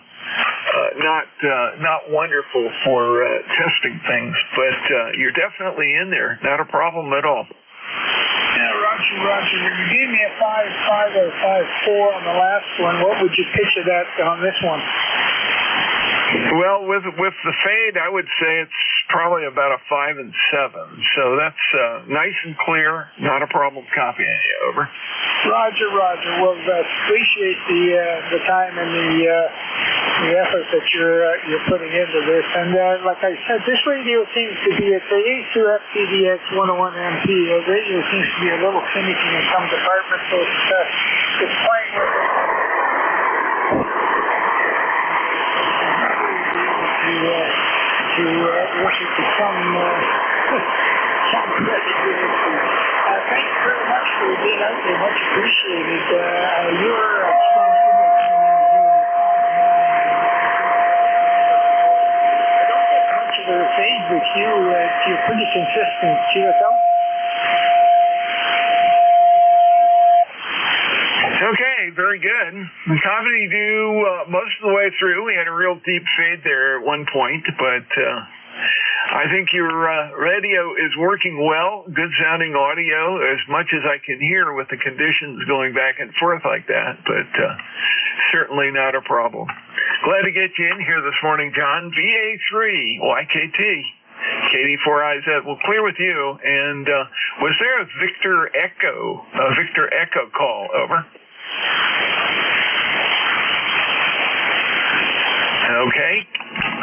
Speaker 7: not wonderful for testing things, but you're definitely in there. Not a problem at all.
Speaker 20: Yeah, Roger. You gave me a 5.5 or 5.4 on the last one. What would you pitch it at on this one?
Speaker 7: Well, with the fade, I would say it's probably about a 5 and 7. So that's nice and clear. Not a problem copying you. Over.
Speaker 20: Roger. Well, appreciate the time and the effort that you're putting into this. And like I said, this radio seems to be at the A2FPDX 101MP. The radio seems to be a little finicky in some departments, so it's playing with it. To work it to some credit here. Thank you very much for being out there. Much appreciated. Your fade with you. You're pretty consistent, QSL.
Speaker 7: Okay, very good. Comedy do most of the way through. We had a real deep fade there at one point, but I think your radio is working well, good sounding audio, as much as I can hear with the conditions going back and forth like that, but certainly not a problem. Glad to get you in here this morning, John. VA3 YKT, KD4IZ. We'll clear with you. And was there a Victor Echo call? Over. Okay.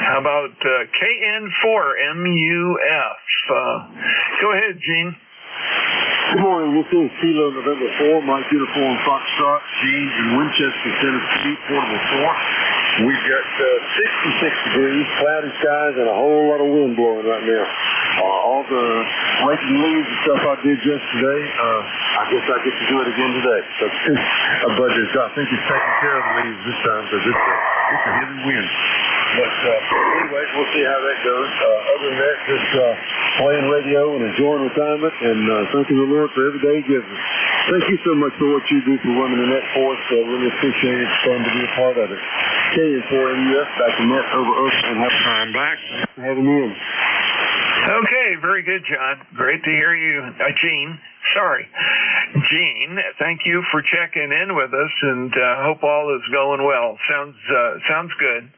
Speaker 7: How about KN4MUF? Go ahead, Gene.
Speaker 17: Good morning. This is Kilo November 4, Mike Uniform Foxtrot, Gene in Winchester, Tennessee, Portable 4. We've got 66 degrees, cloudy skies, and a whole lot of wind blowing right now. All the raking leaves and stuff I did yesterday, I guess I get to do it again today. So, but I think it's taking care of the leaves this time because it's a heavy wind. But anyway, we'll see how that goes. Other than that, just playing radio and enjoying retirement, and thanking the Lord for every day He gives us. Thank you so much for what you do for women in that force. Really appreciate it. It's fun to be a part of it. KN4MUF, back to net over Earth, and
Speaker 7: I'm back.
Speaker 17: Having you in.
Speaker 7: Okay, very good, John. Great to hear you. Gene, thank you for checking in with us, and hope all is going well. Sounds good.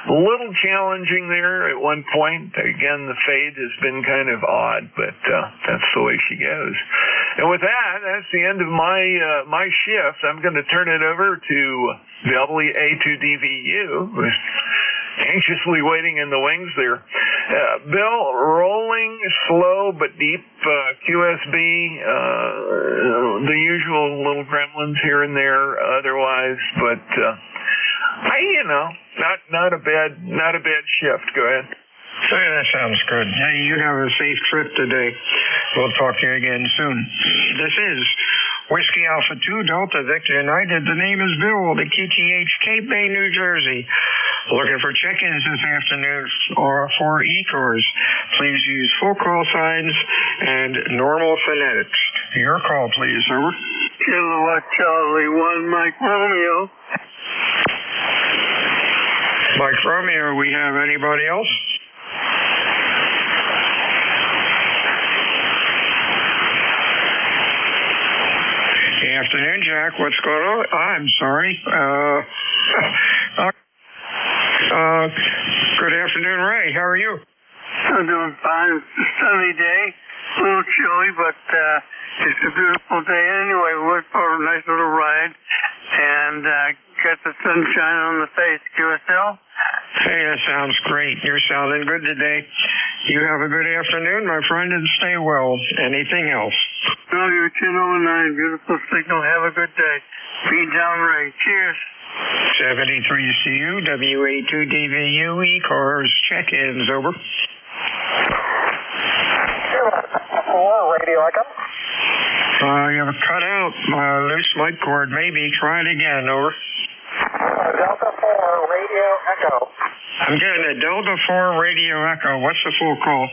Speaker 7: A little challenging there at one point. Again, the fade has been kind of odd, but that's the way she goes. And with that's the end of my shift. I'm going to turn it over to WA2DVU, who's anxiously waiting in the wings there. Bill, rolling, slow but deep QSB, the usual little gremlins here and there otherwise, but not a bad shift. Go ahead.
Speaker 13: Hey, that sounds good. Hey, you have a safe trip today. We'll talk to you again soon. This is Whiskey Alpha 2 Delta Victor United. The name is Bill, the QTH, Cape Bay, New Jersey. Looking for check-ins this afternoon or for ECARS. Please use full call signs and normal phonetics. Your call, please. Over.
Speaker 18: Kilowatt Charlie 1, Mike Romeo.
Speaker 13: Mike Romeo, we have anybody else? Afternoon, Jack. What's going on? I'm sorry. Good afternoon, Ray. How are you?
Speaker 18: I'm doing fine. It's a sunny day. A little chilly, but it's a beautiful day anyway. We went for a nice little ride and got the sunshine on the face. QSL?
Speaker 13: Hey, that sounds great. You're sounding good today. You have a good afternoon, my friend, and stay well. Anything else?
Speaker 18: No, you're 1009. Beautiful signal. Have a good day. Feed down, Ray. Cheers.
Speaker 13: 73CU, WA2DVU, ECARS, check-ins, over.
Speaker 2: 4, Radio Echo.
Speaker 13: You have a cut out, loose mic cord, maybe. Try it again, over.
Speaker 2: Delta 4, Radio Echo.
Speaker 13: I'm getting a Delta 4 Radio Echo. What's the full call?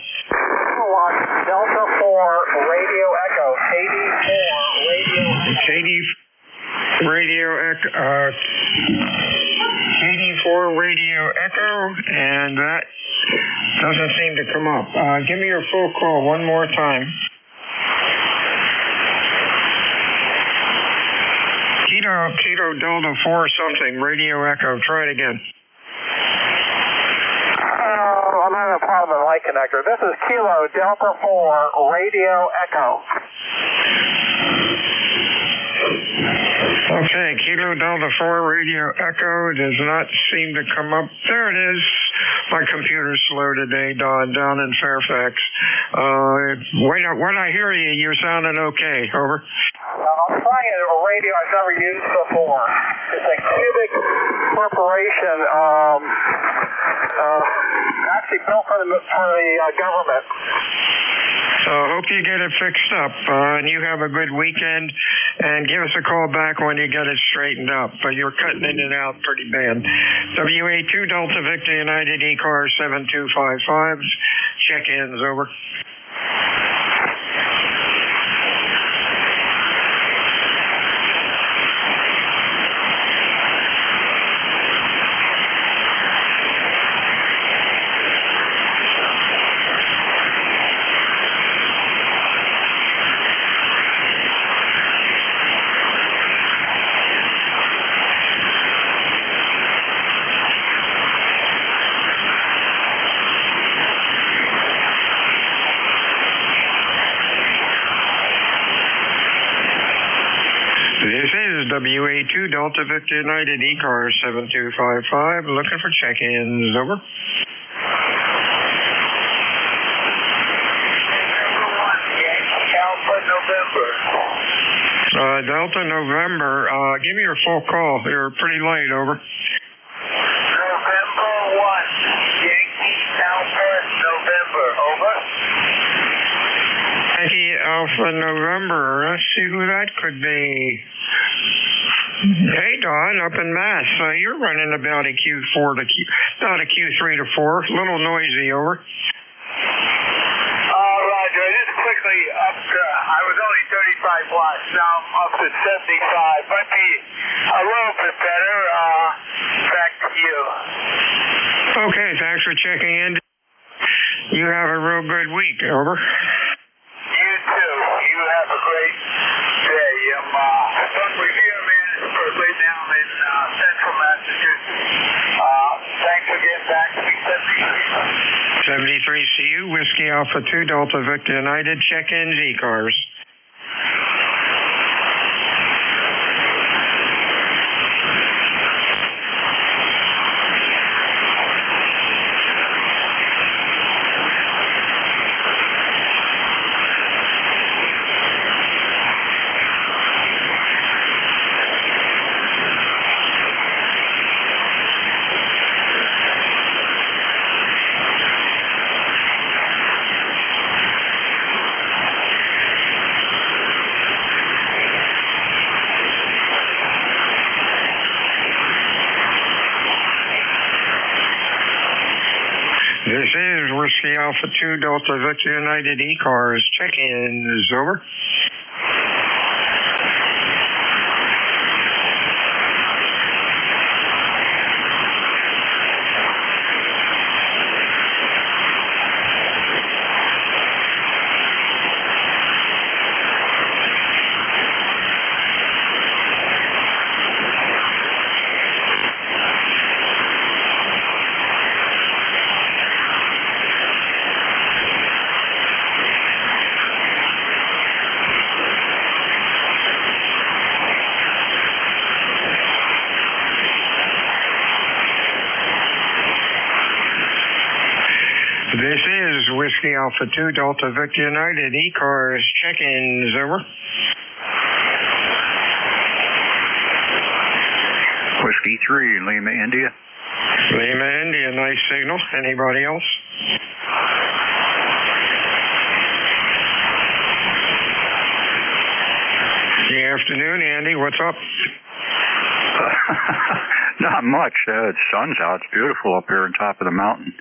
Speaker 2: Delta 4, Radio Echo. KD4 Radio Echo.
Speaker 13: KD4 Radio Echo, and that doesn't seem to come up. Give me your full call one more time. Kilo Delta 4 something, Radio Echo. Try it again.
Speaker 2: I'm having a problem with the light connector. This is Kilo Delta 4, Radio Echo.
Speaker 13: Okay, Kilo Delta 4 Radio Echo does not seem to come up. There it is. My computer's slow today, Don, down in Fairfax. When I hear you, you're sounding okay. Over.
Speaker 2: I'm trying a radio I've never used before. It's a cubic corporation, actually built for the government.
Speaker 13: So hope you get it fixed up, and you have a good weekend, and give us a call back when you get it straightened up. But you're cutting in and out pretty bad. WA2 Delta Victor United ECARS 7255. Check-ins, over. This is WA2 Delta Victor United ECARS 7255. Looking for check-ins. Over. Delta November. Give me your full call. You're pretty late. Over.
Speaker 2: November 1, Yankee Alpha November. Over.
Speaker 13: Yankee Alpha November. Let's see who that could be. Hey, Don, up in Mass. You're running about a Q4 to not a Q3 to 4. A little noisy. Over.
Speaker 2: Roger. Just quickly up to, I was only 35 watts. Now I'm up to 75. Might be a little bit better. Back to you.
Speaker 13: Okay, thanks for checking in. You have a real good week. Over.
Speaker 2: You too. You have a great day. I'm review manager right now in central Massachusetts. Thanks for getting back to me.
Speaker 13: 73 CU, Whiskey Alpha 2, Delta Victor United, check-ins, ECARS. This is Whiskey Alpha 2, Delta Victor United ECARS. Check-ins. Over. This is Whiskey Alpha 2, Delta Victor United, ECARS, check-ins, over.
Speaker 4: Whiskey 3, Lima, India.
Speaker 13: Lima, India, nice signal. Anybody else? Good afternoon, Andy. What's up?
Speaker 4: Not much. The sun's out. It's beautiful up here on top of the mountain.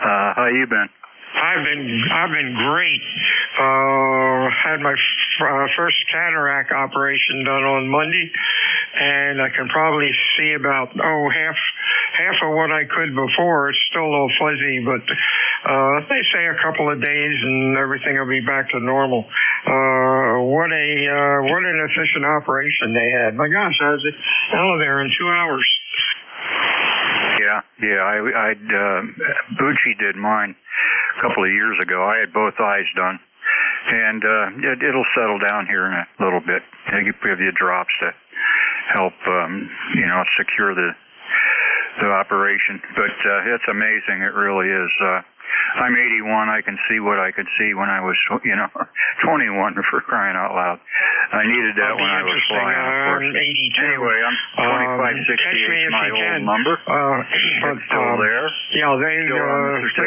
Speaker 4: How you been?
Speaker 13: I've been great. Had my first cataract operation done on Monday, and I can probably see about half of what I could before. It's still a little fuzzy, but they say a couple of days and everything will be back to normal. What an efficient operation they had. My gosh, I was out of there in 2 hours.
Speaker 4: Yeah. Bucci did mine a couple of years ago. I had both eyes done, and it'll settle down here in a little bit. They give you drops to help secure the operation. But it's amazing. It really is. I'm 81. I can see what I could see when I was, 21, for crying out loud. I needed that when I was flying.
Speaker 13: I'm 82.
Speaker 4: Anyway, I'm 2568 my old number. Still there.
Speaker 13: Yeah, they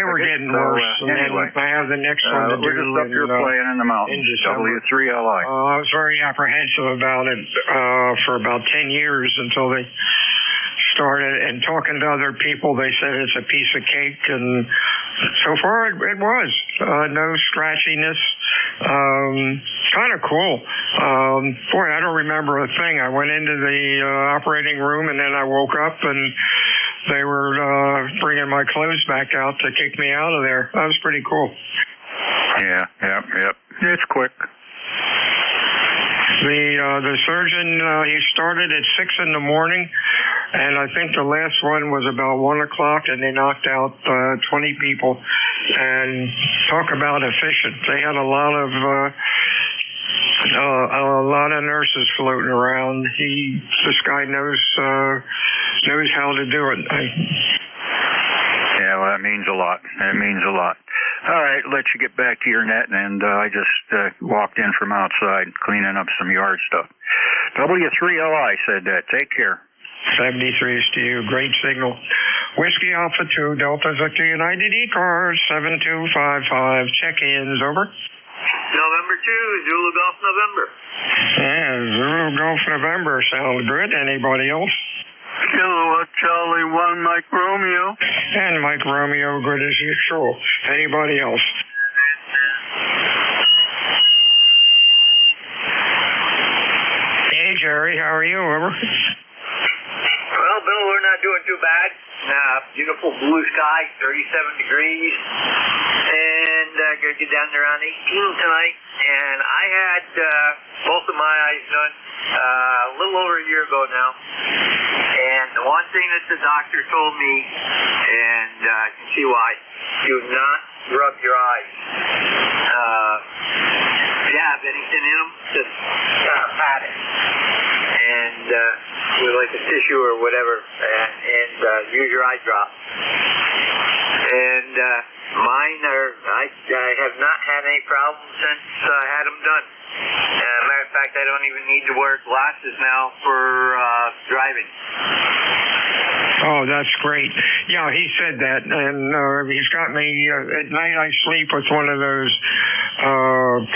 Speaker 13: were getting worse.
Speaker 4: Anyway,
Speaker 13: I have the next one to do.
Speaker 4: We're just up here playing in the mountains. W3LI.
Speaker 13: I was very apprehensive about it for about 10 years until they started, and talking to other people, they said it's a piece of cake, and so far it was. No scratchiness. Kind of cool. Boy, I don't remember a thing. I went into the operating room, and then I woke up, and they were bringing my clothes back out to kick me out of there. That was pretty cool.
Speaker 4: Yeah. It's quick.
Speaker 13: The surgeon, he started at 6 in the morning, and I think the last one was about 1 o'clock, and they knocked out 20 people. And talk about efficient. They had a lot of nurses floating around. This guy knows how to do it.
Speaker 4: Yeah, well, that means a lot. All right, let you get back to your net, and I just walked in from outside cleaning up some yard stuff. W3LI said that. Take care.
Speaker 13: 73 is to you. Great signal. Whiskey Alpha 2, Delta Victor United ECARS 7255. Check-ins, over.
Speaker 2: November 2, Zulu Golf November.
Speaker 13: Yeah, Zulu Golf November sounds good. Anybody else?
Speaker 18: Kilo Charlie 1, Mike Romeo.
Speaker 13: And Mike Romeo, good as usual. Anybody else? Hey, Jerry, how are you? Over.
Speaker 2: Well, Bill, we're not doing too bad. Beautiful blue sky, 37 degrees. And going to get down there around 18 tonight. And I had both of my eyes done a little over a year ago now. And the one thing that the doctor told me, and I can see why, do not rub your eyes. If you have anything in them, just kind of pat it. And with like a tissue or whatever, and use your eye drop. And mine are, I have not had any problems since I had them done. Matter of fact, I don't even need to wear glasses now for driving.
Speaker 13: Oh, that's great. Yeah, he said that, and he's got me, at night I sleep with one of those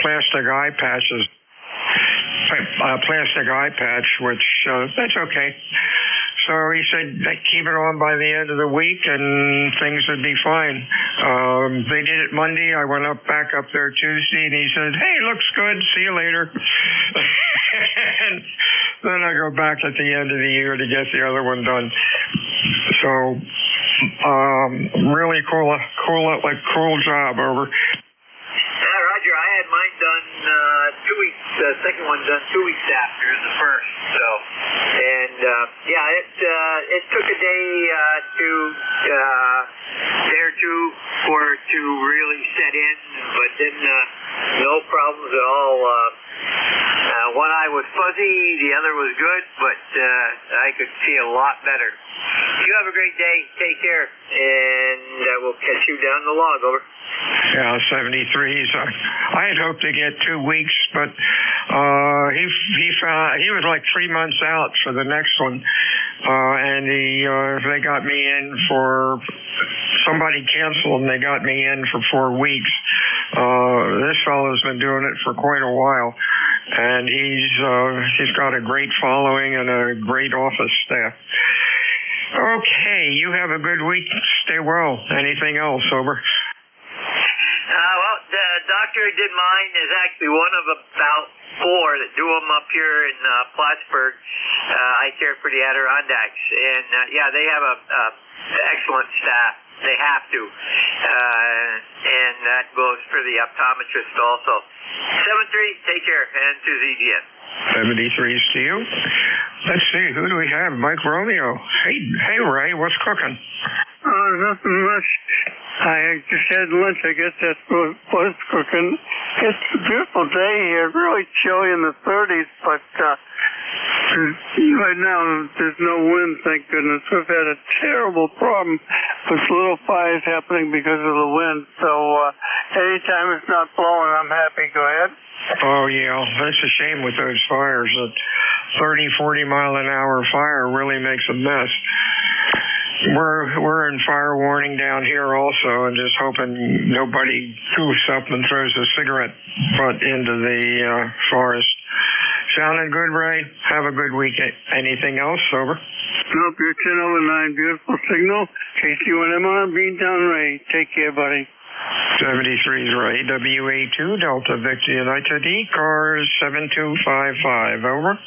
Speaker 13: plastic eye patches. Plastic eye patch, which that's okay. So he said keep it on by the end of the week and things would be fine. They did it Monday. I went back up there Tuesday, and he said, "Hey, looks good. See you later." And then I go back at the end of the year to get the other one done. So really cool job, over.
Speaker 2: Roger, I had mine done 2 weeks. The second one done 2 weeks after the first. So, and it took a day or two for it to really set in, but then no problems at all. One eye was fuzzy, the other was good, but I could see a lot better. You have a great day. Take care, and we'll catch you down the log. Over.
Speaker 13: Yeah, 73s. I had hoped to get 2 weeks, but he was like 3 months out for the next one, and they got me in for somebody canceled, and they got me in for 4 weeks. This fellow's been doing it for quite a while, and he's got a great following and a great office staff. Okay, you have a good week. Stay well. Anything else, over?
Speaker 2: Well, the doctor who did mine is actually one of about 4 that do them up here in Plattsburgh. I care for the Adirondacks, and they have a excellent staff. They have to, and that goes for the optometrist also. 7-3, take care, and to ZDN.
Speaker 13: 73s to you. Let's see, who do we have? Mike Romeo. Hey, Ray, what's cooking?
Speaker 18: Nothing much. I just had lunch. I guess that's what was cooking. It's a beautiful day here. Really chilly in the 30s, but Right now, there's no wind, thank goodness. We've had a terrible problem with little fires happening because of the wind. So anytime it's not blowing, I'm happy. Go ahead.
Speaker 13: Oh, yeah. That's a shame with those fires. A 30, 40 mile an hour fire really makes a mess. We're in fire warning down here also, and just hoping nobody goofs up and throws a cigarette butt into the forest. Sounding good, Ray? Have a good week. Anything else? Over?
Speaker 18: Nope, you're 10 over 9. Beautiful signal. KC1MR, Beantown Ray. Take care, buddy.
Speaker 13: 73's Ray. WA2 Delta Victor United ECARS 7255. Over.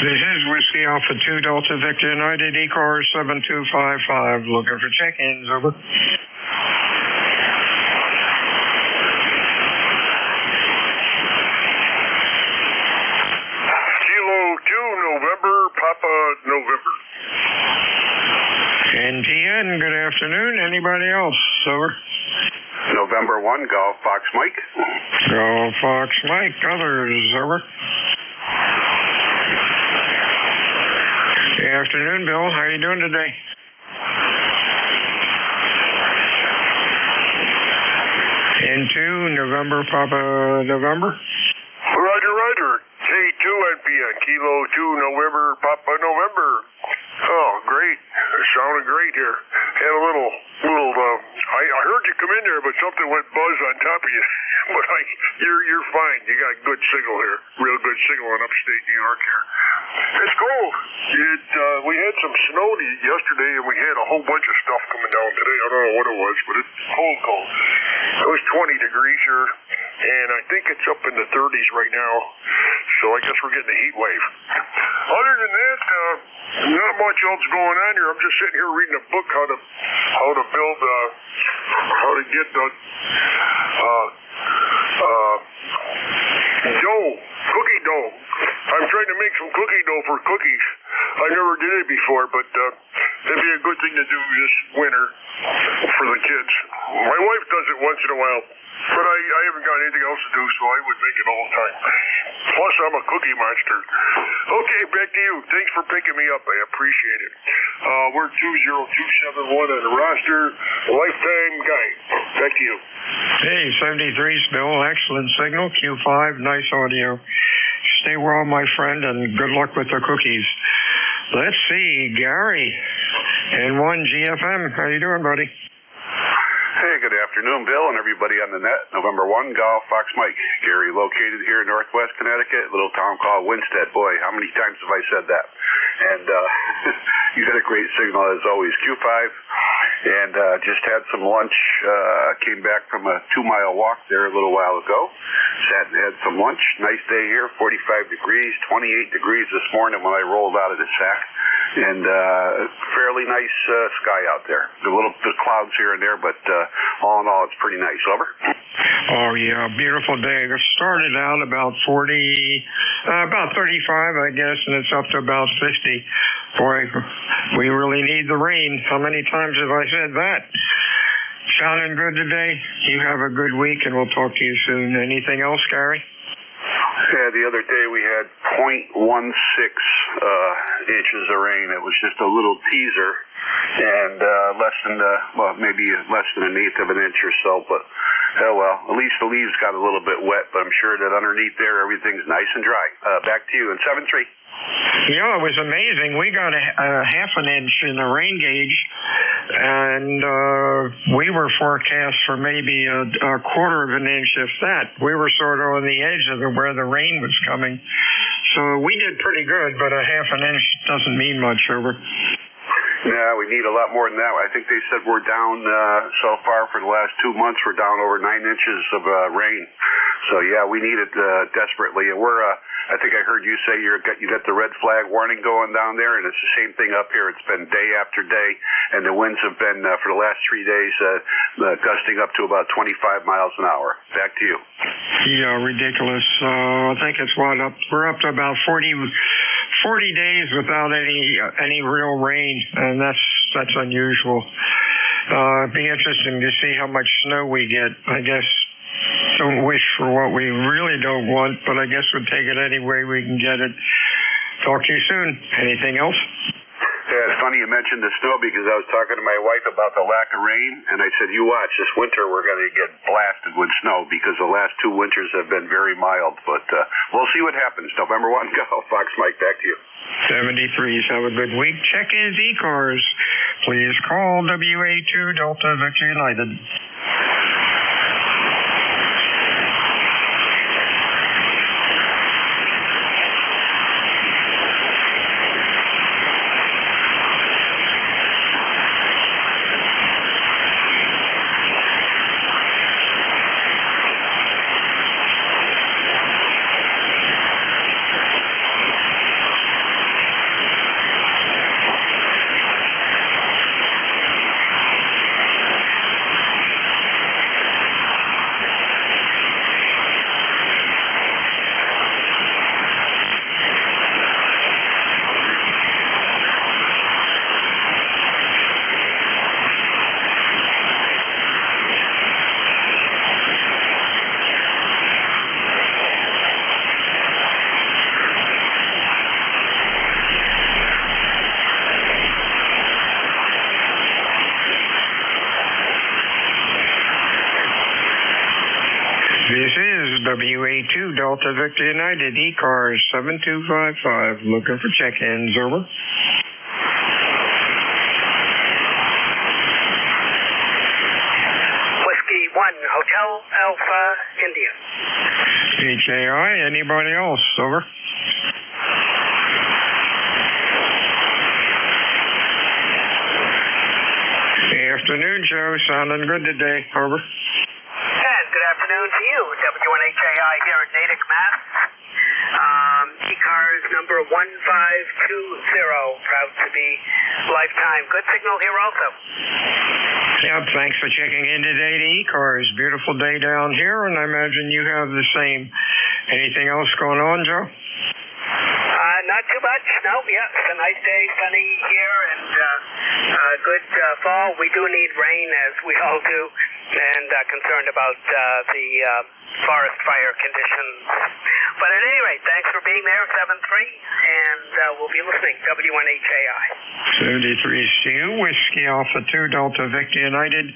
Speaker 13: This is Whiskey Alpha 2 Delta Victor United ECARS 7255. Looking for check-ins. Over.
Speaker 19: Kilo 2 November, Papa November.
Speaker 13: NTN, good afternoon. Anybody else? Over.
Speaker 21: November 1, Golf Fox Mike.
Speaker 13: Golf Fox Mike. Others. Over. Good afternoon, Bill. How are you doing today? N2, November, Papa, November.
Speaker 19: Roger. K2NPN, Kilo 2 November, Papa November. Oh, great. It sounded great here. Had a little, I heard you come in there, but something went buzz on top of you. But you're fine. You got good signal here. Real good signal in upstate New York here. It's cold. We had some snow yesterday, and we had a whole bunch of stuff coming down today. I don't know what it was, but it's cold. It was 20 degrees here, and I think it's up in the 30s right now. So I guess we're getting a heat wave. Other than that, not much else going on here. I'm just sitting here reading a book how to build, how to get the cookie dough. I'm trying to make some cookie dough for cookies. I never did it before, but it'd be a good thing to do this winter for the kids. My wife does it once in a while, but I haven't got anything else to do, so I would make it all the time. Plus, I'm a cookie monster. Okay, back to you. Thanks for picking me up. I appreciate it. We're 20271 on the roster. Lifetime guy. Back to you.
Speaker 13: Hey, 73's Bill. Excellent signal. Q5. Nice audio. Stay well, my friend, and good luck with the cookies. Let's see. Gary, N1 GFM. How you doing, buddy?
Speaker 21: Hey, good afternoon, Bill, and everybody on the net. November 1, Golf Fox Mike. Gary, located here in Northwest Connecticut, a little town called Winstead. Boy, how many times have I said that? And you got a great signal, as always. Q5, and just had some lunch. Came back from a 2-mile walk there a little while ago. Sat and had some lunch. Nice day here, 45 degrees, 28 degrees this morning when I rolled out of the sack. and fairly nice sky out there. The clouds here and there, but all in all, it's pretty nice. Over.
Speaker 13: Oh yeah, beautiful day. It started out about 35, I guess, and it's up to about 50. Boy, we really need the rain. How many times have I said that? Sounding good today. You have a good week, and we'll talk to you soon. Anything else, Gary?
Speaker 21: Yeah, the other day we had 0.16 inches of rain. It was just a little teaser, and maybe less than an eighth of an inch or so. But oh well, at least the leaves got a little bit wet. But I'm sure that underneath there everything's nice and dry. Back to you in 7-3.
Speaker 13: Yeah, it was amazing. We got a half an inch in the rain gauge, and we were forecast for maybe a quarter of an inch, if that. We were sort of on the edge of where the rain was coming. So we did pretty good, but a half an inch doesn't mean much. Over.
Speaker 21: Yeah, we need a lot more than that. I think they said we're down so far for the last 2 months. We're down over 9 inches of rain. So yeah, we need it desperately. And I think I heard you say you got the red flag warning going down there, and it's the same thing up here. It's been day after day, and the winds have been for the last 3 days gusting up to about 25 miles an hour. Back to you.
Speaker 13: Yeah, ridiculous. I think it's we're up to about 40 days without any real rain, and that's unusual. It'd be interesting to see how much snow we get. I guess don't wish for what we really don't want, but I guess we'll take it any way we can get it. Talk to you soon. Anything else?
Speaker 21: Yeah, it's funny you mentioned the snow because I was talking to my wife about the lack of rain, and I said, you watch, this winter we're going to get blasted with snow because the last 2 winters have been very mild, but we'll see what happens. November 1, go. Fox Mike, back to you.
Speaker 13: 73s, have a good week. Check-ins, ECARS. Please call WA2 Delta Victor United. This is WA2 Delta Victor United, ECARS 7255, looking for check-ins, over.
Speaker 1: Whiskey 1, Hotel Alpha, India.
Speaker 13: HAI, anybody else, over. Afternoon, Joe, sounding good today, over.
Speaker 1: Good afternoon to you, W1HAI here in Natick, Mass. ECARS number 1520, proud to be lifetime. Good signal here also.
Speaker 13: Yeah, thanks for checking in today to ECARS. Beautiful day down here, and I imagine you have the same. Anything else going on, Joe?
Speaker 1: Not too much, no. Yeah, it's a nice day, sunny here, and good fall. We do need rain, as we all do, and concerned about the forest fire conditions. But at any rate, thanks for being there, 7-3, and we'll be listening, W1HAI.
Speaker 13: 73 Stu, Whiskey Alpha 2, Delta Victor United.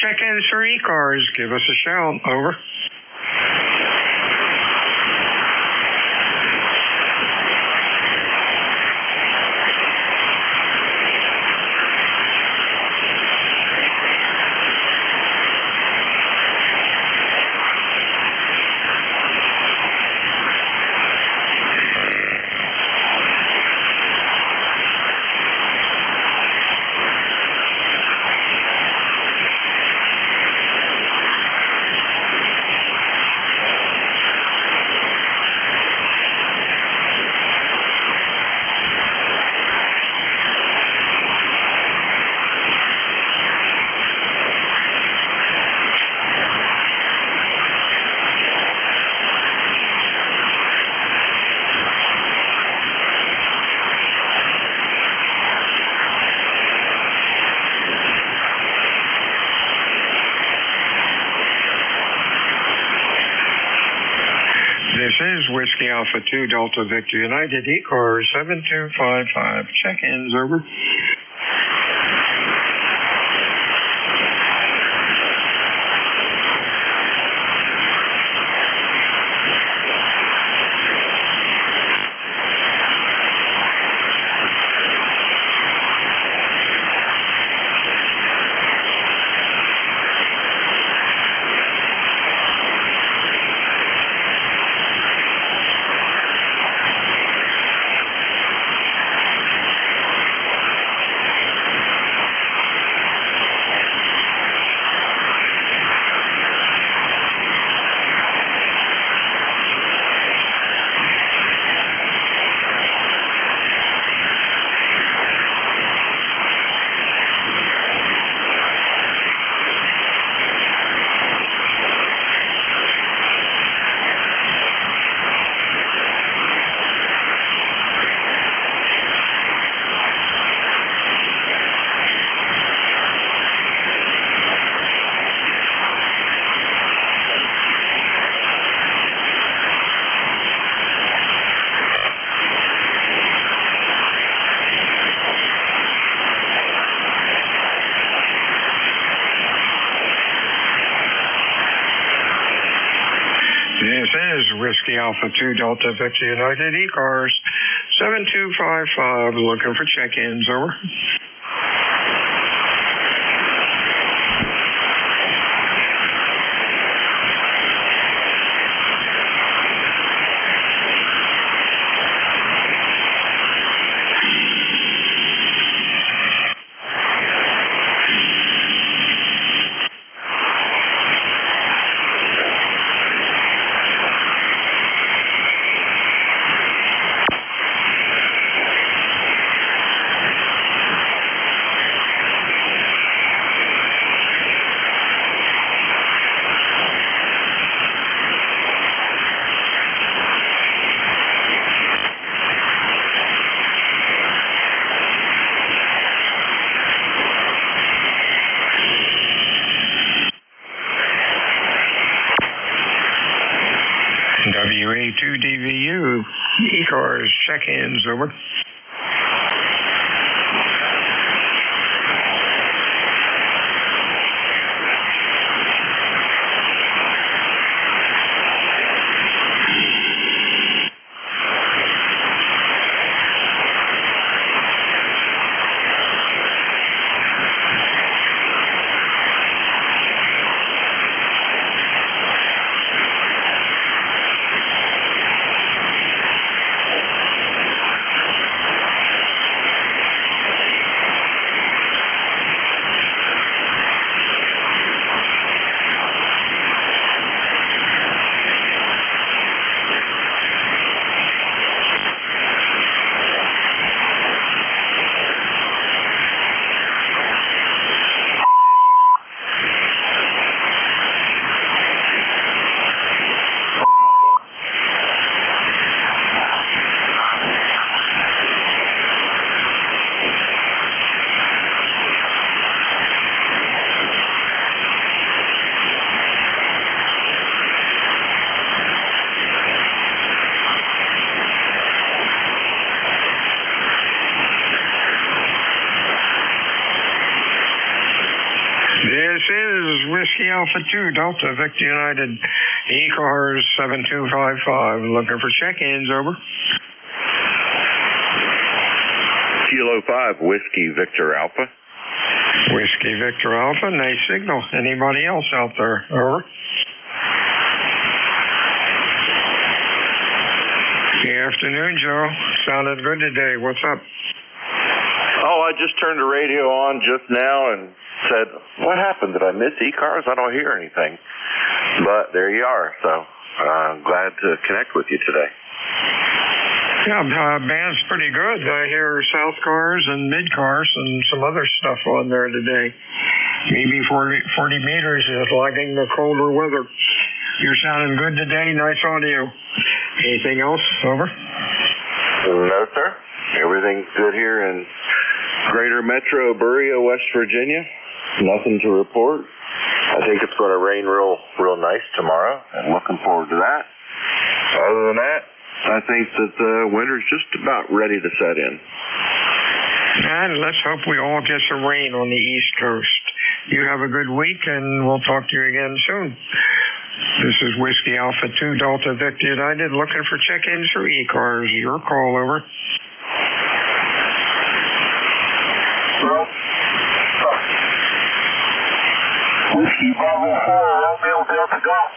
Speaker 13: Check-ins for ECARS. Give us a shout, over. Whiskey Alpha 2 Delta Victor United, ECARS 7255. Check-ins, over. This is Whiskey Alpha 2 Delta Victor United, ECARS 7255, looking for check-ins, over. WA2DVU, ECARS, check-ins, over. This is Whiskey Alpha 2 Delta Victor United, ECARS 7255, looking for check-ins, over.
Speaker 6: Kilo 5, Whiskey Victor Alpha.
Speaker 13: Whiskey Victor Alpha, nice signal. Anybody else out there, over. Good afternoon, Joe. Sounded good today. What's up?
Speaker 6: Oh, I just turned the radio on just now and said, what happened? Did I miss ECARS? I don't hear anything. But there you are. So I'm glad to connect with you today.
Speaker 13: Yeah, band's pretty good. I hear South Cars and Mid Cars and some other stuff on there today. Maybe 40 meters is liking the colder weather. You're sounding good today. Nice audio. Anything else? Over.
Speaker 6: No, sir. Everything's good here in Greater Metro Berea, West Virginia. Nothing to report. I think it's going to rain real nice tomorrow, and looking forward to that. Other than that, I think that the winter's just about ready to set in.
Speaker 13: And let's hope we all get some rain on the East Coast. You have a good week, and we'll talk to you again soon. This is Whiskey Alpha 2 Delta Victor United looking for check-ins for ECARS. Your call, over.
Speaker 22: Whiskey Bravo 4, Romeo Delta Golf.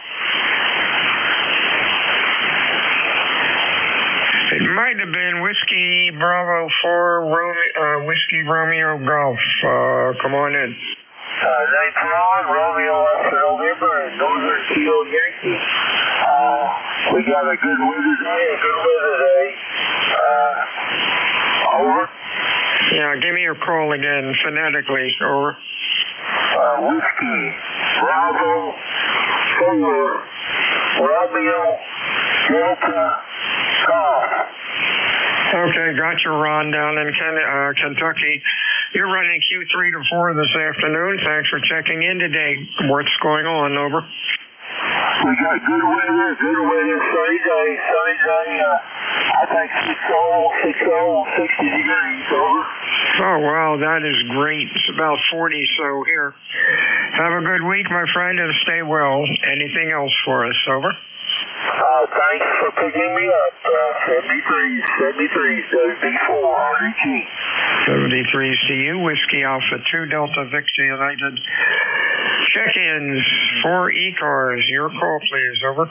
Speaker 13: It might have been Whiskey Bravo 4, Whiskey Romeo Golf. Come on in.
Speaker 22: Name's Ron, Romeo Alpha November, and Northern Kilo Yankee. We got a good weather day. Over.
Speaker 13: Yeah, give me your call again, phonetically. Over.
Speaker 22: Whiskey Bravo 4, Romeo Delta Golf.
Speaker 13: Okay, got you, Ron, down in Kentucky. You're running Q3 to 4 this afternoon. Thanks for checking in today. What's going on, over?
Speaker 22: We got good weather, sunny day. I think 60 degrees, over.
Speaker 13: Oh, wow, that is great. It's about 40 so here. Have a good week, my friend, and stay well. Anything else for us, over?
Speaker 22: Thanks for picking me up. 73's B4 RDG.
Speaker 13: 73's to you, Whiskey Alpha 2 Delta Victor United. Check-ins for ECARS. Your call, please. Over.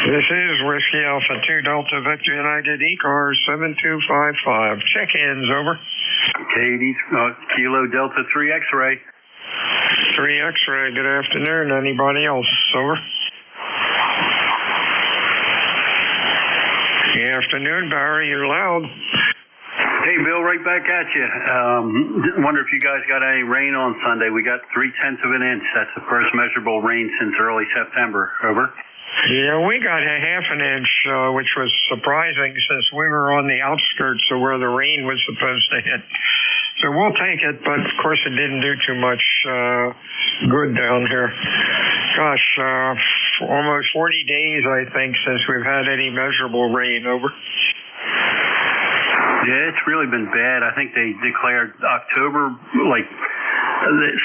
Speaker 13: This is Whiskey Alpha 2 Delta Victor United ECARS 7255. Check-ins, over.
Speaker 5: Kilo Delta 3 X-ray.
Speaker 13: 3 X-ray, good afternoon. Anybody else, over? Good afternoon, Barry, you're loud.
Speaker 5: Hey, Bill, right back at you. Wonder if you guys got any rain on Sunday. We got 0.3 inches. That's the first measurable rain since early September. Over.
Speaker 13: Yeah, we got a 0.5 inch, which was surprising since we were on the outskirts of where the rain was supposed to hit. So we'll take it, but of course it didn't do too much good down here. Gosh, almost 40 days, I think, since we've had any measurable rain, over.
Speaker 5: Yeah, it's really been bad. I think they declared October,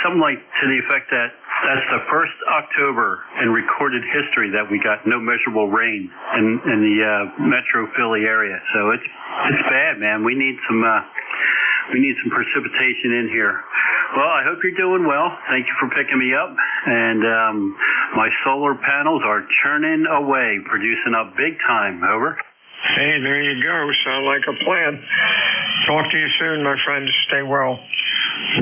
Speaker 5: something like to the effect that that's the first October in recorded history that we got no measurable rain in the Metro Philly area. So it's bad, man. We need some precipitation in here. Well, I hope you're doing well. Thank you for picking me up. And my solar panels are churning away, producing up big time. Over.
Speaker 13: Hey, there you go. Sound like a plan. Talk to you soon, my friends. Stay well.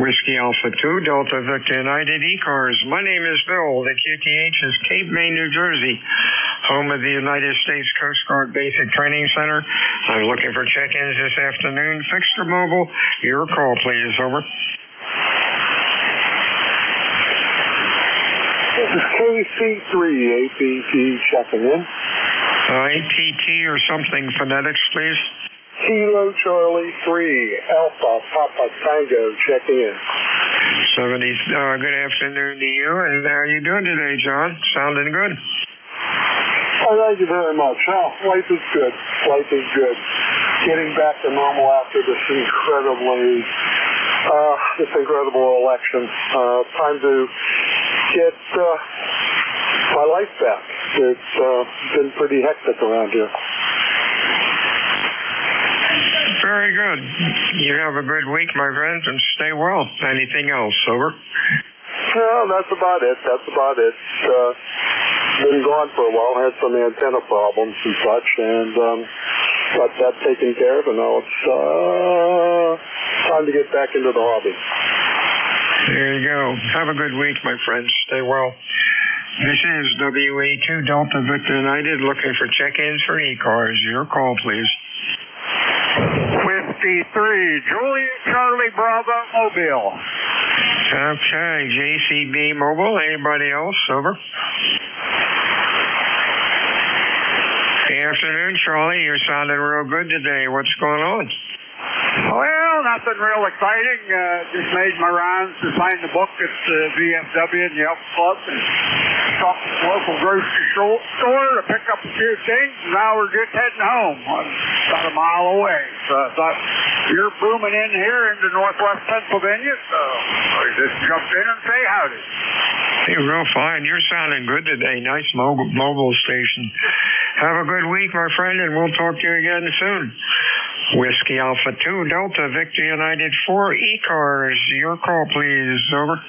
Speaker 13: Whiskey Alpha 2, Delta Victor United ECARS. My name is Bill. The QTH is Cape May, New Jersey, home of the United States Coast Guard Basic Training Center. I'm looking for check-ins this afternoon. Fixed or mobile? Your call, please. Over.
Speaker 22: This is KC3 APT checking in.
Speaker 13: APT or something, phonetics, please.
Speaker 22: Kilo Charlie 3 Alpha Papa Tango, check in.
Speaker 13: 70. Good afternoon to you. And how are you doing today, John? Sounding good.
Speaker 17: Oh, thank you very much. Oh, life is good. Life is good. Getting back to normal after this incredible election. Time to get my life back. It's been pretty hectic around here.
Speaker 13: Very good. You have a good week, my friends, and stay well. Anything else? Over?
Speaker 17: Well, that's about it. Been gone for a while. Had some antenna problems and such, and got that taken care of, and now it's time to get back into the hobby.
Speaker 13: There you go. Have a good week, my friends. Stay well. This is WA2 Delta Victor United looking for check-ins for ECARS. Your call, please.
Speaker 11: Whiskey 3, Juliet Charlie Bravo Mobile.
Speaker 13: Okay, JCB Mobile. Anybody else? Over. Good afternoon, Charlie. You're sounding real good today. What's going on?
Speaker 11: Well, nothing real exciting. Just made my rounds to sign the book at the VFW and the Elks Club and stopped at the local grocery store to pick up a few things. And now we're just heading home. I'm about a mile away. So I thought, you're booming in here into northwest Pennsylvania, so I just jumped in and say howdy.
Speaker 13: Hey, real fine. You're sounding good today. Nice mobile station. Have a good week, my friend, and we'll talk to you again soon. Whiskey Alpha 2 Delta Victor United 4 ECARS. Your call, please. Over.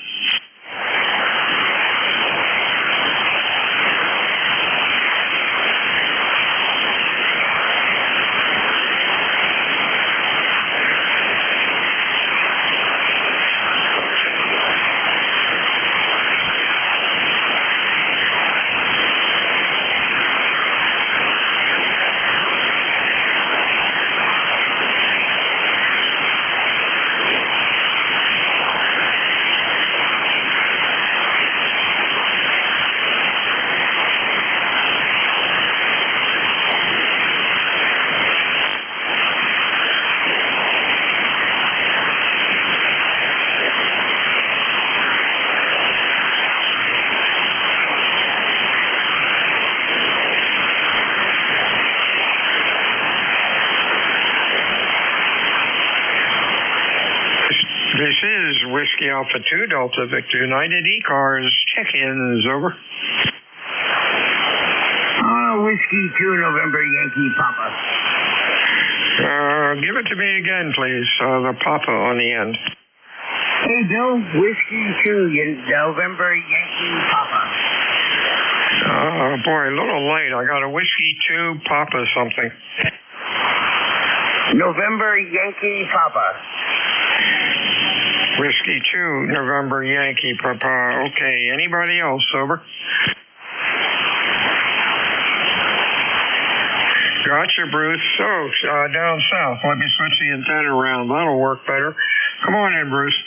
Speaker 13: This is Whiskey Alpha 2 Delta Victor United ECARS. Check-ins. Over.
Speaker 2: Whiskey 2 November Yankee Papa.
Speaker 13: Give it to me again, please. The Papa on the end.
Speaker 2: Hey, Bill. Whiskey 2 November Yankee Papa.
Speaker 13: Boy, a little late. I got a Whiskey 2 Papa something.
Speaker 2: November Yankee Papa.
Speaker 13: Whiskey 2 November Yankee Papa. Okay. Anybody else? Over. Gotcha, Bruce. So, down south. Let me switch the antenna around. That'll work better. Come on in, Bruce.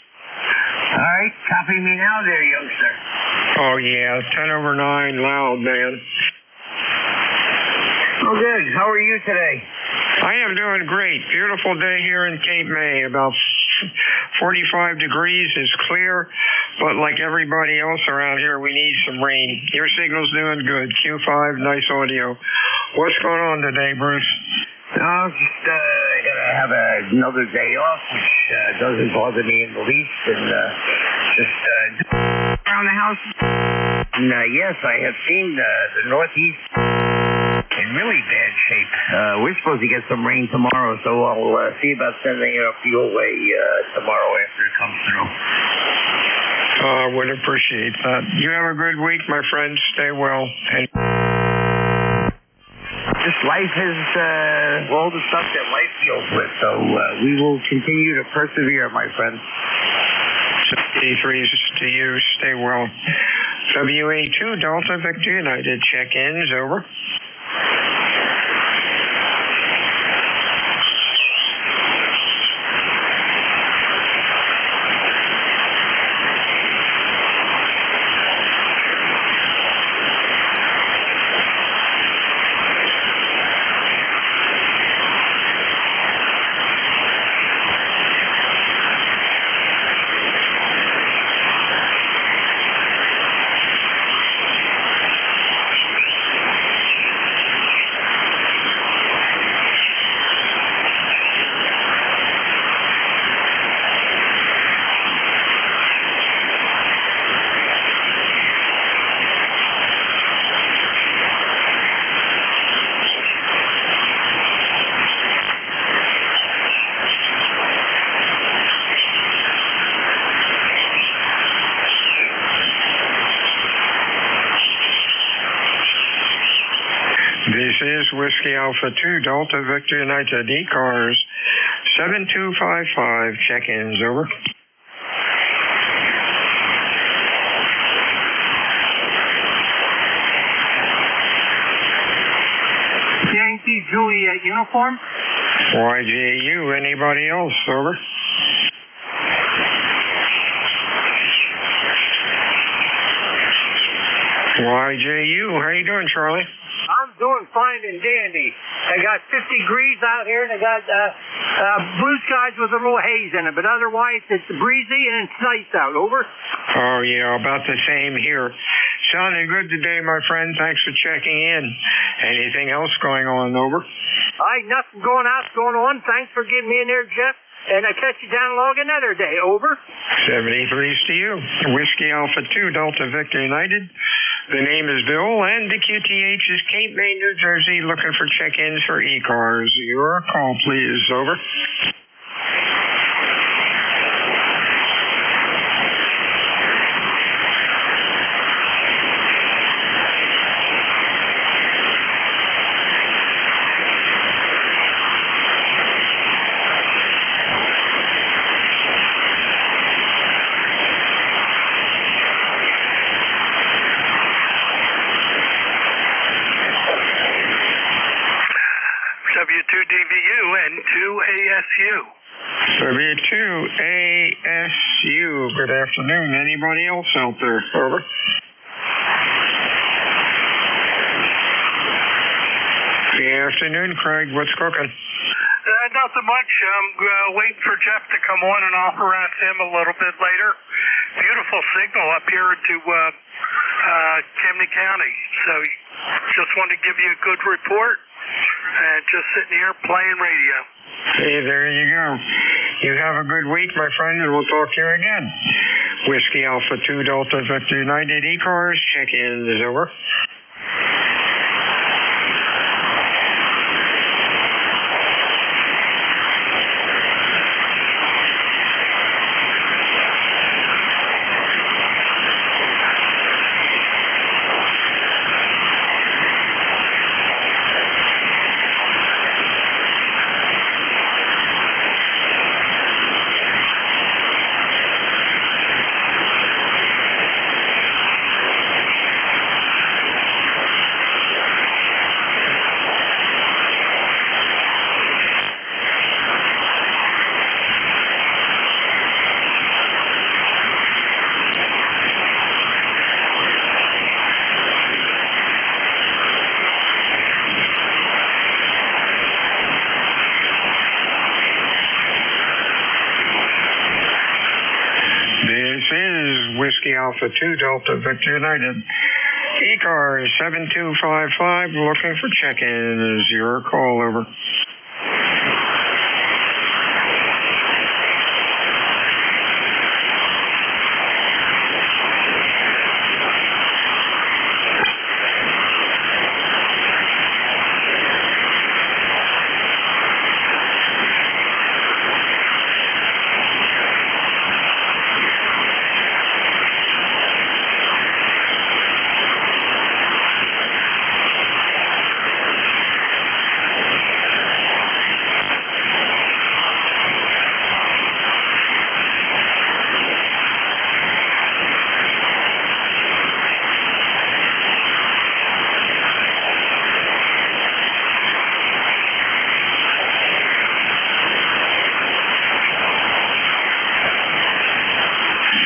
Speaker 2: All right. Copy me now there, youngster.
Speaker 13: Oh, yeah. 10 over 9. Loud, man.
Speaker 2: Oh, good. How are you today?
Speaker 13: I am doing great. Beautiful day here in Cape May. About 45 degrees. Is clear. But like everybody else around here, we need some rain. Your signal's doing good. Q5, nice audio. What's going on today, Bruce?
Speaker 2: Oh, just gonna have another day off, which doesn't bother me in the least, and just around the house. And yes, I have seen the Northeast in really bad shape. We're supposed to get some rain tomorrow, so I'll see about sending it up your way tomorrow after it comes through.
Speaker 13: I would appreciate that. You have a good week, my friend. Stay well. And
Speaker 2: just life is all the stuff that life deals with, so we will continue to persevere, my friend.
Speaker 13: 73s to you. Stay well. WA2 Delta Victor United. Check-ins. Over. Whiskey Alpha 2 Delta Victor United ECARS 7255. Check-ins, over.
Speaker 2: Yankee Juliet uniform.
Speaker 13: YJU, anybody else, over. YJU, how you doing, Charlie?
Speaker 2: I'm doing fine and dandy. I got 50 degrees out here, and I got blue skies with a little haze in it, but otherwise it's breezy and it's nice out. Over.
Speaker 13: Oh, yeah, about the same here. Sounding good today, my friend. Thanks for checking in. Anything else going on, over?
Speaker 2: Nothing going on. Thanks for getting me in there, Jeff. And I catch you down along another day. Over.
Speaker 13: 73's to you. Whiskey Alpha 2 Delta Victor United. The name is Bill, and the QTH is Cape May, New Jersey, looking for check-ins for ECARS. Your call, please. Over.
Speaker 9: W2DVU and 2ASU.
Speaker 13: W2ASU. Good afternoon. Anybody else out there? Over. Good afternoon, Craig. What's cooking?
Speaker 9: Nothing much. I'm waiting for Jeff to come on, and I'll harass him a little bit later. Beautiful signal up here to Chimney County. So just wanted to give you a good report. And just sitting here playing radio.
Speaker 13: Hey, there you go. You have a good week, my friend, and we'll talk to you again. Whiskey Alpha 2 Delta Victor United ECARS. Check-in is over. Whiskey Alpha 2 Delta Victor United. ECARS 7255, looking for check-in. Your call, over.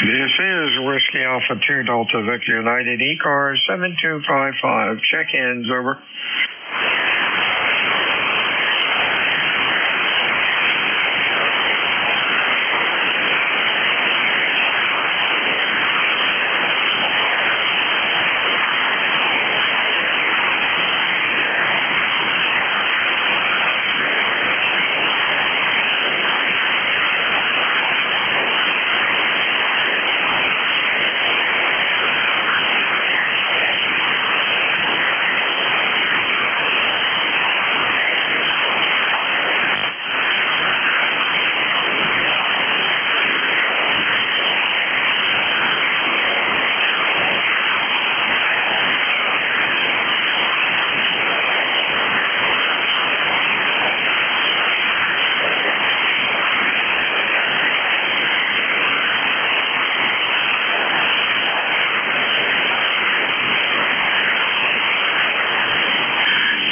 Speaker 13: This is Whiskey Alpha 2 Delta Victor United ECARS 7255. Check-ins, over.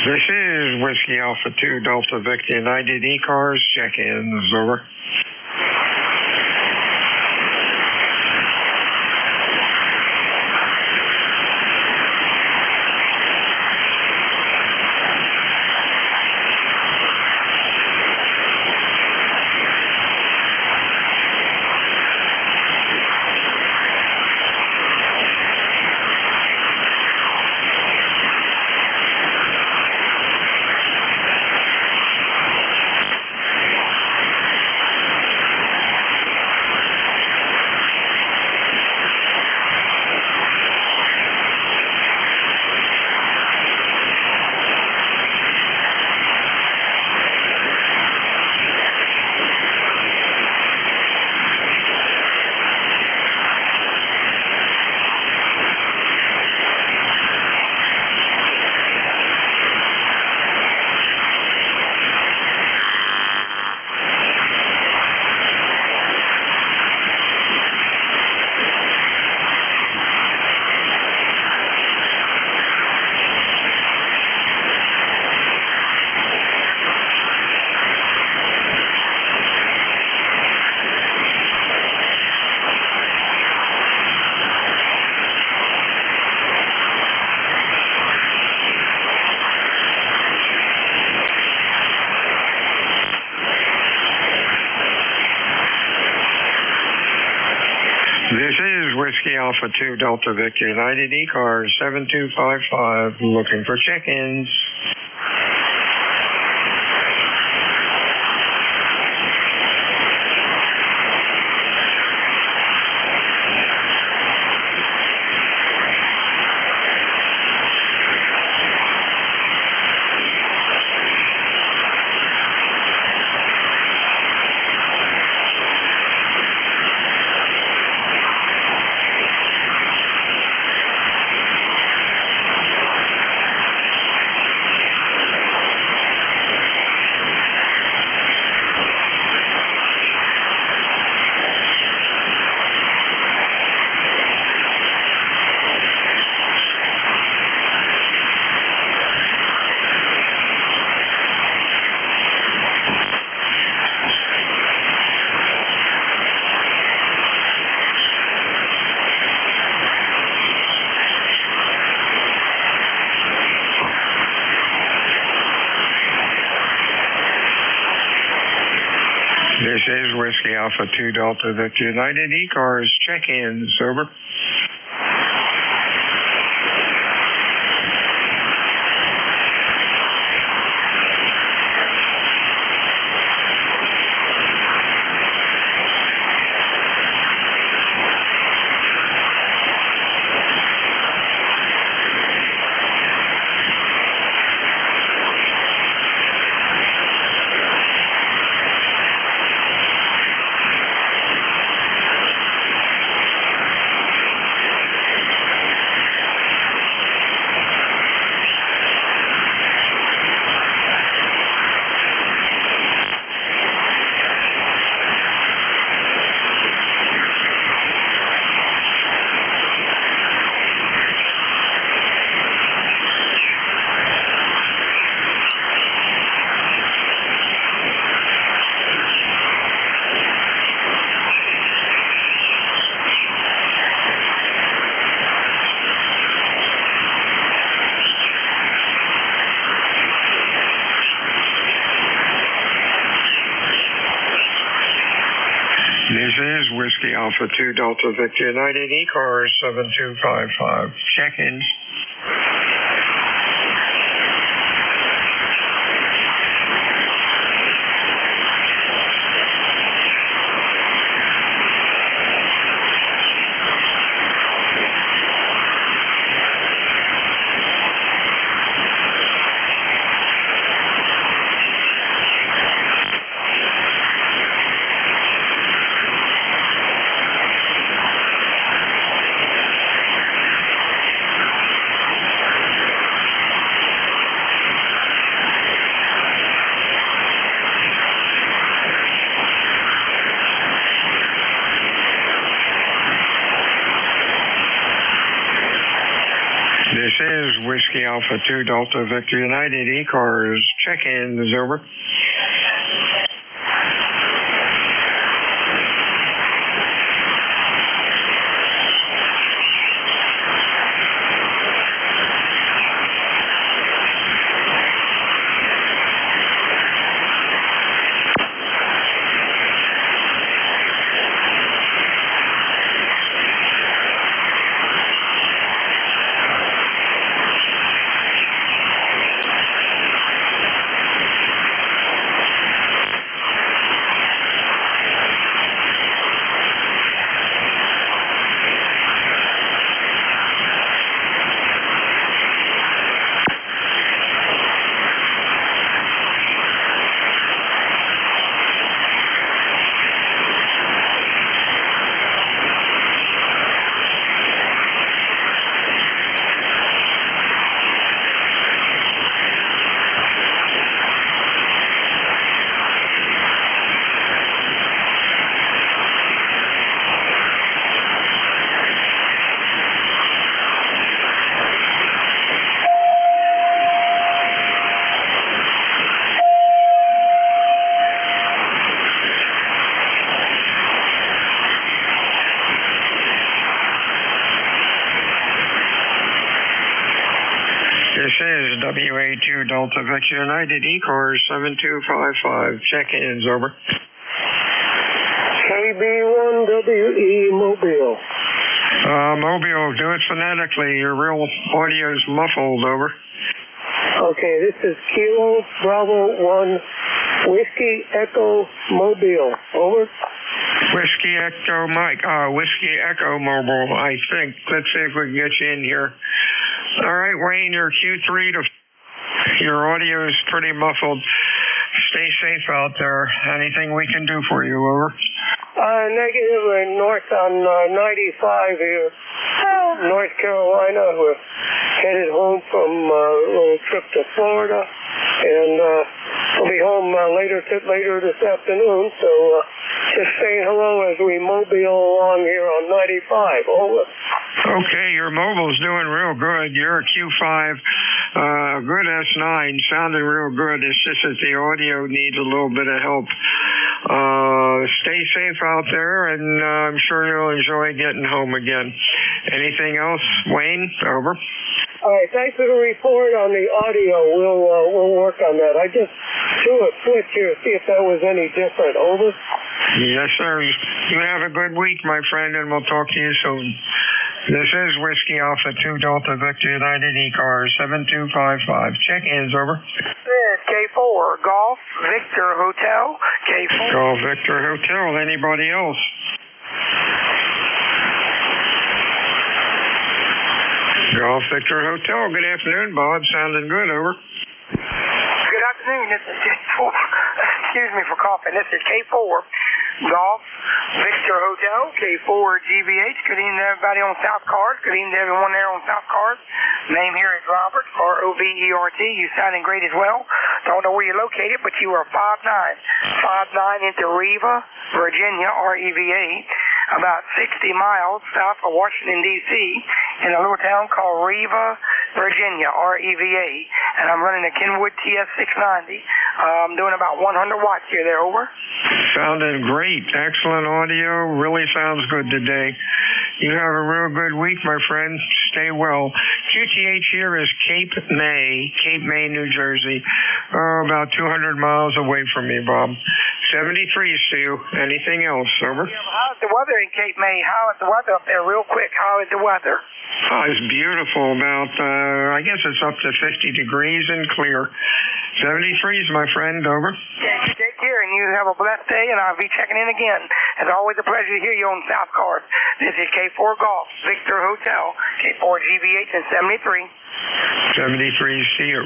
Speaker 13: This is Whiskey Alpha 2 Delta Victor United ECARS. Check-ins, over. This is Whiskey Alpha 2 Delta Victor United ECARS 7255, looking for check-ins. This is Whiskey Alpha 2 Delta Victor United ECARS. Check-ins, over. This is Whiskey Alpha 2 Delta Victor United ECARS 7255. Check-ins. This is Whiskey Alpha 2 Delta Victor United ECARS. Check-in is over. This is WA2 Delta Victor United ECARS 7255. Check-ins, over.
Speaker 3: KB1WE Mobile.
Speaker 13: Mobile, do it phonetically. Your real audio's muffled, over.
Speaker 3: Okay, this is Kilo Bravo 1 Whiskey Echo Mobile, over.
Speaker 13: Whiskey Echo Mike, Whiskey Echo Mobile, I think. Let's see if we can get you in here. All right, Wayne, you're Q3 to... Your audio is pretty muffled. Stay safe out there. Anything we can do for you, over?
Speaker 3: Negative and north on 95 here. North Carolina. We're headed home from a little trip to Florida. And we'll be home later this afternoon. So just saying hello as we mobile along here on 95. Over.
Speaker 13: Okay, your mobile's doing real good. You're a Q5, good S9, sounding real good. It's just that the audio needs a little bit of help. Stay safe out there, and I'm sure you'll enjoy getting home again. Anything else, Wayne? Over.
Speaker 3: All right, thanks for the report on the audio. We'll work on that. I just threw a switch here to see if that was any different. Over.
Speaker 13: Yes, sir. You have a good week, my friend, and we'll talk to you soon. This is Whiskey Alpha 2 Delta Victor United ECARS 7255. Check-ins, over.
Speaker 3: K4 Golf Victor Hotel. K4.
Speaker 13: Golf Victor Hotel. Anybody else? Golf Victor Hotel. Good afternoon, Bob. Sounding good, over.
Speaker 12: Good afternoon. This is K4. Excuse me for coughing. This is K4 Golf Victor Hotel, K4 GBH. Good evening to everybody on South Cars. Good evening to everyone there on South Cars. Name here is Robert, Rovert. You sounding great as well. Don't know where you're located, but you are 5'9". 5'9" into Riva, Virginia, REVA, about 60 miles south of Washington, D.C., in a little town called Riva, Virginia, REVA. And I'm running a Kenwood TS690. I'm doing about 100 watts here. There, over.
Speaker 13: Sounding great. Excellent audio. Really sounds good today. You have a real good week, my friend. Stay well. QTH here is Cape May, New Jersey. About 200 miles away from me, Bob. 73, Stu. Anything else, over?
Speaker 12: Yeah, how's the weather in Cape May? How is the weather up there, real quick? How is the weather?
Speaker 13: Oh, it's beautiful. About, I guess it's up to 50 degrees and clear. 73s, my friend, over.
Speaker 12: Yeah, you take care, and you have a blessed day, and I'll be checking in again. It's always a pleasure to hear you on South Cars. This is K4 Golf, Victor Hotel, K4 GBH and 73.
Speaker 13: 73s to you.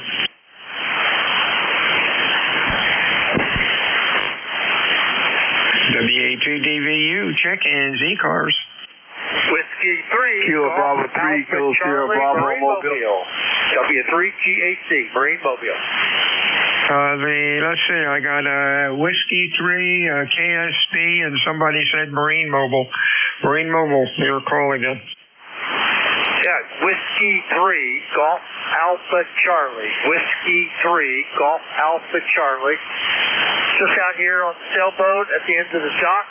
Speaker 13: WA2DVU, check-ins, ECARS.
Speaker 2: Whiskey 3, Kilo Bravo 3, Kilo Sierra Bravo Mobile. W3GHC, Marine Mobile.
Speaker 13: Let's see, I got Whiskey 3, KSB, and somebody said Marine Mobile. Marine Mobile, your call again.
Speaker 2: Yeah,
Speaker 8: Whiskey 3, Golf Alpha Charlie. Whiskey 3, Golf Alpha Charlie. Just out here on the sailboat at the end of the dock,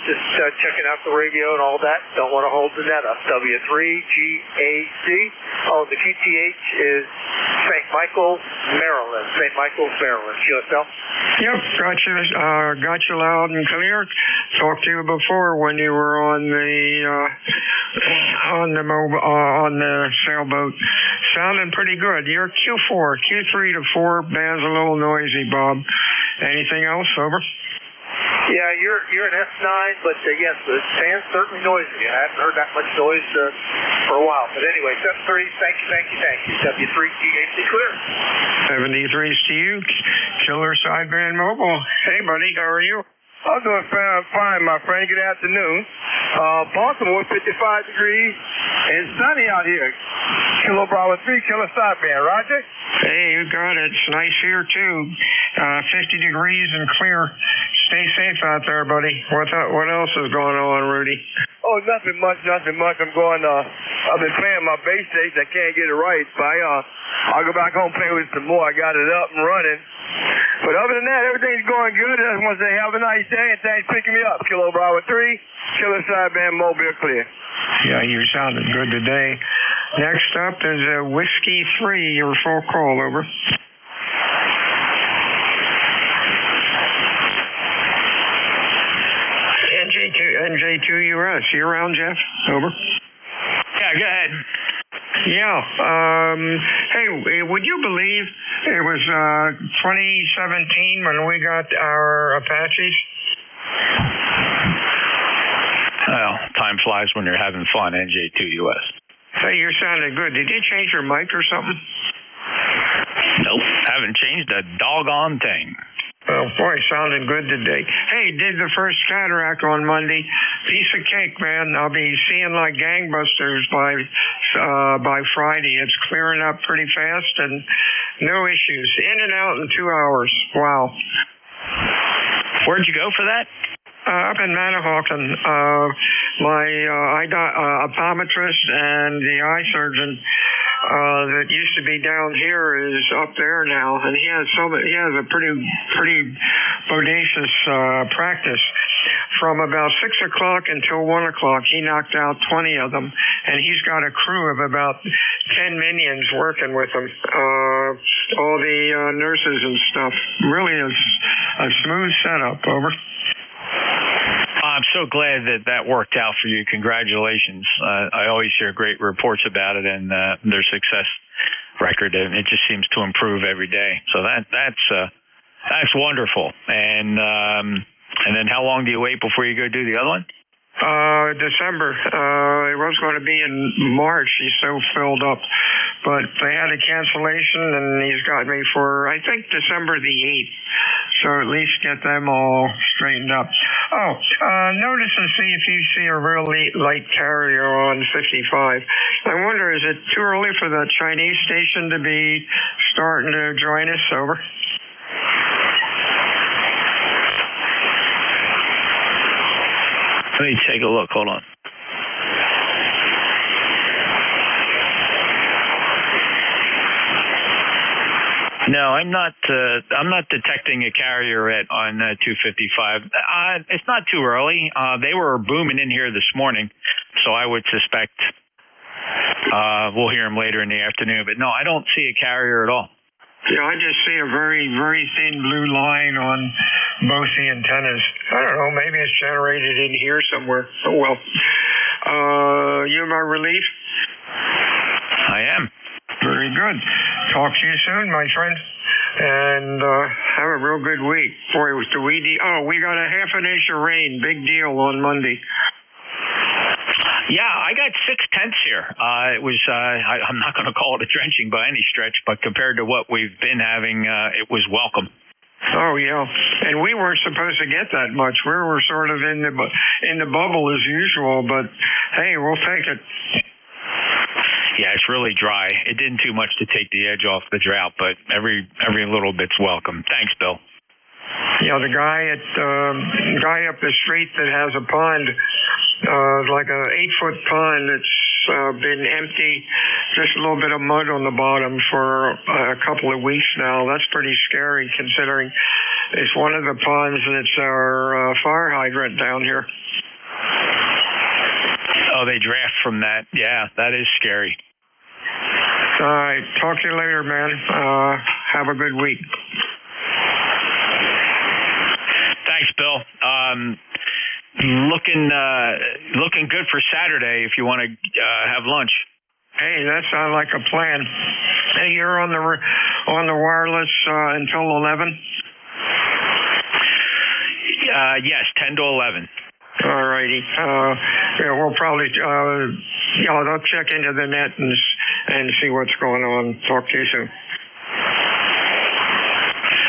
Speaker 8: just checking out the radio and all that. Don't want to hold the net up. W3GAC. Oh, the QTH is St. Michael's, Maryland. St. Michael's, Maryland. QSL?
Speaker 13: Yep, got you loud and clear. Talked to you before when you were on the sailboat. Sounding pretty good. You're Q4, Q3 to 4. Band's a little noisy, Bob. Anything else? Over.
Speaker 8: Yeah, you're an S9, but yes, the band's certainly noisy. I haven't heard that much noise for a while. But anyway, 73, thank you. W3GAC clear.
Speaker 13: 73's to you. Killer Sideband Mobile. Hey, buddy, how are you?
Speaker 10: I'm doing fine, my friend. Good afternoon. Baltimore, 55 degrees and sunny out here. Kilo Bravo 3, Killer Sideband. Roger?
Speaker 13: Hey, you got it. It's nice here, too. 50 degrees and clear. Stay safe out there, buddy. What else is going on, Rudy?
Speaker 10: Oh, nothing much. I've been playing my bass station. I can't get it right, but I'll go back home and play with it some more. I got it up and running. But other than that, everything's going good. I just want to say have a nice day, and thanks for picking me up. Kilo Bravo 3, Killer Sideband, Mobile clear.
Speaker 13: Yeah, you sounded good today. Next up is Whiskey 3, your full call, over. NJ2US, you around, Jeff? Over.
Speaker 23: Yeah, go ahead.
Speaker 13: Yeah. Hey, would you believe it was 2017 when we got our Apaches?
Speaker 23: Well, time flies when you're having fun, NJ2US.
Speaker 13: Hey, you sounded good. Did you change your mic or something?
Speaker 23: Nope, haven't changed a doggone thing.
Speaker 13: Oh, boy, sounding good today. Hey, did the first cataract on Monday. Piece of cake, man. I'll be seeing like gangbusters by Friday. It's clearing up pretty fast and no issues. In and out in 2 hours. Wow.
Speaker 23: Where'd you go for that?
Speaker 13: Up in Manahawkin. My optometrist and the eye surgeon that used to be down here is up there now, and he has a pretty bodacious practice. From about 6 o'clock until 1 o'clock, he knocked out 20 of them, and he's got a crew of about 10 minions working with him. All the nurses and stuff. Really is a smooth setup. Over.
Speaker 23: I'm so glad that worked out for you. Congratulations. I always hear great reports about it and their success record. And it just seems to improve every day. So that's wonderful. And then how long do you wait before you go do the other one?
Speaker 13: December. It was going to be in March. He's so filled up. But they had a cancellation, and he's got me for, I think, December the 8th. So at least get them all straightened up. Oh, notice and see if you see a real light carrier on 55. I wonder, is it too early for the Chinese station to be starting to join us? Over.
Speaker 23: Let me take a look. Hold on. No, I'm not detecting a carrier on 255. It's not too early. They were booming in here this morning, so I would suspect we'll hear them later in the afternoon. But no, I don't see a carrier at all.
Speaker 13: Yeah, I just see a very, very thin blue line on both the antennas. I don't know, maybe it's generated in here somewhere. Oh, well. You my relief?
Speaker 23: I am.
Speaker 13: Very good. Talk to you soon, my friend. And have a real good week. Boy, we got a half an inch of rain. Big deal on Monday.
Speaker 23: Yeah, I got 6/10 here. It was, I'm not going to call it a drenching by any stretch, but compared to what we've been having, it was welcome.
Speaker 13: Oh, yeah. And we weren't supposed to get that much. We were sort of in the bubble as usual, but hey, we'll take it.
Speaker 23: Yeah, it's really dry. It didn't do much to take the edge off the drought, but every little bit's welcome. Thanks, Bill.
Speaker 13: Yeah, the guy up the street that has a pond, like a 8-foot pond that's been empty, just a little bit of mud on the bottom for a couple of weeks now. That's pretty scary considering it's one of the ponds that's our fire hydrant down here.
Speaker 23: Oh, they draft from that. Yeah, that is scary.
Speaker 13: All right. Talk to you later, man. Have a good week.
Speaker 23: Thanks, Bill. Looking good for Saturday if you want to have lunch.
Speaker 13: Hey, that sounds like a plan. Hey, you're on the wireless until 11?
Speaker 23: Yes, 10 to 11.
Speaker 13: All righty. Yeah, we'll probably, I'll check into the net and see what's going on. Talk to you soon.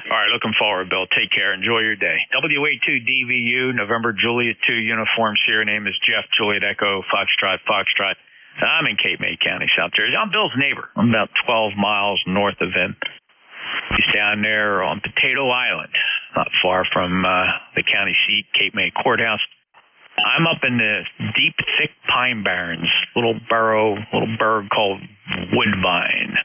Speaker 23: All right, looking forward, Bill. Take care. Enjoy your day. WA2DVU, November Juliet 2 uniform Sierra. Name is Jeff, Juliet Echo, Foxtrot. I'm in Cape May County, South Jersey. I'm Bill's neighbor. I'm about 12 miles north of him. He's down there on Potato Island, not far from the county seat, Cape May Courthouse. I'm up in the deep, thick pine barrens, little burg called Woodbine.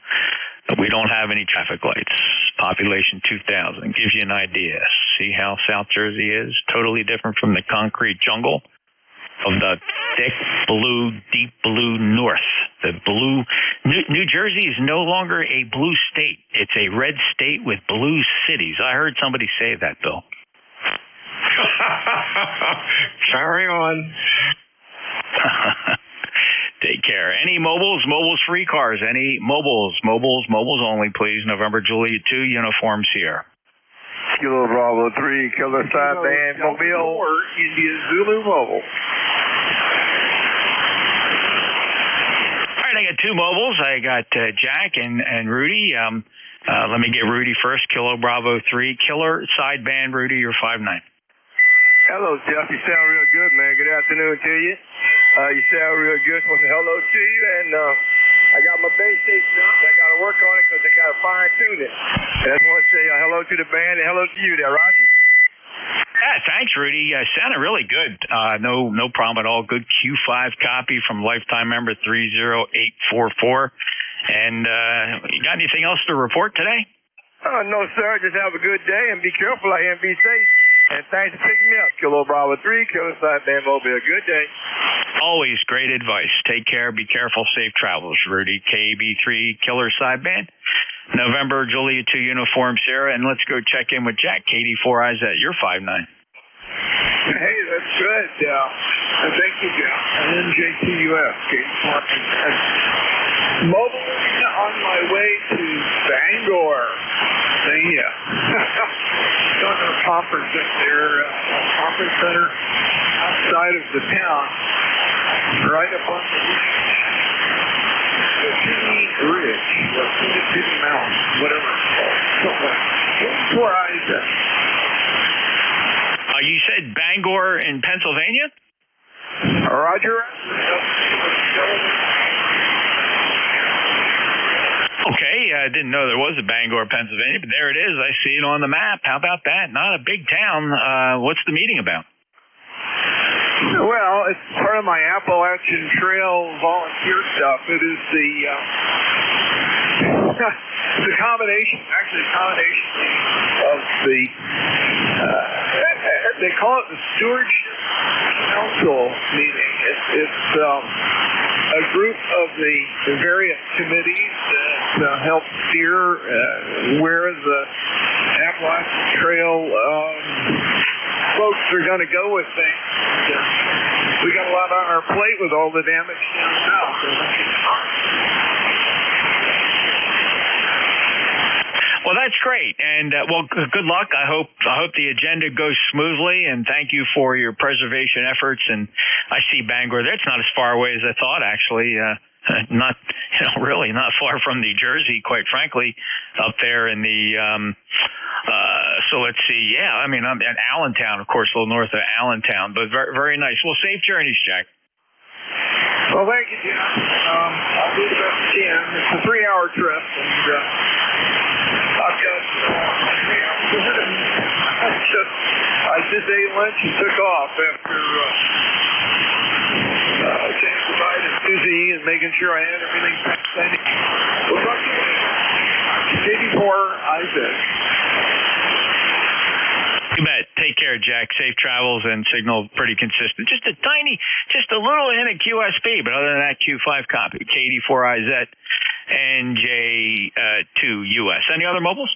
Speaker 23: But we don't have any traffic lights. Population 2,000. Gives you an idea. See how South Jersey is? Totally different from the concrete jungle of the thick blue, deep blue north. The blue New Jersey is no longer a blue state. It's a red state with blue cities. I heard somebody say that, Bill.
Speaker 13: Carry on.
Speaker 23: Take care. Any mobiles for ECARS. Any mobiles only, please. November Juliet 2 uniforms here.
Speaker 10: Kilo Bravo 3, Killer Sideband Mobile. India Zulu Mobile.
Speaker 23: All right, I got two mobiles. I got Jack and Rudy. Let me get Rudy first. Kilo Bravo 3, Killer Sideband. Rudy, you're 5'9".
Speaker 10: Hello, Jeff. You sound real good, man. Good afternoon to you. You sound real good. Want to hello to you, and I got my base station up. I got to work on it because I got to fine tune it. I just want to say hello to the band and hello to you there, Roger.
Speaker 23: Yeah, thanks, Rudy. Sounded really good. No problem at all. Good Q5 copy from lifetime member 30844. And you got anything else to report today?
Speaker 10: No, sir. Just have a good day and be careful out here and be safe. And thanks for picking me up. Kilo Bravo 3, Killer Sideband Mobile. Good day.
Speaker 23: Always great advice. Take care. Be careful. Safe travels, Rudy. KB3, Killer Sideband. November, Juliet 2 uniform, Sarah. And let's go check in with Jack. KD4 Izette. You're 5'9".
Speaker 7: Hey, that's good. Thank you, Jeff. And NJTUF. Mobile on my way to Bangor. Yeah. Going to a conference up there, conference center outside of the town, right up on the Ridge, the Mountain, whatever it's called. That's where I was at.
Speaker 23: You said Bangor in Pennsylvania?
Speaker 7: Roger.
Speaker 23: Okay, I didn't know there was a Bangor, Pennsylvania, but there it is. I see it on the map. How about that? Not a big town. What's the meeting about?
Speaker 7: Well, it's part of my Appalachian Trail volunteer stuff. It is the combination of the, they call it the Stewardship Council meeting. It's a group of the various committees that help steer where the Appalachian Trail folks are going to go with things. We got a lot on our plate with all the damage down south.
Speaker 23: Well, that's great, and good luck. I hope the agenda goes smoothly, and thank you for your preservation efforts. And I see Bangor. That's not as far away as I thought, actually. Really not far from New Jersey, quite frankly, up there in the. So let's see. Yeah, I mean, I'm in Allentown, of course, a little north of Allentown, but very, very nice. Well, safe journeys, Jack.
Speaker 7: Well, thank you, Jim. I'll do the best I can. It's a 3-hour trip, and I've got 3 hours ahead of me. I just ate lunch and took off after saying goodbye to Susie and making sure I had everything packed in. We'll talk to you later. 84 Isaac.
Speaker 23: You bet. Take care, Jack. Safe travels and signal pretty consistent. Just a little hint of QSP, but other than that, Q5 copy. K84IZ, NJ2US. Any other mobiles?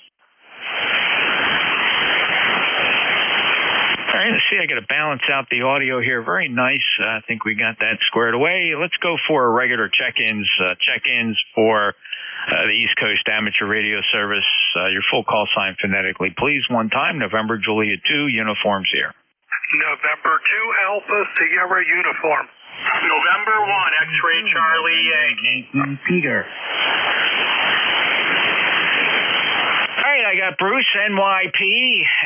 Speaker 23: All right, let's see. I got to balance out the audio here. Very nice. I think we got that squared away. Let's go for regular check-ins. Check-ins for the East Coast Amateur Radio Service. Your full call sign phonetically, please. One time, November, Juliet 2, uniforms here.
Speaker 9: November 2, Alpha Sierra uniform.
Speaker 14: November 1, X-Ray Charlie Yankee.
Speaker 23: Peter. All right, I got Bruce, NYP,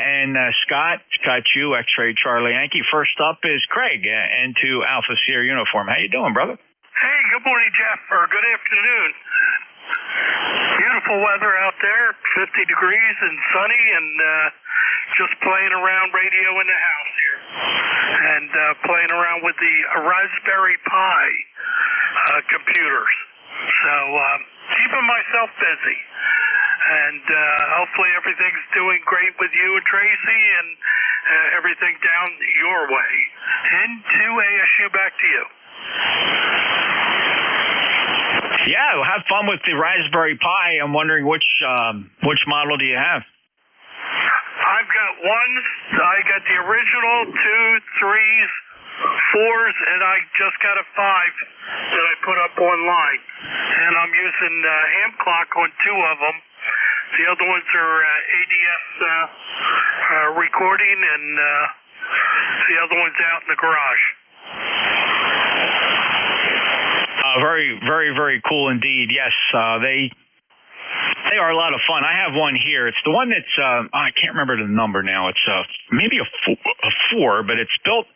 Speaker 23: and Scott. Got you, X-Ray Charlie Yankee. First up is Craig, N2 Alpha Sierra uniform. How you doing, brother?
Speaker 9: Hey, good morning, Jeff, or good afternoon. Beautiful weather out there, 50 degrees and sunny, and just playing around radio in the house here, and playing around with the Raspberry Pi computers. So keeping myself busy, and hopefully everything's doing great with you and Tracy, and everything down your way. Into ASU, back to you.
Speaker 23: Yeah, well, have fun with the Raspberry Pi. I'm wondering which model do you have?
Speaker 9: I've got one. I got the original 2, 3s, 4s, and I just got a 5 that I put up online. And I'm using Ham Clock on 2 of them. The other ones are ADS recording, and the other one's out in the garage.
Speaker 23: Very, very, very cool indeed. Yes, they are a lot of fun. I have one here. It's the one that's I can't remember the number now. It's maybe a 4, but it's built.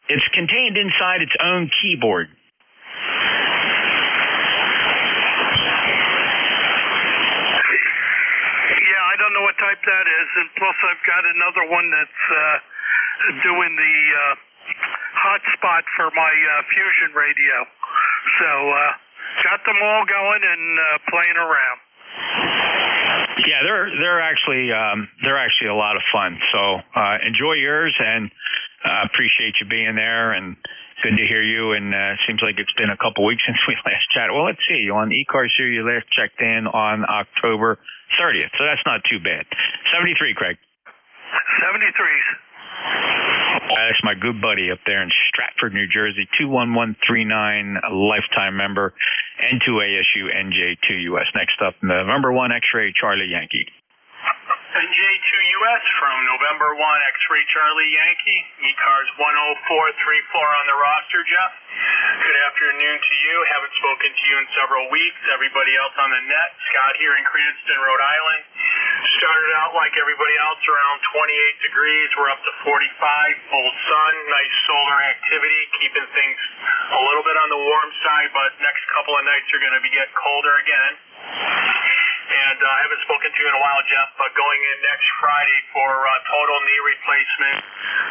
Speaker 23: It's contained inside its own keyboard.
Speaker 9: Yeah, I don't know what type that is, and plus I've got another one that's doing the hotspot for my Fusion radio. So got them all going and playing around.
Speaker 23: Yeah, they're actually a lot of fun. So enjoy yours, and appreciate you being there, and good to hear you. And it seems like it's been a couple weeks since we last chatted. Well, let's see. On ECARS here, you last checked in on October 30th, so that's not too bad. 73, Craig.
Speaker 9: 73s.
Speaker 23: That's my good buddy up there in Stratford, New Jersey, 21139, lifetime member, N2 ASU, NJ2US. Next up, November 1, X-Ray Charlie Yankee.
Speaker 14: NJ2US from November 1, X-Ray Charlie Yankee. ECARS 10434 on the roster, Jeff. Good afternoon to you. Haven't spoken to you in several weeks. Everybody else on the net. Scott here in Cranston, Rhode Island. Started out like everybody else around 28 degrees. We're up to 45, full sun, nice solar activity, keeping things a little bit on the warm side, but next couple of nights are going to be getting colder again. And I haven't spoken to you in a while, Jeff, but going in next Friday for total knee replacement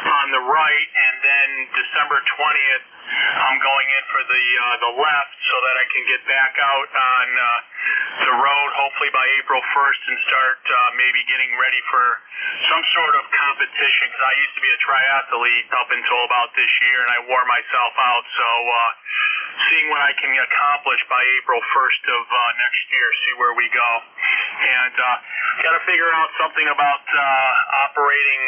Speaker 14: on the right, and then December 20th, I'm going in for the left so that I can get back out on the road, hopefully by April 1st, and start maybe getting ready for some sort of competition, because I used to be a triathlete up until about this year, and I wore myself out. So seeing what I can accomplish by April 1st of next year, see where we go. And got to figure out something about operating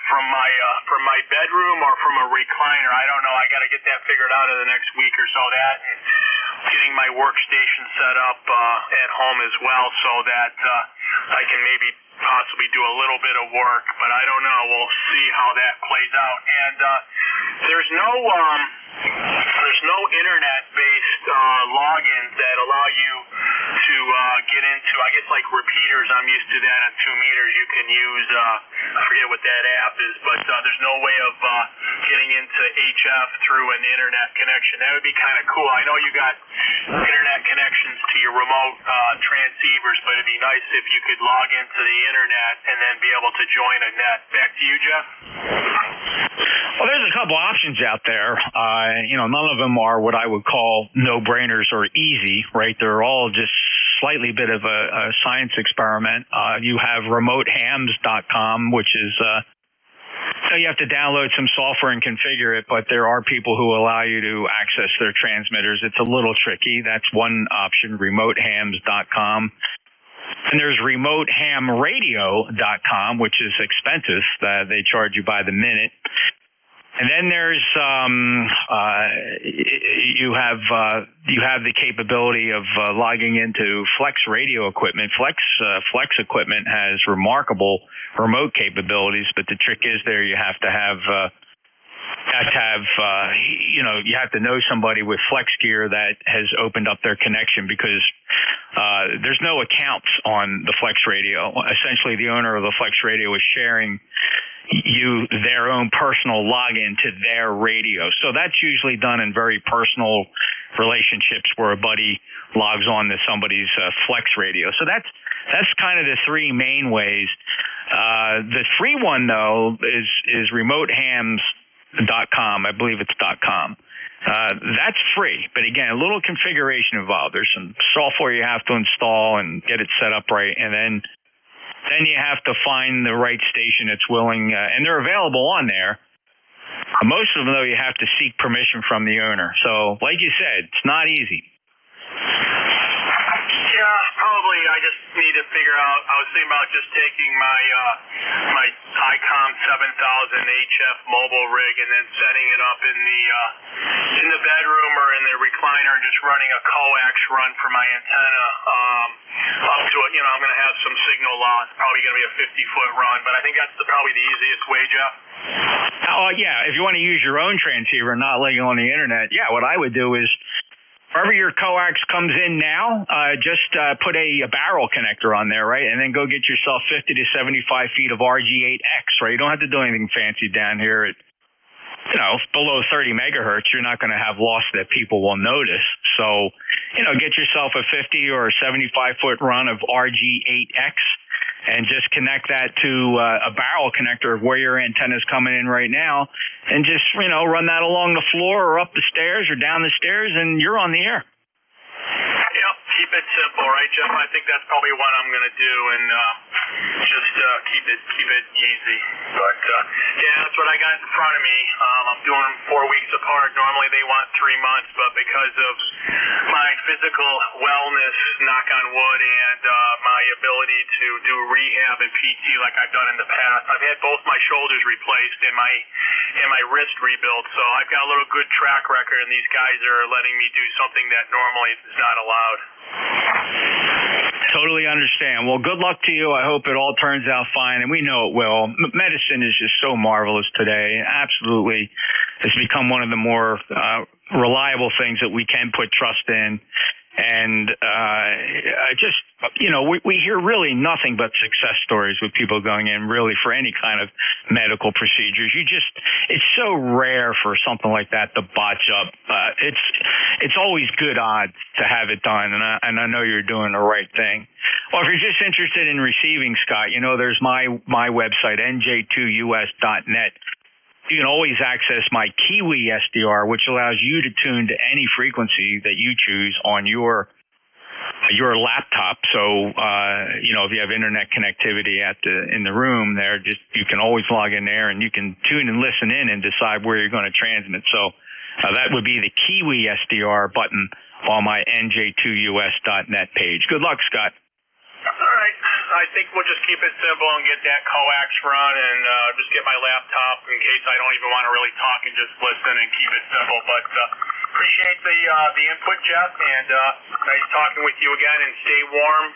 Speaker 14: from my bedroom or from a recliner. I don't know. I got to get that figured out in the next week or so. That and getting my workstation set up at home as well, so that I can maybe possibly do a little bit of work. But I don't know. We'll see how that plays out. And there's no internet-based logins that allow you to get into, I guess, like repeaters. I'm used to that at 2 meters. You can use, I forget what that app is, but there's no way of getting into HF through an internet connection. That would be kind of cool. I know you got internet connections to your remote transceivers, but it'd be nice if you could log into the internet and then be able to join a net. Back to you, Jeff.
Speaker 23: Well, there's a couple options out there. None of them are what I would call no-brainers or easy, right? They're all just slightly bit of a science experiment. You have remotehams.com, which is you have to download some software and configure it, but there are people who allow you to access their transmitters. It's a little tricky. That's one option, remotehams.com. And there's remotehamradio.com, which is expensive. They charge you by the minute. And then there's you have the capability of logging into Flex radio equipment. Flex equipment has remarkable remote capabilities, but the trick is there you have to have you have to know somebody with Flex gear that has opened up their connection, because there's no accounts on the Flex radio. Essentially, the owner of the Flex radio is sharing their own personal login to their radio. So that's usually done in very personal relationships where a buddy logs on to somebody's Flex radio. So that's kind of the three main ways. The free one, though, is remotehams.com. I believe it's .com. That's free, but again, a little configuration involved. There's some software you have to install and get it set up right, and then you have to find the right station that's willing, and they're available on there. Most of them, though, you have to seek permission from the owner. So, like you said, it's not easy.
Speaker 14: Yeah, probably. I just need to figure out. I was thinking about just taking my ICOM 7000 HF mobile rig and then setting it up in the bedroom or in the recliner and just running a coax run for my antenna up to it. I'm going to have some signal loss. Probably going to be a 50-foot run, but I think that's probably the easiest way, Jeff.
Speaker 23: Yeah. If you want to use your own transceiver and not letting on the internet, what I would do is, wherever your coax comes in now, just put a barrel connector on there, right? And then go get yourself 50 to 75 feet of RG8X, right? You don't have to do anything fancy down here at, below 30 megahertz. You're not going to have loss that people will notice. So, get yourself a 50 or a 75-foot run of RG8X and just connect that to a barrel connector of where your antenna's coming in right now, and just, run that along the floor or up the stairs or down the stairs, and you're on the air.
Speaker 14: Yep, keep it simple, right, Jeff? I think that's probably what I'm going to do, and just keep it easy. But that's what I got in front of me. I'm doing them 4 weeks apart. Normally they want 3 months, but because of my physical wellness, knock on wood, and my ability to do rehab and PT like I've done in the past, I've had both my shoulders replaced and my wrist rebuilt. So I've got a little good track record, and these guys are letting me do something that normally is not allowed.
Speaker 23: Totally understand. Well, good luck to you. I hope it all turns out fine, and we know it will. Medicine is just so marvelous today. Absolutely. It's become one of the more reliable things that we can put trust in. And we hear really nothing but success stories with people going in really for any kind of medical procedures. It's so rare for something like that to botch up. It's always good odds to have it done, and I know you're doing the right thing. Well, if you're just interested in receiving, Scott, there's my website, nj2us.net. You can always access my Kiwi SDR, which allows you to tune to any frequency that you choose on your laptop. So, if you have internet connectivity in the room there, you can always log in there and you can tune and listen in and decide where you're going to transmit. So that would be the Kiwi SDR button on my nj2us.net page. Good luck, Scott.
Speaker 14: All right. I think we'll just keep it simple and get that coax run and just get my laptop in case I don't even want to really talk and just listen and keep it simple. But appreciate the input, Jeff, and nice talking with you again, and stay warm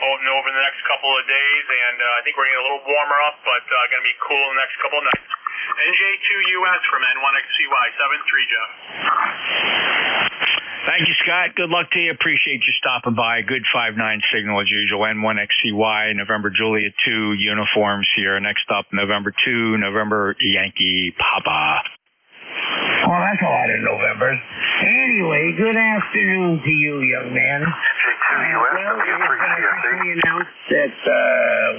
Speaker 14: over the next couple of days. And I think we're getting a little warmer up, but going to be cool in the next couple of nights. NJ2US from N1XCY 73, Jeff.
Speaker 23: Thank you, Scott. Good luck to you. Appreciate you stopping by. Good 5-9 signal as usual. N1XCY, November Juliet 2 uniforms here. Next up, November 2, November Yankee Papa.
Speaker 15: Well, that's a lot of Novembers. Anyway, good afternoon to you, young man. We announced that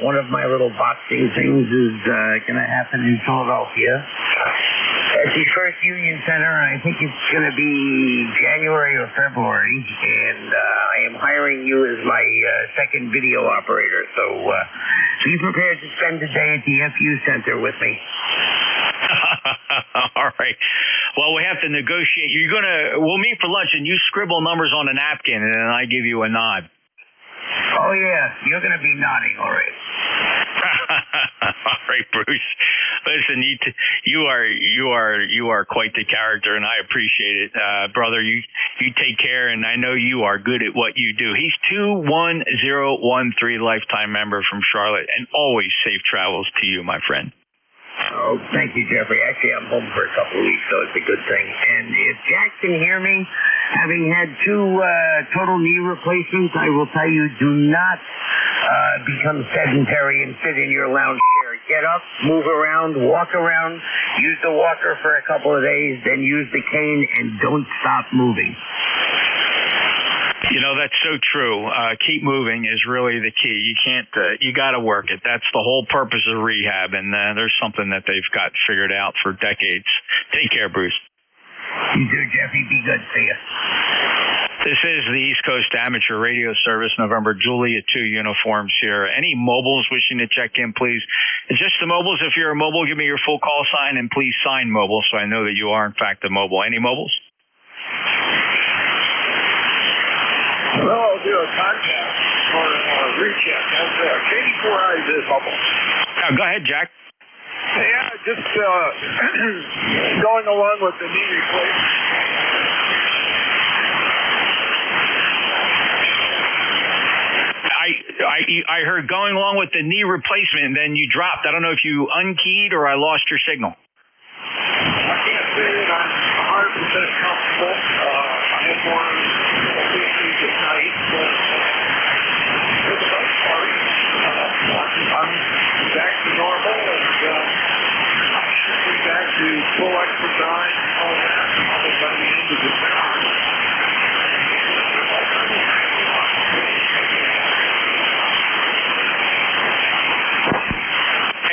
Speaker 15: one of my little boxing things is going to happen in Philadelphia. At the First Union Center, I think it's going to be January or February, and I am hiring you as my second video operator, so be prepared to spend the day at the FU Center with me.
Speaker 23: All right. Well, we have to negotiate. We'll meet for lunch, and you scribble numbers on a napkin, and then I give you a nod.
Speaker 15: Oh, yeah. You're going to be nodding, all right.
Speaker 23: All right, Bruce. Listen, you are quite the character, and I appreciate it, brother. You take care, and I know you are good at what you do. He's 21013 lifetime member from Charlotte, and always safe travels to you, my friend.
Speaker 15: Oh, thank you, Jeffrey. Actually, I'm home for a couple of weeks, so it's a good thing. And if Jack can hear me, having had 2 total knee replacements, I will tell you, do not become sedentary and sit in your lounge chair. Get up, move around, walk around, use the walker for a couple of days, then use the cane, and don't stop moving.
Speaker 23: You know, that's so true. Keep moving is really the key. You can't, you got to work it. That's the whole purpose of rehab, and there's something that they've got figured out for decades. Take care, Bruce.
Speaker 15: You too, Jeffy. Be good. See ya.
Speaker 23: This is the East Coast Amateur Radio Service, November Juliet 2 uniforms here. Any mobiles wishing to check in, please? Just the mobiles. If you're a mobile, give me your full call sign, and please sign mobile so I know that you are, in fact, a mobile. Any mobiles?
Speaker 17: Well, I'll do a contact or a recheck. That's Katie 4 eyes is bubble.
Speaker 23: Go ahead, Jack.
Speaker 17: Yeah, just going along with the knee replacement.
Speaker 23: I heard going along with the knee replacement, and then you dropped. I don't know if you unkeyed or I lost your signal.
Speaker 17: I can't say that I'm 100% comfortable. I have more issues at night, but for the most part, I'm back to normal, and I should be back to full exercise and all that probably by the end of December.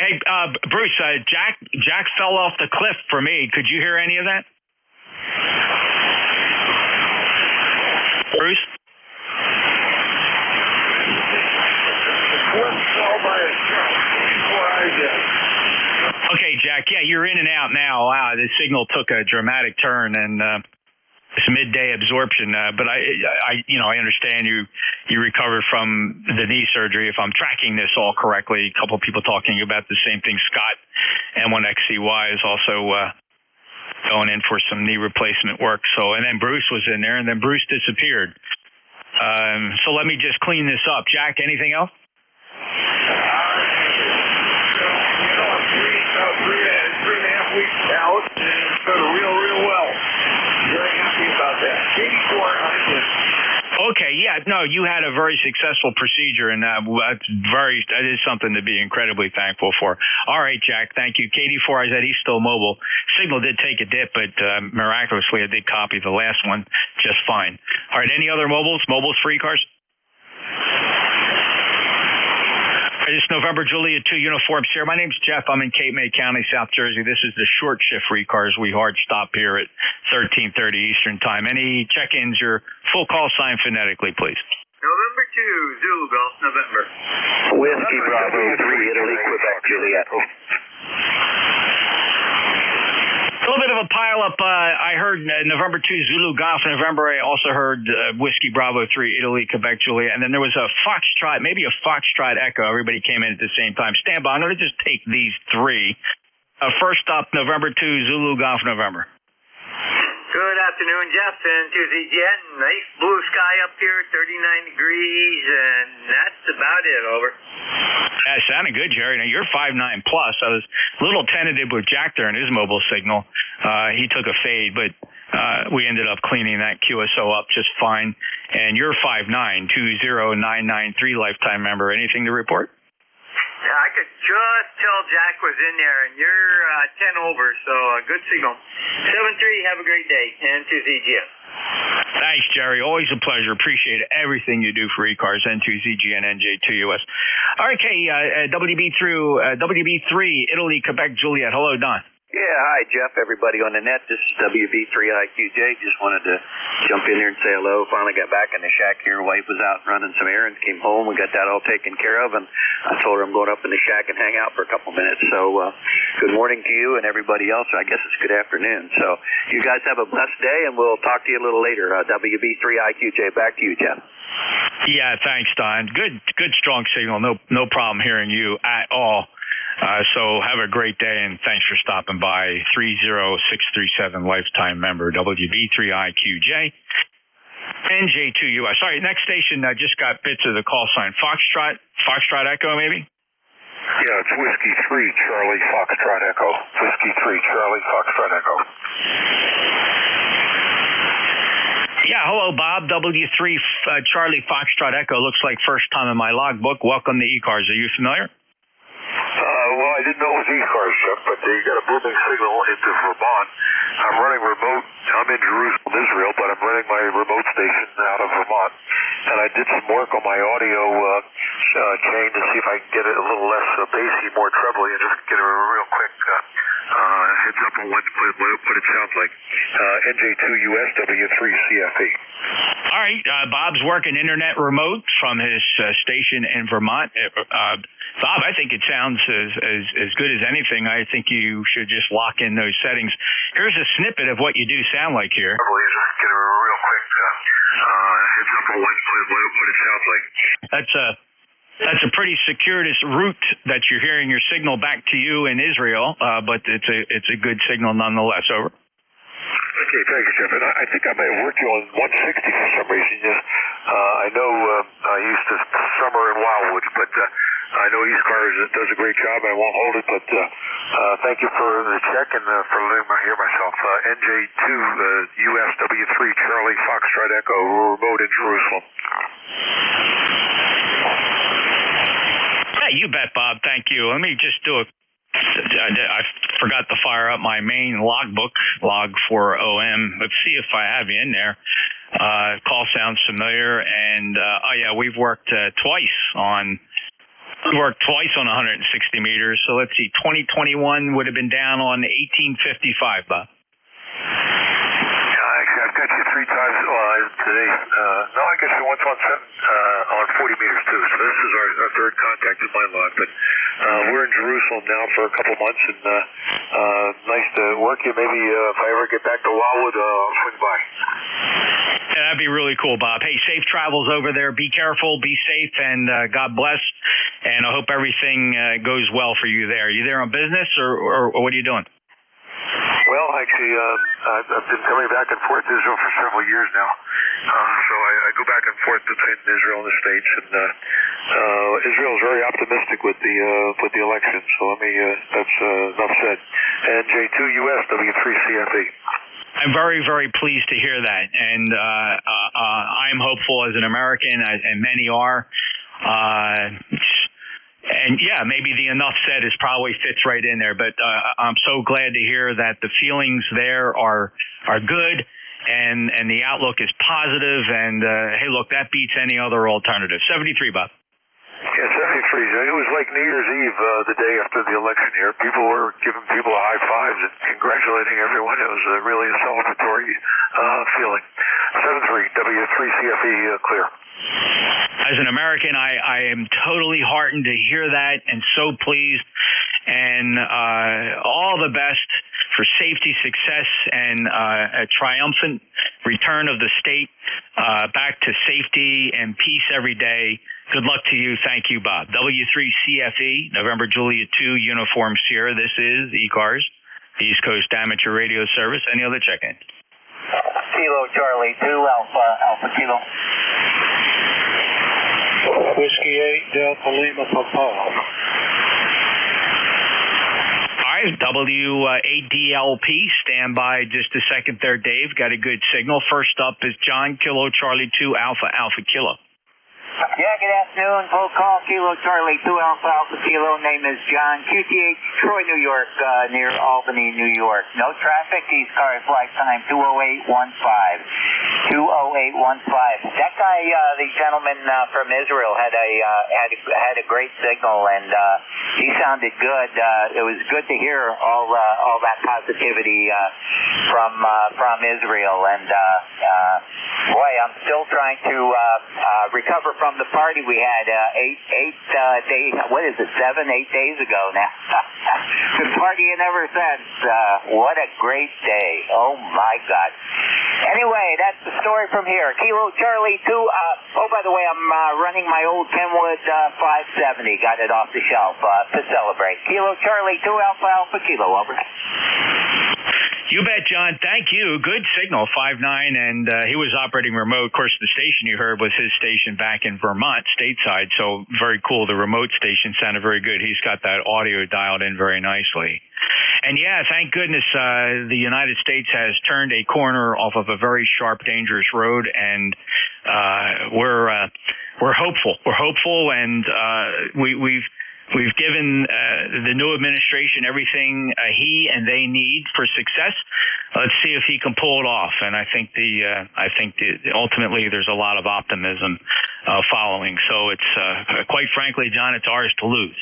Speaker 23: Hey, Bruce, Jack fell off the cliff for me. Could you hear any of that? Bruce? Okay, Jack. Yeah, you're in and out now. Wow, the signal took a dramatic turn, and it's midday absorption. But I understand you recovered from the knee surgery. If I'm tracking this all correctly, a couple of people talking about the same thing. Scott, N1XCY, is also going in for some knee replacement work. So, and then Bruce was in there, and then Bruce disappeared. So let me just clean this up. Jack, anything else?
Speaker 17: Three and a half weeks out, and it's done real well. Very happy about that. 84
Speaker 23: Okay, yeah, no, you had a very successful procedure, and that is something to be incredibly thankful for. All right, Jack, thank you. KD4, I said he's still mobile. Signal did take a dip, but miraculously I did copy the last one just fine. All right, any other mobiles? Mobiles for ECARS? It's November Juliet 2 uniforms here. My name's Jeff. I'm in Cape May County, South Jersey. This is the short shift for ECARS. We hard stop here at 13:30 Eastern Time. Any check-ins, your full call sign phonetically, please.
Speaker 2: November 2, Zulu Golf, November.
Speaker 22: Whiskey Bravo 3, Italy, Quebec, Juliet.
Speaker 23: A little bit of a pile-up. I heard November 2, Zulu Golf, November. I also heard Whiskey Bravo 3, Italy, Quebec, Juliet. And then there was a Foxtrot, maybe a Foxtrot Echo. Everybody came in at the same time. Stand by. I'm going to just take these three. First up, November 2, Zulu Golf, November.
Speaker 2: Good afternoon, Jeff and Tuesday Jen. Nice blue sky up here, 39 degrees, and that's about it. Over.
Speaker 23: Yeah, sounded good, Jerry. Now, you're 5'9 plus. I was a little tentative with Jack there in his mobile signal. He took a fade, but we ended up cleaning that QSO up just fine. And you're 5920993 lifetime member. Anything to report?
Speaker 2: Yeah, I could just tell Jack was in there, and you're 10 over, so good signal. 7-3, have a great day, and to ZGF.
Speaker 23: Thanks, Jerry. Always a pleasure. Appreciate everything you do for ECARS, N2ZG, and NJ2US. All right, okay, WB3, Italy, Quebec, Juliet. Hello, Don.
Speaker 4: Yeah, hi, Jeff, everybody on the net. This is WB3IQJ. Just wanted to jump in here and say hello. Finally got back in the shack here. Wife was out running some errands, came home. We got that all taken care of, and I told her I'm going up in the shack and hang out for a couple minutes. So good morning to you and everybody else. I guess it's good afternoon. So you guys have a blessed day, and we'll talk to you a little later. WB3IQJ, back to you, Jeff.
Speaker 23: Yeah, thanks, Don. Good, strong signal. No problem hearing you at all. So have a great day, and thanks for stopping by. 30637 lifetime member, WB3IQJ, NJ2US. Sorry, next station, I just got bits of the call sign. Foxtrot Echo, maybe?
Speaker 19: Yeah, it's Whiskey 3, Charlie, Foxtrot Echo. Whiskey 3, Charlie, Foxtrot Echo.
Speaker 23: Yeah, hello, Bob. W3 Charlie Foxtrot Echo. Looks like first time in my logbook. Welcome to ECARS. Are you familiar?
Speaker 19: Well, I didn't know it was ECARS, Jeff, but you got a booming signal into Vermont. I'm running remote. I'm in Jerusalem, Israel, but I'm running my remote station out of Vermont. And I did some work on my audio chain to see if I can get it a little less bassy, more trebly, and just get a real quick heads up on what it sounds like. NJ2US W3CFE.
Speaker 23: All right, Bob's working internet remote from his station in Vermont. Bob, I think it sounds as good as anything. I think you should just lock in those settings. Here's a snippet of what you do sound like here.
Speaker 19: Get a real quick heads up on what it sounds like.
Speaker 23: That's a pretty circuitous route that you're hearing your signal back to you in Israel, but it's a good signal nonetheless. Over.
Speaker 19: Okay, thanks, Jeff. And I think I may have worked you on 160 for some reason. I know I used to summer in Wildwood, but I know ECARS does a great job. I won't hold it, but thank you for the check and for letting me hear myself. NJ2 USW3 Charlie Foxtrot Echo, remote in Jerusalem.
Speaker 23: Yeah, you bet, Bob. Thank you. Let me just do I forgot to fire up my main logbook, log for OM. Let's see if I have you in there. Call sounds familiar, and we've worked twice on 160 meters. So let's see, 2021 would have been down on 1855, Bob.
Speaker 19: I've got you 3 times today. No, I guess you once on 40 meters too. So this is our third contact in my log. But we're in Jerusalem now for a couple months, and nice to work you. Maybe if I ever get back to Wildwood, I'll swing by.
Speaker 23: Yeah, that'd be really cool, Bob. Hey, safe travels over there. Be careful, be safe, and God bless. And I hope everything goes well for you there. Are you there on business, or what are you doing?
Speaker 19: Well, actually, I've been coming back and forth to Israel for several years now. So I go back and forth between Israel and the States, and Israel is very optimistic with the election. So that's enough said. And J2US W3CFE.
Speaker 23: I'm very, very pleased to hear that, and I'm hopeful as an American, and many are. And yeah, maybe the enough said is probably fits right in there, but I'm so glad to hear that the feelings there are good, and the outlook is positive. And hey, look, that beats any other alternative. 73, Bob.
Speaker 19: Yeah, 73. It was like New Year's Eve the day after the election here. People were giving people high fives and congratulating everyone. It was really a celebratory feeling. 73 W3CFE clear.
Speaker 23: As an American, I am totally heartened to hear that, and so pleased, and all the best for safety, success, and a triumphant return of the state back to safety and peace every day. Good luck to you. Thank you, Bob. W3CFE, November Juliet 2, Uniform Sierra. This is ECARS, the East Coast Amateur Radio Service. Any other check-in?
Speaker 22: Kilo Charlie 2, Alpha Kilo.
Speaker 17: Whiskey 8, Delta Lima Papa.
Speaker 23: All right, W8DLP, stand by just a second there, Dave. Got a good signal. First up is John, Kilo Charlie 2 Alpha Alpha Kilo.
Speaker 16: Yeah, good afternoon. Full call, Kilo Charlie 2 Alpha Alpha Kilo. Name is John. QTH, Troy, New York, near Albany, New York. No traffic. ECARS lifetime 20815. 20815. That guy, the gentleman from Israel, had a great signal, and he sounded good. It was good to hear all that positivity from Israel, and boy, I'm still trying to recover from the party we had 8 days. What is it? 7, 8 days ago now. Been partying ever since. What a great day! Oh my God. Anyway, that's the story from here. Kilo Charlie 2. Oh, by the way, I'm running my old Kenwood 570. Got it off the shelf to celebrate. Kilo Charlie 2 Alpha Alpha Kilo. Over.
Speaker 23: You bet, John. Thank you. Good signal, 5.9, and he was operating remote. Of course, the station you heard was his station back in Vermont, stateside, so very cool. The remote station sounded very good. He's got that audio dialed in very nicely. And yeah, thank goodness the United States has turned a corner off of a very sharp, dangerous road, and we're hopeful. We're hopeful, and We've given the new administration everything he and they need for success. Let's see if he can pull it off. And I think ultimately there's a lot of optimism following. So it's quite frankly, John, it's ours to lose.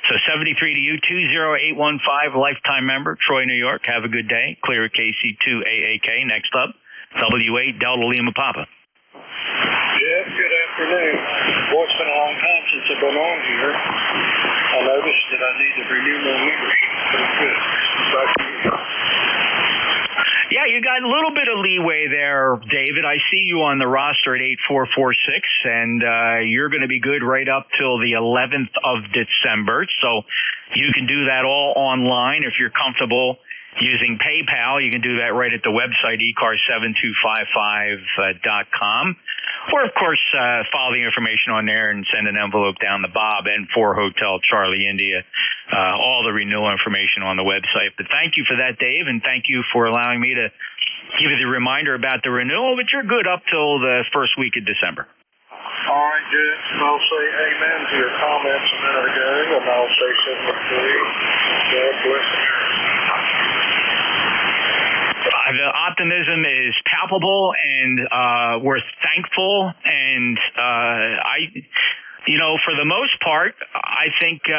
Speaker 23: So 73 to you, 20815, lifetime member, Troy, New York. Have a good day. Clear KC2AAK. Next up, W8 Delta Lima Papa.
Speaker 18: Jeff, good afternoon. Boy, it's been a long time since I've been on here. I noticed that I need to renew my membership. Pretty good. Back to you.
Speaker 23: Yeah, you got a little bit of leeway there, David. I see you on the roster at 8446, and you're going to be good right up till the 11th of December. So you can do that all online if you're comfortable using PayPal. You can do that right at the website, ECARS7255.com. Or, of course, follow the information on there and send an envelope down to Bob and for Hotel Charlie India. All the renewal information on the website. But thank you for that, Dave, and thank you for allowing me to give you the reminder about the renewal. But you're good up till the first week of December.
Speaker 18: All right, good. I'll say amen to your comments a minute ago, and I'll say 73. God bless America.
Speaker 23: The optimism is palpable, and we're thankful. And for the most part, I think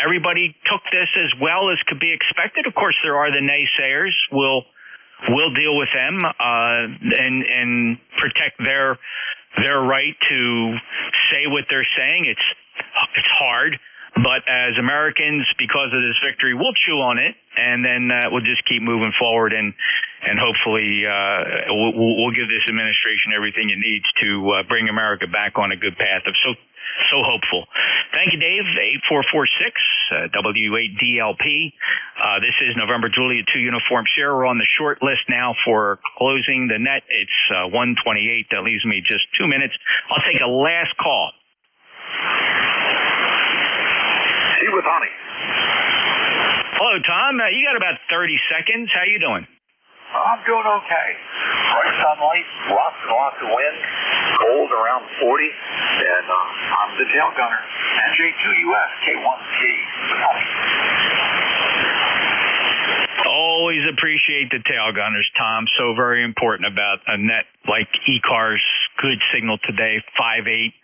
Speaker 23: everybody took this as well as could be expected. Of course, there are the naysayers. We'll deal with them and protect their right to say what they're saying. It's hard. But as Americans, because of this victory, we'll chew on it, and then we'll just keep moving forward, and hopefully we'll give this administration everything it needs to bring America back on a good path. I'm so hopeful. Thank you, Dave. 8446, W8DLP. This is November Juliet 2 Uniform Sierra. We're on the short list now for closing the net. It's 1:28. That leaves me just 2 minutes. I'll take a last call.
Speaker 21: With honey.
Speaker 23: Hello, Tom. You got about 30 seconds. How you doing?
Speaker 22: I'm doing okay. Bright sunlight, lots and lots of wind, cold around 40, and I'm the tail gunner. NJ2US K1T.
Speaker 23: Always appreciate the tail gunners, Tom. So very important about a net like ECARS. Good signal today, 5.8.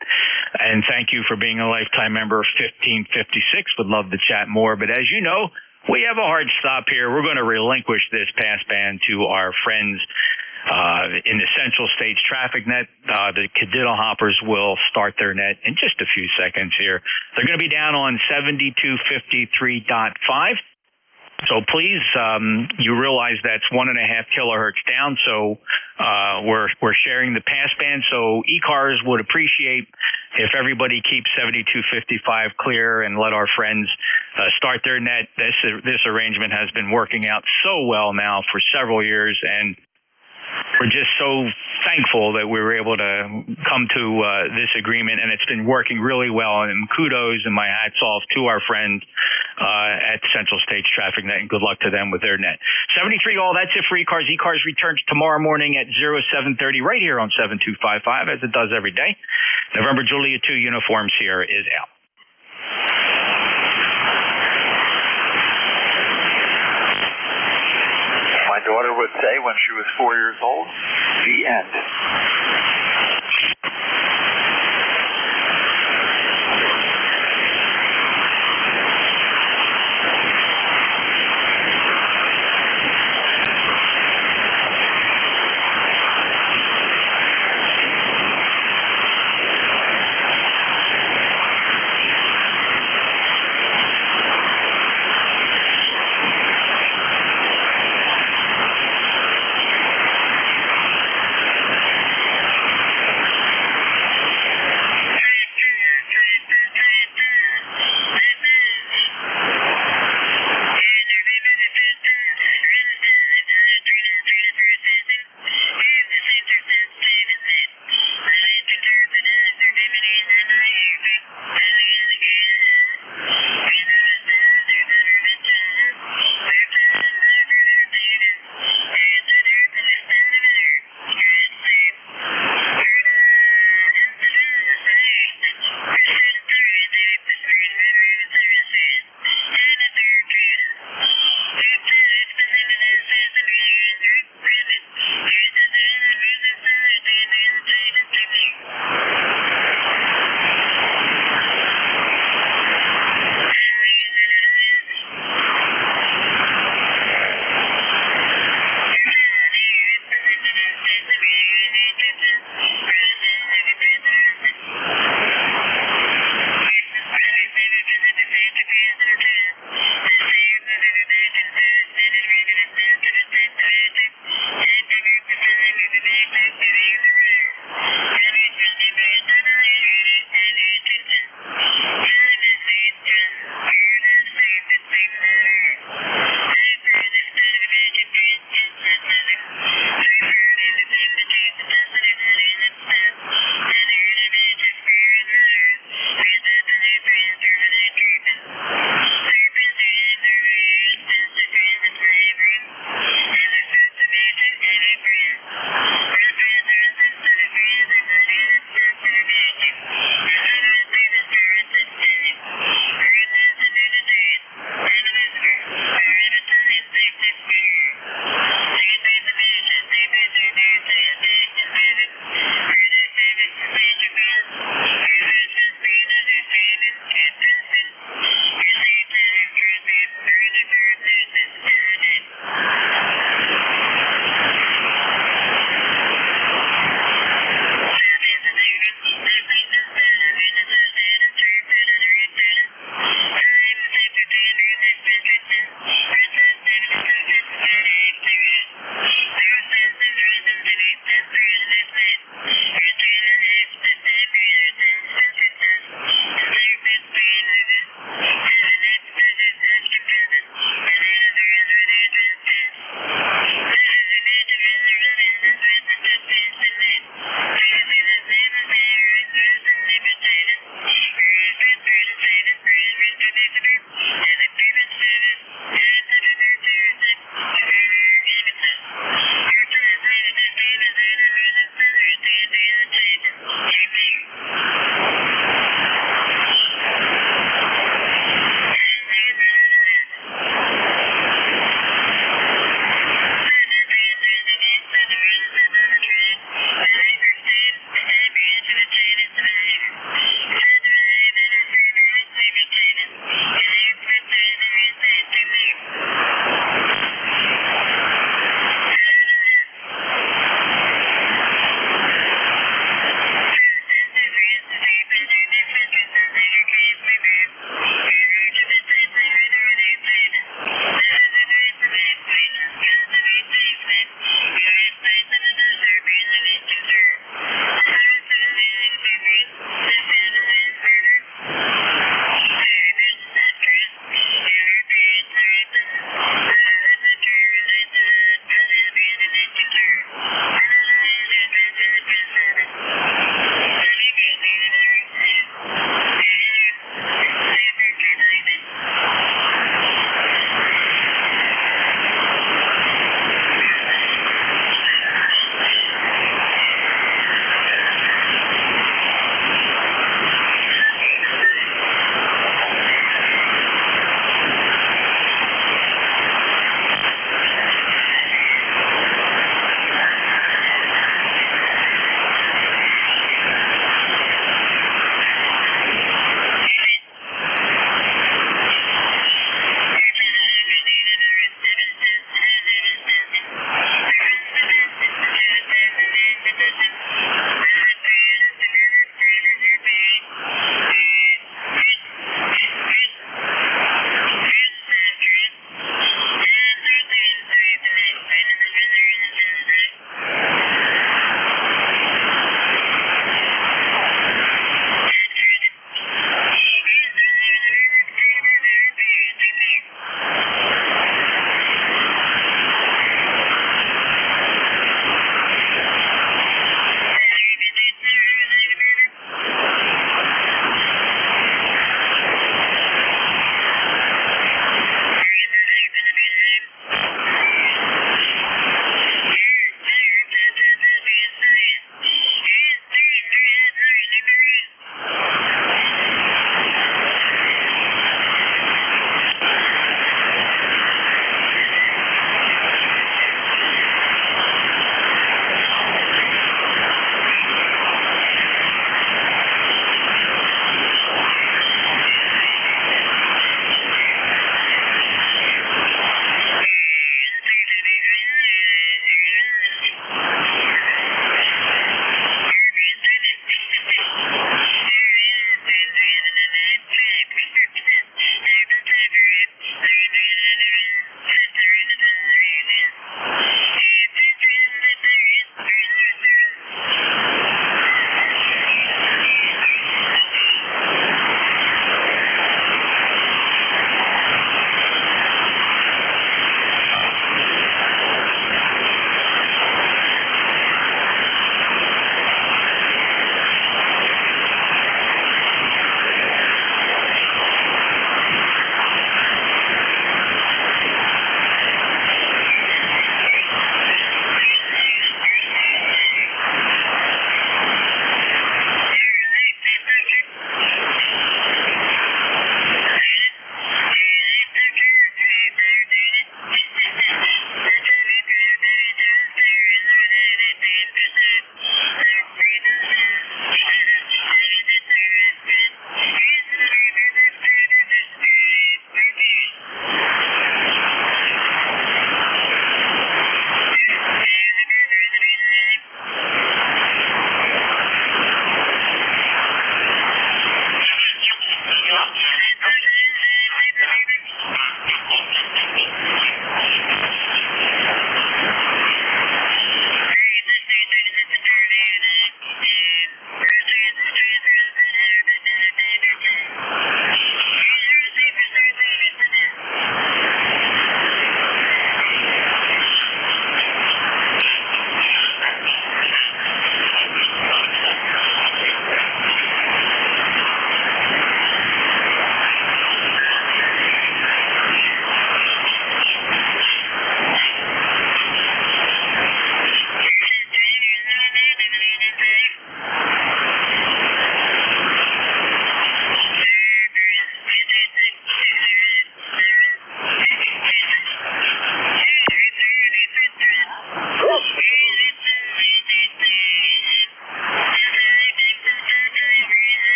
Speaker 23: And thank you for being a lifetime member of 1556. Would love to chat more. But as you know, we have a hard stop here. We're going to relinquish this pass band to our friends in the Central States Traffic Net. The Cadiddle Hoppers will start their net in just a few seconds here. They're going to be down on 7253.5. So please, you realize that's 1.5 kilohertz down. So we're sharing the passband. So ECARS would appreciate if everybody keeps 7255 clear and let our friends start their net. This arrangement has been working out so well now for several years, and we're just so thankful that we were able to come to this agreement, and it's been working really well. And kudos and my hats off to our friend at Central States Traffic Net, and good luck to them with their net. 73 all. That's it for ECARS. ECARS returns tomorrow morning at 0730 right here on 7255, as it does every day. November Julia 2 uniform Sierra is out.
Speaker 1: My daughter would say when she was 4 years old, the end.